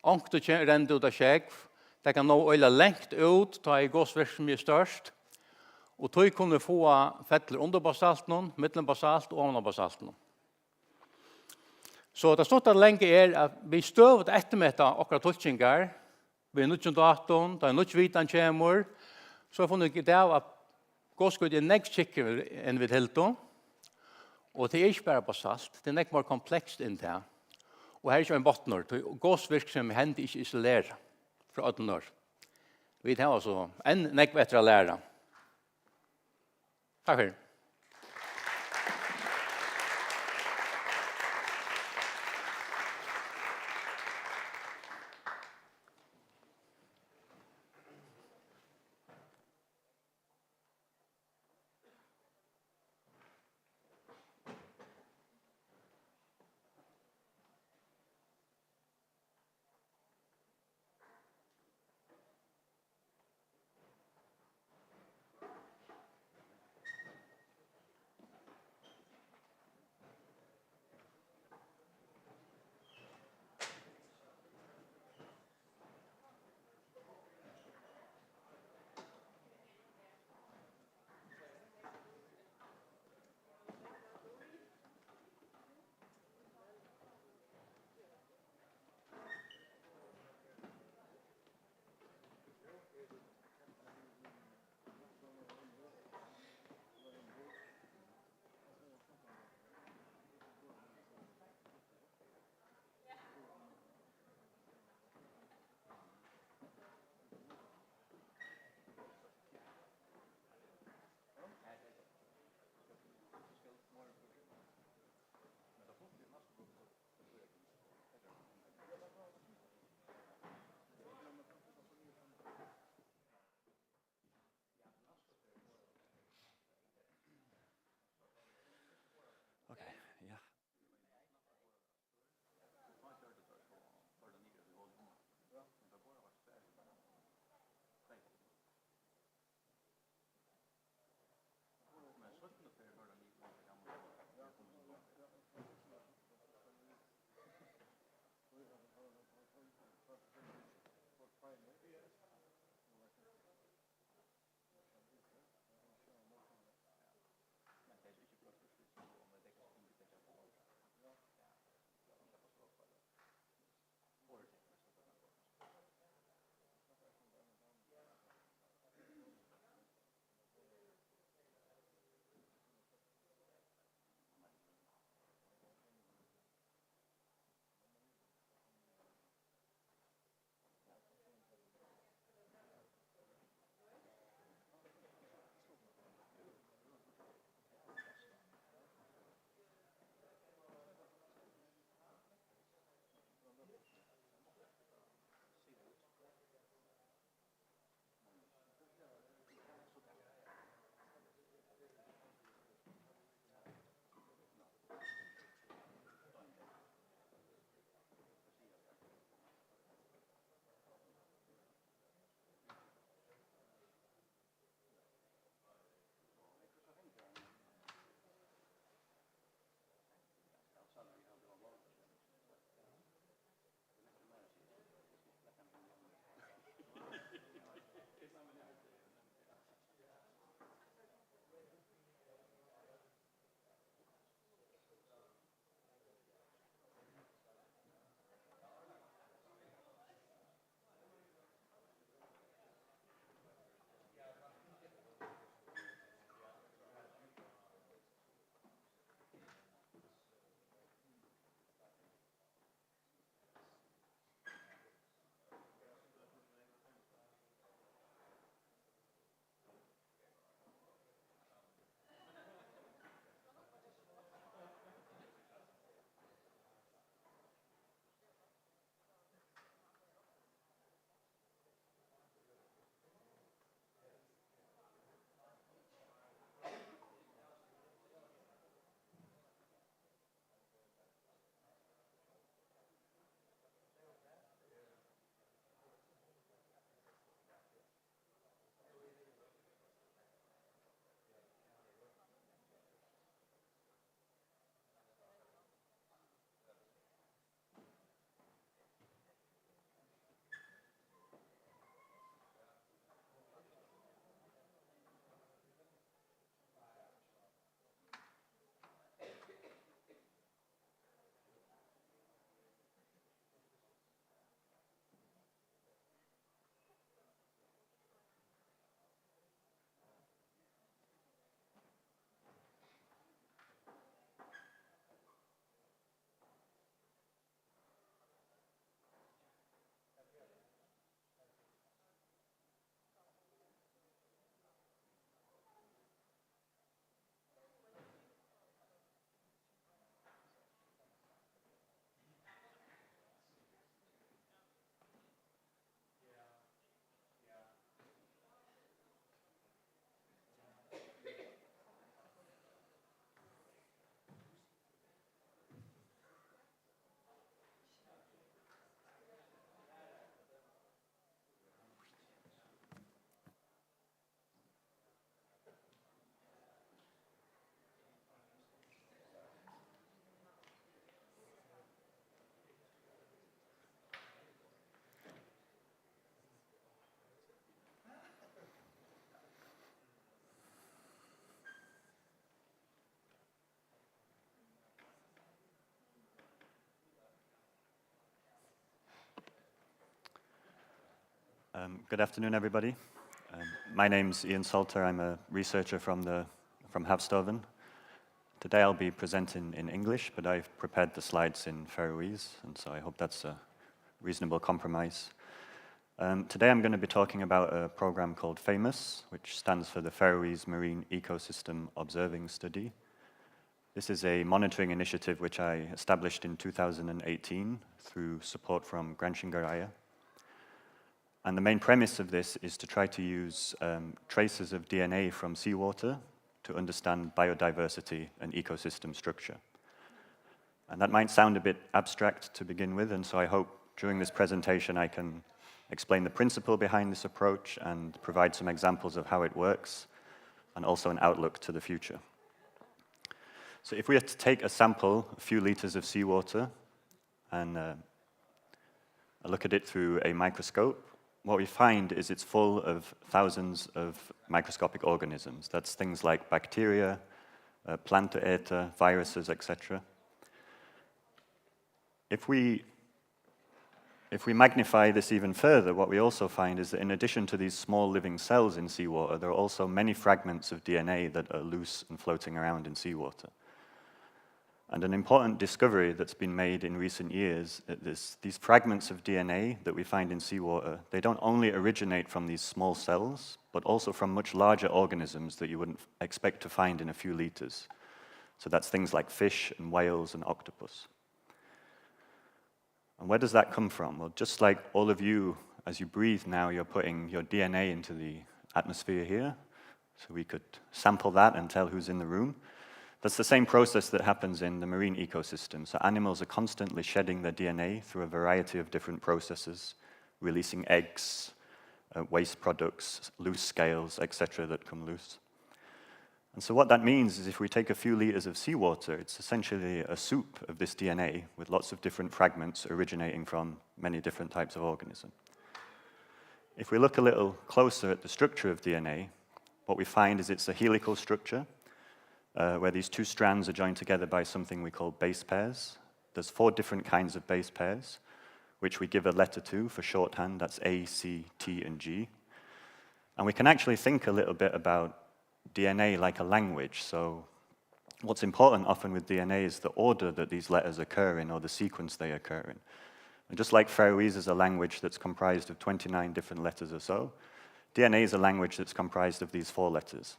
Ankte renner ut av skjegg, det kan nå øyla lengt ut, da er gåsvirksomhet mye størst, og tog kunne få fettler under basalten, midtelen basalt og over basalten. Så det stod at lenge at vi støvet ettermetta akkurat tolkninger, vi er nødvendig daton, da er nødvendig vitan kommer, så har jeg funnet det av at gåskryd er nekst kikker enn vi tilto, og det er ikke bare basalt, det er nekst mer komplekst enn det. Og her er ikke en bottner, gåsvirksomhet hender ikke isolere fra 18 år. Vi tar altså en nekk etter å lære. Takk for det. Good afternoon, everybody. My name's Ian Salter. I'm a researcher from Havstorven. Today I'll be presenting in English, but I've prepared the slides in Faroese, and so I hope that's a reasonable compromise. Today I'm going to be talking about a program called FAMOUS, which stands for the Faroese Marine Ecosystem Observing Study. This is a monitoring initiative which I established in 2018 through support from Granshingaraya. And the main premise of this is to try to use traces of DNA from seawater to understand biodiversity and ecosystem structure. And that might sound a bit abstract to begin with, and so I hope during this presentation I can explain the principle behind this approach and provide some examples of how it works, and also an outlook to the future. So if we had to take a sample, a few liters of seawater, and look at it through a microscope, what we find is it's full of thousands of microscopic organisms. That's things like bacteria, plantaeta, viruses, etc. If we magnify this even further, what we also find is that in addition to these small living cells in seawater, there are also many fragments of DNA that are loose and floating around in seawater. And an important discovery that's been made in recent years is these fragments of DNA that we find in seawater, they don't only originate from these small cells, but also from much larger organisms that you wouldn't expect to find in a few liters. So that's things like fish and whales and octopus. And where does that come from? Well, just like all of you, as you breathe now, you're putting your DNA into the atmosphere here. So we could sample that and tell who's in the room. That's the same process that happens in the marine ecosystem. So animals are constantly shedding their DNA through a variety of different processes, releasing eggs, waste products, loose scales, etc. that come loose. And so what that means is if we take a few liters of seawater, it's essentially a soup of this DNA with lots of different fragments originating from many different types of organism. If we look a little closer at the structure of DNA, what we find is it's a helical structure, where these two strands are joined together by something we call base pairs. There's 4 different kinds of base pairs, which we give a letter to for shorthand. That's A, C, T, and G. And we can actually think a little bit about DNA like a language. So what's important often with DNA is the order that these letters occur in, or the sequence they occur in. And just like Faroese is a language that's comprised of 29 different letters or so, DNA is a language that's comprised of these 4 letters.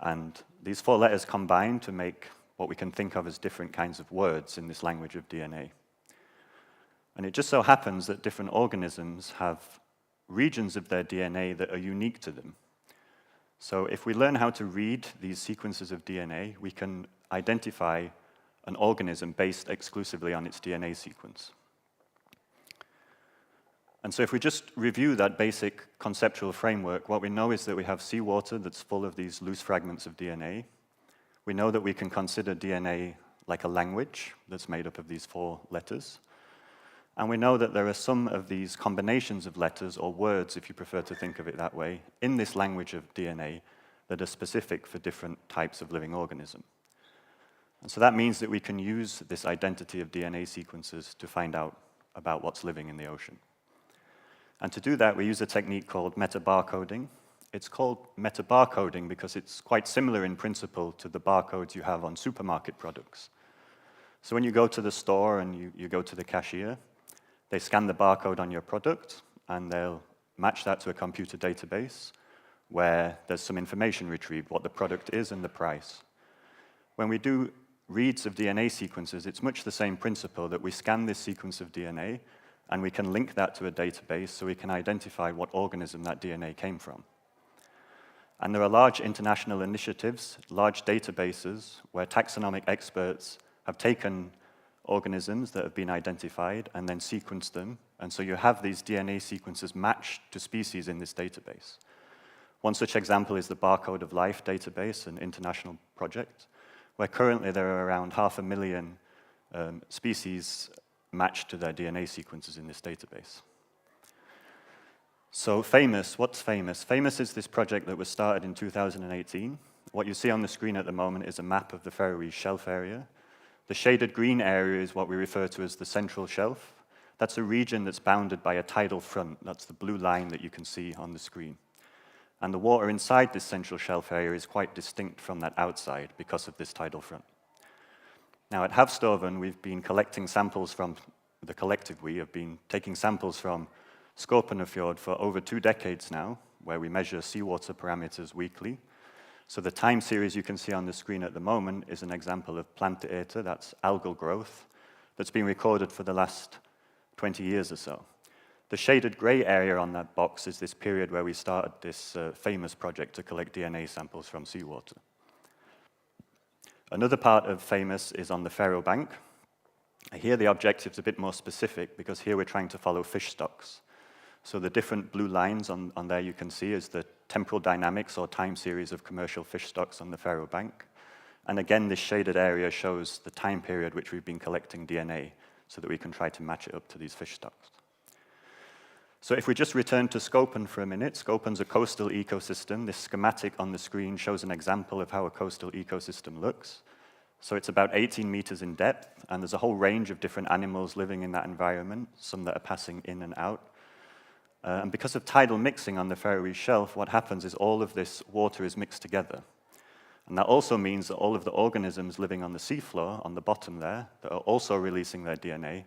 And these 4 letters combine to make what we can think of as different kinds of words in this language of DNA. And it just so happens that different organisms have regions of their DNA that are unique to them. So if we learn how to read these sequences of DNA, we can identify an organism based exclusively on its DNA sequence. And so if we just review that basic conceptual framework, what we know is that we have seawater that's full of these loose fragments of DNA. We know that we can consider DNA like a language that's made up of these 4 letters. And we know that there are some of these combinations of letters, or words, if you prefer to think of it that way, in this language of DNA that are specific for different types of living organism. And so that means that we can use this identity of DNA sequences to find out about what's living in the ocean. And to do that, we use a technique called metabarcoding. It's called metabarcoding because it's quite similar in principle to the barcodes you have on supermarket products. So when you go to the store and you go to the cashier, they scan the barcode on your product, and they'll match that to a computer database where there's some information retrieved, what the product is and the price. When we do reads of DNA sequences, it's much the same principle, that we scan this sequence of DNA, and we can link that to a database so we can identify what organism that DNA came from. And there are large international initiatives, large databases, where taxonomic experts have taken organisms that have been identified and then sequenced them. And so you have these DNA sequences matched to species in this database. One such example is the Barcode of Life database, an international project, where currently there are around 500,000 species matched to their DNA sequences in this database. So FAMOUS, what's FAMOUS? FAMOUS is this project that was started in 2018. What you see on the screen at the moment is a map of the Faroese shelf area. The shaded green area is what we refer to as the central shelf, That's a region that's bounded by a tidal front. That's the blue line that you can see on the screen. And the water inside this central shelf area is quite distinct from that outside because of this tidal front. Now, at Havstorven, we've been collecting samples from, the collective we have been taking samples from Skorpenefjord for over 2 decades now, where we measure seawater parameters weekly. So the time series you can see on the screen at the moment is an example of planteater, that's algal growth, that's been recorded for the last 20 years or so. The shaded gray area on that box is this period where we started this famous project to collect DNA samples from seawater. Another part of FAMOUS is on the Faroe Bank. Here the objective's a bit more specific because here we're trying to follow fish stocks. So the different blue lines on there you can see is the temporal dynamics or time series of commercial fish stocks on the Faroe Bank. And again, this shaded area shows the time period which we've been collecting DNA so that we can try to match it up to these fish stocks. So if we just return to Skopen for a minute, Skopen's a coastal ecosystem. This schematic on the screen shows an example of how a coastal ecosystem looks. So it's about 18 meters in depth, and there's a whole range of different animals living in that environment, some that are passing in and out. And because of tidal mixing on the Faroese shelf, what happens is all of this water is mixed together. And that also means that all of the organisms living on the seafloor, on the bottom there, that are also releasing their DNA,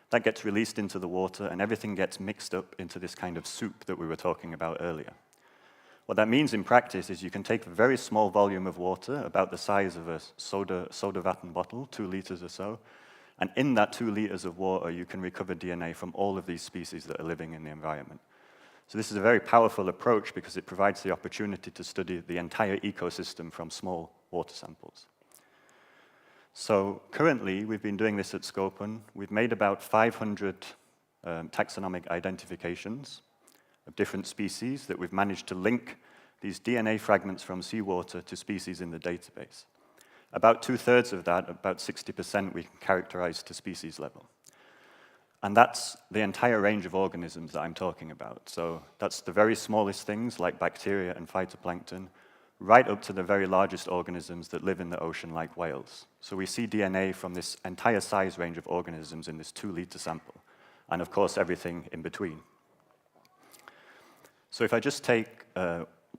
that gets released into the water and everything gets mixed up into this kind of soup that we were talking about earlier. What that means in practice is you can take a very small volume of water, about the size of a soda vatten bottle, 2 liters or so, and in that 2 liters of water you can recover DNA from all of these species that are living in the environment. So this is a very powerful approach because it provides the opportunity to study the entire ecosystem from small water samples. So currently, we've been doing this at Skopen. We've made about 500 taxonomic identifications of different species that we've managed to link these DNA fragments from seawater to species in the database. About 2/3 of that, about 60%, we can characterize to species level. And that's the entire range of organisms that I'm talking about. So that's the very smallest things like bacteria and phytoplankton, right up to the very largest organisms that live in the ocean like whales. So we see DNA from this entire size range of organisms in this 2-liter sample, and of course everything in between. So if I just take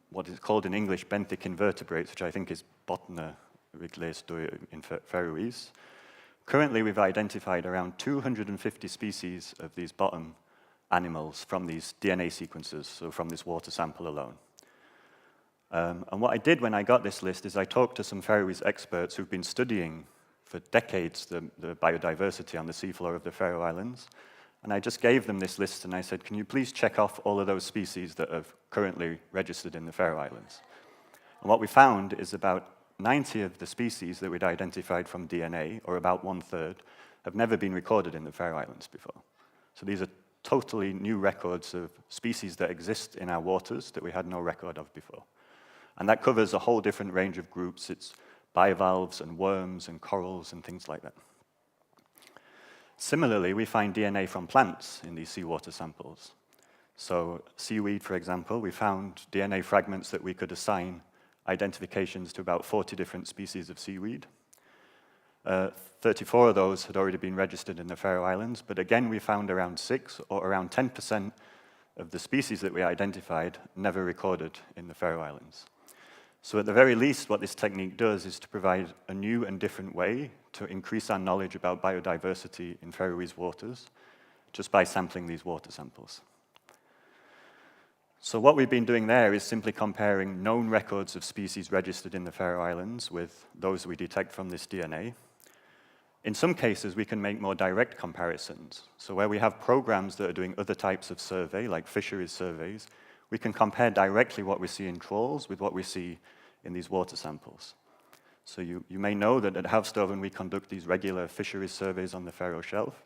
what is called in English benthic invertebrates, which I think is Botna Rigleisdøy in Faroese, currently we've identified around 250 species of these bottom animals from these DNA sequences, so from this water sample alone. And what I did when I got this list is I talked to some Faroese experts who've been studying for decades the biodiversity on the seafloor of the Faroe Islands. And I just gave them this list and I said, can you please check off all of those species that are currently registered in the Faroe Islands? And what we found is about 90 of the species that we'd identified from DNA, or about 1/3, have never been recorded in the Faroe Islands before. So these are totally new records of species that exist in our waters that we had no record of before. And that covers a whole different range of groups. It's bivalves and worms and corals and things like that. Similarly, we find DNA from plants in these seawater samples. So seaweed, for example, we found DNA fragments that we could assign identifications to about 40 different species of seaweed. 34 of those had already been registered in the Faroe Islands, but again, we found around 6 or around 10% of the species that we identified never recorded in the Faroe Islands. So at the very least, what this technique does is to provide a new and different way to increase our knowledge about biodiversity in Faroese waters just by sampling these water samples. So what we've been doing there is simply comparing known records of species registered in the Faroe Islands with those we detect from this DNA. In some cases, we can make more direct comparisons. So where we have programs that are doing other types of survey, like fisheries surveys, we can compare directly what we see in trawls with what we see in these water samples. So you may know that at Havstorven we conduct these regular fisheries surveys on the Faroe Shelf.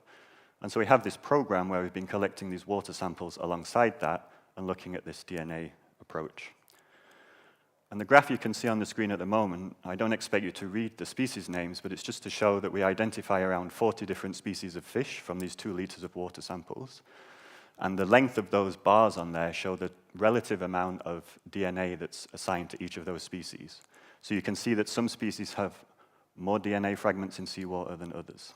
And so we have this program where we've been collecting these water samples alongside that and looking at this DNA approach. And the graph you can see on the screen at the moment, I don't expect you to read the species names, but it's just to show that we identify around 40 different species of fish from these 2 liters of water samples. And the length of those bars on there show the relative amount of DNA that's assigned to each of those species. So you can see that some species have more DNA fragments in seawater than others.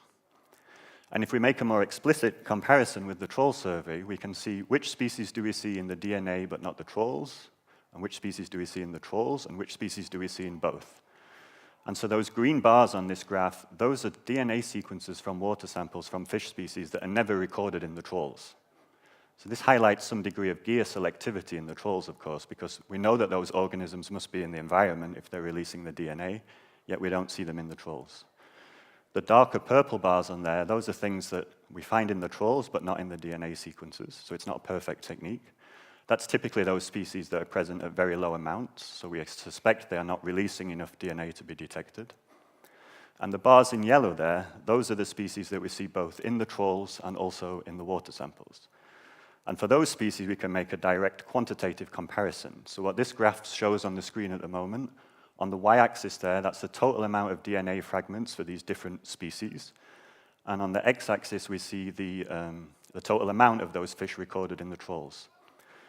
And if we make a more explicit comparison with the trawl survey, we can see which species do we see in the DNA but not the trawls, and which species do we see in the trawls, and which species do we see in both. And so those green bars on this graph, those are DNA sequences from water samples from fish species that are never recorded in the trawls. So this highlights some degree of gear selectivity in the trawls, of course, because we know that those organisms must be in the environment if they're releasing the DNA, yet we don't see them in the trawls. The darker purple bars on there, those are things that we find in the trawls but not in the DNA sequences, so it's not a perfect technique. That's typically those species that are present at very low amounts, so we suspect they are not releasing enough DNA to be detected. And the bars in yellow there, those are the species that we see both in the trawls and also in the water samples. And for those species, we can make a direct quantitative comparison. So what this graph shows on the screen at the moment, on the y-axis there, that's the total amount of DNA fragments for these different species. And on the x-axis, we see the total amount of those fish recorded in the trawls.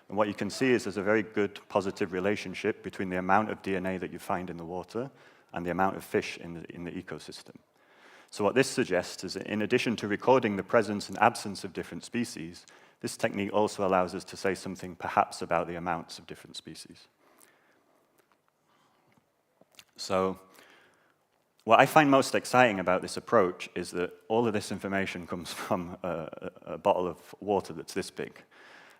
And what you can see is there's a very good positive relationship between the amount of DNA that you find in the water and the amount of fish in the ecosystem. So what this suggests is that in addition to recording the presence and absence of different species, this technique also allows us to say something perhaps about the amounts of different species. So what I find most exciting about this approach is that all of this information comes from a bottle of water that's this big.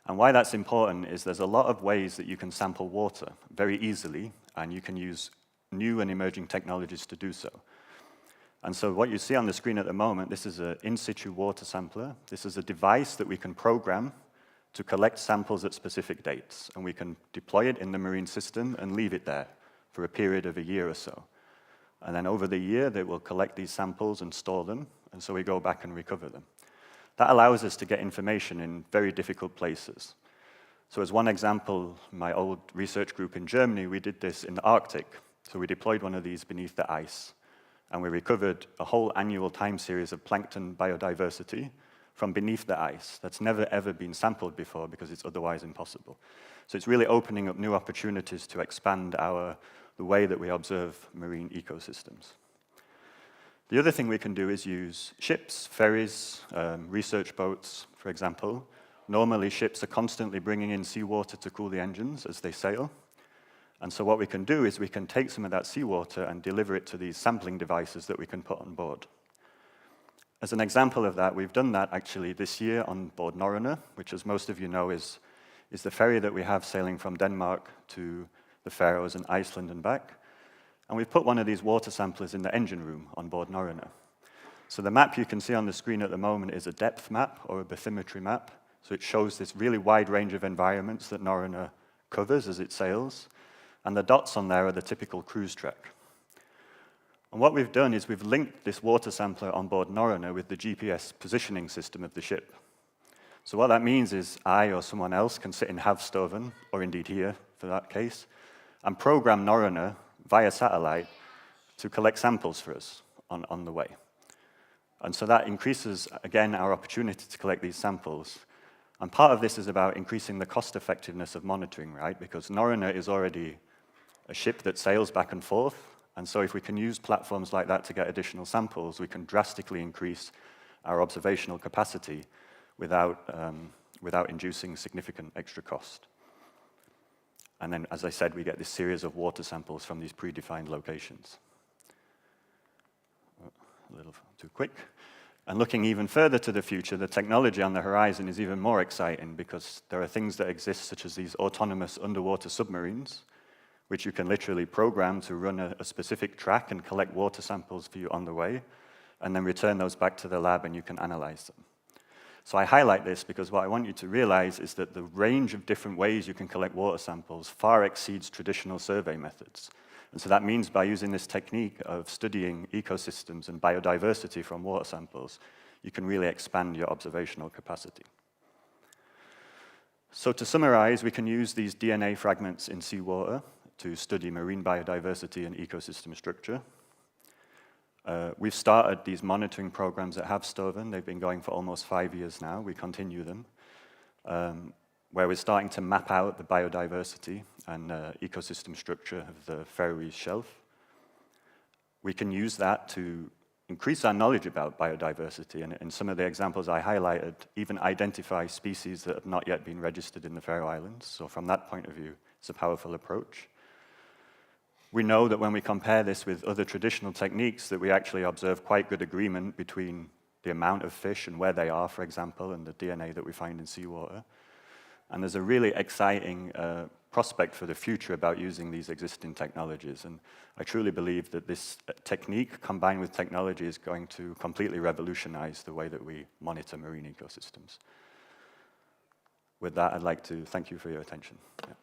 And why that's important is there's a lot of ways that you can sample water very easily, and you can use new and emerging technologies to do so. And so what you see on the screen at the moment, this is an in-situ water sampler. This is a device that we can program to collect samples at specific dates, and we can deploy it in the marine system and leave it there for a period of a year or so. And then over the year, they will collect these samples and store them, and so we go back and recover them. That allows us to get information in very difficult places. So as one example, my old research group in Germany, we did this in the Arctic. So we deployed one of these beneath the ice, and we recovered a whole annual time series of plankton biodiversity from beneath the ice. That's never ever been sampled before because it's otherwise impossible. So it's really opening up new opportunities to expand the way that we observe marine ecosystems. The other thing we can do is use ships, ferries, research boats, for example. Normally, ships are constantly bringing in seawater to cool the engines as they sail. And so what we can do is we can take some of that seawater and deliver it to these sampling devices that we can put on board. As an example of that, we've done that actually this year on board Norrøna, which, as most of you know, is the ferry that we have sailing from Denmark to the Faroes and Iceland and back. And we've put one of these water samplers in the engine room on board Norrøna. So the map you can see on the screen at the moment is a depth map or a bathymetry map. So it shows this really wide range of environments that Norrøna covers as it sails. And the dots on there are the typical cruise track. And what we've done is we've linked this water sampler on board Norrøna with the GPS positioning system of the ship. So what that means is I or someone else can sit in Havsstoven, or indeed here for that case, and program Norrøna via satellite to collect samples for us on the way. And so that increases, again, our opportunity to collect these samples. And part of this is about increasing the cost effectiveness of monitoring, right? Because Norrøna is already a ship that sails back and forth. And so if we can use platforms like that to get additional samples, we can drastically increase our observational capacity without inducing significant extra cost. And then, as I said, we get this series of water samples from these predefined locations. A little too quick. And looking even further to the future, the technology on the horizon is even more exciting because there are things that exist, such as these autonomous underwater submarines, which you can literally program to run a specific track and collect water samples for you on the way, and then return those back to the lab and you can analyze them. So I highlight this because what I want you to realize is that the range of different ways you can collect water samples far exceeds traditional survey methods. And so that means by using this technique of studying ecosystems and biodiversity from water samples, you can really expand your observational capacity. So to summarize, we can use these DNA fragments in seawater to study marine biodiversity and ecosystem structure. We've started these monitoring programs at Havsstoven. They've been going for almost 5 years now. We continue them, where we're starting to map out the biodiversity and ecosystem structure of the Faroese Shelf. We can use that to increase our knowledge about biodiversity, and in some of the examples I highlighted, even identify species that have not yet been registered in the Faroe Islands. So from that point of view, it's a powerful approach. We know that when we compare this with other traditional techniques, that we actually observe quite good agreement between the amount of fish and where they are, for example, and the DNA that we find in seawater. And there's a really exciting prospect for the future about using these existing technologies. And I truly believe that this technique combined with technology is going to completely revolutionize the way that we monitor marine ecosystems. With that, I'd like to thank you for your attention. Yeah.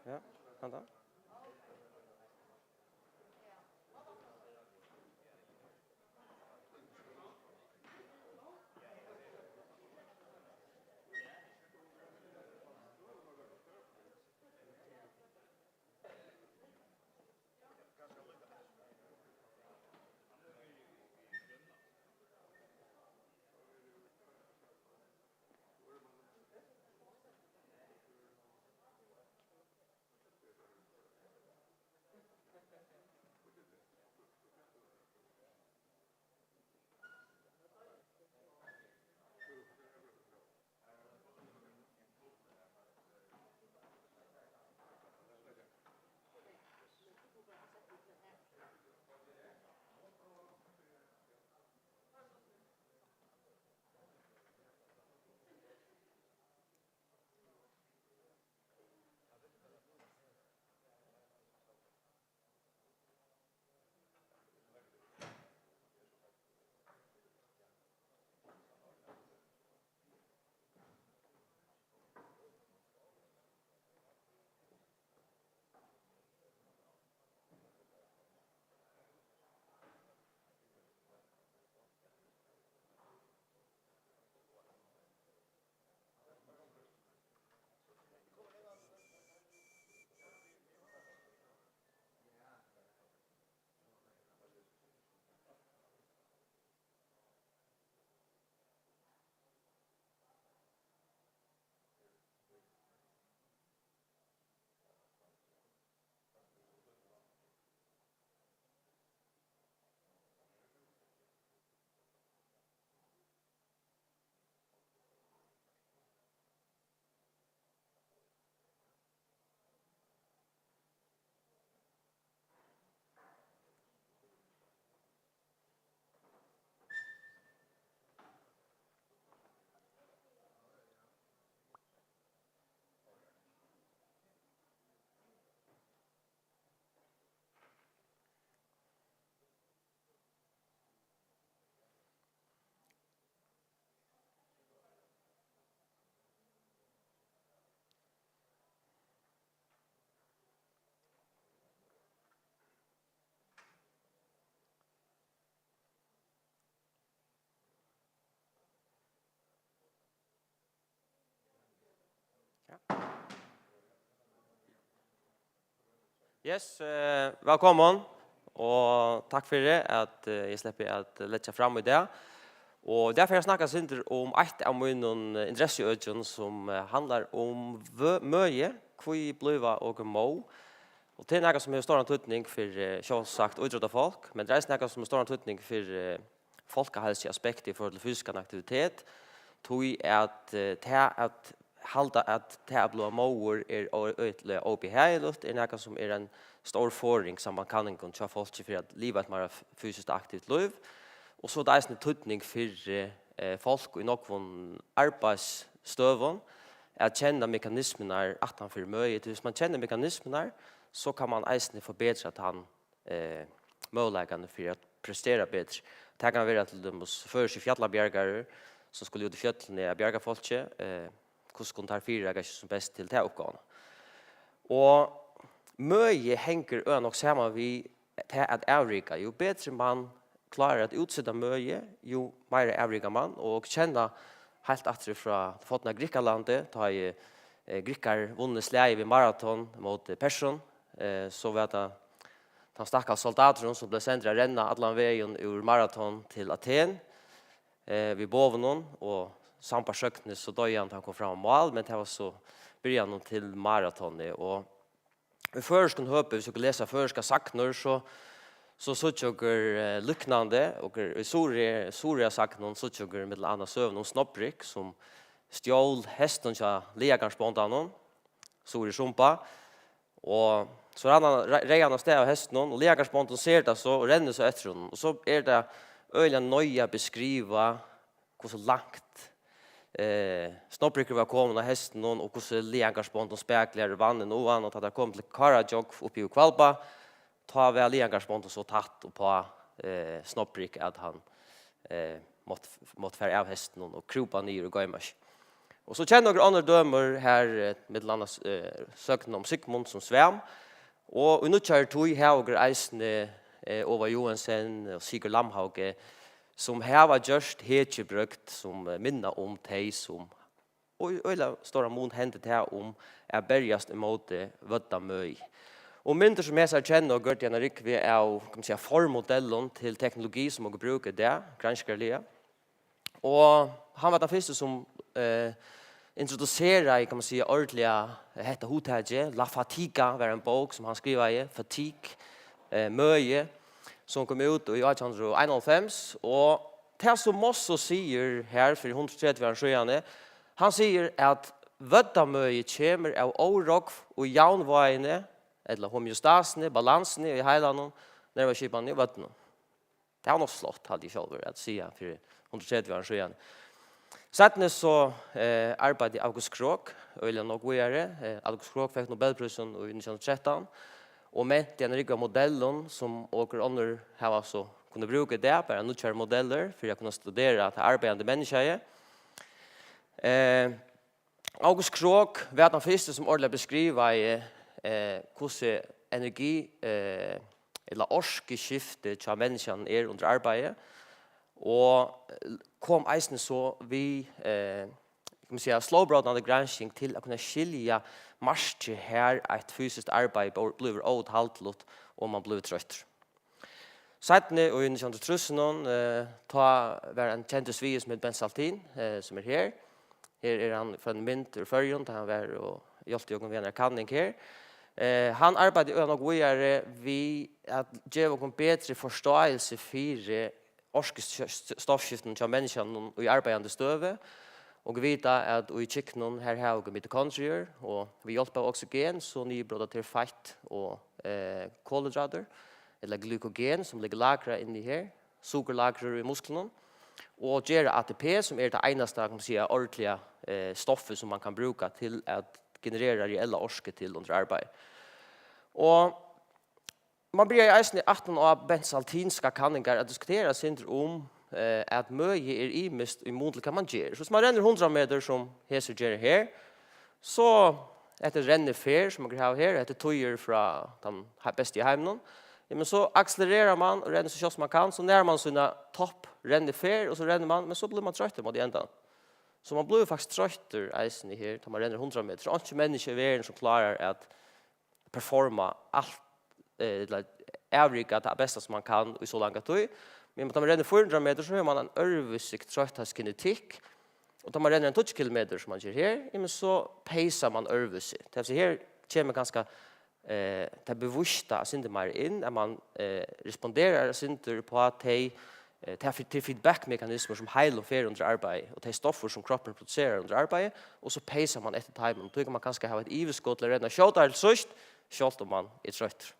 Ja, vänta. Yes, velkommen. Og takk for det at jeg slipper at lette fram i det. Og derfor jeg snakker sinter om et av mine interesseøkene som handler om møye, hvor blir og må. Og det er noe som har stor antydning for selvsagt utrådde folk, men det er noe som har stor antydning for folkehelseaspekter i forhold til fysisk aktivitet. Tog at halda at det blå måer øyelig opp i heilut, noe som en stor forring som man kan ikke ta folk for at livet er mer fysisk aktivt liv. Og så det er en tydning for folk i noen arbeidsstøven at kjenne mekanismene at han får møye. Hvis man kjenner mekanismene, så kan man eisne forbedre at han mulighetene for å prestere bedre. Det kan være til dem først i fjallabjergere som skulle ut i fjallene av bjergefolket, hvordan kunne ta fire er som best til det oppgående. Og møye henger nok sammen vi til at avrika. Jo bedre man klarar att utsida møye, jo mer avrika man, og kjenna helt atre fra fotna Grikkalandet, da Grikkar vunnet slæge ved maraton mot person, så vet jeg de stakkars soldater som ble sendt å renne alle veien ur maraton til Aten, vi boven og sampa søkne så døde han kom fram mål, men det var så början til maratonet, og i førsken høpe, hvis dere leser førska sakner, så jeg lyknande, og i Soria saknen så jeg med andre søvn om Snopprik, som stjål hesten til legarspontanen, Soria Sumpa, og så reier han av sted av hesten, og legarspontanen ser det så, og renner så etter henne, og så det øyelig nøye beskriva hvordan langt Snopprykker var kommet av hesten og hvordan legarspontanen spekler vannen og annet, at det kom til Karajok oppi i Kvalpa, ta ved legarspontanen så tatt og på Snopprykk at han måtte fære av hesten og krupa ned og gøymers. Og så kjenner noen andre dømer her med landet søkene om Sigmund som svem, og i nødkjær tog Hauger Eisne, Ova Johansen og Sigurd Lamhauge, som har gjort hetjebrukt som minner om de som og øyla stora mån hendet her om bergast imot vødda møy. Og mynter som jeg kjenner og gjør gjerne rikvi av formodellen til teknologi som vi bruker der, granskerlige. Og han var den første som introducerar kan man säga ordentliga hetta hotage La Fatiga var en bok som han skriver i Fatig møye som kom ut i 1891 og det som Mosso sier her for 130 år siden han sier at vøddamøye kommer av årok og jaunveiene eller homeostasene, balansene i heilandene nerveskipene i vøddene. Det var nok slått hadde jeg selv at si for 130 år siden. Settene så arbeidet August Krok, eller nok vi August Krok fikk Nobelprisen i 1913, og med den riktige modellen som åker under har altså kunne bruke det, bare nødkjøre modeller for å kunne studere til arbeidende mennesker. August Krok var den første som ordentlig beskriver hvordan energi eller orskeskifte til menneskene under arbeidet, og kom eisen så vi kan man säga slowbrodnande granskning till att kunna skilja marscher här ett fysiskt arbete blir åthaltligt och man blir trött. Sedan och i 1930 ta var en känd svies med Ben Saltin som här. Här han från Mint ur Förjön, han var och hjälpte jag med en kanning här. Han arbetade nog vi att ge en bättre förståelse för orkestoffskiften till människan i arbetande støve. Og vi vet at i kiknen her har vi mitokondrier, og vi hjelper oksygen, så nybråder til fett og kolhydrater, eller glykogen som ligger lagret inni her, sukkerlagrer i musklene, og gjør ATP, som det eneste kan man si, ordentlige stoffet som man kan bruke til å generere reelle orske til under arbeid. Og man blir i eisen i 18 av bensaltinska kanningar at diskutera sin om at møye imist i mån til hva man gjør. Så hvis man renner 100 meter som heser gjør her, så etter rennefer som man har her, etter tøyer fra den beste i heimen, men så accelererer man og renner så kjøtt som man kan, så nær man sina topp rennefer, og så renner man, men så blir man trøtt mot enda. Så man blir faktiskt tröttur eisen i här, tar man renner 100 meter. Så inte människor i världen som klarar att performa allt, avrika det bästa som man kan i så långa tid. Men om man renner 400 meter så har man en örvusig trötthetskinetik. Och om man renner en 20 kilometer som man gör här, men så pacear man örvusig. Det vill här kommer ganska det bevusta synder mer in, att man responderar synder på att till feedbackmekanismer som heil och fer under arbeid, og de stoffer som kroppen produserer under arbeid, og så pacer man etter timen. Då kan man kanskje ha et iveskott eller redna kjøttar til søst, selv om man er trøtt.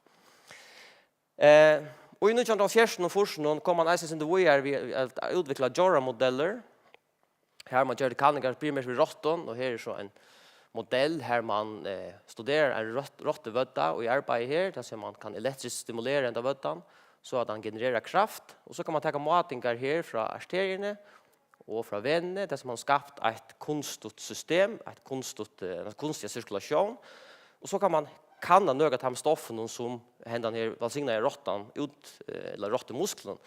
Og i 1940 og 40 kom man eisen sin det vi at utvikla Jora-modeller. Her man gjør det kanninger primært ved rotten, og her er så en modell her man studerar en rottevødda, og i arbeidet her, der ser man kan elektrisk stimulere enda vøddan, så at han genererar kraft. Og så kan man ta matingar her fra arteriene og fra venene, der som man skapt et kunstigt system, en kunstig cirkulation. Og så kan man kanna nøga de stoffen som hendan her valsigna i rottan, eller rottemusklen,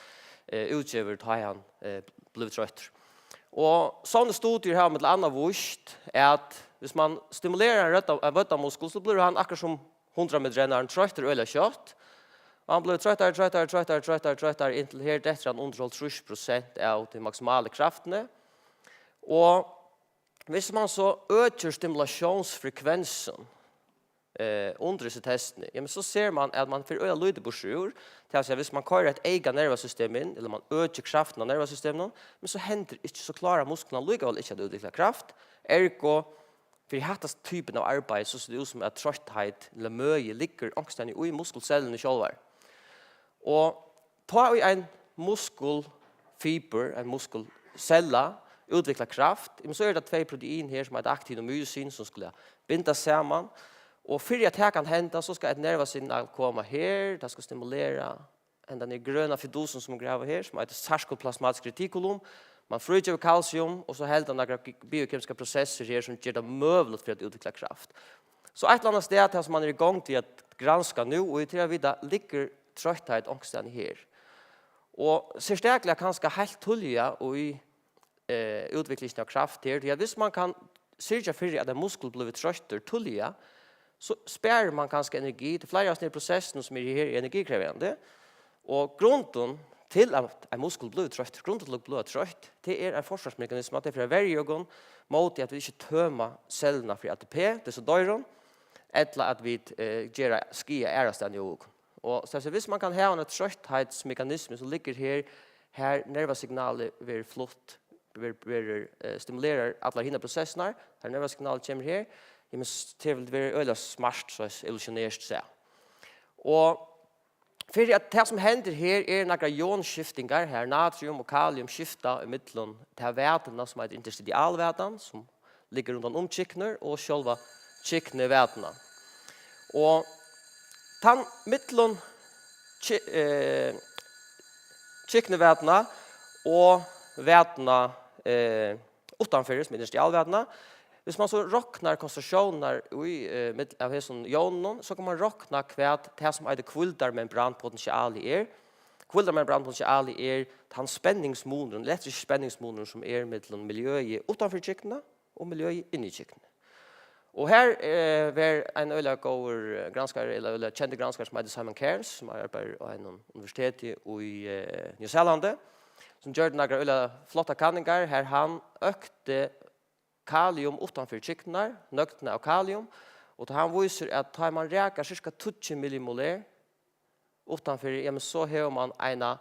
utgiver ta han blev trøtt. Og sånne studier her med annet vust er at hvis man stimulerer en vøddamuskel, så blir han akkurat som 100 meter rennaren trøtter øyla kjøtt. Han blev tröttare inntil her etter han underholdt 30% av de maksimale kraftene. Og hvis man så øker stimulationsfrekvensen under disse testene, ja, så ser man at man får øye lydebosjur, til å si hvis man kører et egen nervesystem inn, eller man øker kraften av nervesystemet, men så hender ikke så klare musklene likevel ikke at utvikle kraft. Ergo, for i hattast typen av arbeid, så ser det ut som at trøtthet eller møye ligger angstene i muskelcellene selv. Og ta en muskelfiber, en muskelcella, utvikla kraft, men så er det 2 protein her som er aktin og myosin som skulle binda sammen. Og for at det kan hende, så skal et nervesignal komme her, det skal stimulere den grønne fidosen som graver her, som er et sarkoplasmatisk retikulum. Man frigjer kalsium, og så helder noen biokemiske prosesser her som gjør det møvlet for å utvikle kraft. Så et eller annet sted som man er i gang til at granska nu, og i tida vidda ligger trøtthet ångsten her. Og særlig kanskje helt tulliga og i utviklingen av kraft her, ja, hvis man kan sørge for at en muskel blir trøtter tulliga, så sparer man kanskje energi til flere av sånne prosessene som er her i energikrevende. Og grunden til at en muskel blir trøtt, grunden til at blir trøtt, det er en forsvarsmekanisme at det er for å være jøgen mot at vi ikke tømmer cellene for ATP, det er så døyren, eller at vi gjør skia ærestand i jøgen. Og så hvis man kan ha en trøtthetsmekanisme som ligger her nervesignalet vil flott, vil stimulere alle henne prosessene, her nervesignalet kommer her, men det vil være øyelig smart, så illusionert seg. Og for at det som hender her er noen ionskiftinger, her natrium og kalium skifter i midten til vætene som er interstitialvætene, som ligger rundt om kikner, og selve kiknevætene. Og tan mittlun kiknevætna og vætna utanfor som interstitialvætna. Hvis man så roknar koncentrasjoner av hesson ionen, så kan man rokna kvæt det som er det kvilddarmembranpotentiali er. Kvilddarmembranpotentiali er den spenningsmonen, elektrisk spenningsmonen som er mellom miljøet utanfor kikna og miljøet inni kikna. Og her var en øyla gåur granskar, eller øyla kjente granskar som heter Simon Cairns, som arbeider på en universitet i New Zealand, som gjør noen øyla flotta kanningar, her han økte kalium utanfor kiknar, nøktene av kalium, og han viser at tar man räkar cirka 20 millimolar utanfor, ja, men så har man en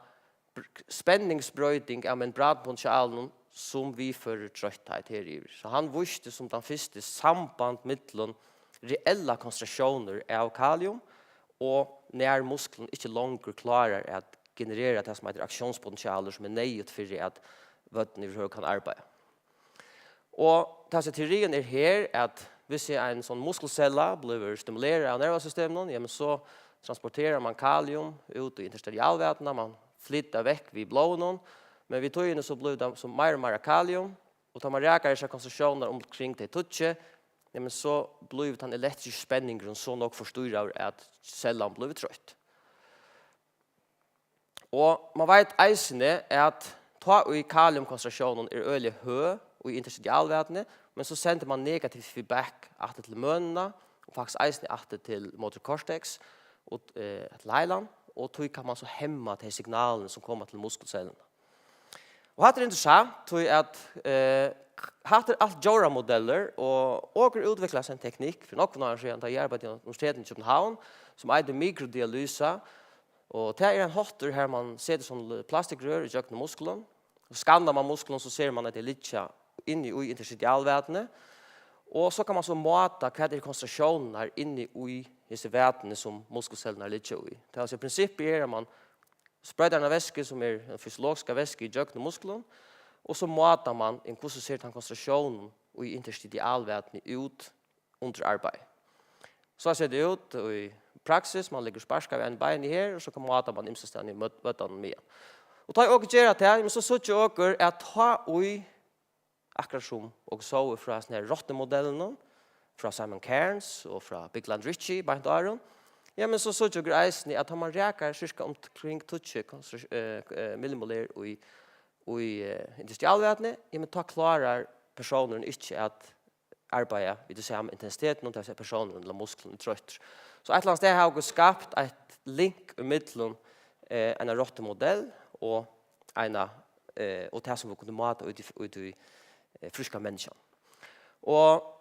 spenningsbrøyding av membranpotentialen som vi fører trøtthet her i. Så han visste som den første samband mellom reella konsentrasjoner av kalium og når muskelen ikke langer klarer at generere det som heter aksjonspotentialer som er nøyet for at vøttene kan arbeide. Og teorien er her at hvis en sånn muskelcella blir stimuleret av nervesystemet, ja, men så transporterer man kalium ut i interstitialvætene, man flytter vekk vid blånen, men vid tøyene så blir det som mer og mer kalium, og tar man räkar disse konsentrasjoner omkring til tutsi, ja, men så blir den elektriske spenningen så nok forstyrrer at cellen blir trøtt. Og man vet eisene at ta i kaliumkonsentrasjonen er øyelig høy i interstitialvetene, men så sender man negativ feedback at til mønene, og faktisk eisen at til motor cortex og til heilan, og tog kan man så hemma til signalene som kommer til muskelcellene. Og hatt interessant, tog at hatt alt Jora-modeller, og åker utviklet en teknikk, for noen år siden, da jeg arbeidet i Universitetet i København, som eide mikrodialysa, og det en hotter her man setter sånn plastikkrør i jøkken muskelen, og skanner man muskelen, så ser man at det ligger inne i interstitialvetene, og så kan man så måte hva konsentrasjonen er inne i disse vetene som muskelcellene ligger i. Det er altså prinsippet at man sprøyder en væske som en fysiologisk væske i jøkken muskelen, og så måter man en hvordan ser den konsentrasjonen i interstitialvetene ut under arbeid. Så ser det ut i praksis, man ligger sparska ved en bein her, og så kan man imsestan i møttene med. Og da jeg også gjør det her, men så synes jeg også at ta ui akkurat som og så fra sånne rottemodellene, fra Simon Cairns og fra Big Land Ritchie, beint Aron, ja, men så synes jeg eisen at man reker cirka omkring 20 millimolar i industrialvetene, ja, men da klarer personen ikke at arbeide i det samme intensiteten, og det er personen eller muskelen trøtter. Så et eller annet sted har jeg skapt et link i midten en rottemodell og det som vi kunne mate ut i friska mennesker. Og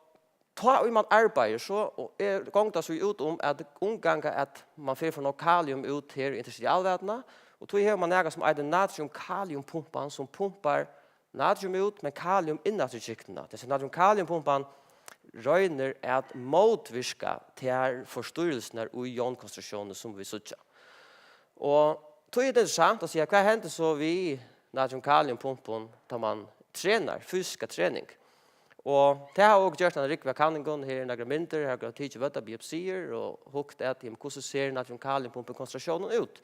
ta man arbeider så, og gang det så ut om at omganger at man får for noe kalium ut her i interstitialvetene, og tog har man nægget som er den natrium-kaliumpumpen som pumpar natrium ut, men kalium innat i kyktene. Disse natrium-kaliumpumpen røyner at motvirka til forstyrrelsene og ionkonstruksjoner som vi sutja. Og tog det interessant å si hva hender så vi natrium-kaliumpumpen da man trener, fysisk trening. Og det har også gjort en riktig kanningen her i några mindre, her har tidlig vært biopsier og hukt at hvordan ser natrium-kaliumpumpen-konstruksjonen ut.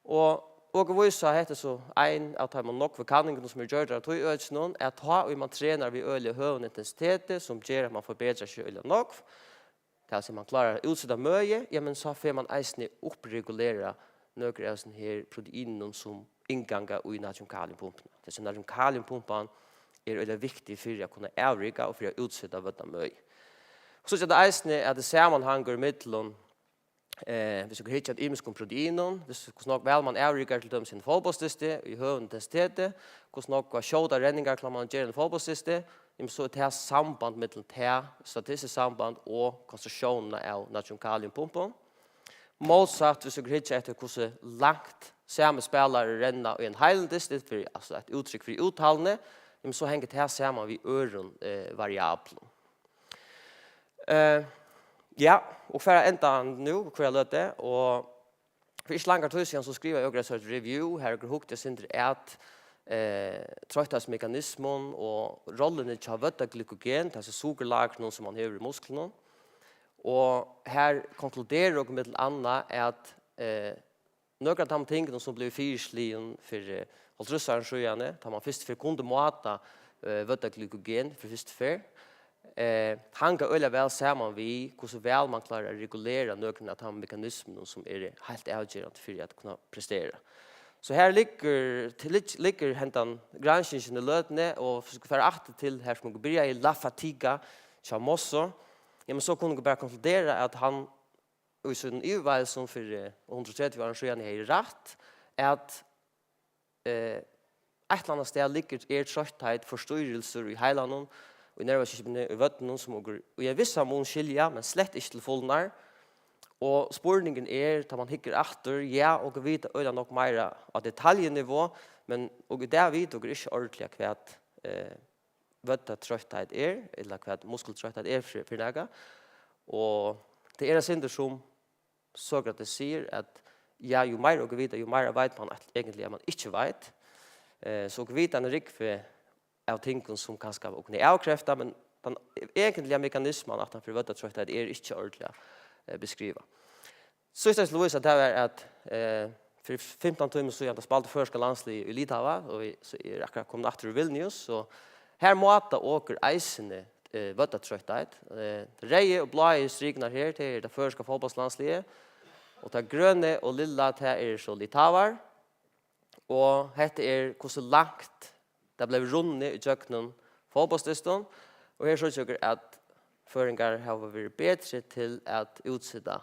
Og viser at så en av de nok for kanningen som gjør det til øyne, at man trener ved øyelig høy intensitet, som gjør at man forbedrer seg øyelig nok. Det er altså man klarer å utsette mye, ja, men så får man eisende oppregulere noen av sånne her proteinene som innganger i natrium-kaliumpumpen. Det er natrium-kaliumpumpen er viktig for å kunne avrike og for å utsette vødda mye. Så er det eisende at det sammenhanger mellom hvis du hittar et imisk om proteinen, hvordan nok vel man avrikar til dem sin fotballstiste i høy intensitet, hvordan nok hva sjåda renninger klarer man gjøre en fotballstiste, så er det samband mellom det, statistisk samband og konstruksjonen av natrium-kaliumpumpen. Motsatt hvis du hittar etter hvordan langt samme spillere renner i en heilendist, altså et uttrykk for uttalende, så henger det sammen ved øren variablen. Ja, og for enda nå, hvor jeg løte, og for ikke langer tid siden så skriver jeg også et review, her er hukte sindre at trøytasmekanismen og rollen til vødda glykogen, altså sugerlagene som man hever i musklene. Og her konkluderer jeg med annet at noen av de tingene som blir fyrslige for holdrusseren sjøene, da man først for kunde måte vødda glykogen for først før, han kan øyla vel sammen vi hvordan vel man klarer å regulere noen av de mekanismene som er helt avgjørende for å kunne prestere. Så her ligger hentan granskingen i løtene, og for å være aktiv til her som blir i La Fatiga til Mosso, ja, men så kunne jeg bare konkludere at han i sin uveilsen for 130 år siden er rett, at et eller annet sted ligger trøtthet, forstyrrelser i heilandet, og i nervøsskipene i vøttene som går i en viss mån skilja, men slett ikke til fullnar. Og spørningen da man hikker etter, ja, og vi vet øyne nok mer av detaljnivå, men og det vet dere ikke ordentlig hva vøttetrøtthet eller hva muskeltrøtthet for deg. Og det en synder som Sokrates sier, at ja, jo mer og vite, jo mer vet man egentlig man ikke vet. Så og vite en rikve av ting som kanskje kunne avkrefte, men den egentlige mekanismen at han for vøttetrøtthet ikke ordentlig beskriva. Så er det Louise at det er at for 15 timer så jeg spalte første landslig i Litava, og så er akkurat kommet etter i Vilnius, så her måtte åker eisene vøttetrøtthet. Reie og blå strikene her til det første fotballslandslige, og det grønne og lilla til er så Litavar, og dette hvordan langt det ble rundet i jøkkenen fotbollstiston, og her så jag at føringar har vært bedre til at utsida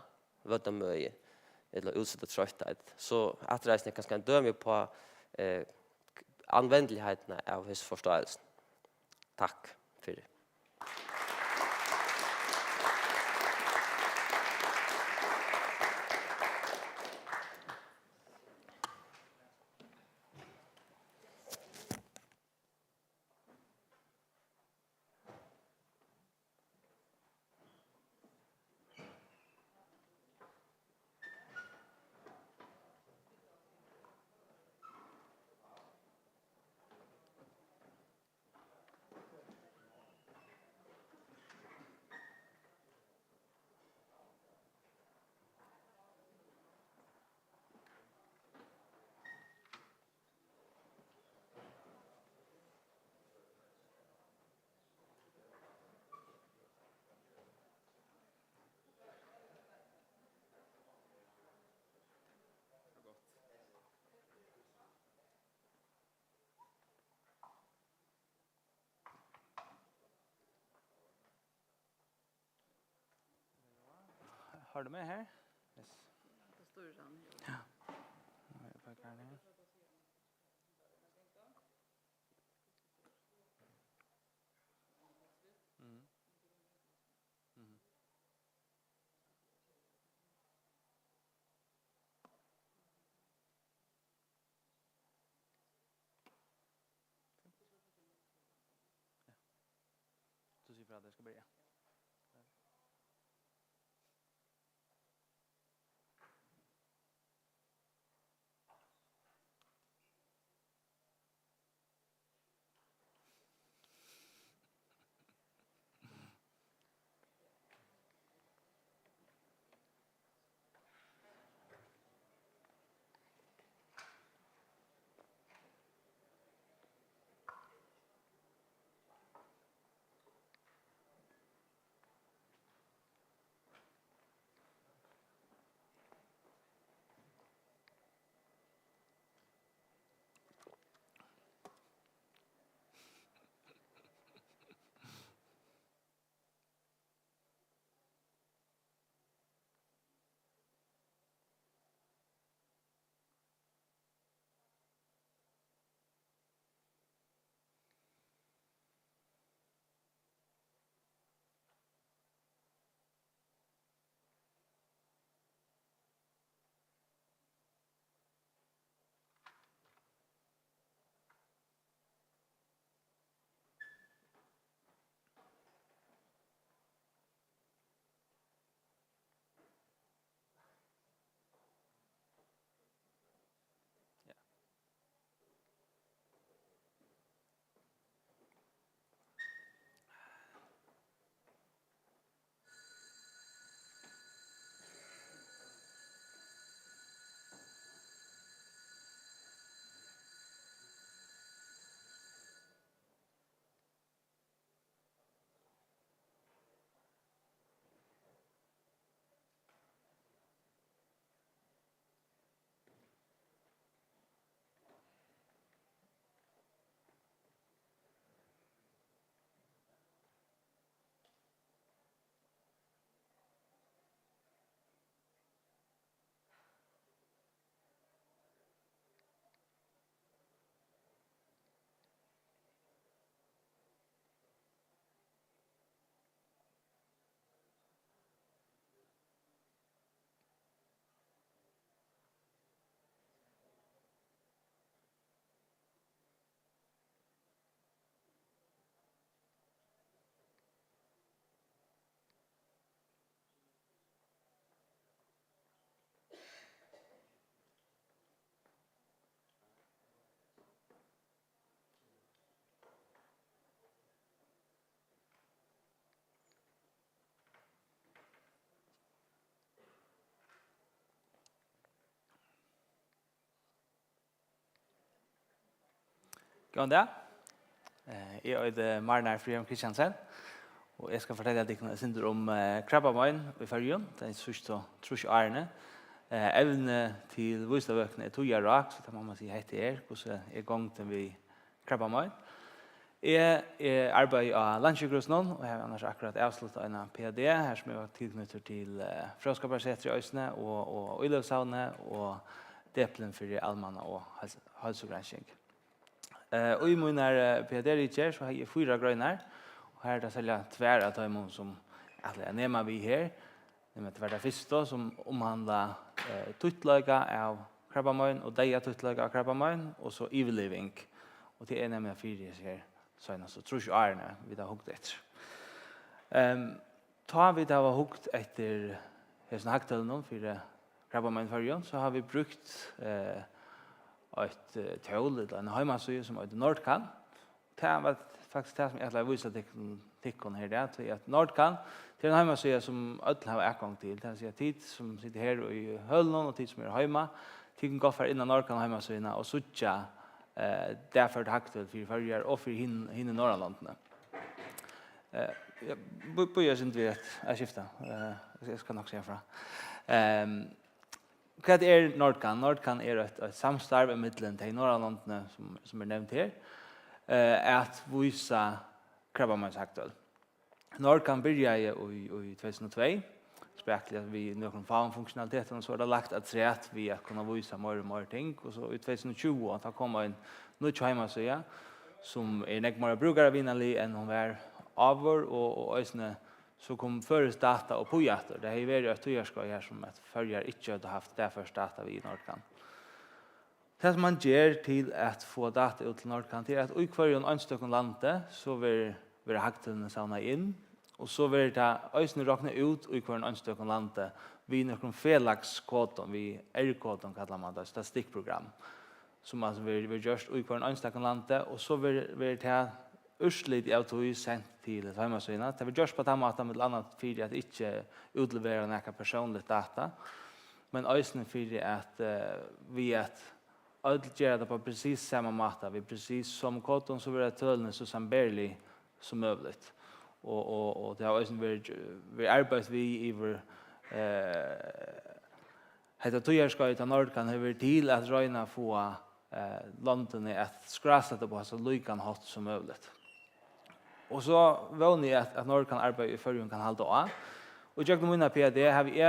vøttamøye, eller utsida trøtthet. Så atreisning kan skal døme på anvendeligheten av hans forståelsen. Takk for det. Har du med her? Yes. Ja. Så sier vi at det skal börja. God dag. Jeg heter Marnar Friam Kristiansen, og jeg skal fortelle deg om krabbemein i Færøyen, den sørste trus årene. Evne til Vustavøkene 2 år rak, så det må man si hette hvordan er gang til vi krabbemein. Jeg arbeider av Landsjøkrosen, og jeg har annars akkurat avsluttet en PhD, her som jeg var tilknyttet til Fråskaparseter i Øysene, og Øylevshavne, og Deplen for Almanna og Halsogrensking. Og i min PhD-riker så har jeg 4 grønner, og her er det særlig tver av dem som er nemme vi her, nemlig til hverdag første, som omhandler tuttløyga av krabbamøyn, og deia tuttløyga av krabbamøyn, og så iveliving. Og det er nemlig 4 her, så tror ikke årene vi har hugget etter. Ta vi da har hugget etter hessen hagtølen for krabbamøynfølgen, så har vi brukt et tøl, en heimasøye som heter Nordkan. Det var faktisk det som jeg viser tikkene her, det er at Nordkan, det er en heimasøye som alle har ekgang til. Det er å tid som sitter her i hølen, og tid som er hjemme. Tid kan gå for innan Nordkan heimasøyene, og suttje derfor det haktel for Førjar og for hinne Norrlandene. Jeg bøyer sin vet, jeg skifter. Jeg skal nok se fra. Hva er Nordkan? Nordkan er et samstarv i middelen til Norrlandene som er nevnt her, at vise krabbamøynshaktel. Nordkan begynte i 2002, spekler vi noen fagfunksjonaliteter, og så er det lagt at rett vi at kunne vise mer og mer ting. Og så i 2020 da kom en nytt heimasøye, som er nek mer brukervinnelig enn hun var avår, og øsne så kom føres data og pågjetter. Det har vært et tøyerskap her som at Førjar ikke hadde haft det første data vi i Nordkan. Det som man gjør til at få data ut til Nordkan, er at i hver ønstøkken landet, så vil hagtene savnet inn, og så vil det øyne råkne ut i hver ønstøkken landet vi noen felakskoden, vi R-koden kallar man det, statistikkprogram, som altså vil gjøres i hver ønstøkken landet, og så vil det urslit i autoi sendt til heimasøyene. Det vil gjøres på den måten, med annet for at ikke utleverer noe personlig data, men øyne for at vi alle gjør det på precis samme måte, vi precis som koden, så vil det tølene så samberlig som mulig. Og det har også vi arbeidet vi i hette tøyerskøyt av Nordkan har vært til at røyne få landene at skrasete på så lykan hatt som mulig. Og så vann jeg at Nordkan arbeider i førjun kan halde av. Og jeg gjennom min PhD har vi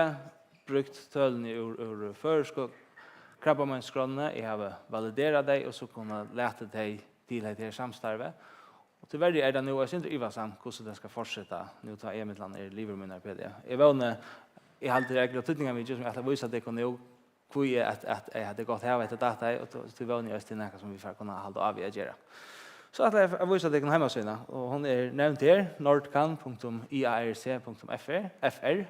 brukt tølene ur førskog krabbamøynskronene, jeg har valideret dem, og så kunne lete dem til dette samstarvet. Og til verdig er det nå, jeg synes ikke Ivasan hvordan det skal fortsette. Nå tar jeg mitt land i livet min PhD. Jeg vannet, jeg har alltid regler tydninger mye, som jeg har vist at det kunne jo hvor at jeg hadde gått her etter data, og til vannet jeg til noe som vi får kunne holde av i å gjøre. Så at jeg viser at det kan hjemmesøyne, og hun er nevnt her, nordkan.iarc.fr.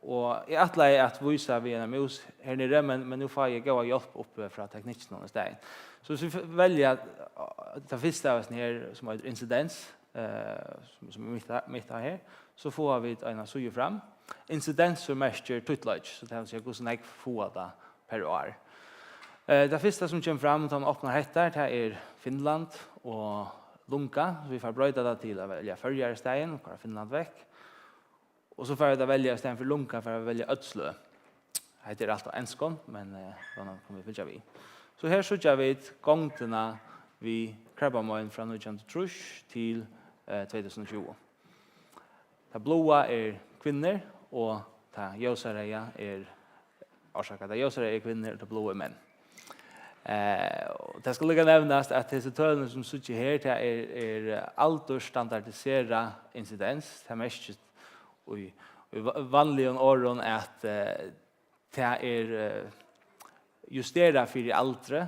Og jeg atleier at vise vi en mus her nere, men nå får jeg gå og hjelp oppe fra teknikken noen sted. Så hvis vi velger det første av oss her, som er incidens, som er mitt her, så får vi en suge fram. Incidens er mest tuttløyt, så det vil si hvordan jeg får det per år. Det første som kommer fram, når man åpner etter, det er Finland og Lunka. Så vi får brøyde det til å velge Førjar i stedet, og bare Finland vekk. Og så får vi velge i stedet for Lunka, for å velge Ødslø. Det heter alt av enskånd, men hvordan kommer vi fylle vi. Så her sørger vi gongtene vi krabbamøyen fra 1930 til 2020. Det blåa er kvinner, og det ljøsere er årsaker. Det ljøsere er kvinner, og det blåa er menn. Det skal ligge nevnes at disse tølene som sitter her, det er aldersstandardiseret incidens. Det er mest i vanlige årene at det er justeret for de aldre,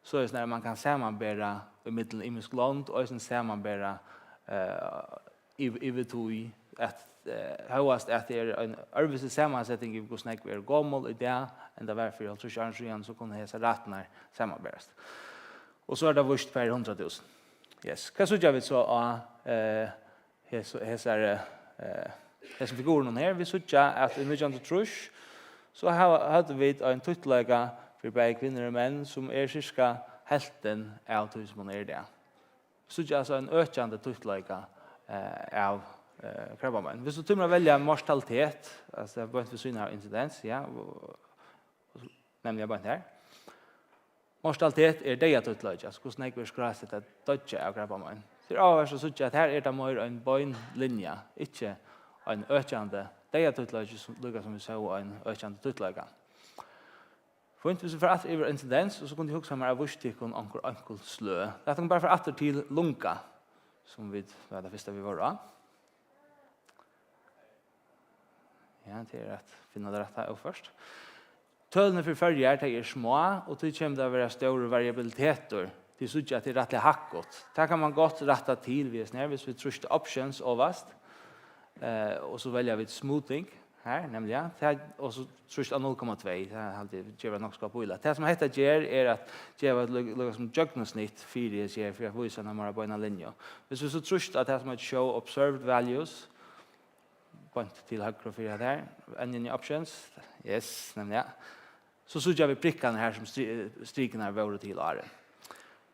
så er det når man kan samarbeide i middelen imisk land, og så samarbeide i vetoi, at høyest at det er en øvelse sammensetning i hvordan jeg er gammel i det, enn det var for alt så så kunne hese rettene samarbeides. Og så er det vist per 100.000. Yes. Hva så gjør vi så av hese figuren her? Vi så gjør at i 1930 så hadde vi en tuttløyga for begge kvinner og menn som er cirka helten av 1000 er det. Så gjør altså en økende tuttløyga av krabbamøyn. Hvis du tømmer å velge mortalitet, altså det er bare for syne av incidens, ja, nemlig jeg bare her. mortalitet det att utlöja. Så hur snägg vi ska sätta dödja av grabba man. Det är avvärst att säga att här det mer en bönlinje, inte en ökande det att utlöja som vi sa en ökande utlöja. För inte så för att över incidens och så kunde jag också mer avstikon ankol slö. Det kan bara för att till lunka som vi var det första vi var då. Ja, det är rätt. Finna det rätt här först. Tölene för följer är små och det kommer det att vara stora variabiliteter. Det är så att det är rättligt hackot. Det kan man gott rätta till hvis vi trustar options överst. Och så väljer vi ett smoothing här nämligen. Och så trustar 0,2. Det är alltid ger nog ska på illa. Det som heter ger är att ge ett som jugnosnitt för det ger för att visa när man på en linje. Hvis vi så trustar att det som heter show observed values point till höger för det där. Any options? Yes, nämligen. Så såg vi prickarna här som strikerna var till are.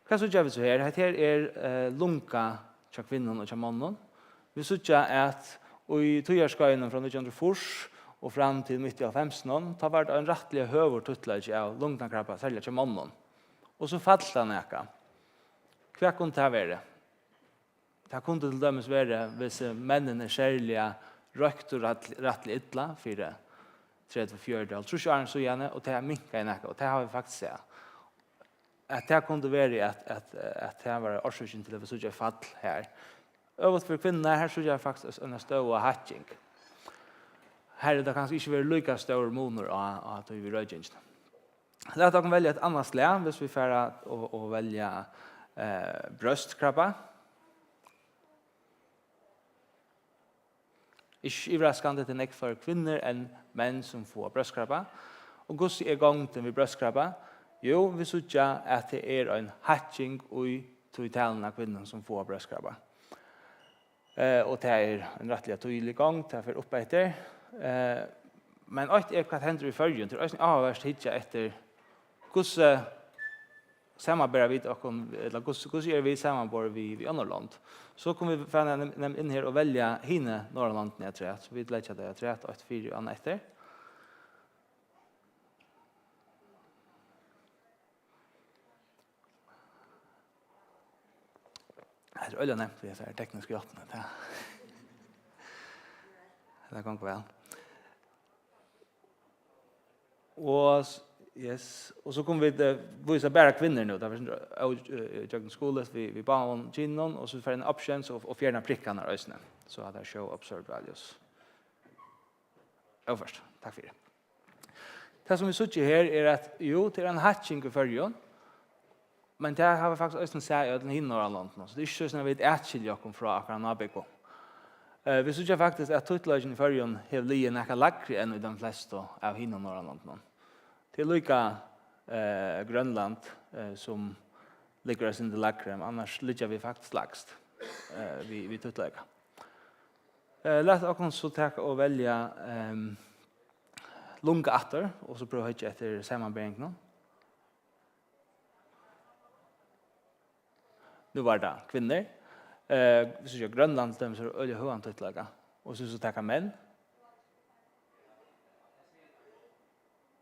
Vad såg vi så här? Här är lunka till kvinnan och till mannen. Vi såg att i 2-årsskalan från 1940 och fram till mitt av 15 tar vart en rättlig hövurtutlägg av lungnakrabba särskilt till mannen. Och så fallt han näka. Vad kunde det vara? Det kunde till dömes vara hvis männen är särliga rökt och rättligt illa för det. 34 år. Tror jag så gärna och det är minka i näka och det har vi faktiskt sett. Att det kunde vara att det var orsaken till det så jag fall här. Övrigt för kvinnor här så jag faktiskt en stor hatching. Här är det kanske inte väl lika stor monor att vi rödjänst. Låt oss välja ett annat slag hvis vi får att välja bröstkrabba. Ikke överraskande till näck för kvinnor än män som får bröstkrabba. Och hur är gången vid bröstkrabba? Jo, vi ser att det är en hatching i totalen av kvinnor som får bröstkrabba. Och det är en rättlig tydlig gång, det är för uppe efter. Men ett är vad händer i följen. Det är avvärst hitta efter hur samarbetar vi eller hur gör vi samarbete vid Norrland. Så kommer vi fram in här och välja hinne Norrland ner till så vi lägger det till att 4 och efter. Jag tror jag nämnt det så här tekniska hjälpen det. Det går väl. Och yes, och så kommer vi visa bara kvinnor nu där jag skolan vi barn ginnon och så för en options och fjärna prickarna ösnen så att det show observed values. Först. Tack för det. Det som vi ser här är att jo till en hatching i förjon. Men det har vi faktiskt ösnen sagt att den hinner alla så det är ju så när vi ätskilja kom från akran abeko. Vi ser faktiskt att tutlagen i förjon har lite näka lackri än i de flesta av hinner Norrland. Det är lika Grönland som ligger oss in i lakrem, annars ligger vi faktiskt lagst vi tutlägga. Låt oss så ta och välja lunga atter och så prova att efter sammanbringning. Nu var det kvinnor. Så jag Grönland de så öle höan tutlägga och så ta män.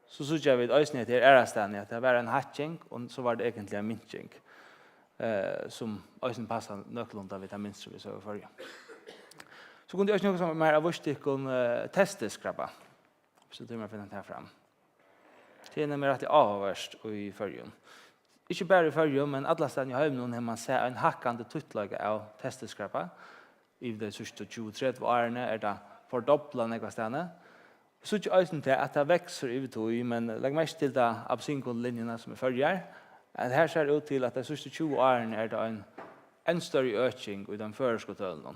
Så såg jag vid ösnet här ärastan att det var en hatching och så var det egentligen en minching som ösnen passar nöklunda vid minst vi så förra. Så kunde jag också som mer avstikon testeskrabba. Så det man finner här fram. Det är nämligen att det avvärst i förrjun. Inte bara i förrjun men alla ställen jag har någon när man ser en hackande tutlaga av testeskrabba. I det sista 23 åren är det fördubblat några ställen. Så är det inte att det växer i tog, men lägg mest till det absinkonlinjerna som är följer. Här ser det ut till att det sista 20 åren är det en större ökning i den förskottölen.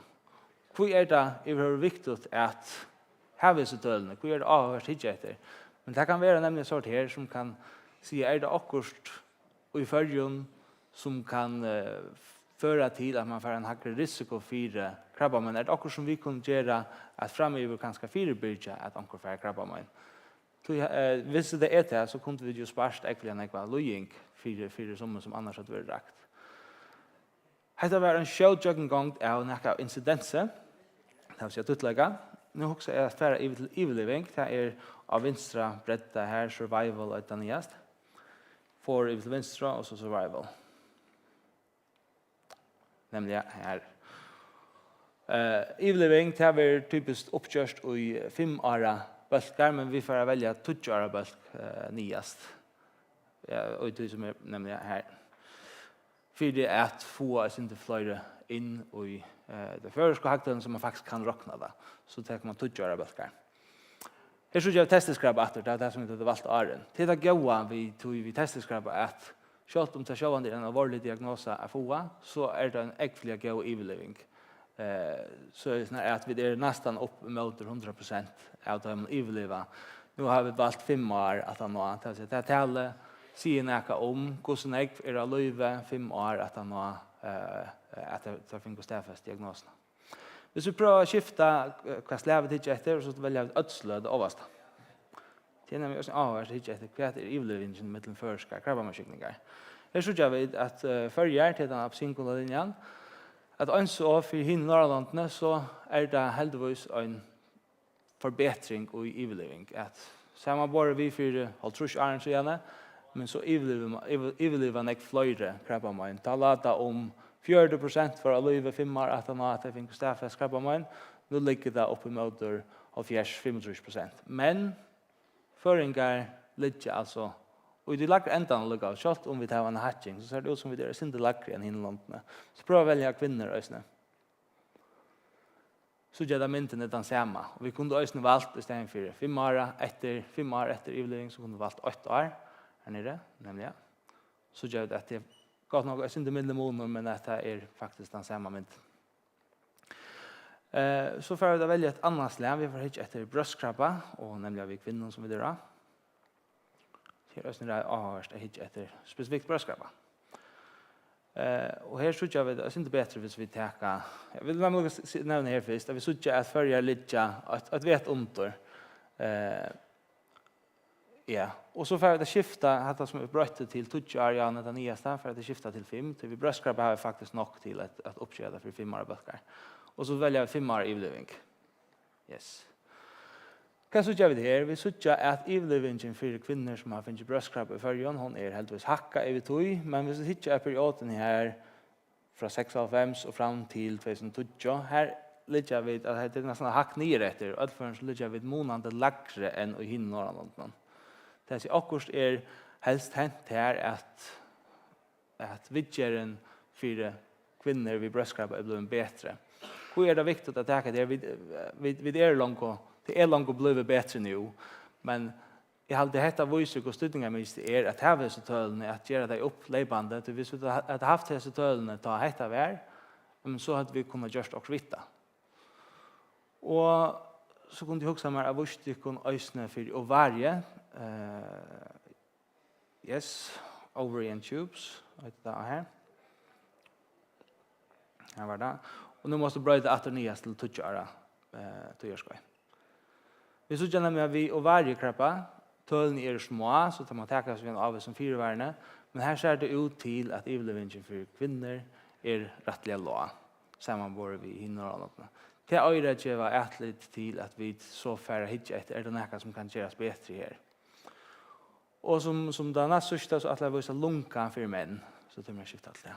Hur är det överviktigt att ha vissa tölen? Hur är det avhörst hit efter? Men det kan vara nämligen sort här som kan säga är det akkurst i följen som kan föra till att man får en högre risiko för krabba, men är det också som vi kan göra att framöver kanske förebygga att onkel får krabba men. Visst det är det så kunde vi ju sparst äckligen några lojing för som annars hade varit rakt. Det var en showjogging gång av några incidenser. Det har jag utlägga. Nu också är det evil living. Det är av vinstra bredda här survival och daniast. for över till vänstra och så survival. Nämligen här. Eveliving det är typiskt uppkörst i 5 åra bölkar, men vi får välja 20 åra bölk nyast. Och det som är nämligen här. För det är att få oss inte flyra in i det förska hakten som man faktiskt kan räkna det. Så tar man 20 åra bölkar. Här så gör testeskrab att det är det som inte är valt åren. Till det goa vi testeskrab att självt om det självande är en allvarlig diagnos av FOA så är det en äggfliga go eveliving. Så är det att vi är nästan upp mot 100% av de eveliva. Nu har vi valt 5 år att han har antal det talet säger näka om hur ägg är det löve 5 år att han har att det finns stäfast diagnosen. Hvis vi prøver å skifte hva slavet ikke etter, så velger vi ødslød overst. Det er nemlig også avhørst ikke etter hva er ivlevingen mellom førska krabbamaskikninger. Her så gjør vi at førjer til den absinkola-linjen, at øns og for hinne Norrlandene så er det heldigvis en forbetring i ivleving. At sammen bare vi for halvtrus åren så gjerne, men så ivlever nek fløyre krabbamaskikninger. Ta lata om 40% for å løyve 5 år at han har at jeg finner stafet skrabbamann. Nå ligger det oppe mot 75%. Men føringer ligger altså, og det lager enda å lukke av, selv om vi tar en hatching, så ser det ut som vi er sinde lagre enn hinlandene. Så prøv å velge kvinner øsne. Så gjør det myntene den samme. Og vi kunne øsne valgt i stedet for 5 år etter ivleving, så kunne vi valgt 8 år her nede, nemlig. Så gjør det at det gott nog är inte millimeter men att det är faktiskt den samma mynt. Så får vi välja ett annat slag. Vi får hitta efter bröstkrabba och nämligen vi kvinnor som vi drar. Här är det avhörst att hitta efter specifikt bröstkrabba. Och här så vi det är inte bättre hvis vi tar. Jag vill nämna här först att vi så att följa lite att vet ontor. Ja, och så för att skifta det som är bröttet till 20 år ja när det nyaste för att det skifta till 5 till vi bröstkrabba har faktiskt nog till att uppskäda för 5 år böcker. Och så väljer vi 5 år eveliving. Yes. Kan så gör vi det här. Vi söker att evelivingen för kvinnor som har finnit bröstkrabba i förrjön hon är helt hacka över tog, men vi hittar perioden här från 65 och fram till 2020 här ligger vi att det är nästan hack ner efter och för så ligger vi månande lagre än i Norrland. Det är också helst hänt här att vidgären för kvinnor vid bröstkrabba är blivit bättre. Hur är det viktigt att ta det vid det är långt blivit bättre nu, men jag hade detta visar hur studningar minst är att ha dessa tölne att göra det upplevande. Vi skulle att haft dessa tölne ta detta vär, men så hade vi kunnat göra också vita. Och så kunde jag också mer av vurstycken ösne för ovarie. Yes, ovarian tubes. Det här. Här var det. Och nu måste bröda att det nyast till 20 år. Vi så gärna vi ovarie krabba. Töln är små så tar man täcka sig av som fyrvärne. Men här ser det ut till att evelivingen för kvinnor är rättliga låg. Sammanbor vi hinner alla. Det är örat ge var ätligt till att vi så färre hitcha efter det näka som kan göras bättre här. Och som det nästa sista så att det var så lunka för män så det mer skifta allt det.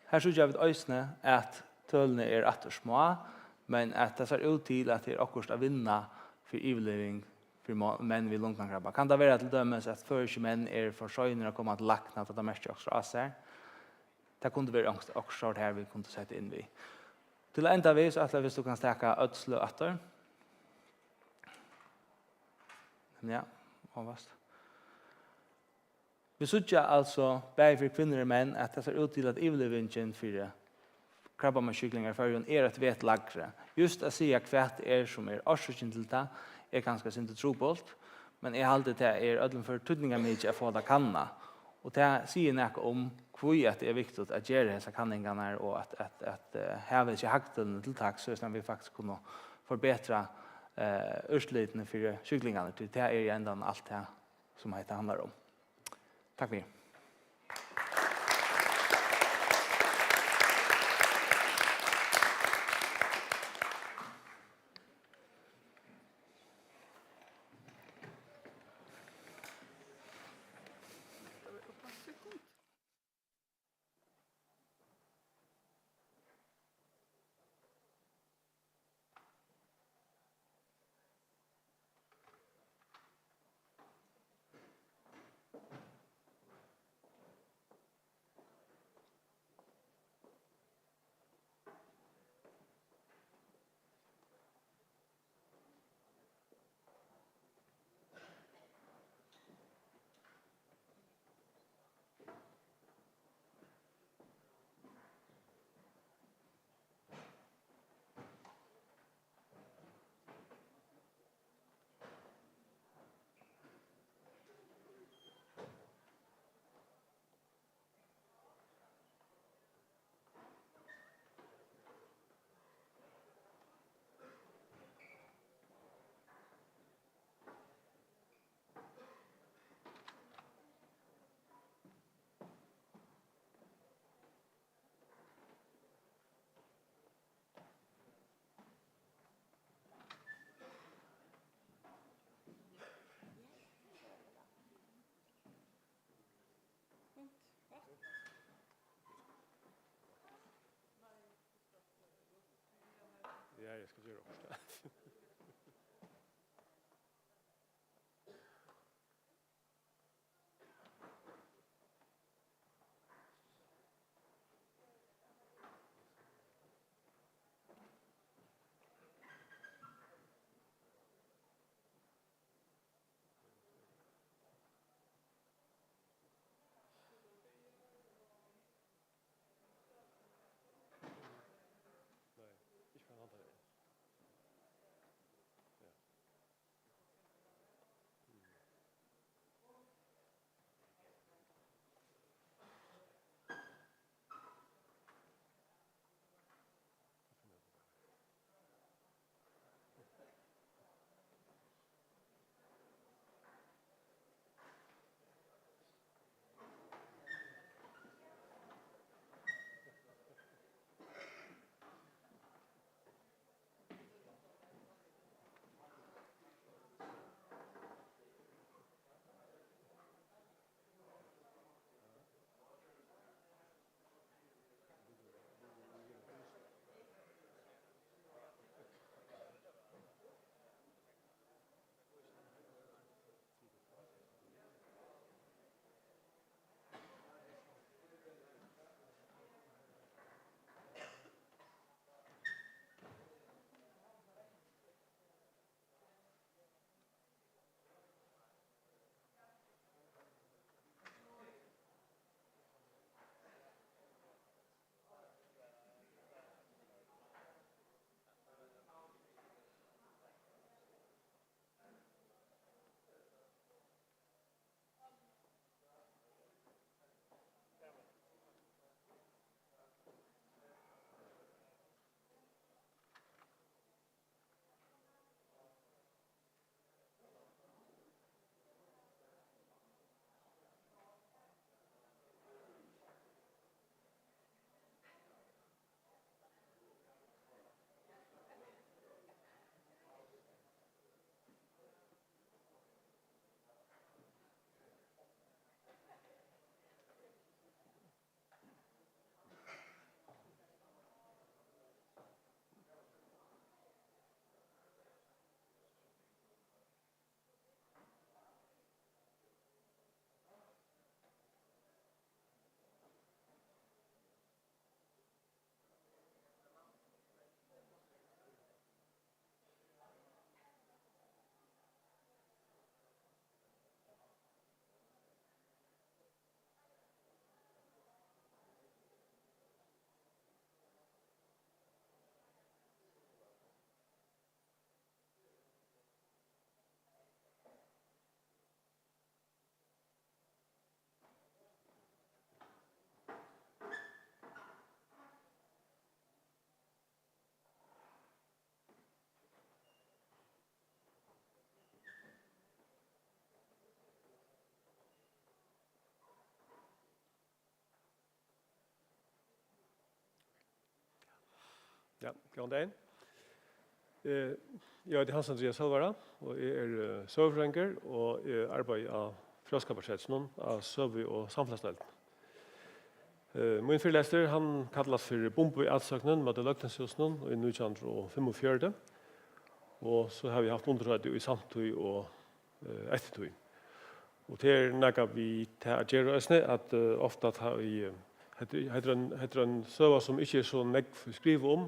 Här så gör vi ösne att tölne är att små men att det ser ut till att det är akkurat att vinna för eveliving för män vid lungkankrabba. Kan det vara till dömes att för män är försörjning att komma att lackna att det mest också är. Det kunde vara också här vi kunde sätta in vi. Till enda vis att hvis du kan stäcka ödslu åter. Ja, avast. Vi suger alltså bäg för kvinnor och män att det ser ut till att evelivingen för krabbamaskiklingar för är ett vet lagre. Just att säga kvätt är som är orsöken till det är ganska inte trobolt, men jag håller det är ödlen för tydningar mycket att få det kanna. Och det säger något om hur att det är viktigt att göra dessa kanningarna och att häva sig hakten till tack så att vi faktiskt kunna förbättra ursliten för kycklingarna. Det är ju ändå allt det som det handlar om. Tack för er. jag ska göra också. Ja, god dag. Jeg heter Hans Andreas Halvara, og jeg er søvfrenger, og jeg arbeider av Frøskaparsetsen av Søvi og Samfunnsnelten. Min fyrlester, han kallas for Bombo i Atsøknen med det Løgtenshusen i 1945, og så har vi haft underhøyde i samtøy og ettertøy. Og det noe vi tar å gjøre oss ned, at ofte har vi heter en søva som ikke så negv skriver om.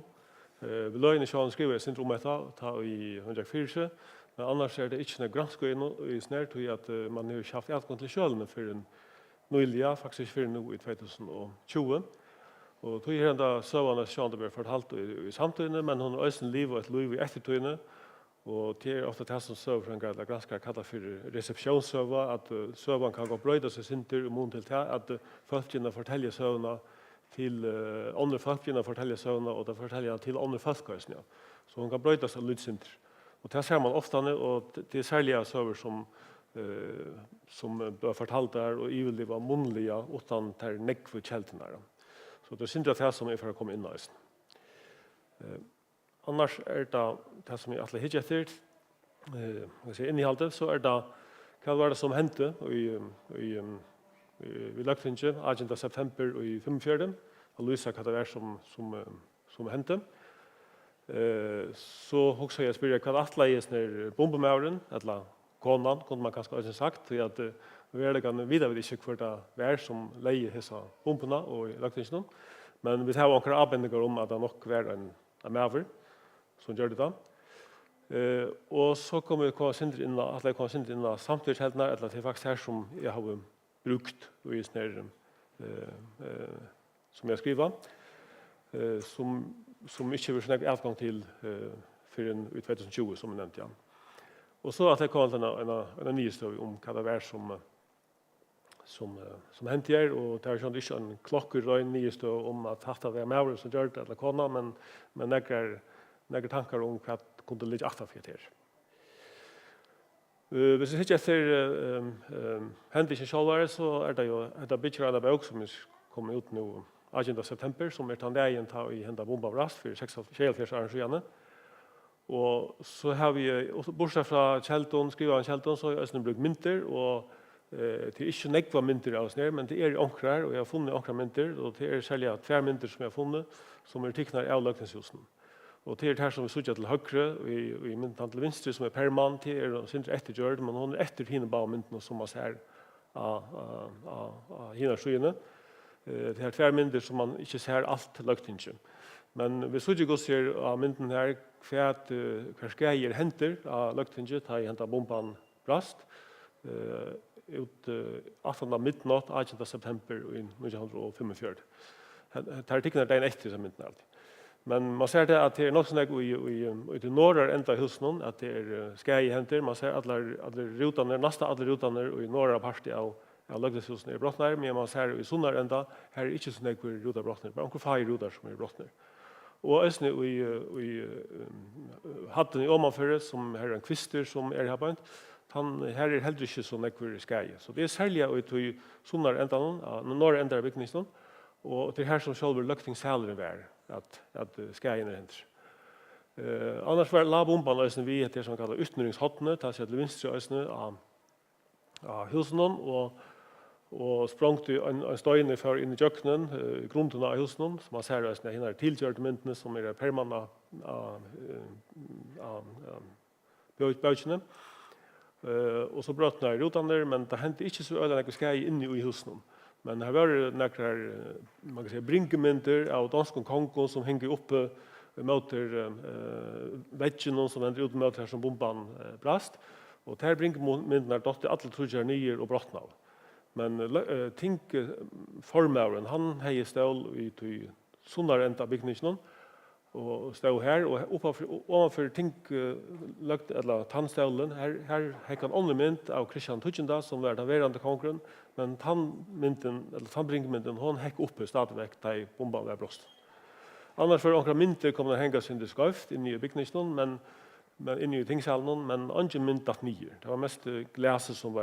Vi løgner ikke han skriver sin om dette, ta i 104, men annars det ikke noe gransk i snert, at man har ikke haft utgang til kjølene for en nøylige, faktisk for nå i 2020. Og tog her enda søvane sjående ble fortalt i samtøyene, men hun har også en liv og et liv i ettertøyene, og det ofte det som søvfrenger er ganske kallet for resepsjonssøva, at søvene kan gå brøyde seg sinter og til det, at folkene forteller søvene til andre folkene forteller søvnene, og det forteller til andre folkene. Så hun kan brøyde seg litt sinter. Og det ser man ofte, og det er særlige søver som blir fortalt der, og i vil var munnlige, utan til nekve kjeltene. Så det er synd at det som er for å komme inn i oss. Annars det som jeg alltid hittar etter, inneholdet, så det hva var det som hendte vi lagt ikke 18. september i 45, og lyser hva det var som hendte. så också jag spyrir vad atla är när bombemauren eller konan kunde man kanske också sagt för att vi är kan vidare vi inte för det vär som lejer hesa bomberna och lagtingen men vi har några avbindningar om att det nog var en maver som gör det då. Och så kommer vi komma in att det kommer in samtidsheltna eller det är faktiskt här som jag har brukt och just när som jag skriver som inte har snägt avgång till för en 2020 som jag nämnde. Ja. Och så att det kommer en ny story om vad det var som hänt här och det är ju inte en klockröjn ny story om att hatta det med som gör det eller kona men några tankar om vad kunde ligga efter för det. Hvis jeg ikke etter hendelsene själva så är det ju det bitcher av bok som kommer ut nu 18. september som är tandagen ta i hända bomba rast för 46 arrangerande. Och så har vi bortsett från Kjelton skriva Kjelton så har jag brukt mynter och det är inte nekva mynter av oss ner men det är ankrar och jag har funnit ankra mynter och det är sälja två mynter som jag har funnit som är tecknade av Løgtingshusen. Och det är det här som vi såg till högre i myntan till vänster som är permanent till är syns eftergjord men hon är efter hinna bara mynten som man ser hinna skyene. Det här två mynter som man inte ser allt Løgtingen. Men vi såg ju gå ser av mynten här kvärt skrejer händer av Løgtingen ta i hända bomban brast ut 18 midnatt 18 september i 1945. Det här tycker det är en äkta som mynten alltid. Men man ser det att det är något sånt i det norra ända husen att det är skäj händer man ser alla rutorna nästa alla rutorna i norra parti av Løgtingshusen är brottnar men man ser i sunnar ända här är inte så mycket rutor brottnar bara några färg rutor som är brottnar. Och ösne i hatten i omanföre som här en kvister som är här bant han här är heller inte så mycket skäj så det är sälja ut i sunnar ända norra ända byggnaden och det här som själva Løgtingshällen var att skäjen händer. Annars var labomban ösnen vi heter som kallar utnöringshottne ta sig till vänster ösnen av husen och språngt en stöjne för in i jöknen grunden av husen som man ser ösnen hinner tillgjort myntene som är permanent böjtene. Och så brottnar rotaner men det hände inte så öde några skäj inne i husen. Men här var det några man kan säga brinkemynter av dansk kongo som hänger uppe mot väggen som vänder ut mot här som bomban brast. Och där brinkemynterna dotter alla trudjar ner och brottna. Men tänk formauren han hej stål i sunnar ända byggnaden och stå här och ovanför tänk lagt eller tandstålen här kan ornament av Christian Tuchenda som var den verande konkurren men tandmynten eller tandbrinkmynten hon häck uppe stadigväck där bomban var brost. Annars för några mynter kommer att hängas in i skaft in i byggnaden men in i tingssalen men inte myntat nio. Det var mest glas som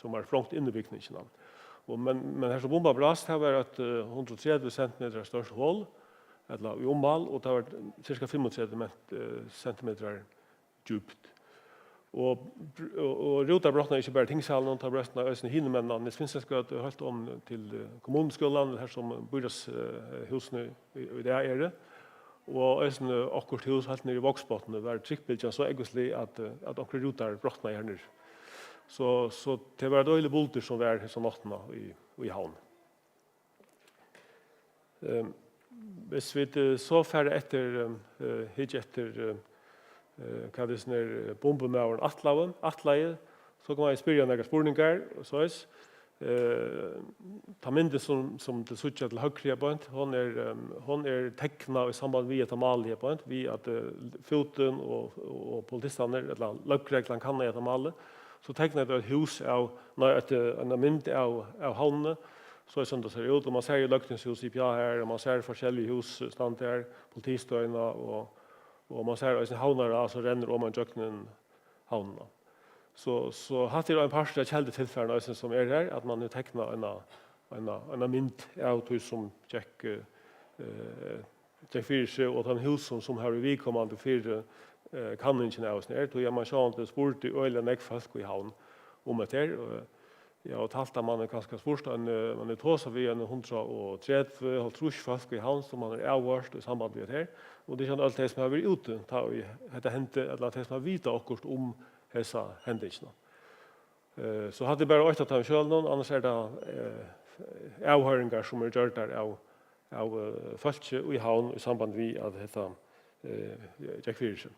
var flångt in i byggnaden. Och men här så bomban brast här var att 130 cm störst hål eller i omval och det var cirka 35 centimeter djupt. Och rota brottna inte bara tingssalen tar bröstna ösnen hinmännen det finns ska att helt om till kommunskolan här som börjas husen i det är det. Och ösnen akkurat hus helt nere i Vågsbotten var trickbilden så egentligen att också rotar brottna här nu. Så det var dåliga bulter som var så nattna i havn. Hvis vi så færre etter hva det er bombemauren atleie, så kan man spørre noen spørninger, så ta mynde som det sutter til høyre bønt, hon tekna i samband med et malige bønt, vi at foten og politistene, eller løkreglene kan et malie, så tekna det et hus en mynde av havnene, så som det ser ut. Och man ser ju Løgtingshus i Pia här och man ser forskjellige hus stand där, politistøyna och man ser att havnar alltså renner om man jöknen havnarna. Så har det en par kjelde tillfällen som är här att man nu tecknar en mynd av hus som check för sig och den hus som har vi kommande för kanningen av oss ner. Då är man så att det sport i ölen folk i havn om det här Ja, och talta man är ganska sport man är tåsa vi en 130 och trus folk i hand som man är avvart i samband med det här. Och det är ju allt det som har varit ute ta vi det hände eller det som har vita akkurat om dessa händelserna. Så hade bara 8 av själv någon annars är det avhöringar som är gjort där av folk i havn i samband med att detta Jack Fyrsen.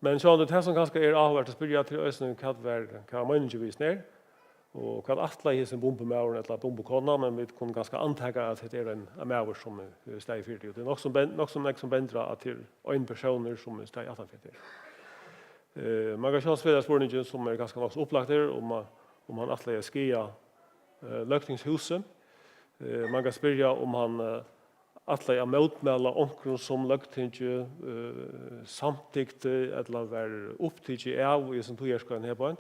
Men så det här som ganska är avvärt att spyrja till ösnen kan man inte visa ner och kan attla i sin bombemären eller bombekonna, men vi kan ganska antaka att det är en mäver som är steg 40. Det är nog som bändra att till en personer som är steg 48. Man kan köra sveda spårningen som är ganska nog upplagt där om han attla är skia lökningshuset. Man kan spyrja om han alla är motmäla onkron som lögtinge samtyckte eller var upptidge av i sin togjärskaden här på.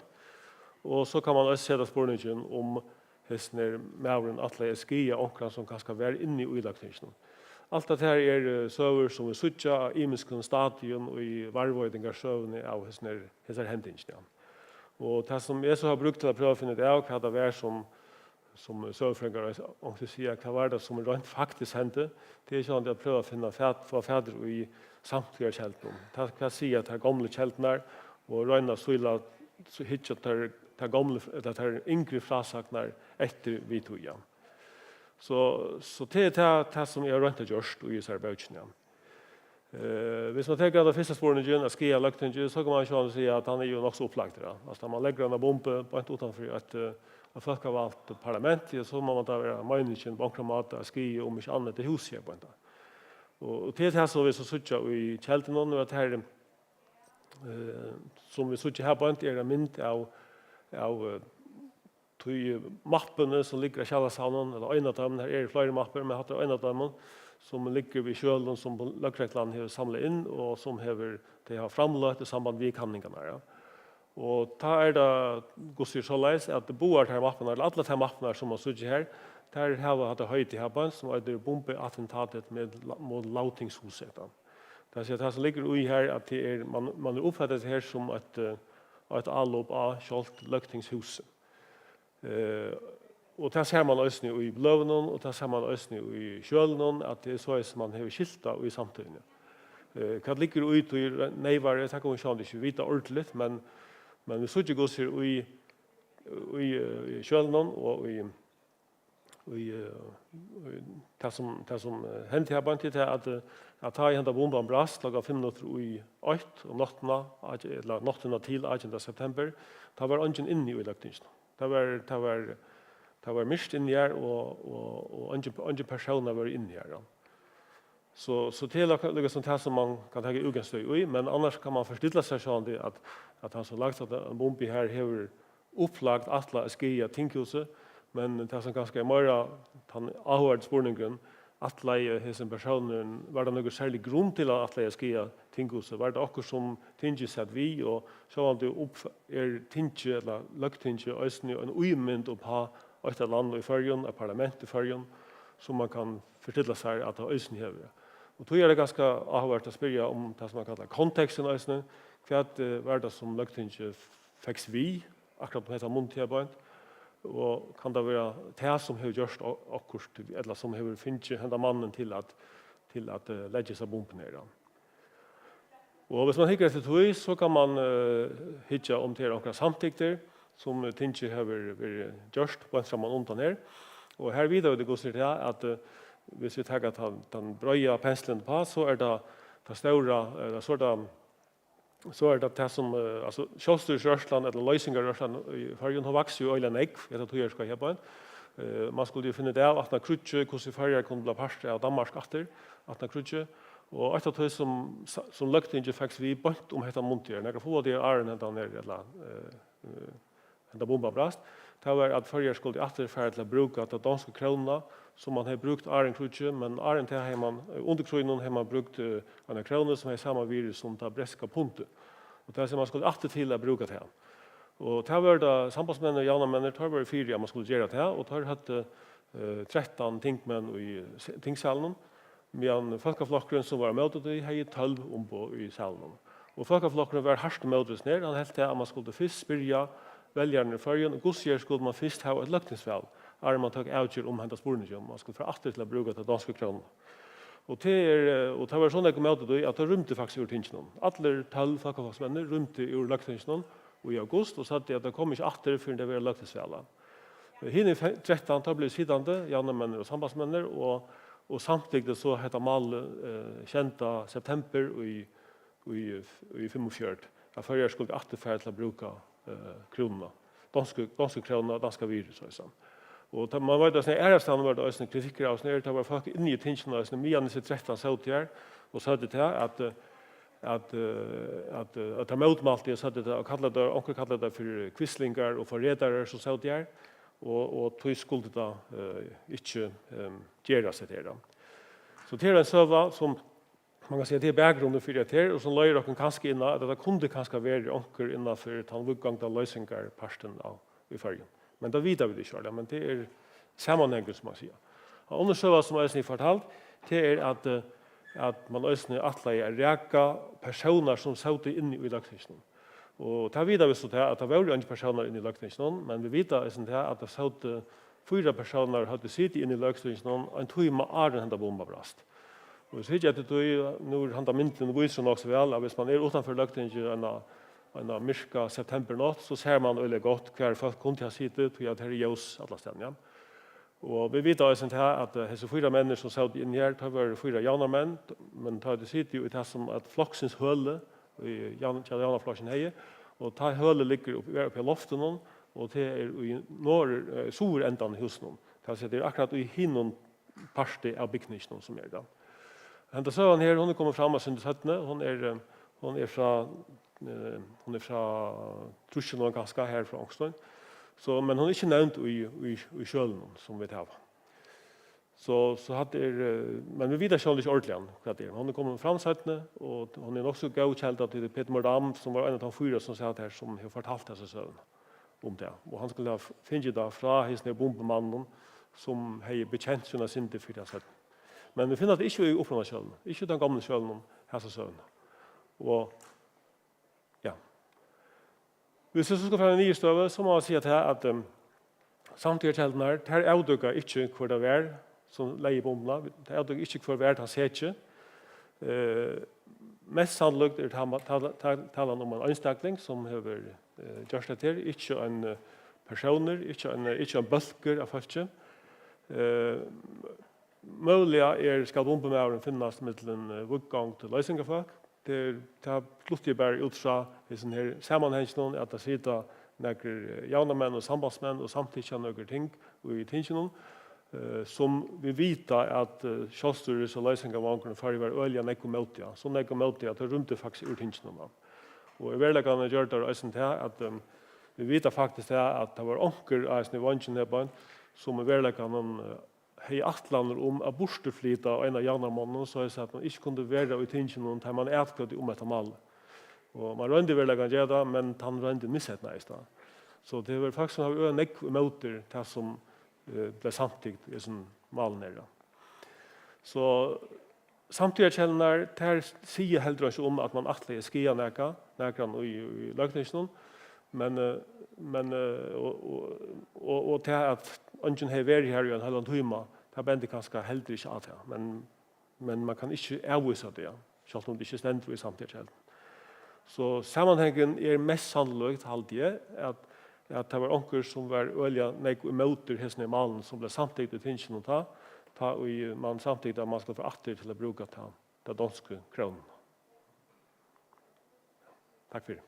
Och så kan man också sätta spårningen om hästner mävren alla är skia onkron som kanske var inne i lögtingen. Allt det här är söver som är suttja i imiskun stadion och i varvöjdingar sövne av hästner händingen. Och det som jag så har brukt till att pröva att finna det av vad det var som sövfrängar om att säga vad var det som rent faktiskt hände. Det är sånt att pröva att finna fäder i samtliga kältnum. Det kan säga att det här gamla kältnar och röjna så hittar det gamla eller det yngre frasaknar efter vi tog igen. Så det är det som jag rönt gjort i så här bötjen. Hvis man tänker att det första spårningen att skia lögtingen så kan man ju säga att han är ju också upplagt där. Alltså man lägger en bomb på ett utanför att folk har valt parlament så må man ta vara meningen bankramat att ski om inte annat i hus här på inte. Och det här så vi så söka i kälten och att här som vi söker här på inte är en mynd av två mapparna som ligger i källarsalen eller en av dem här är flera mappar men har en av dem som ligger vid kölen som lagrättland har samlat in och som de har framlagt i samband med kanningarna. Ja. Och ta är det gossir så läs att det boar här mapparna eller alla de mapparna som man söker här där har det höjt i här som är det bombeattentatet mot Lautingshuset. Det är det som ligger i här att det är man uppfattar det här som ett allop av Kjolt Lautingshuset. Och det ser man också i blövnen och det ser man också i kjölen att det är så som man har skilta i samtiden. Vad ligger ut i nejvare, det kan man inte vita ordentligt, men vi så inte går sig i kjölen och i det som hände här bara inte att ta en bomban brast laga 5 minuter i 8 om natten till 18 september. Det var ingen inne i laktingen. Det var mist inne här och ingen personer var inne här. Så det är sånt här som man kan ta utgångspunkt i, men annars kan man förstilla sig så att han så lagt att en bomb här har upplagt alla skia tingshuset, men det som ganska är mer han avhörd spårningen att lägga hesen personen var det någon särskild grund till att lägga skia tingshuset var det också som tinges att vi och så att det upp är tinge eller lögtinge östny en uimynd upp ha ett land i förjon ett parlament i förjon som man kan förtilla sig att ha östny här. Och då är det ganska avhört att spyrja om det som man kallar kontexten östny för att var det som lögtinge fäcks vi akkurat på detta muntiga och kan det vara det som har gjort akkurat eller som har finnit hända mannen till att lägga sig bomben ner. Och hvis man hickar efter tog så kan man hitta om till några samtyckter som tinge har gjort på en samman undan här. Och här vidare det går sig till att hvis vi tar att den bröja penslen på så är det stora så är det som alltså Kjolstyrrörsland eller Lösingarrörsland i Färjön har vuxit ju öjla negv, jag tror jag ska här på. Man skulle ju finna det av att när krutche hur Färjön kunde bli part av Danmark efter att när krutche och ett av det som lökte inte faktiskt vi bort om detta monter när få det är den där eller den bomba brast. Det var att Färjön skulle återfärda till att bruka att danska krona som man har brukt Aren krutche men Aren till har man under kronan har man brukt en krona som är samma virus som tar breska punkt. Och det är som man skulle åter till att bruka det. Och det var det sambandsmän och jana män tar var 4 man skulle göra det och tar hade 13 tingsmän i tingssalen medan folkaflocken som var med det hade 12 på i salen. Och folkaflocken var harst med oss ner han helt att man skulle först spyrja veljarna i förrjun. Gossier skulle man först ha ett lögtingsval. Är man tog avgjør om hentas borningum. Man skulle få alltid til å bruke til danske kroner. Og det var sånn jeg kom ut at det rymte faktisk ur tingene. Alle 12 fakkafaksmenner rymte ur løgtingsvalget i august, og sa at det kom ikke atter før det var løgtingsvalget. Hine 13 tar ble sittande, jannemennene og sambandsmennene, og samtidig så hette mal kjenta september i 45. At førre skulle atter færre til å bruke kronerna. Danske kroner, danske virus og sånn. Og man vet at ærestanden var det også kritikker av snøret, det var folk inne i tingene av snøret, mye disse 13 satt her, og sa det til at det motmalte, sa det til, onker kallet det for quislingar og for redere som satt her, og tog skulle da ikke gjøre seg til det. Så det en søva som man kan si at det bakgrunnen for det her, og som løyer dere kanskje inna, at det kunne kanskje være onker innenfor tannvuggang av løsninger parsten i fargen. Men det vet vi ikke, men det sammenhengen som man sier. Og undersøva som jeg fortalt, det at man også atleie reka personer som satt inn i lagtingsnen. Og det vet vi så til at det var ikke personer inn i lagtingsnen, men vi vet at det satt 4 personer hadde sittet inn i lagtingsnen en time av den bomba brast. Og så ikke at det nå handler mynden viser nok så vel, at hvis man utenfor lagtingsnen en myrka septembernatt, så ser man veldig godt hver folk kunne ha sittet, og at det ljøs alle stedene. Ja. Og vi vet også at disse 4 mennene som satt inn her, det var 4 janermenn, men det sitter jo i det som at floksens høle, i janerfloksen heie, og det høle ligger oppe i loften, og det i sår endan i husen. Det er akkurat i hinnom parste av bygningen som det. Henta søvann her, hun kommer fram av syndesettene, hun er fra Trusjen og ganske her fra Ångstøyen. Men hun er ikke nevnt i kjølen som vi tar. Men vi vet ikke ordentlig hva det er. Hun er kommet fram settene, og hun er også godkjeldet til Peter Mordam, som var en av de 4 som satt her, som har fortalt disse søvn om det. Og han skulle ha finnet det fra hesten bombemannen, som har bekjent sine synder for det settene. Men vi finner det ikke i opprørende kjølen, ikke den gamle kjølen om hese søvn. Og ja. Hvis jeg skal fra en nye støve, så må jeg si at samtidig kjeldene her, det er avdøkket ikke hvor det er som leier bombene, det er avdøkket ikke hvor det er han ser ikke. Mest sannolikt talen om en anstakling som har gjort det til, ikke en personer, ikke en bølger av folk. Mulig skal bombemæren finnes med en vuggang til løsningerfolk. Det har plutselig bare ut fra sammenhengen at det sitter noen jaunemenn og sambandsmenn og samtidig noen ting i tingene som vi vet at kjølstyres og løsningervankene for å være øye nekker mot det. Så nekker mot det at det rymte faktisk ur tingene. Og i verlegene gjør det også til at vi vet faktisk at det var onker av vankene som i verlegene hei atlander om a borsteflita av en av janarmannen, så er det at man ikke kunne være i tingene til man etkødde om etter mal. Og man rønde vel å gjøre det, men han rønde missetene i stedet. Så det var faktisk som har øyne møter til som ble samtidig i sånn malen her. Så samtidig kjellene der sier heller ikke om at man atler skia nærkene i løgningsen, men og til at ungen har vært her i en halvandet time, det bender kanskje heller ikke av det. Men man kan ikke avvise det, selv om det ikke stender i samtidig kjellen. Så sammenhengen mest sannolikt alltid at det var onker som var øye møter hesne i malen som ble samtidig til tingene å ta og man samtidig at man skal få atter til å bruke det danske kronen. Takk for det.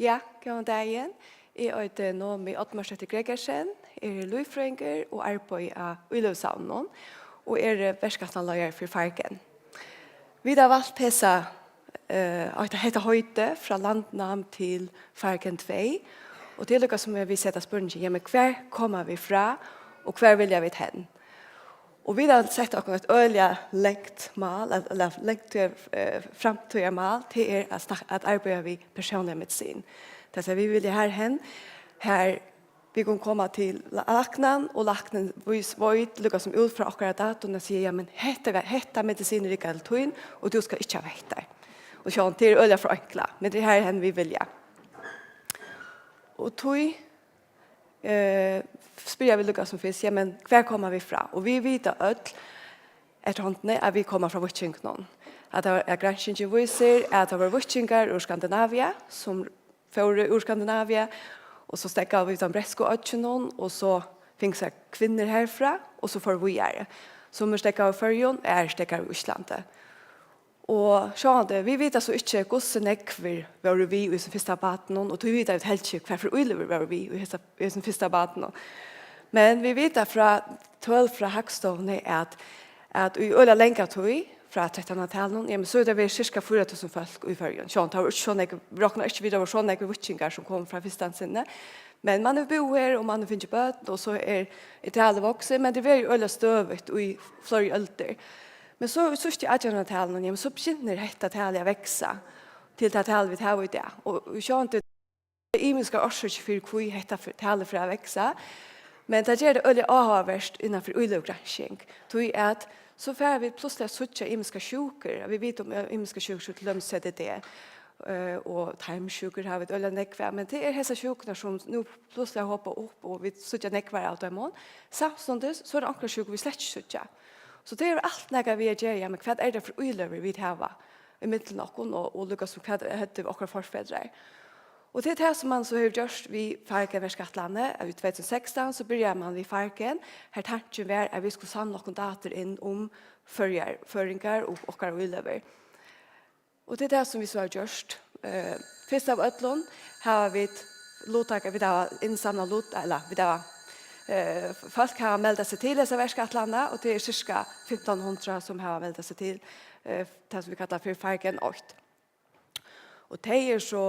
Ja, god dagen. Jeg heter Nomi Ottmarstedt Gregersen, er løyfrøyngur og arbeid av Ullevsavnen, og er verskattenløyer for Farken. Vi har valgt hese høyde fra landnam til Farken 2, og til dere som vi setter spørsmål, men hver kommer vi fra, og hver vil jeg vidt hen? Og vi har sett dere et øyelig lengt mal, eller lengt fremtøyer mal, til at arbeide vi personlig medisin. Det er vi vil her hen, her vi kan komme til laknen, og laknen vøyt lukker som ut fra akkurat datoen og sier, ja, men hette medisiner ikke helt tøyen, og du skal ikke ha vært der. Og sånn, det er øyelig for enkla, men det er her hen vi vil, ja. Og tøy, spyr jeg vil lukke som fisk, ja, men hver kommer vi fra? Og vi vet at etterhåndene at vi kommer fra Vutsjingnon. At det er granskingen viser at det var Vutsjinger ur Skandinavia, som fører ur Skandinavia, og så stekker vi utan Bresko Ötjenon, og så finnes det kvinner herfra, og så får vi gjøre. Som stekker av Førjon, stekker av Islandet. Og sånn, vi vet altså ikke hvordan nekver var vi i sin første baten, og vi vet at helt ikke hvorfor ulever var vi i sin første baten. Men vi vet at fra 12 fra Hagstovne at i øyla lenge tog fra 1300-tallet, ja, men så er det cirka 4000 folk i Førjen. Sånn, det var ikke sånn, vi råkner ikke videre, sånne vutsjinger som kom fra fyrstansinne. Men man er bo her, og man finner bøten, og så er Italia vokset, men det var jo øyla støvet i flere ølter. Men så i 1800-tallet, så begynner dette tallet å vekse til det tallet vi tar i det. Og sånn, det er imenske årsøk for hvor dette tallet for å vekse, men det gjør det øyelig avhverst innenfor ulovgransking. Det er at så får vi plutselig suttje imenske sjuker. Vi vet om imenske sjuker til lømsett det, og tarmsjuker har vi et øyelig nekvær. Men det er disse sjukene som nå plutselig hopper opp, og vi suttje nekvær av dem. Samtidig så er det akkurat sjuker vi slett ikke suttje. Så det er alt når vi gjør, men hva er det for ulover vi har i midten av noen, og lykkes som hva heter akkurat forfedre. Og det er det som man så har gjort vi Farken ved Skattlandet. I 2016 så begynner man vi Farken. Her tanken var at vi skulle samle noen data inn om føringer og akkurat ulover. Og det er det som vi så har gjort. Først av Øtlund har vi lottaker, vi har innsamlet lottaker, eller vi har folk har meldt seg til disse verskattlande, og det er cirka 1500 som har meldt seg til det som vi kallar for Farken 8. Og det er så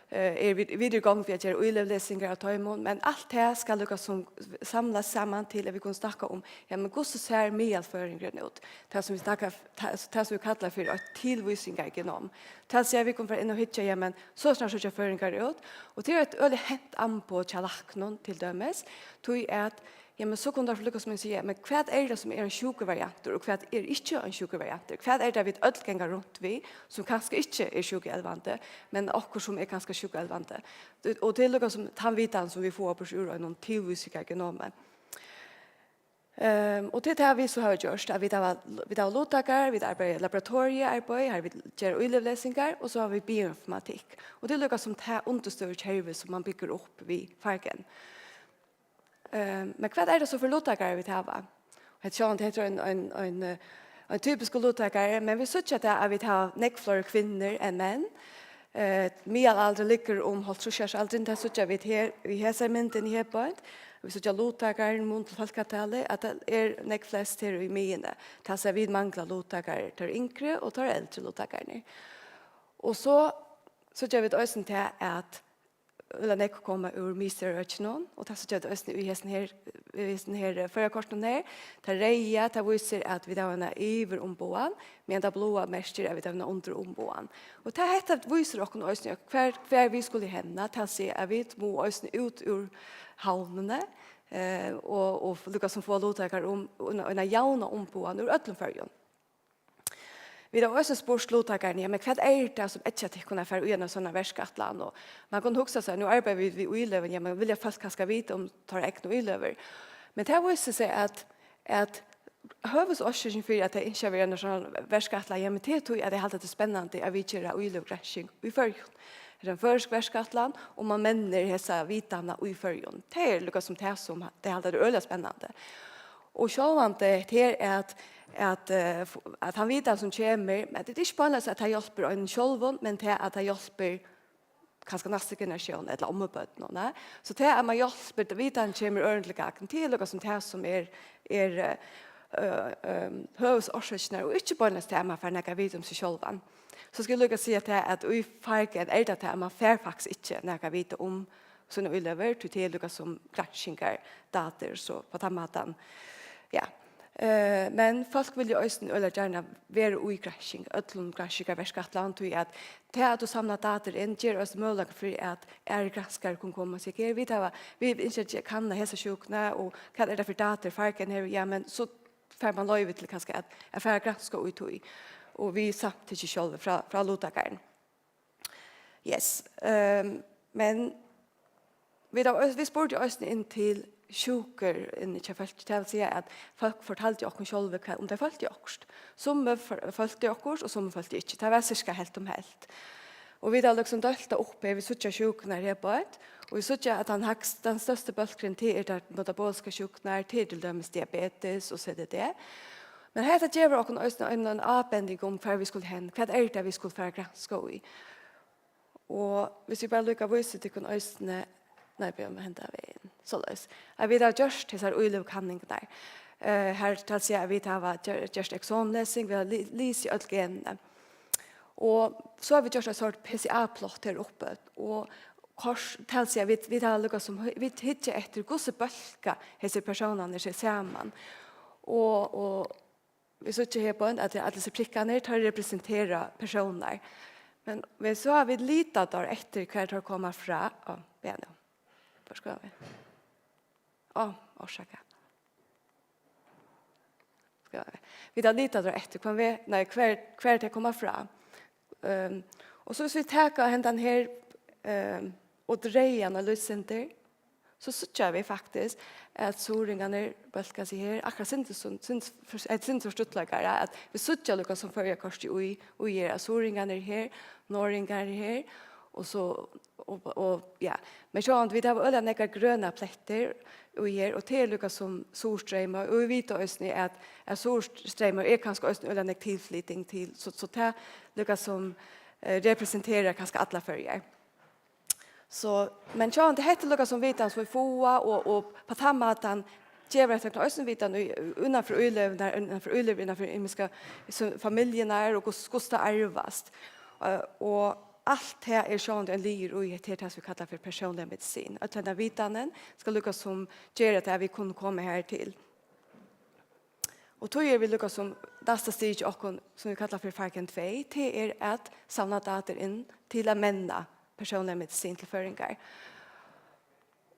videre gang vi gjør uilevlesinger av tøymon, men alt det skal lukkes som samles sammen til at vi kan snakke om, ja, men hvordan ser medføringen ut? Det som vi kallar for tilvisninger genom. Det sier vi kommer inn og hitje, ja, men så snart så føringer ut, og det er et øyelig hent an på tjalaknon til dømes, tog at ja, men så kunne det lykkes som jeg sier, men hva er det som er en sjukevarianter, og hva er ikke en sjukevarianter? Hva er det vi ødelgenger rundt vi, som kanskje ikke er sjukeelvante, men akkurat som er kanskje sjukeelvante? Og det er lykkes som tannvitan som vi får på sjur og noen tilvisninger genomen. Og det er vi så har gjort, at vi har lottaker, vi har laboratoriearbeid, her vi gjør uilevlesinger, og så har vi bioinformatikk. Og det er lykkes som det understøver kjerve som man bygger opp vid Farken. Men hva er det så for lottakere vi tar? Det heter en typisk lottakere, men vi synes ikke at vi tar nekflere kvinner enn menn. Mye aldri ligger om halvtrusjærsalderen, det synes vi her, vi har seg mynden i Hebøyd. Vi synes ikke lottakere mot folketallet, at det er nekflest her i myene. Det er vi mangler lottakere til yngre og til eldre lottakere. Og så synes vi det også til at eller nek komma ur Mr. Röchnon och det så att vi hesten här förra korten här ta reja ta visar att vi då är över ombåan men det blåa mäster är vi då under ombåan och det heter visar och ösn kvar vi skulle hända ta se att vi må ösn ut ur havnene och Lucas som får låta om en jauna ombåan ur Ötlenfärjan. Vi har også spurt låttakerne, men hva er det som ikke at kunne være ugjennom sånne verskattland? Og man kan huske seg, nå arbeider vi ved uiløven, ja, men vil jeg først kanskje vite om tar jeg ikke noe uiløver. Men det viser seg at høvesårsøkning for at det ikke er ugjennom sånne verskattland, ja, men det tror jeg at det er helt spennende at vi kjører uiløvrensking i førjon. Det er en førsk verskattland, og man menner disse vitene i førjon. Det er noe som det er helt øyelig spennende. Og sjåvande det er at han vet som kommer, men det er ikke bare at han hjelper en sjølven, men det er at han hjelper kanske nästa generation eller ombötna. Så det är man hjälper det vidan kommer ordentligt till något som det som är hövsorsöknar och inte bara nästa man för några vid om sig själva. Så skulle jag säga att i fargen är det att man får faktiskt inte några vid om såna elever till något som granskningar dator så på den maten. Ja. Men folk vill ju också eller gärna vara i granskning, öllum granskningar verskatland till att det att du samlar dator in ger oss möjlighet för att granskare kan komma och säga vi inte kan hesa sjukna och vad är det för dator farken här ja men så får man lov till kanske att granska ut i och vi samtidigt själva från lottakaren. Yes. Men vi spurte oss in till sjuker in i kjefalt til å si at folk fortalte oss selv om de følte okkurst. Som følte okkurst og som følte ikke. Det var cirka helt om helt. Og vi har liksom dølt opp vi suttet sjukene her på et, og vi suttet at den største bølgren til den metaboliske sjukene til dømes diabetes og CDD. Men her det gjør oss en avbending om hva vi skulle hen, hva er det vi skulle få granske i. Og hvis vi bare lykker å vise til kunne østene nej, vi har hänt av en. Så lös. Jag vet att just det så ulövkanning där. Här tar sig vi har just examensläsning, vi har läst i allt gen. Och så har vi just en sort PCA-plott här uppe och kors tar sig vi har lucka som vi hittar efter gosse bulka dessa personerna sig samman. Och vi söker här på att dessa prickarna tar representera personer. Men vi så har vi litat där efter hur det kommer fra och ben. Var ska vi? Orsaka. Ska vi? Vi har litat där efter kan vi när kvar det kommer fram. Och så vi tar händan här och drejen och lyssenter. Så söker vi faktiskt att soringarna bulkar sig här. Akkurat syns förståttläggare att vi söker lucka som förra korset och ger soringarna här, norringar här och så och ja men så vi har alla några gröna plätter och ger och till lucka som solströmmar och vi vet också att solströmmar är kanske också alla några tillflyttning till så det lucka som representerar kanske alla färger. Så men så det heter lucka som vet som vi får och på tammatan ger det också vitan utanför unnaför imiska familjerna och kosta arvast och allt det är sånt en lir och det som vi kallar för personlig medicin. Att den vitanen ska lyckas som gör att vi kan komma här till. Och då är vi lyckas som nästa steg och som vi kallar för farken 2 det är att samla data in till att männa personlig medicin till föringar.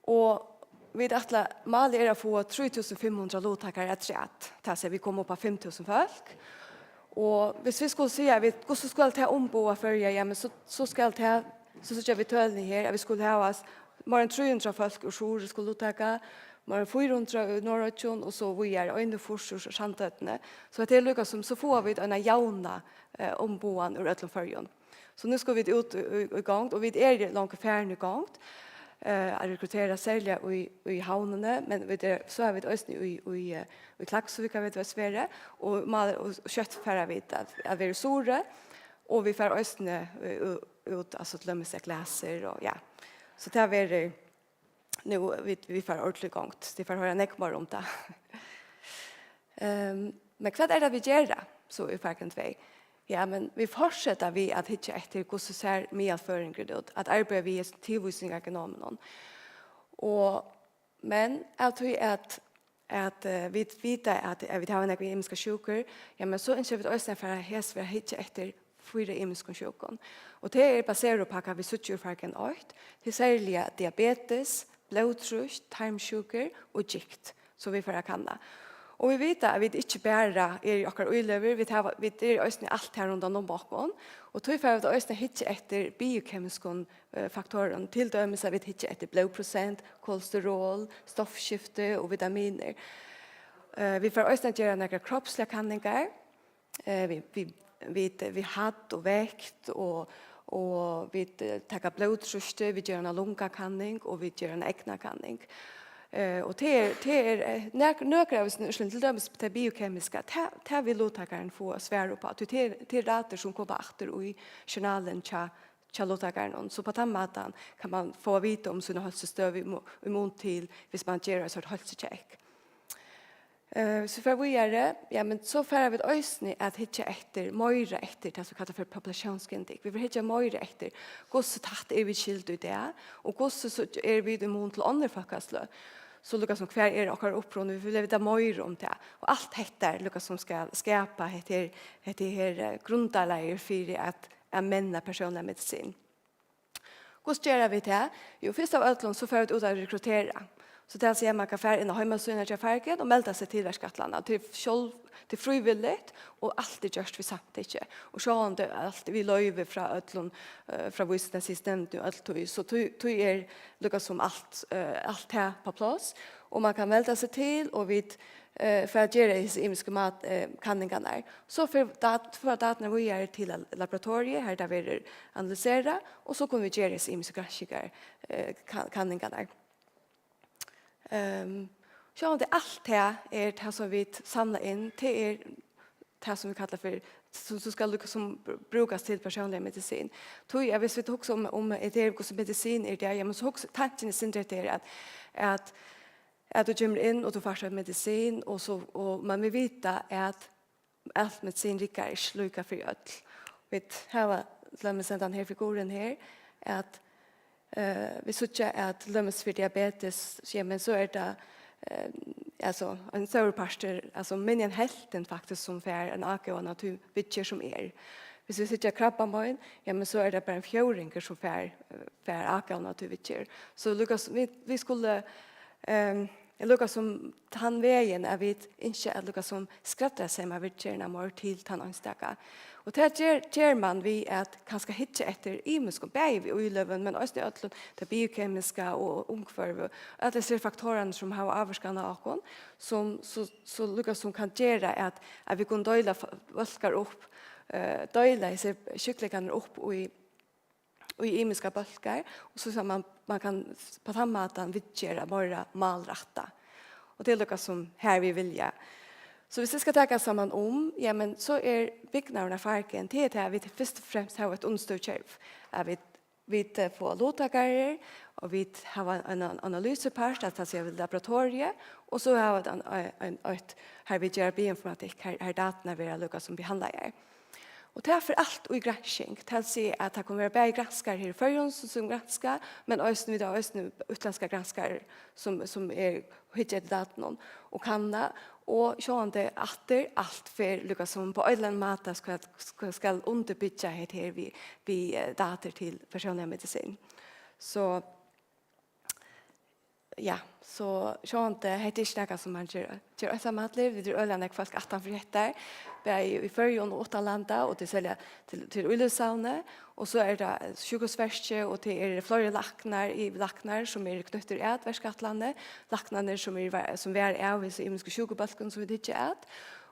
Och vi att mal är att få 3500 låttakare att rätt. Så vi kommer upp på 5000 folk. Och hvis vi skulle säga vi så ska ta omboa för ja men så ska ta så vi tölni här att vi skulle ha oss mer än 300 folk och så skulle ta mer än 400 norrötjon och så vi är under forsors och santötne så att det lyckas som så får vi en jauna omboan ur ett förjon. Så nu ska vi ut i gång och vi är långt färdig gång. Att rekrytera sälja i havnene, men så har vi det också i Klagsvik har vi det Sverige och mal och köttfärra vi att vi är stora och vi får också ut alltså till lömmes glaser och ja. Så det är nu vi får ordentligt gång. Det får höra näckmar om det. Men vad är det vi gör så i farken 2? Ja, men vi fortsätter vi att hitta efter hur så ser medföringen ut. Att arbeta vi tillvisningar genomen. Och men jag tror att vi vet att vi har några imiska sjukor. Ja, men så inte vi också för att hitta efter fyra imiska sjukor. Och det är baserat på att vi söker farken 8. Det särskilt diabetes, blodtryck, tarmsjukor och gikt. Så vi får kanna. Och vi vet att vi inte bara är i akkurat ulever, vi är också allt här runt om bakom. Och då får vi också hitta efter biokemiska faktorer, till dömes att vi hittar efter blodprocent, kolesterol, stoffskifte och vitaminer. Vi får också göra några kroppsliga kanningar, vi hatt och väkt och vi tar blodtryck, vi gör en lungakanning och vi gör en äggnakanning. Och det är några av oss till dömes på det biokemiska. Det vill låttakaren få svär på. Det är rater som kommer efter i journalen tjallottakaren. Så på den måten kan man få vite om sina hälsostöv i mån till hvis man gör en sort hälsocheck. Så för vi är ja men så för vi ösni att hitta efter möjra efter det så kallat för populationsgenetik. Vi vill hitta möjra efter hur så tatt är vi skilt ut det och hur så är vi i mån till andra fakastlö. Så Lukas som kvar är och upprån vi vill veta möjra om det. Och allt detta Lukas som ska skapa heter grundläggare för att männa personlig medicin. Hur gör vi det? Jo, först av allt så får vi ut att rekrytera. Så det är att man kan färra in och hemmasyna till färgen och melda sig till verkskattarna. Till frivilligt och alltid görs vi samtidigt. Och så har det alltid vi löjver från visst systemet och allt. Så det är lyckas som allt här på plats. Och man kan melda sig till och vi för att göra imiska matkanningarna. Så för datan vi är till laboratoriet här där vi analyserar och så kommer vi göra imiska kanningarna. Så det allt här är det som vi samlar in till det som vi kallar för som ska liksom brukas till personlig medicin. Tror jag visst vi också om det medicin är det men så också tanken är sin det att du kommer in och du får medicin och man vill veta att allt medicin rikar är sluka för öll. Vet här lämnar sen den här figuren här att vi ser att lämnas för diabetes men så är det alltså en större pastor alltså mer än hälften faktiskt som för en AKO naturvitcher som är. Hvis vi sitter krabban ja men så är det bara en fjordinger som för AKO naturvitcher. Så Lukas vi skulle Lukas som han vägen är vi inte att Lukas som skrattar sig med vitcherna mer till tananstaka. Och det gör man vi att kanske hitta efter imiska bäv och löven men också det biokemiska och omkvarv att det ser faktorerna som har avskanna akon som så Lukas som kan göra att vi kan dela vaskar upp dela sig kycklingarna upp och i imiska bulkar och så man kan på samma sätt vitgera bara malrätta. Och det är Lukas som här vi vill ja. Så hvis vi skal ta samman ja men så är byggnaderna farken till att vi först och främst har ett understödskärv. Vi får låttakare och vi har en analysepart att ta sig av laboratoriet och så har vi ett här vi gör bioinformatik här datan vi har lyckats som behandlare. Och det är för allt och i granskning. Det är se att det kommer att vara granskare här i förrjön som granskar, men också vid utländska granskare som är hittat datan och kanna. Och så det att allt för lyckas som på en mata ska underbygga här vi data till personlig medicin. Så ja, så det heter inte något som man gör ett sammanliv. Det är ölen jag folk 18 förrättar. Vi är i förrjön och 8 landa och det säljer till Ullesavne. Och så är det sjukvårdsverket och det är flera lacknar som är knutet i Verkskatlandet. Lacknar som är av i imiska sjukvårdsbalken som vi inte ät.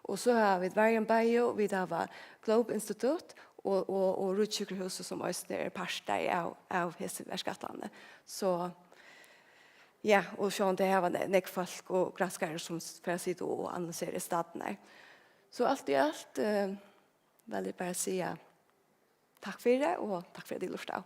Och så har vi Vargen Bio, vi har Globe Institut och Rutsjukhuset som också är parter av Verkskatlandet. Så ja, och så det här var neckfolk och granskare som för att sitta och analysera staterna. Så allt i allt väldigt bara säga tack för det och tack för att du lyssnade.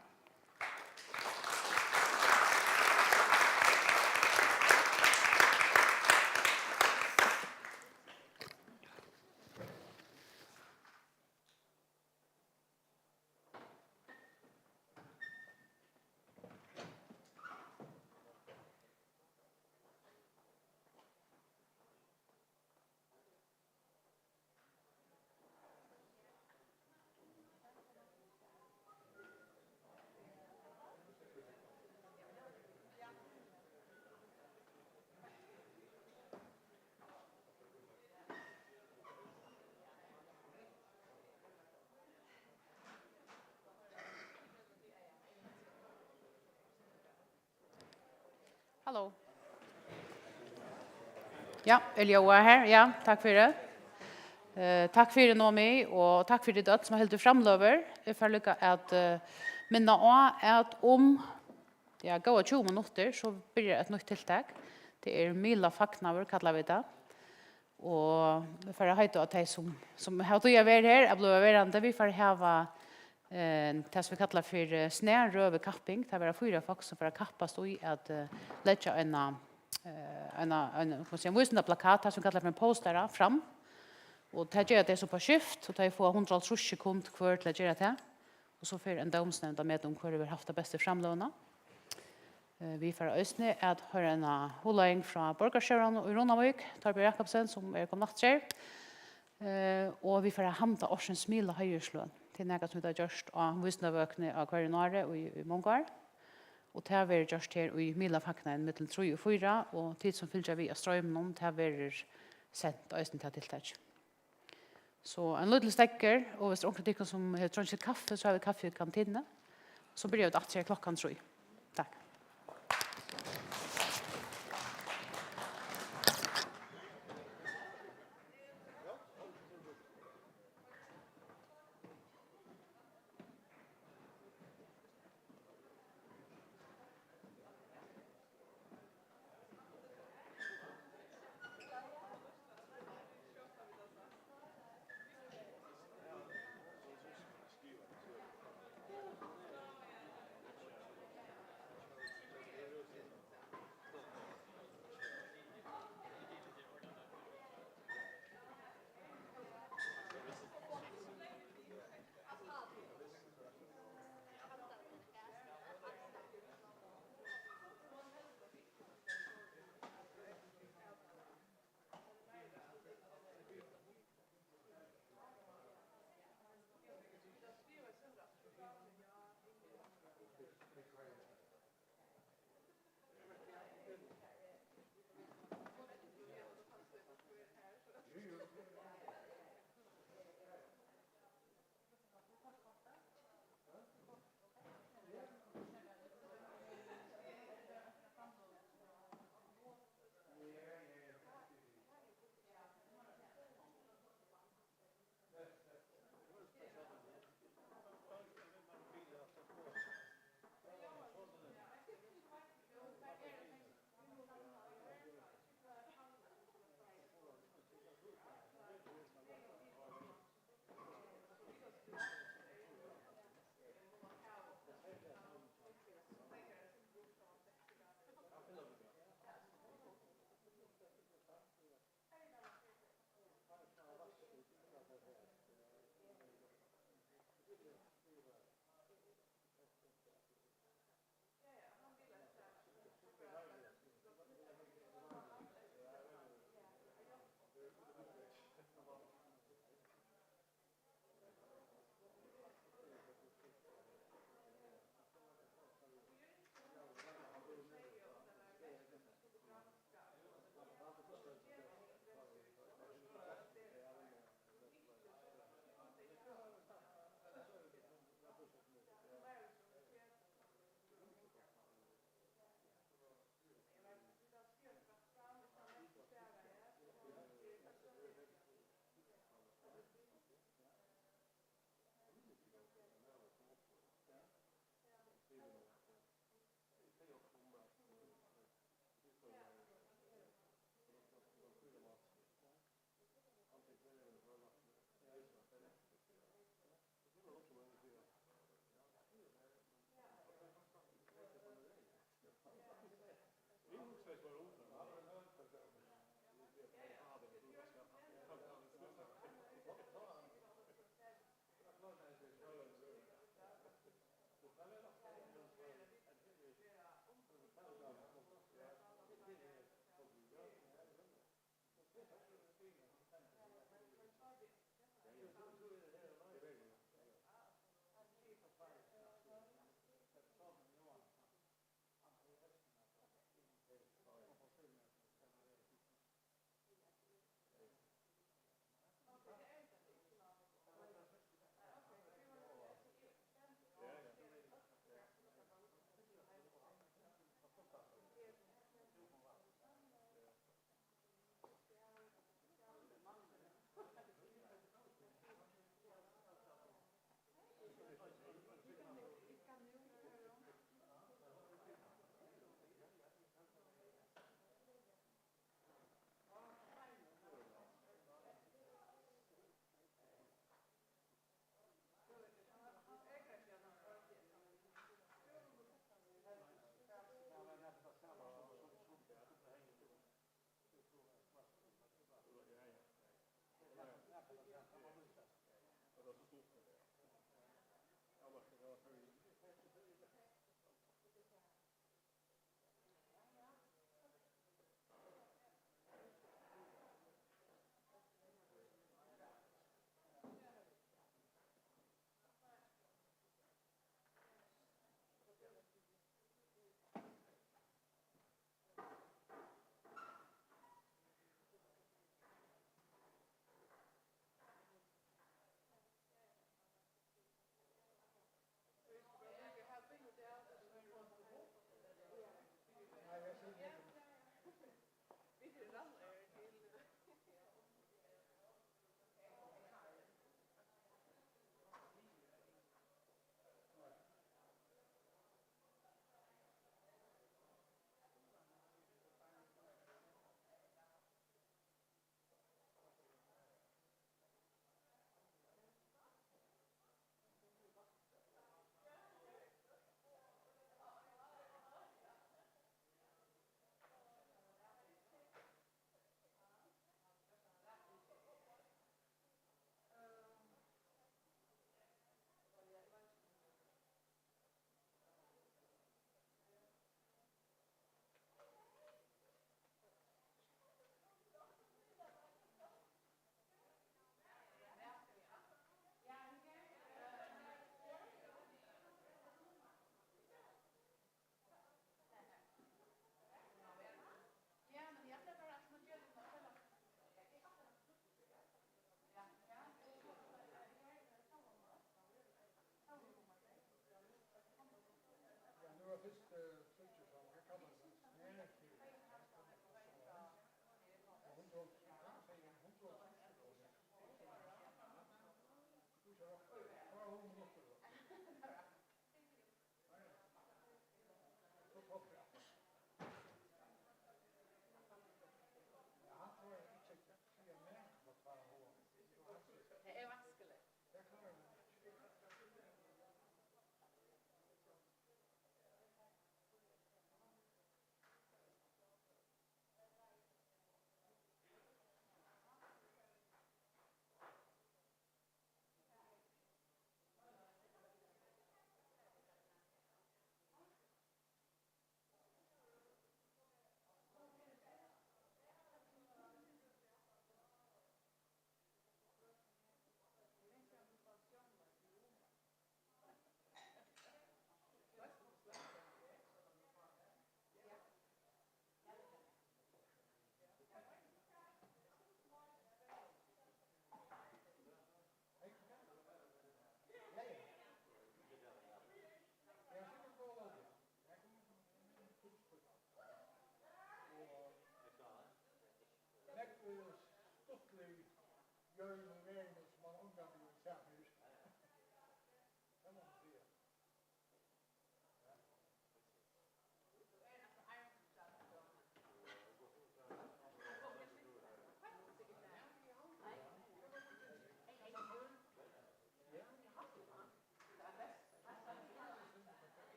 Hallå. Ja, Elioa här. Ja, tack för det. Tack för det Nomi och tack för det dött som har helt framlöver. Jag får lycka att minna att om ja, gå 20 minuter så blir det ett nytt tilltag. Det är Mila Facknaver kallar vi det. Och vi får höjta att det som har att göra här, jag blir överande. Vi får ha Det som vi kallar för snärröve kapping. Det var 4 folk som för att kappas i att lägga en visande plakat som vi kallar för en postare fram. Och det gör det så på skift och det får 130 sekunder kvar till att göra det. Och så får en domsnämnd med om hur vi har haft det bästa framlåna. Vi får ösne att höra en hålling från Borgarsjøren och Ronavik, Torbjørn Jakobsen som kom nattskjær. Og vi får hamta årsens smil og høyresløn til nægat som vi har gjort av visnavøkene av Kvarinare og i Mongar. Og det har vært gjort her i Milafaknen mittel 3 og 4, og tid som fylger vi av strømmen om, det har vært sendt øyne til tiltak. Så en liten stekker, og hvis det er onkel dykker som har trådt kaffe, så har vi kaffe i kantinen. Så blir det 8 klokken 3. Takk.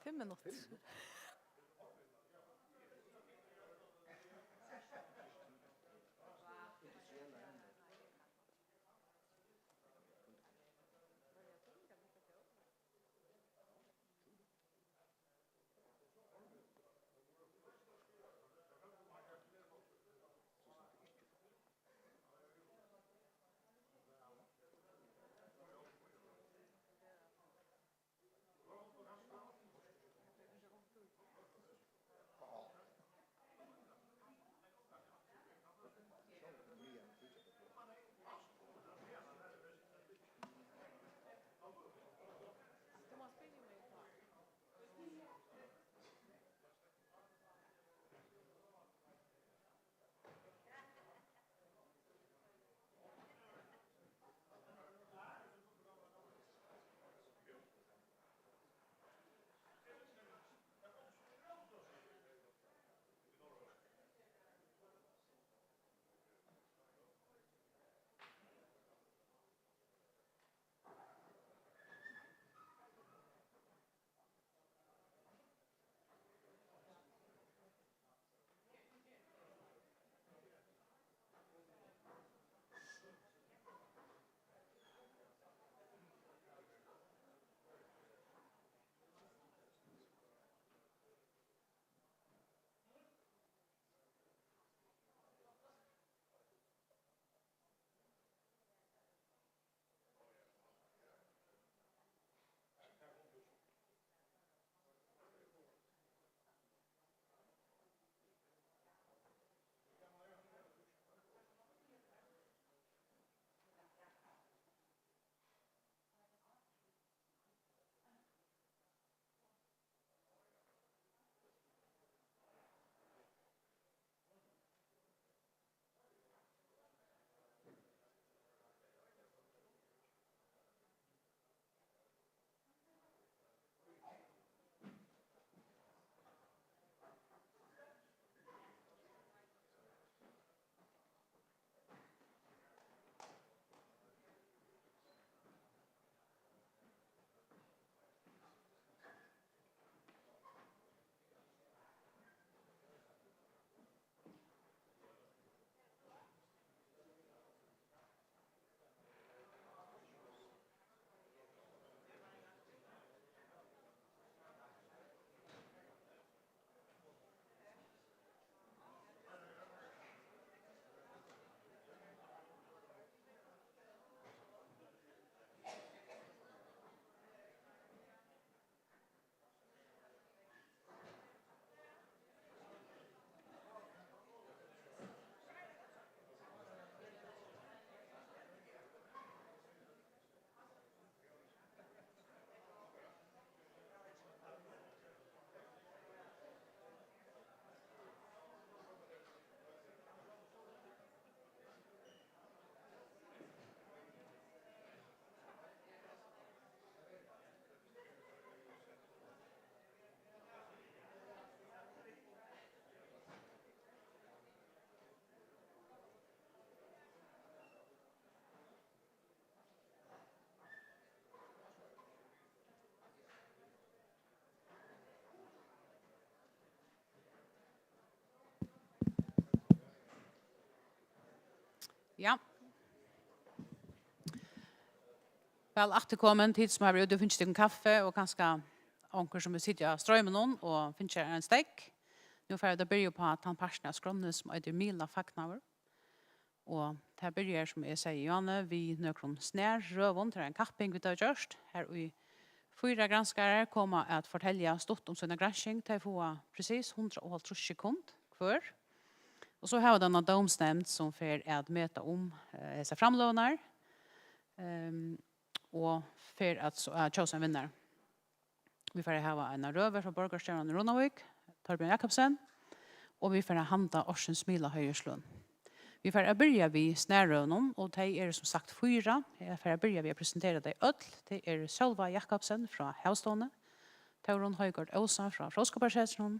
5 minutter. Ja. Vel, atterkommen tid som har vært ute og finnes en kaffe og kanskje onker som vil sitte av strømmen noen og finnes en stek. Nå får jeg da begynne på at han parten av skrånene som heter Mila Fagnauer. Og det begynner som jeg sier, Janne, vi nøkron snær røvån til en kapping vi har gjort. Her i 4 granskare kommer at fortelle stort om sånne gransking til å få precis 130 sekund hver. Og så har vi denne domsnämnd som får at møte om disse framlåner. Og for at kjøse en vinner. Vi får ha en røver fra Borgerstjärnan i Ronavik, Torbjørn Jakobsen, og vi får handa Orsens Mila Høyeslund. Vi får börja vid snärrövnen och det är som sagt 4. Jag får börja vid att presentera dig öll. Det är Sölva Jakobsen från Havstående, Tauron Højgård Åsa från Froskaparsetron,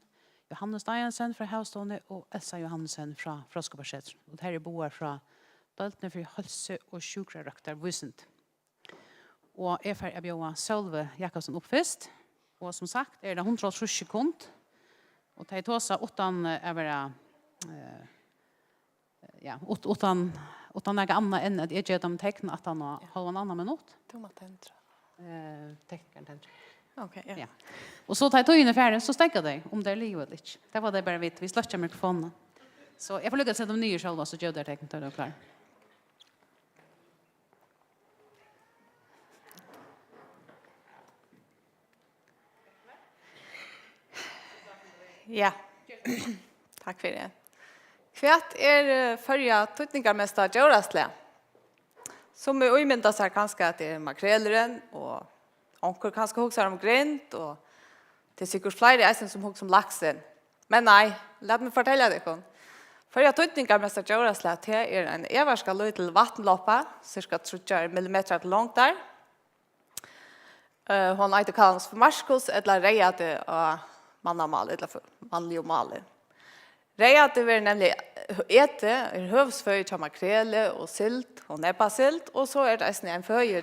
Johannes Dajensen från Havstående och Elsa Johansen från Froskaparsetron. Och det här är boar från Böltne för hälso- och sjukraröktar Vysent. Och jag får bjöa Sölva Jakobsen upp först. Och som sagt är det 130 sekund. Och det är tåsa utan att vara ja, utan något annat än att jag ger dem tecken att han har en annan minut. Teknikern tänkte. Okej, ja. Ja. Och så tar jag in i färden så stäcker det om det är livet lite. Det var det bara vi släcker mikrofonen. Så jag får lyckas sätta de nya själva så gör det tecken till det är klar. Ja. Tack för det. Kvärt är förra tutningarmästare Jorasle. Som är omyndas här kanske att det är makreleren och onkel kanske huxar om grint och det är säkert flera eisen som huxar om laxen. Men nej, låt mig fortälla det kon. Förra tutningarmästare Jorasle det är en everska liten vattenloppa, cirka 30 millimeter långt där. Hon heter kallas för Marskos eller rejade av mannamal eller för manlig och maler. Rejade var nämligen äte hövsföj till makrele och silt och näppasilt och så är det en föj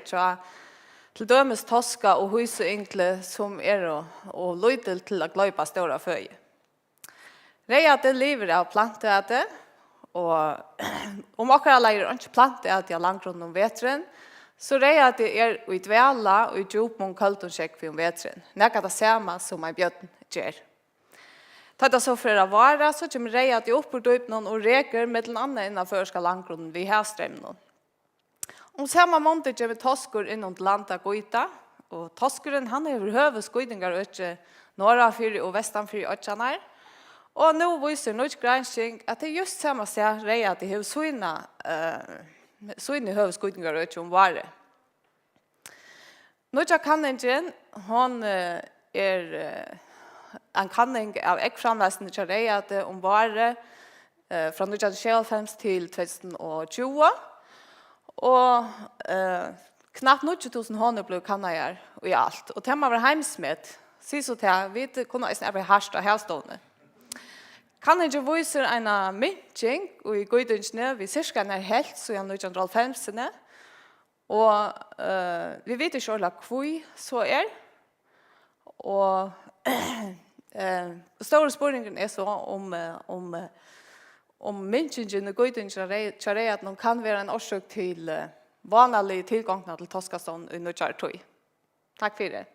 till dömes toska och husenkle som är och lojtel till att glöpa stora föj. Rejade lever av plantäte och om akkurat lägger inte plantäte av langgrund om vetren så rejade är ut väla och ut djup mot kallt och check för om vetren. Näka det samma som en björn ger. Tar det så för att vara så kommer det att upp och upp någon och räker med den andra innanför ska landgrunden vid härströmmen. Om samma månad kommer toskor inom landa goita och toskuren han är överhuvud skydningar och norra fyr och västan fyr ötchanar. Och nu visar Norsk granskning att det är just samma sätt reja att det har sådana huvudskydningar och ötchan vare. Norska kanningen hon är en kanning av äggframläsning till det att om vare från 1925 till 2020 och knappt 90 000 honor blev kannajer i allt. Och tema var heimsmet. Så till vi kunde snabbt harsta härstående. Kanningen visar en myntjeng och i godinskne vi cirka när helt så jag 1950 och vi vet inte alla kvui så är och stora spåringen är så om människan och godingen att de kan vara en orsak till vanlig tillgång till Toskaston i Nordjartøy. Tack för det.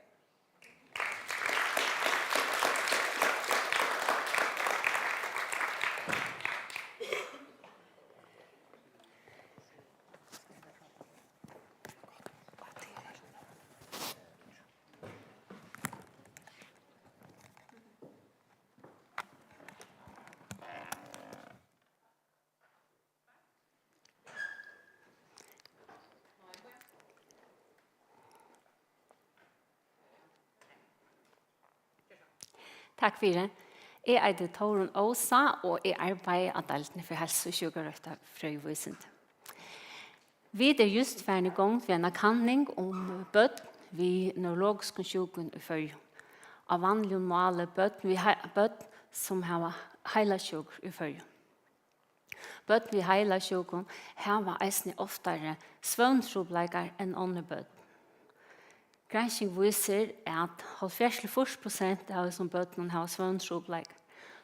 Takk for det. Jeg er Torun Åsa, og jeg arbeider av deltene for helse- og sjukerøkta frøyvøysend. Vi er just ferdig i gang ved en kanning om bøtt ved neurologisk sjuken i Førje. Av vanlig normale bøtt som har heila sjuk i Førje. Bøtt ved heila sjuken har eisne oftere svøvntrobleikar enn andre bøtt. Granskning viser at 70% av som bøttene har svøvntrobleik.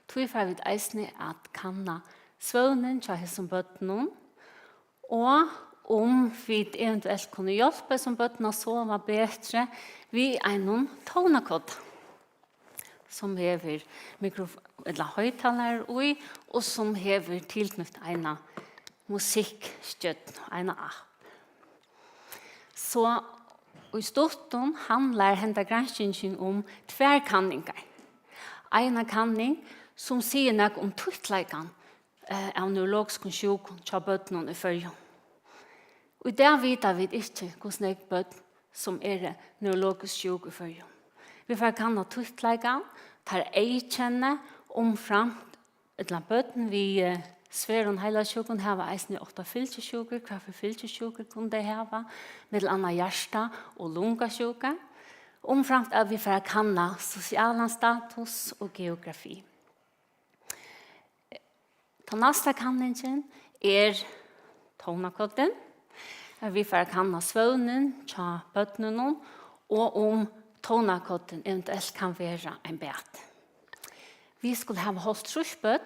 Tøyfer vi eisne at kanna svøvnen til som bøttene, og om vi eventuelt kunne hjelpe som bøttene sove bedre, vi noen tonakod som hever høyttaler og som hever tilknytt en musikkstøtt, en app. Så og i storten handler henda granskningen om tverrkanninger. En kanning som sier noe om tuttleikan av neurologisk sjuk til bøttene i Førje. Og der vet vi ikke hvordan bøtt som neurologisk sjuk i Førje. Vi får kanna tuttleikan, tar eikjenne omframt et eller bøtten vi Sverige hela sjuken har eisne 8 fylkesjuker, kaffe fylkesjuker kunne de hava, med anna hjärsta og lungasjuker, omframt at vi får kanna sosiala status og geografi. Den neste kanningen tonakoden, vi får kanna svøvnen, tja bøttene og om tonakotten eventuelt kan være en bet. Vi skulle ha holdt trusbøtt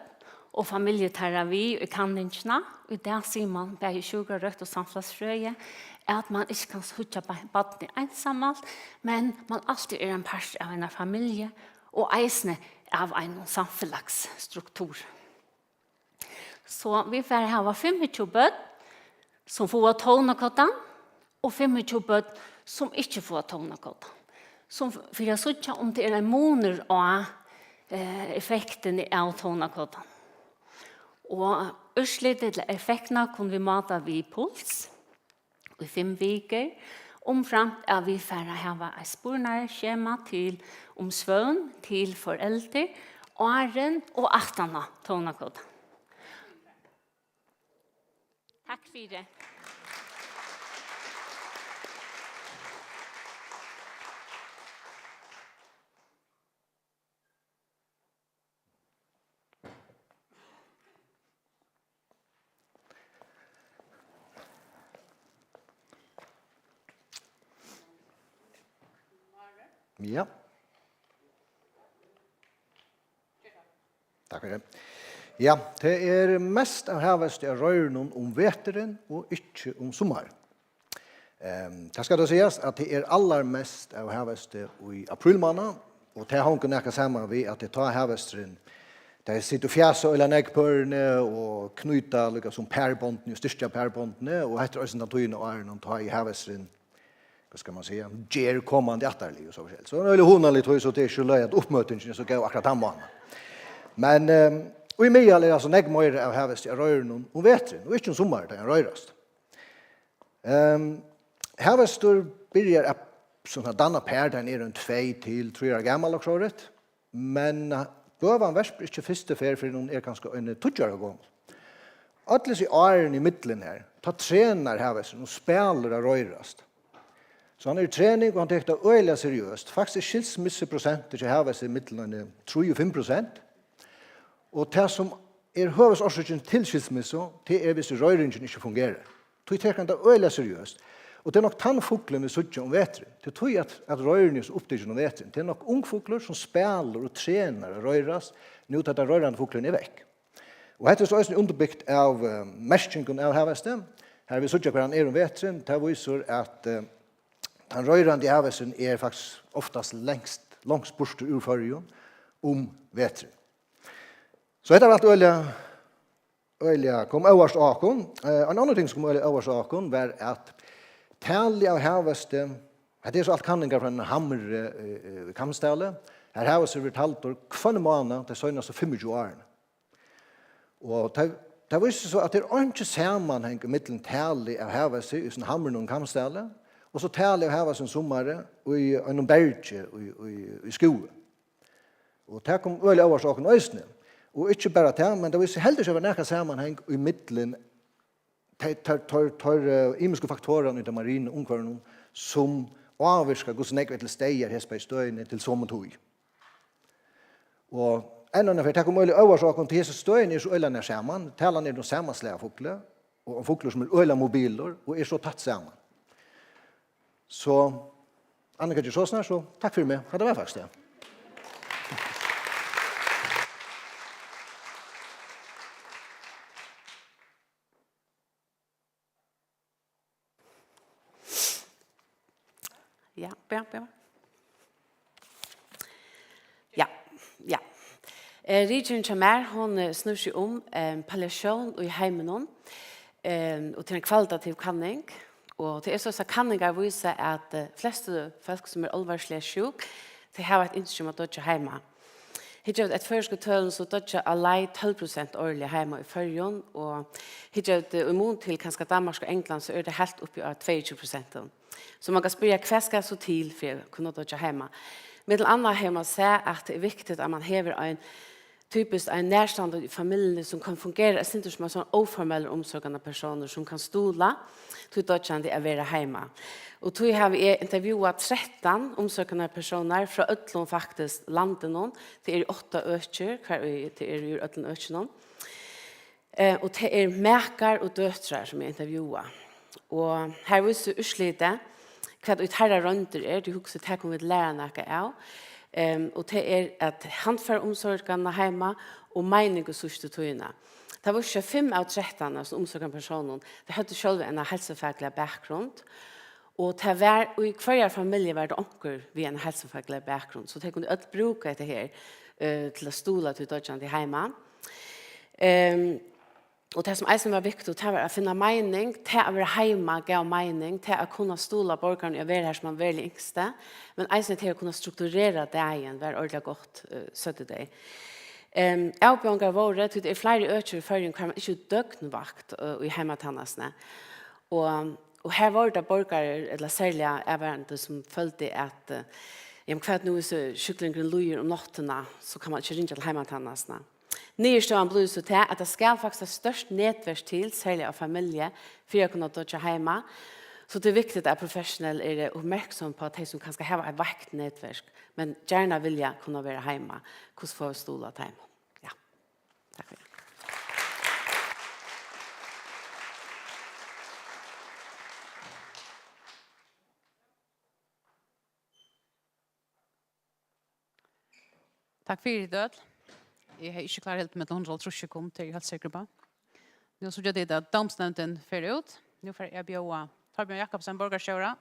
og familieterapi i kanningene, og der sier man, bare i 20 rødt og samfunnsfrøye, at man ikke kan slutte baden ensammelt, men man alltid er en part av en familie, og eisene av en samfunnsstruktur. Så vi får ha 25 bøtt som får tonakotten, og 25 bøtt som ikke får tonakotten. Som for jeg synes ikke om det er en måned av effekten av tonakotten. Og utslitt til effektene kunne vi mata vid puls i 5 veker. Omframt er vi færre hava et spornare skjema til om svøvn, til foreldre, åren og 18 tonakotten. Takk for det. Ja. Takk for det. Ja, det er mest av havest av røyren om veteren og ikke om sommer. Det skal da sies at det er aller mest av havest i aprilmåned, og det har ikke nækka sammen ved at det tar havesteren. Det sitter fjæsa eller neggpørene og knyta som pærbåndene, styrstja pærbåndene, og etter også naturen og æren tar i havesteren. Vad ska man säga, ger kommande atterlig och så vidare. Så eller hon har lite så det är ju löjt uppmötningen så går akkurat han. Men och i mig är alltså nägg mer av havest jag rör någon och vet och inte sommar det rörast. Havestor börjar såna danna pär där nere runt 2 till 3 år gammal och så rätt. Men bövan väsp inte första för någon är ganska en 2 år gång. Atlas i åren i mitten här. Ta tränar havestor och spelar rörast. Så han er i trening, og han tar det øyelig seriøst. Faktisk skilsmisseprosenter til havest i middelene 3-5%. Og det som er høvesårsaken til skilsmisse, det er hvis røyringen ikke fungerer. Så tar han det øyelig seriøst. Og det er nok tannfugler vi sitter om vetren. Det tror jeg at røyringen er opptatt om vetren. Det er nok ungfugler som spiller og trener og røyres, nå til at røyrende fuglene er vekk. Og dette er så også underbygd av merskingen av havestet. Her vi sitter hver han er om vetren. Det viser at den røyrande havesen er faktisk oftast långst borste ur førjen om vetren. Så dette var alt øyelig kom øverst akon. En annen ting som kom øyelig øverst akon var at talet av haveste, det er så alt kanningar fra en hammer kamstale, her haveste vi talter kvann måned til søgnaste 25 årene. Og det viser så at det er ikke sammenheng mellom talet av haveste i sånn hammer og kamstale, og så taler jeg her som sommare i en berge i skoen. Og det kom øyelig oversaken øysene. Og ikke bare det, men det viser heller ikke være nærkere sammenheng i midtelen tar imiske faktorer i det marine omkvarene som avvirker hvordan jeg vil stege hespe i støyene til sommertog. Og en annen for det kom øyelig oversaken til hese støyene er så øyelig nær sammen. Talene er noen sammenslige fugler, og fugler som er øyelig mobiler og er så tatt sammen. Så Annika Gjørsåsner, så takk for meg. Det var faktisk det. Ja, ja. Ja. Region Chamar, hon snur seg om palliation i heimen og til en kvalitativ kanning. Og det er så kanningar viser at fleste folk som er alvarslig sjuk, de har et innskjum at dødja heima. Hittet et førske tølen så dødja alai 12% årlig heima i førjon, og hittet imot til kanskje Danmark og England så er det helt oppi av 22%. Så man kan spørre hva skal så til for å kunne dødja heima. Med annet har man sett at det er viktig at man hever en typiskt en närstående i familjen som kan fungera. Det är inte som en sån oformell omsorgande personer som kan stola till dödjande att vara hemma. Och då har vi intervjuat 13 omsorgande personer från Ötlund faktiskt landen. Det är 8 ökjer, det är ju Ötlund ökjer. Och det är mäkar och döttrar som är intervjuat. Och här visar urslitet hva det utherre runder du husker det kommer vi lære noe av. Og det at handføre omsorgene hjemme og mening og sørste tøyene. Det var ikke 5 av 13 som omsorgene personen. Det hadde selv en helsefaglig bakgrunn. Og til hver familie var det onker ved en helsefaglig bakgrunn. Så det kunne alle bruke dette her til å stole til dødjene hjemme. Og det som eisen var viktig, det var å finne mening, til å være hjemme, gav mening, til å kunne stole borgerne og være her som man var veldig yngste, men eisen til å kunne strukturere dagen, være ordentlig godt søtte det. Avbjørnger våre, det er flere øker i føringen hvor man ikke døgnvakt i hjemmetannelsene. Og her var det borgere, eller særlig avhørende, som følte at hva nå er kyklingen lujer om nattene, så kan man ikke ringe til hjemmetannelsene. Nyrstående blir så til at det skal faktisk ha størst nettverk til, særlig av familie, for å kunne dødge hjemme. Så det er viktig at professionell er oppmerksom på at de som kanskje har et vakt nettverk, men gjerne vil jeg kunne være hjemme. Hvordan får vi stole til hjemme? Ja, takk for det. Takk for det, Død. Jeg har ikke klart helt med 130 kom til helt sikker på. Nå så gjør det at domsnevnden fører ut. Nå får jeg bjøre Torbjørn Jakobsen, borgerskjøret.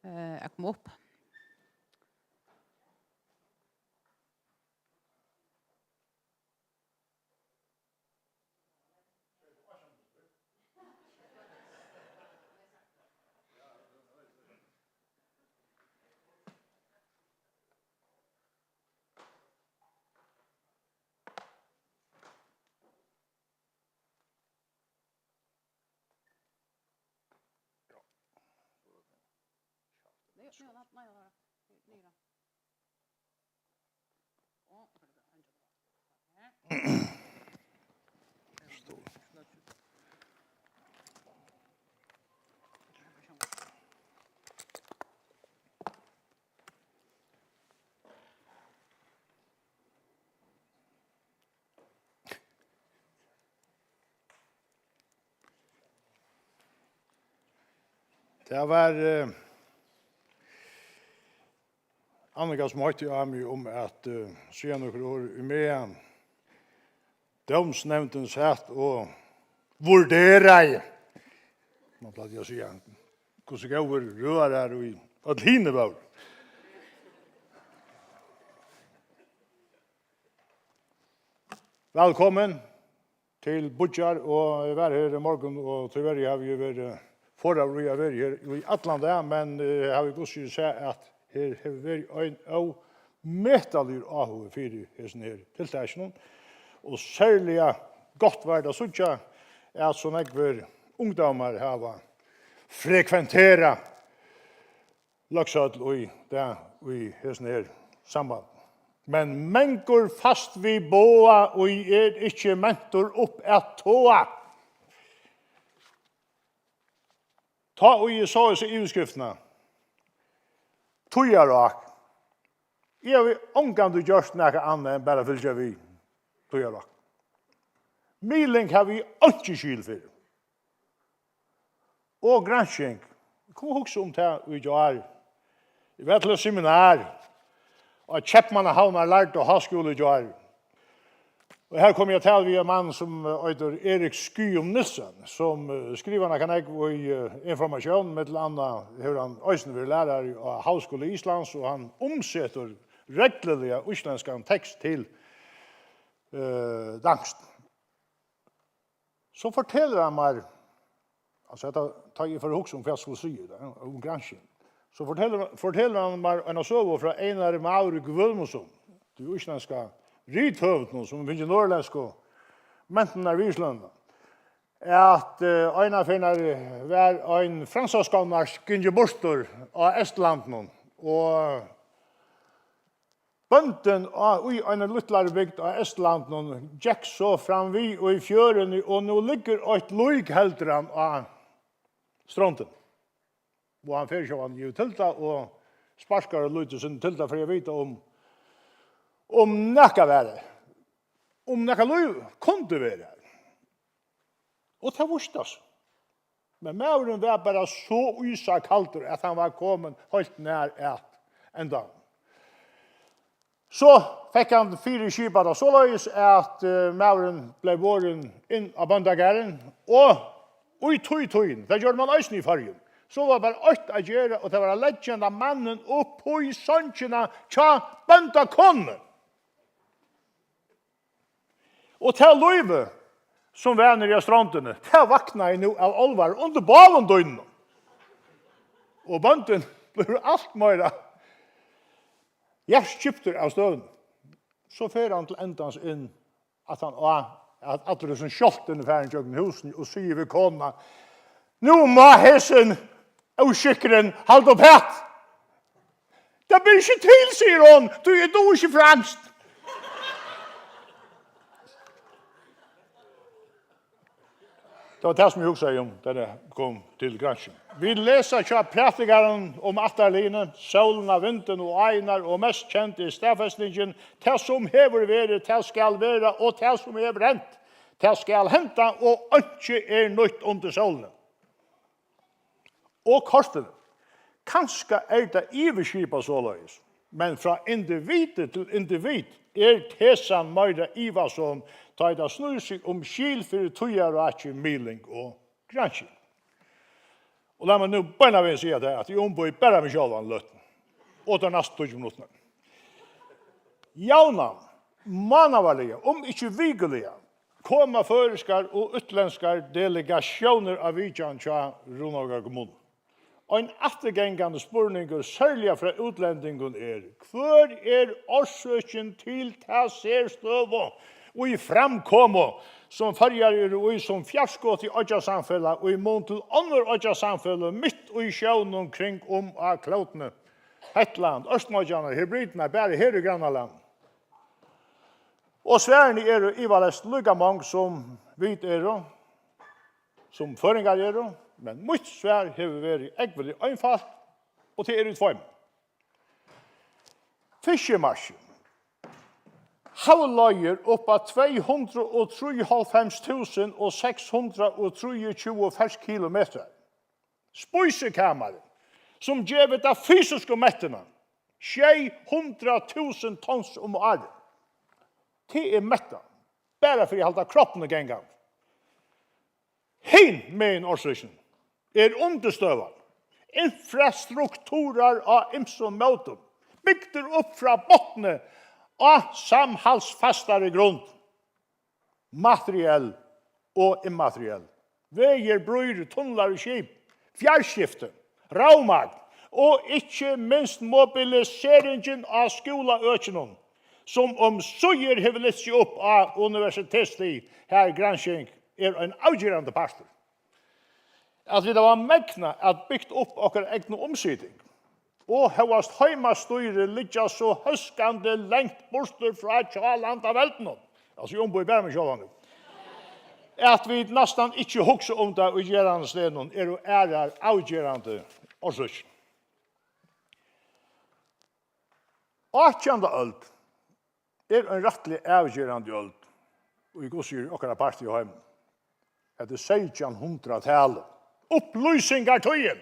Jeg kom opp. Det var Annika som høyte av meg om at se noen år i med domsnevnden satt og vurdere. Man platt å si hvordan jeg går rør her i Adlinevåg. Velkommen til Budjar og jeg var her i morgen og til verre har vi vært foran vi har vært her i Atlanta, men har vi godt sagt at her har vi vært en av metallir av fire her tiltakene. Og særlig godt var det sånn at sånn ekver ungdommer har frekventeret Laksødl og det i her samband. Men mengår fast vi boa og ikke mentor opp et tåa. Ta og jeg så i utskriftene. Tøyarak. Jeg har omgang du gjørst noe annet enn bare fylke vi tøyarak. Miling har vi ikke skyld for. Og gransking. Kom og huske om det vi gjør. Jeg vet til seminar. Og Kjeppmann havner lært å ha skole i gjør. Og her kommer jeg til en mann som heter Erik Skyum Nilsen, som skriver noe i informasjon, med til annet hvor han også vil lære av Havskole i Islands, og han omsetter reglerlige islandske tekst til dansk. Så forteller han meg, altså jeg tar jeg for å huske om hva jeg skulle si det, om gransjen, så forteller han meg en av søver fra Einar Mauri Gvølmusson, til islandske rithøvden som finnes i norrlandsk og menten av Vislanda, at en av finner var en fransaskåner skinjeborster av Estlanden, og bønten i en luttlare bygd av Estlanden gikk så fram vi og i fjøren, og nå ligger et lojkheldren av stronten. Og han fyrir han jo tilta, og sparskar og lojte sin tilta, for jeg vet om nekka være. Om nekka loj kunde være. Og det vurstas. Men mauren var bara så isakalter at han var kommet helt nær et enda. Så fikk han 4 skipar av såleis at mauren ble våren inn av bandagæren, og i tøyen, det gjør man også i fargen. Så var det bare 8 å gjøre, og det var leggjende mannen opp på i sannsjene tja bandakonnen. Og til løyve, som var nere i strandene, til vakna jeg nå av alvar under bavendøynen. Og banden blir alt mer hjertskipter av støvn. Så fer han til endans inn at han at alle som skjolten i færen tjøkken husen og sier ved kona, nå må hesen og skikkeren halde opp hatt. Det blir ikke til, sier hun. Du er då ikke fransk. Det var det som jeg husker om da det kom til Gransjen. Vi leser kjøp pratikeren om atterline, solen av vinden og egnar, og mest kjent i stedfestningen, det som hever være, det skal være, og det som hever hent, det skal hente, og ikke nødt under solen. Og korten, kanskje det iverskipet såleis, men fra individ til individ tesan meira iva som tar det snur seg om skil for tøyer og ikke miling og gransking. Og la meg nå bare ved si at jeg ombor bare med sjølvan løtten. Og det neste 20 minutter. Jaunan, manavarlige, om ikke vigelige, koma føreskar og utlenskar delegasjoner av Vidjan tja Ronaga kommunen. Og en attergengande spurninger, særlig fra utlendingen hver årsøkken til ta ser støvå, og i framkommo, som farger og som fjerskått i Ødja-samfellet, og i mån til andre Ødja-samfellet, midt og i sjøen omkring av klotene. Hetland, Østmødjane, Hebridene, bare her i Grannaland. Og Sverige i valest lukka mange som vit som føringar men mitt svær hever vært ekvelig einfalt, og til utform. Fiskemarsjen. Havløyer oppa 293.623 kilometer. Spøysekammer, som gjør det fysiske mettene, 600.000 tons om året. Det metta, bare for å holde kroppen og gengang. Hin med en årsøkken understøvet. Infrastrukturer av imsom måten. Bygder opp fra bottene av samhalsfastare grunn. Materiell og immateriell. Veier, brøyre, tunnlar og skip. Fjærskifte, raumag og ikke minst mobiliseringen av skolaøkenen som søyer hever litt seg opp av universitetstid her i Gransking en avgjørende pastor. At vi da var megna at byggt opp okkar egna omsiding. Og høyast heimastyre ligger så høskande lengt borster fra Tjaland av velten. Altså, jeg ombor bare med Tjaland. At vi nesten ikke hukser om det og gjerande stedene jo avgjørende årsøk. 18. øld en rettelig avgjørende øld. Og vi går sier okkar parti i heimen. Det 1600-tallet. Opplysningar tøyen.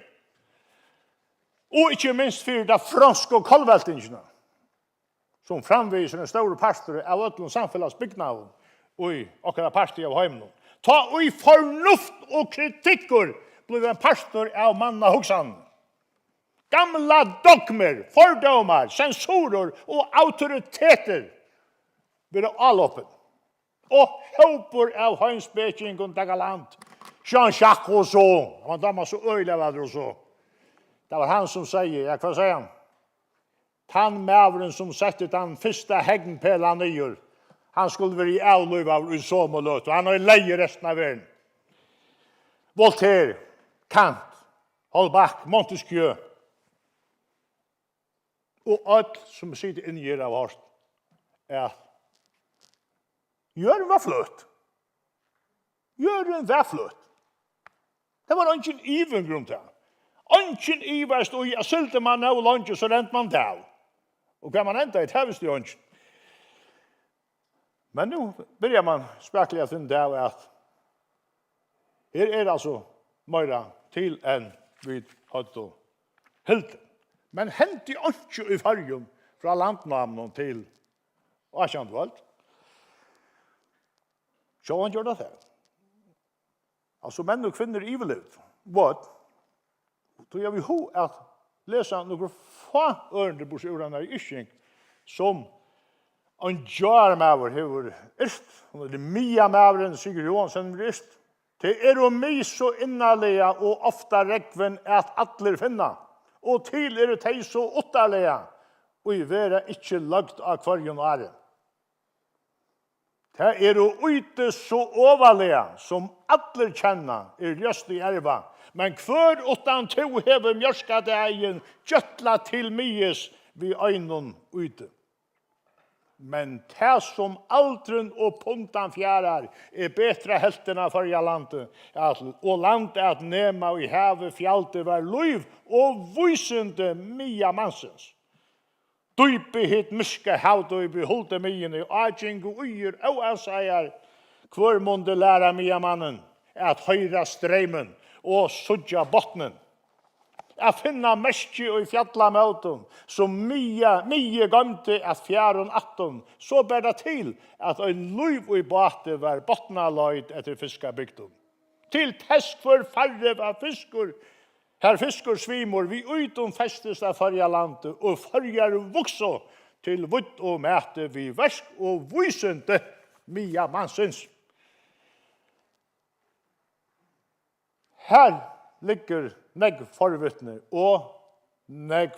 Og ikke minst for det franske og kolveltingene, som framviser en store pastor av ødelen samfunnsbygnaden og i okkara parti av heimen. Ta og i fornuft og kritikker blir en pastor av manna hoksan. Gamla dogmer, fordomar, sensorer og autoriteter blir alloppen. Og håper av heinsbeking og dagaland. Jean-Jacques Rousseau, han var så øyla vad Rousseau. Det var han som sier, hva sier han? Han mævren som sette den første hegnpelan nyer, han skulle være i avløyv av Rousseau og løt, og han har leie resten av verden. Voltaire, Kant, Holbach, Montesquieu, og alt som sitter inni her av hårst, Jørgen var fløt. Jørgen var fløt. Det var ingen even grunn til. Ingen iverst, og jeg sylte man av lunge, så rent man der. Og hva man enda i tevist i ungen. Men nå begynner man spekelig å finne det at her altså mer til enn vi hadde helt. Men hent ikke i fargen fra landnamnen til Asjandvald. Så han gjør det her. Altså menn og kvinner i livet. What? Så jeg vil ha at lese noen få ørende borsordene i Isching som en jarmaver hever ist. Det Mia maveren Sigurd Johansen ist. Det og mig så innalega og ofta rekven at atler finna. Og til det teg så åttalega og i vera ikkje lagt av kvarjon are. Det og ute så overlega som atler kjenna just i erva. Men hver åttan to hever mjørska dagen gjøtla til myes vi øynon ute. Men det som aldren og puntan fjærar betre heltena for landet, og landet at nema i havet fjalte var liv og vysende mia mansens. Dype hit myska havdøybe hulde mien og aging og uyer og anseier hver månde læra mia mannen at høyra streimen og sudja bottnen. Jeg finner mestje i fjallamøten som mye gamte at fjæren atten, så ber det til at en liv i bate var botnaløyd etter fiskabygden. Til tesk for farre var fiskor, her fiskor svimor vi utom festes av farja landet, og farjar vokso til vutt og mæte vi versk og vysende mia mansens. Her ligger negv forvittne og negv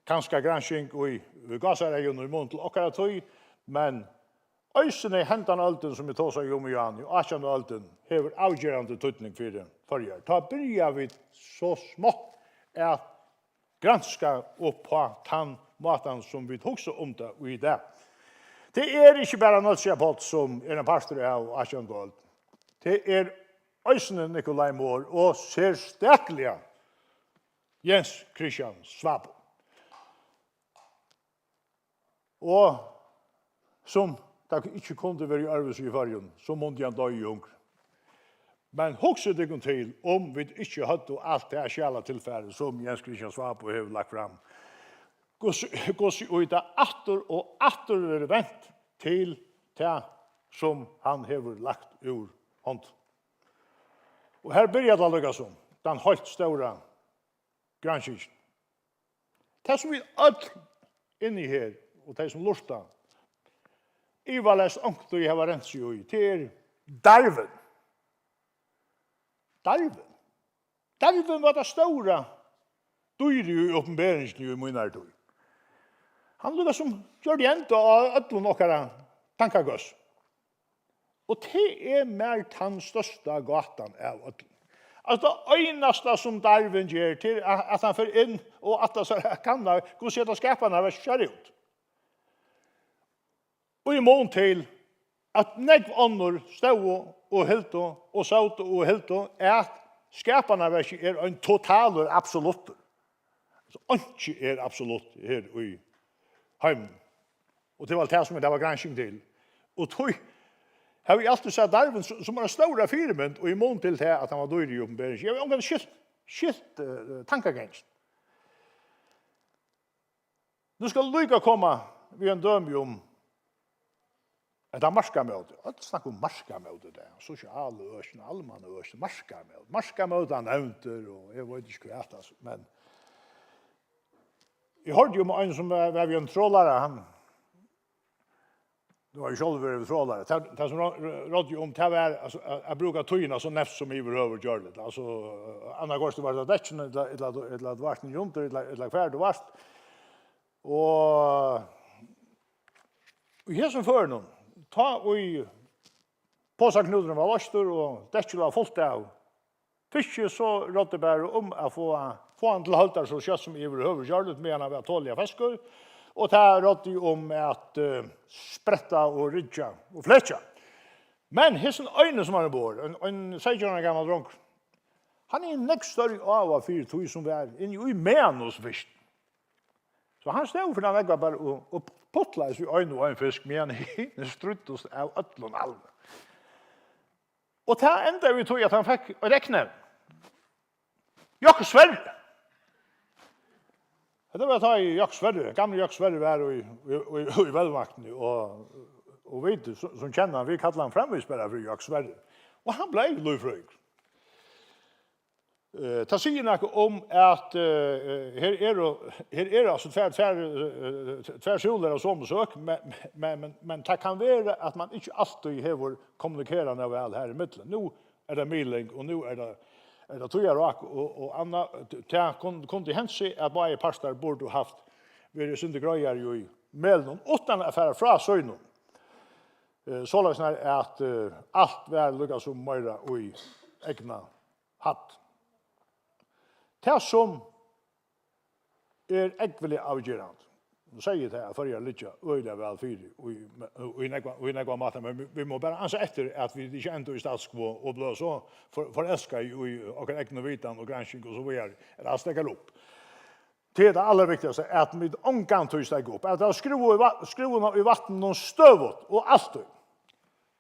kanskje gransking i gassareien og i mån til okkara tøy, men øysene i hentan alden som vi tog seg om i Jan, og 18. alden, hever avgjørende tøytning for det forrige. Da byrja vi så smått at granska opp på den maten som vi tog seg om det og i det. Det ikke bare Nødsjapot som en pastor av 18. alden. Det Øysene Nikolai Mohr og særstekelige Jens Christian Svab. Og som det ikke kunne være i arbeids i fargen, så måtte han dø i unger. Men hokse det kom til om vi ikke hadde alt det sjæla tilfære som Jens Christian Svab har lagt fram. Gå seg ut av atter og atter vent til det som han har lagt ur hånd. Og her byrjar det lukka som den helt stora granskingen. Det som vi alt inni her, og det som lurta, I var lest ångt og jeg har rent seg i, til darven. Darven. Darven var det stora dyri i oppenberingen i munnartøy. Han lukka som gjør det enda av ötlun okkara tankagøss. Og det mer den største gatan av ötlun. Altså det øyneste som darven gjør til at han får inn og at han kan gå se til skapene av kjære ut. Og I mån til at negv ånder stod og helt og saut og helt at skapene av en totaler absolutt. Så ikke absolutt her I heimen. Og det var det som det var gransking til. Og tog har vi alltid sett darven som var en stora firment og I mån til det at han var dyr I oppenbering. Jeg har omgang skilt tankagengst. Nu skal lykka komma vi en døm om et av marskamøte. Jeg snakker om marskamøte det. Sosiale øsene, allmanne øsene, marskamøte. Marskamøte han nevnter, og jeg vet ikke hva det men jeg hørte jo om en som var vi en trålare, han det var jo selv vært trålare. Det som rådde jo om det var, altså, jeg bruker tøyene så neft som I behøver gjøre det. Altså, Anna Gård, det var det dekken, eller det var en rundt, eller hver det var. Og I her som før noen, ta og påsaknudene var løster, og dekken var fullt av fiske, så rådde bare om å få han til halter så kjøtt som I behøver gjøre det, med han var tålige fisker. Og det rådde jo om at spretta og rydja og fletja. Men hessen øyne som han bor, en 16-årig gammel dronk, han nekst større av 4-2 som vi inne I menus fisk. Så han stod for den vegga bare og potla I øyne og en fisk, men han struttes av øtlån alve. Og det enda vi tog at han fikk rekne. Jakob Sverre. Det var ta i Jakob Sverre, gamle Jakob Sverre var i velmakten, og vi som kjenner han, vi kallar han fremvisbæra for Jakob Sverre. Og han ble løyfrøyng. Det sier noe om at her er altså tvær skjoler av sånn besøk, men det kan være at man ikke alltid har kommunikerende vel her i midten. Nå er det miling, og nå er det tøyarak, og Anna, det kunne hensi at bare pastor burde haft vært syndegrøyer i mellom, utan å fære fra søgnen. Så løsner at alt var lukket som møyre i egna hatt. Det som ekvelig avgjørende, nå sier jeg det her, for jeg litt øyelig vel fyrig i nekva maten, men vi må bare anse etter at vi ikke ender i statskvå og blir så forelsket i akkurat egna vitan og granskning og så videre, eller alt stekker opp. Det er det aller viktigste, at vi omgang til å stekke opp, at det er skruvene i vatten og støvått, og alt det.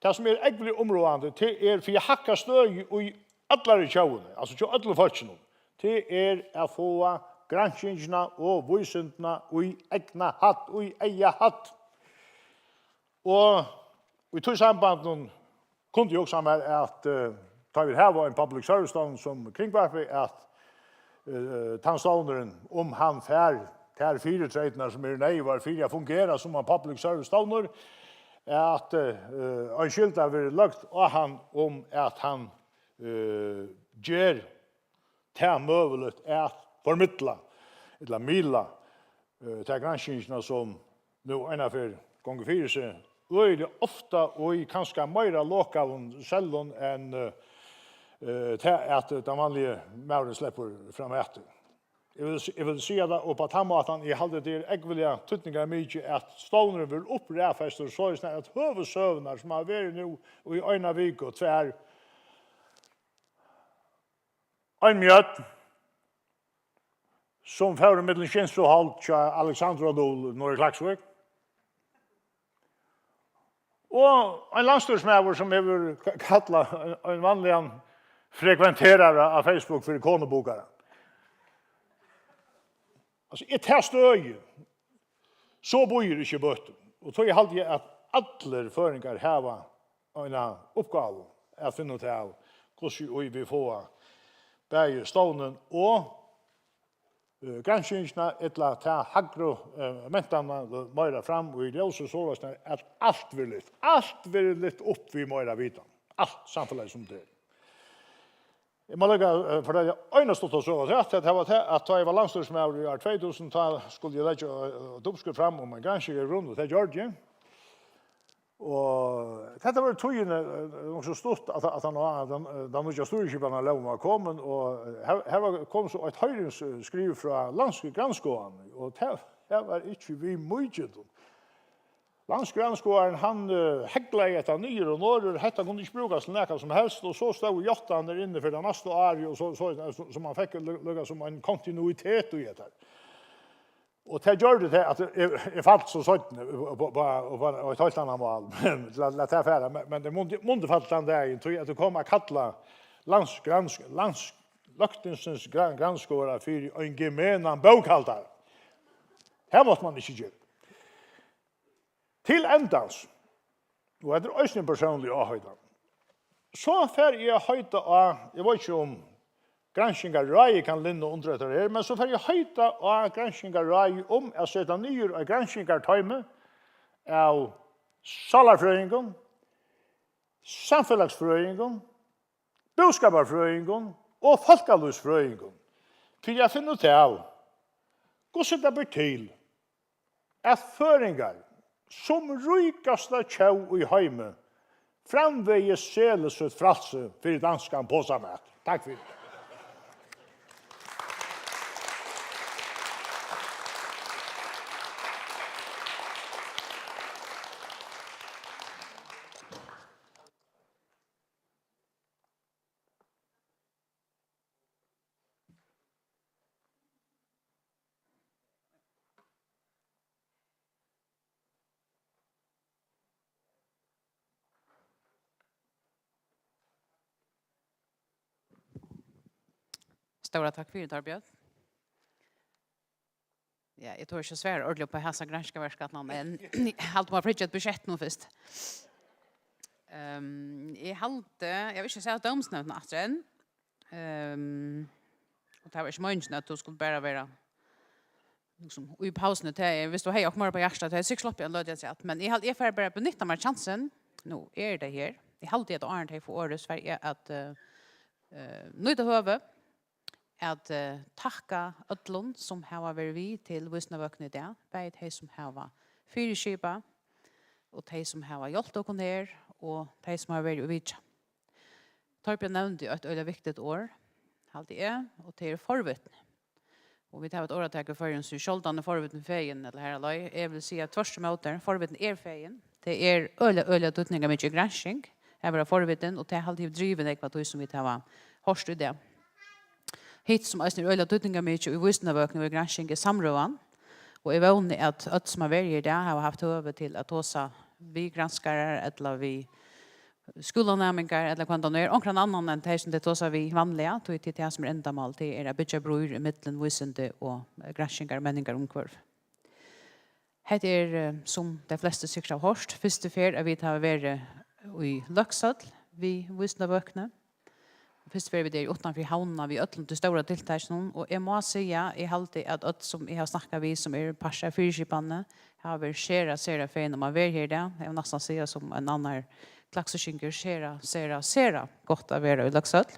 Det som ekvelig områdende, det for jeg hakker støy i alle kjøvene, altså ikke alle folkene, det å få granskingene og vysentene i egna hatt, og i eia hatt. Og vi tog samband kunde jo også med at da vi her var en public service stone som kringvarper at tannstånderen om han fær til fire tredjene som nei var fire fungerer som en public service stone at en skilt har vært lagt av han om at han gjør til møvelet at formidla eller mila til granskingene som nå ennafør ganger fire seg øyelig ofte og kanskje mer lokaven selv enn til at den vanlige mæren slipper frem etter. Jeg vil si det, og på tannmaten, jeg hadde det ekvelige tøtninger mye at stålene vil opprefeste så er det at høvesøvner som har vært nå i øyne vik og tvær en mjøt som fører middelen kjens og halt til Alexander Adol når i Klaksvik. Og en landstyrsmæver som har kallet en vanlig frekventerare av Facebook for ikonebokere. Altså, jeg tar støy, så bor ikke bøtten. Og så er det at alle føringer har en oppgave å finne ut av hvordan vi får bæge stånden og granskingene etter å ta hagre mentene mer fram og i løse så at alt vil litt opp vi mer vita. Alt samfunnet som det. Jeg må legge for det øyne stått og så at det var til at da jeg var landstyrsmæver i år 2000 skulle jeg legge oppskudd fram om en granskning rundt til Georgia. Og dette var togene så stort at den ikke storkipene lov var kommet, og her kom så et høyringsskriv fra landsgranskåren, og det var ikke vi mye. Landsgranskåren, han heglet etter nyere og nårer, hette kunne ikke brukes til noe som helst, og så stod Jotan der inne for det neste året, og så man fikk lukket som en kontinuitet i det her. Og det gjør det til at jeg falt så sånn og et helt annet mål, men det fære. Men det måtte falt den dagen, tror jeg at det kom å kalle løktensens granskåret for en gemenan bokhalter. Her måtte man ikke gjøre. Til endans, og det er også en personlig avhøyde, så får jeg høyde av, jeg vet ikke om granskningar rai kan linne under etter her, men så får jeg høyde av granskningar rai om å sette nye av granskningar tøyme av salarfrøyingen, samfellagsfrøyingen, boskaparfrøyingen og folkalusfrøyingen. For jeg finner ut av hvordan det blir til at føringar som rykasta tjau i heime framvegis selesut fralse for danskan påsamhet. Takk for det. Stora tack för det, Torbjörn. Ja, jag tror inte svär ordentligt på hälsa granskaverskatna, men allt var fritt ett budget nu först. Jag vill inte säga att domsnämnden natten. Och det var inte möjligt att du skulle bara vara liksom i pausen till hvis du har och mer på hjärtat det är sex lopp jag löd jag men jag får bara benytta mig chansen nu är det här jag hade ett Arne till för året Sverige att nöjda hövud att tacka öllon som har varit vi till Visnavökne där bei de som har fyrskipa och de som har hjälpt oss ner och de som har varit vid Torbjörn nämnde ett öde viktigt år alltid är och det är förvittne. Och vi tar ett åretag för en så skjoldan förvittne fejen eller här alla jag vill säga tvärtom motor förvittne är fejen. Det är öle tutningar mycket granskning. Här var förvittne och det har alltid driven det vad som vi tar hörst det. Hit som är öle tutningar mycket i Visnavökne och granskning i samrådan. Och jag vånar att som har varit där har haft över till att åsa vi granskare eller vi skolanämingar eller kvant är onkran annan än det som det tåsar vi vanliga tog till det som är ändamål till är att bygga bror i mitten visande och granskningar menningar omkvarv. Det är som de flesta sikkert har hørst. Første fer vi tar vært i Løksadl, vi Visnavøkne. Første fer vi der utenfor havna, vi øtlen til store tiltakene. Og jeg må si, jeg halte at alt som jeg har snakket vi, som er parser fyrskipene, har vært skjera fein om å være her der. Jeg vil nesten si som en annen klakseskinker, skjera godt å være i Løksadl.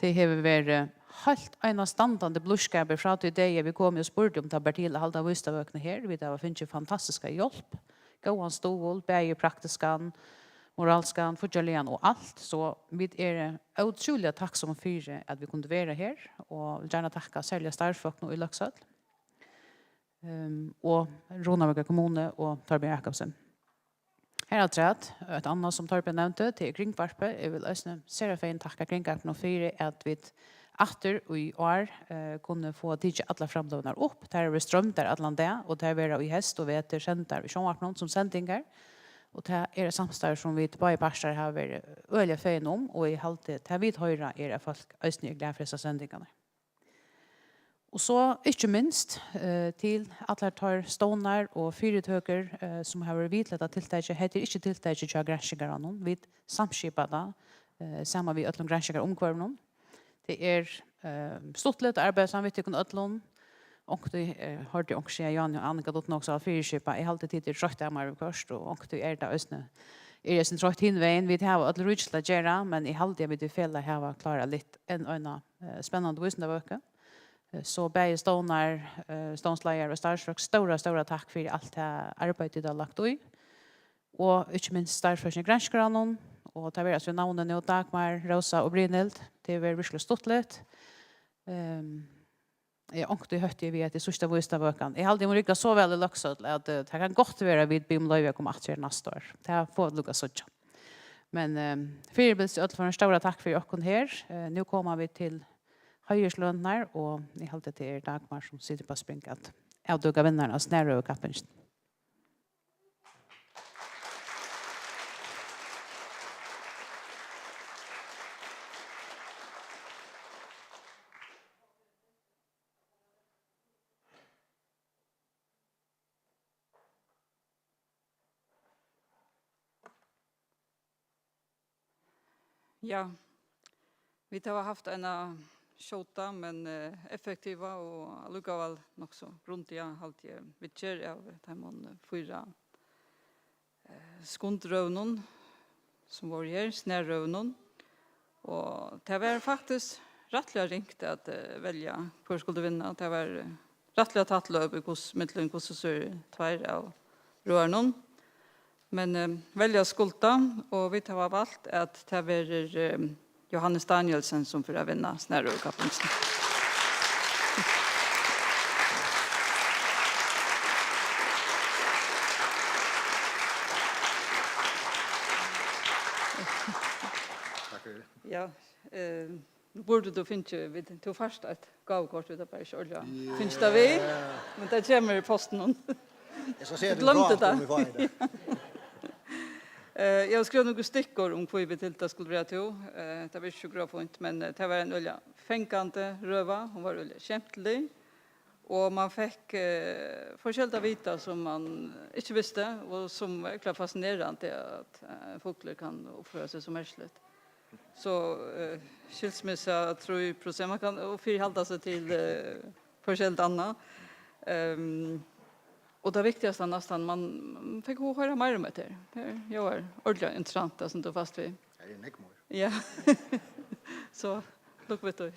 Det har vært helt enastandande blodskaper fra til det vi kom og spurte om det til å holde Visnavøkne her. Vi har finnet fantastiska hjelp. Gåan stål, bæge praktiskan, moralskan, fortjallien og alt. Så vi er utrolig takksomme for at vi kunne være her. Og gjerne takka særlig starfolk nå i Løksadl. Og Ronavika kommune og Torbjørn Jakobsen. Her er det et annet som Torbjørn nevnte til Kringvarpe. Jeg vil også Serafein takka Kringvarpe nå for at vi atter og i år kunne få tidlig alle framdøvner opp. Der er vi strømt der alle det, og der er vi i hest og vet kjent der vi sjånvakner som sendinger. Og det er et samstår som vi bare i parster har vært øyelig feien om, og i halte til vi høyre er at folk øyne glede for disse sendingene. Og så ikke minst til alle tar stående og fyretøker som har vært vidtlet tiltaket, heter ikke tiltaket til granskingerne, vi samskipet da, sammen vi øtler granskinger omkvarvene. Det er stort litt arbeid som vi tykker øtlån. Og det har det også Jan og Annika Dotten også av fyrskipet. Jeg har alltid tid til trøtt av meg først, og det er det også. Jeg sin trøtt hinveien. Vi har alle rydsel å gjøre, men jeg har alltid vidt i fjellet her var klare litt en spennende visende vøke. Så begge stånsleier og startfolk, store takk for alt det arbeidet de har lagt i. Og ikke minst startfolkene granskerne, og det er altså navnet nå Dagmar, Rosa og Brynhild. Det er virkelig stort litt. Jeg ångte høyt vi at det sørste viste vøkene. Jeg hadde rykket så veldig Løksadl at det kan godt være vid Bim Løyve kommer at gjøre neste år. Det har fått lukket sånn. Men fyrbils for en stor takk for dere her. Nå kommer vi til høyerslønner, og jeg hadde til Dagmar som sitter på springet. Jeg dugger vinnerne av Snærø og Kappensen. Ja, vi har haft en skjota, men effektiva och allukavall också grundiga alltid vittjer av de 4 skundrövnen som var här, snärrövnen. Och det var faktiskt rättliga ringt att välja hur skulle vinna. Det var rättliga tattlöp i mittlen så 2 av rörnen. Men välja skulda och vi har valt att det var Johannes Danielsen som får vinna Snärrø-kappensen. Tack för det. Ja, borde du finne vi tog først et gavekort ut av Bergsjølja. Finnes det vi? Men det kommer i posten. Jag ska säga det. Jag skrev några stickor om hur vi till det skulle vara till. Det var inte bra point, men det var en olja fänkande röva. Hon var olja kämplig. Och man fick forskjelliga vita som man inte visste och som är klart fascinerande att fåglar kan uppföra sig så märkligt. Så skilsmässa 3%, man kan förhålla sig till forskjelligt annat. Och det viktigaste nästan man fick höra mer om det. Jag var ordentligt intressant det som du fast vid. Det är nekmor. Ja. Så look vet du.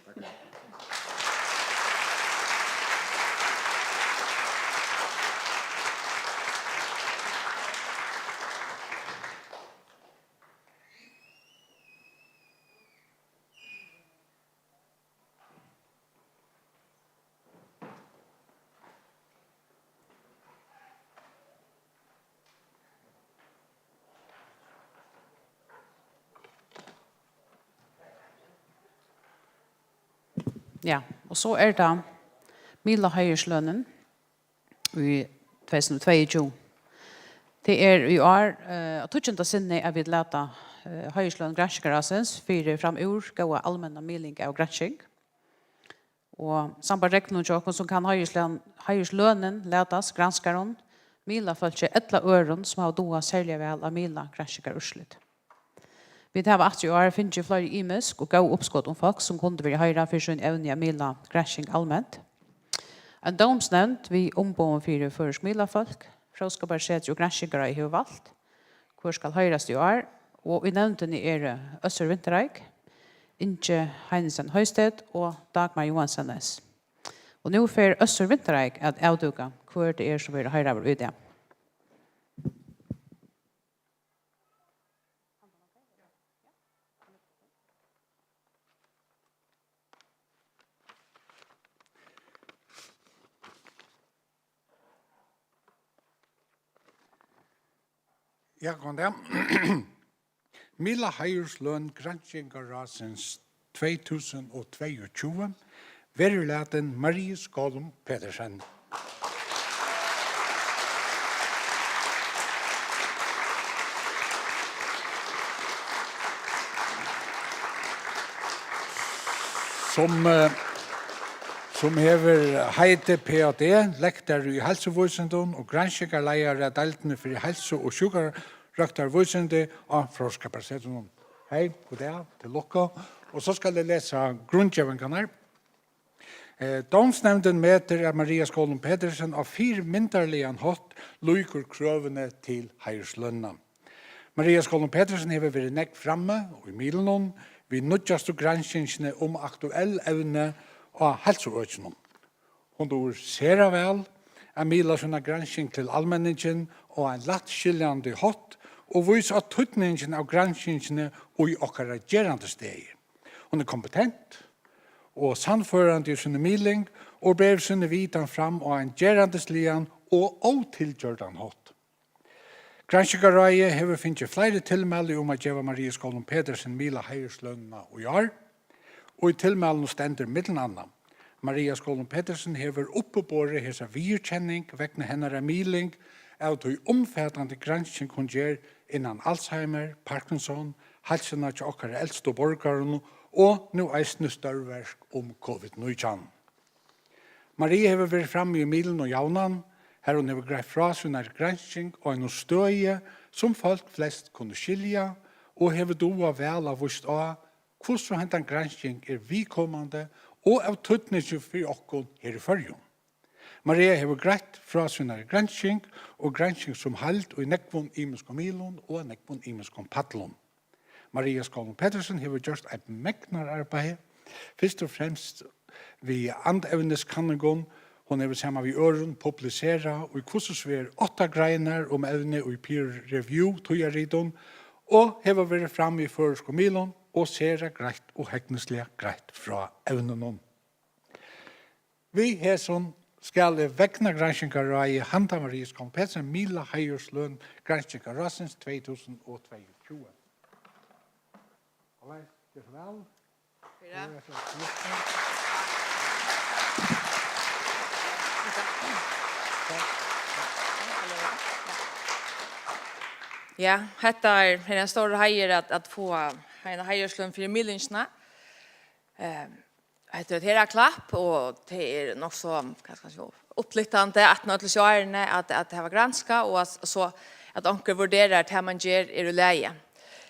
Ja, og så det Mila Høyerslønnen i 2022. Det i år, og tutsjenta sinne vi leta Høyerslønn granskarassens for fram ur gode allmänna miling av gransking. Og samband reknen tjokken som kan Høyerslønnen letas granskaren Mila følger etla øren som har doa særlig vel av Mila granskar urslit. Vi har haft i år finnes flere imisk og gav oppskott om folk som kunne være høyre for sin evne av Mila granskning allmänt. En domsnevnt vi ombåen for først Mila-folk, fråskaparsetter og granskingere i valgt, hvor skal høyres i år, og i nevnten Øster Vinterreik, Inge Heinesen Høysted og Dagmar Johansenes. Og nå får Øster Vinterreik at avduka hvor det som vil høyre over idé. Ja, kom det. Mila Høyerslønn Granskingarassens 2022 verulaten Marie Skålum Pedersen. Som hever heite PhD, lektor i helsevåsenden og granskingarleier av deltene for helse- og sjukarøktarvåsende og forskapasiteten. Hei, god dag, til lukka. Og så skal jeg lese grunngjøvingene. Domsnevnden meter av Maria Skålum Pedersen av 4 mynderlige hatt lyker krøvene til Høyerslønna. Maria Skålum Pedersen hever vært nekk framme og i Milenon vi nødjaste granskingene om aktuell evne og helseøkene. Hun dår sera vel av Mila sina gransking til allmenningen og en latt skiljande hatt og viser at tøtningen av granskingene og i okkara gerande steg. Hun kompetent og sannførende i sinne miling og ber sinne vitan fram og en gerande slian og åtilgjørdan hatt. Granskingarøye hever finnet flere tilmelde om at gjeva Marie Skålum Pedersen Mila Høyerslønna og år, og i tilmelden stender middelanna. Maria Skålum Pedersen hever oppebåret hesa virkjenning vekkene hennara miling av de omfattende gransking hun gjør innan Alzheimer, Parkinson, helsena til okkara eldste borgaren og nu eisne størverk om COVID-19. Marie hever vært framme i milen og jaunan, her hun hever greit fra sin gransking og en støye som folk flest kunne skilja og hever doa vel av vust av hvordan hentan gransking vikommande og av tøtningen for okkon her i fyrjon. Maria hever greit fra sin gransking og gransking som held og i nekvun imenskon milon og nekvun imenskon paddlon. Maria Skålum Pedersen hever gjort et megnararbeid, først og fremst vi andevneskanningon. Hon hever sammen vi øren publisera og i kursus vi 8 greiner om evne og i peer review tøyaridon og hever vært fram i føresko milon og sera greit og hekneslig greit fra evnenon. Vi heson skal vekna granskingarøye handa Marie Skålum Pedersen Mila Høyerslønn Granskingarøssens 2022. Alle, det vel. Ja, detta är en stor hejer att få en hejerslön för millinsna. Det är ett klapp och det är nog så upplyttande att något så är att det var granska och så att onkel värderar att man ger är läge.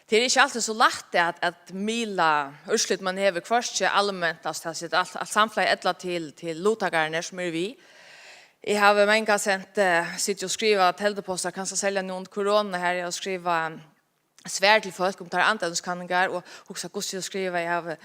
Det är inte alltid så lätt att mila urslut man häver först allmänt att samla ettla till lotagarna som är vi. Jag har många sent sitt och skriva teldepostar kan så sälja någon corona här och skriva svär till folk om tar antalskanningar och också hur jag skriva jag har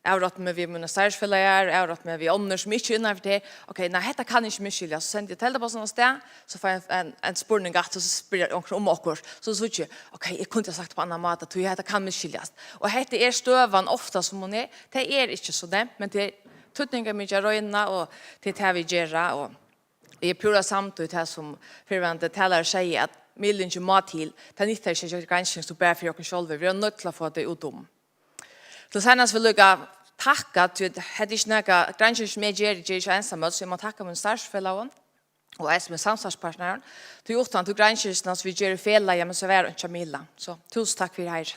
avrat med vi mina starsfällare avrat med vi annars som inte innan för det okej nej detta kan inte mycket så sände jag teldepostar någonstans så får jag en spurning att så spelar om och så jag okej jag kunde ha sagt på annan mat att jag kan mycket och detta är stövan ofta som hon är det är inte så det men det tutningar mycket röna och det här vi gör och det är pura samtidigt här som förväntat talar säger att millen ju mat till den inte är ju ganska så bra för jag själv vi har nödt till att få det utom. Så senast vill jag tacka till hade inte några ganska med Jerry ensamma så jag tacka min starsfellow och är med samtalspartnern till gjort han till ganska vi gör fel men så var inte Camilla. Så tusen tack för det här.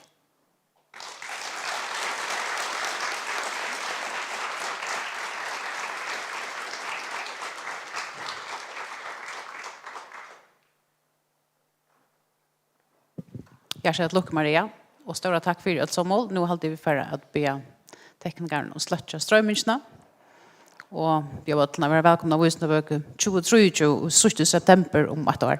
Hjärtligt lukk Maria och stora tack för ett sommål. Nu har vi för att be teknikern och slutcha strömmingsna. Och vi har varit välkomna att visa 23 och 7 september om ett år.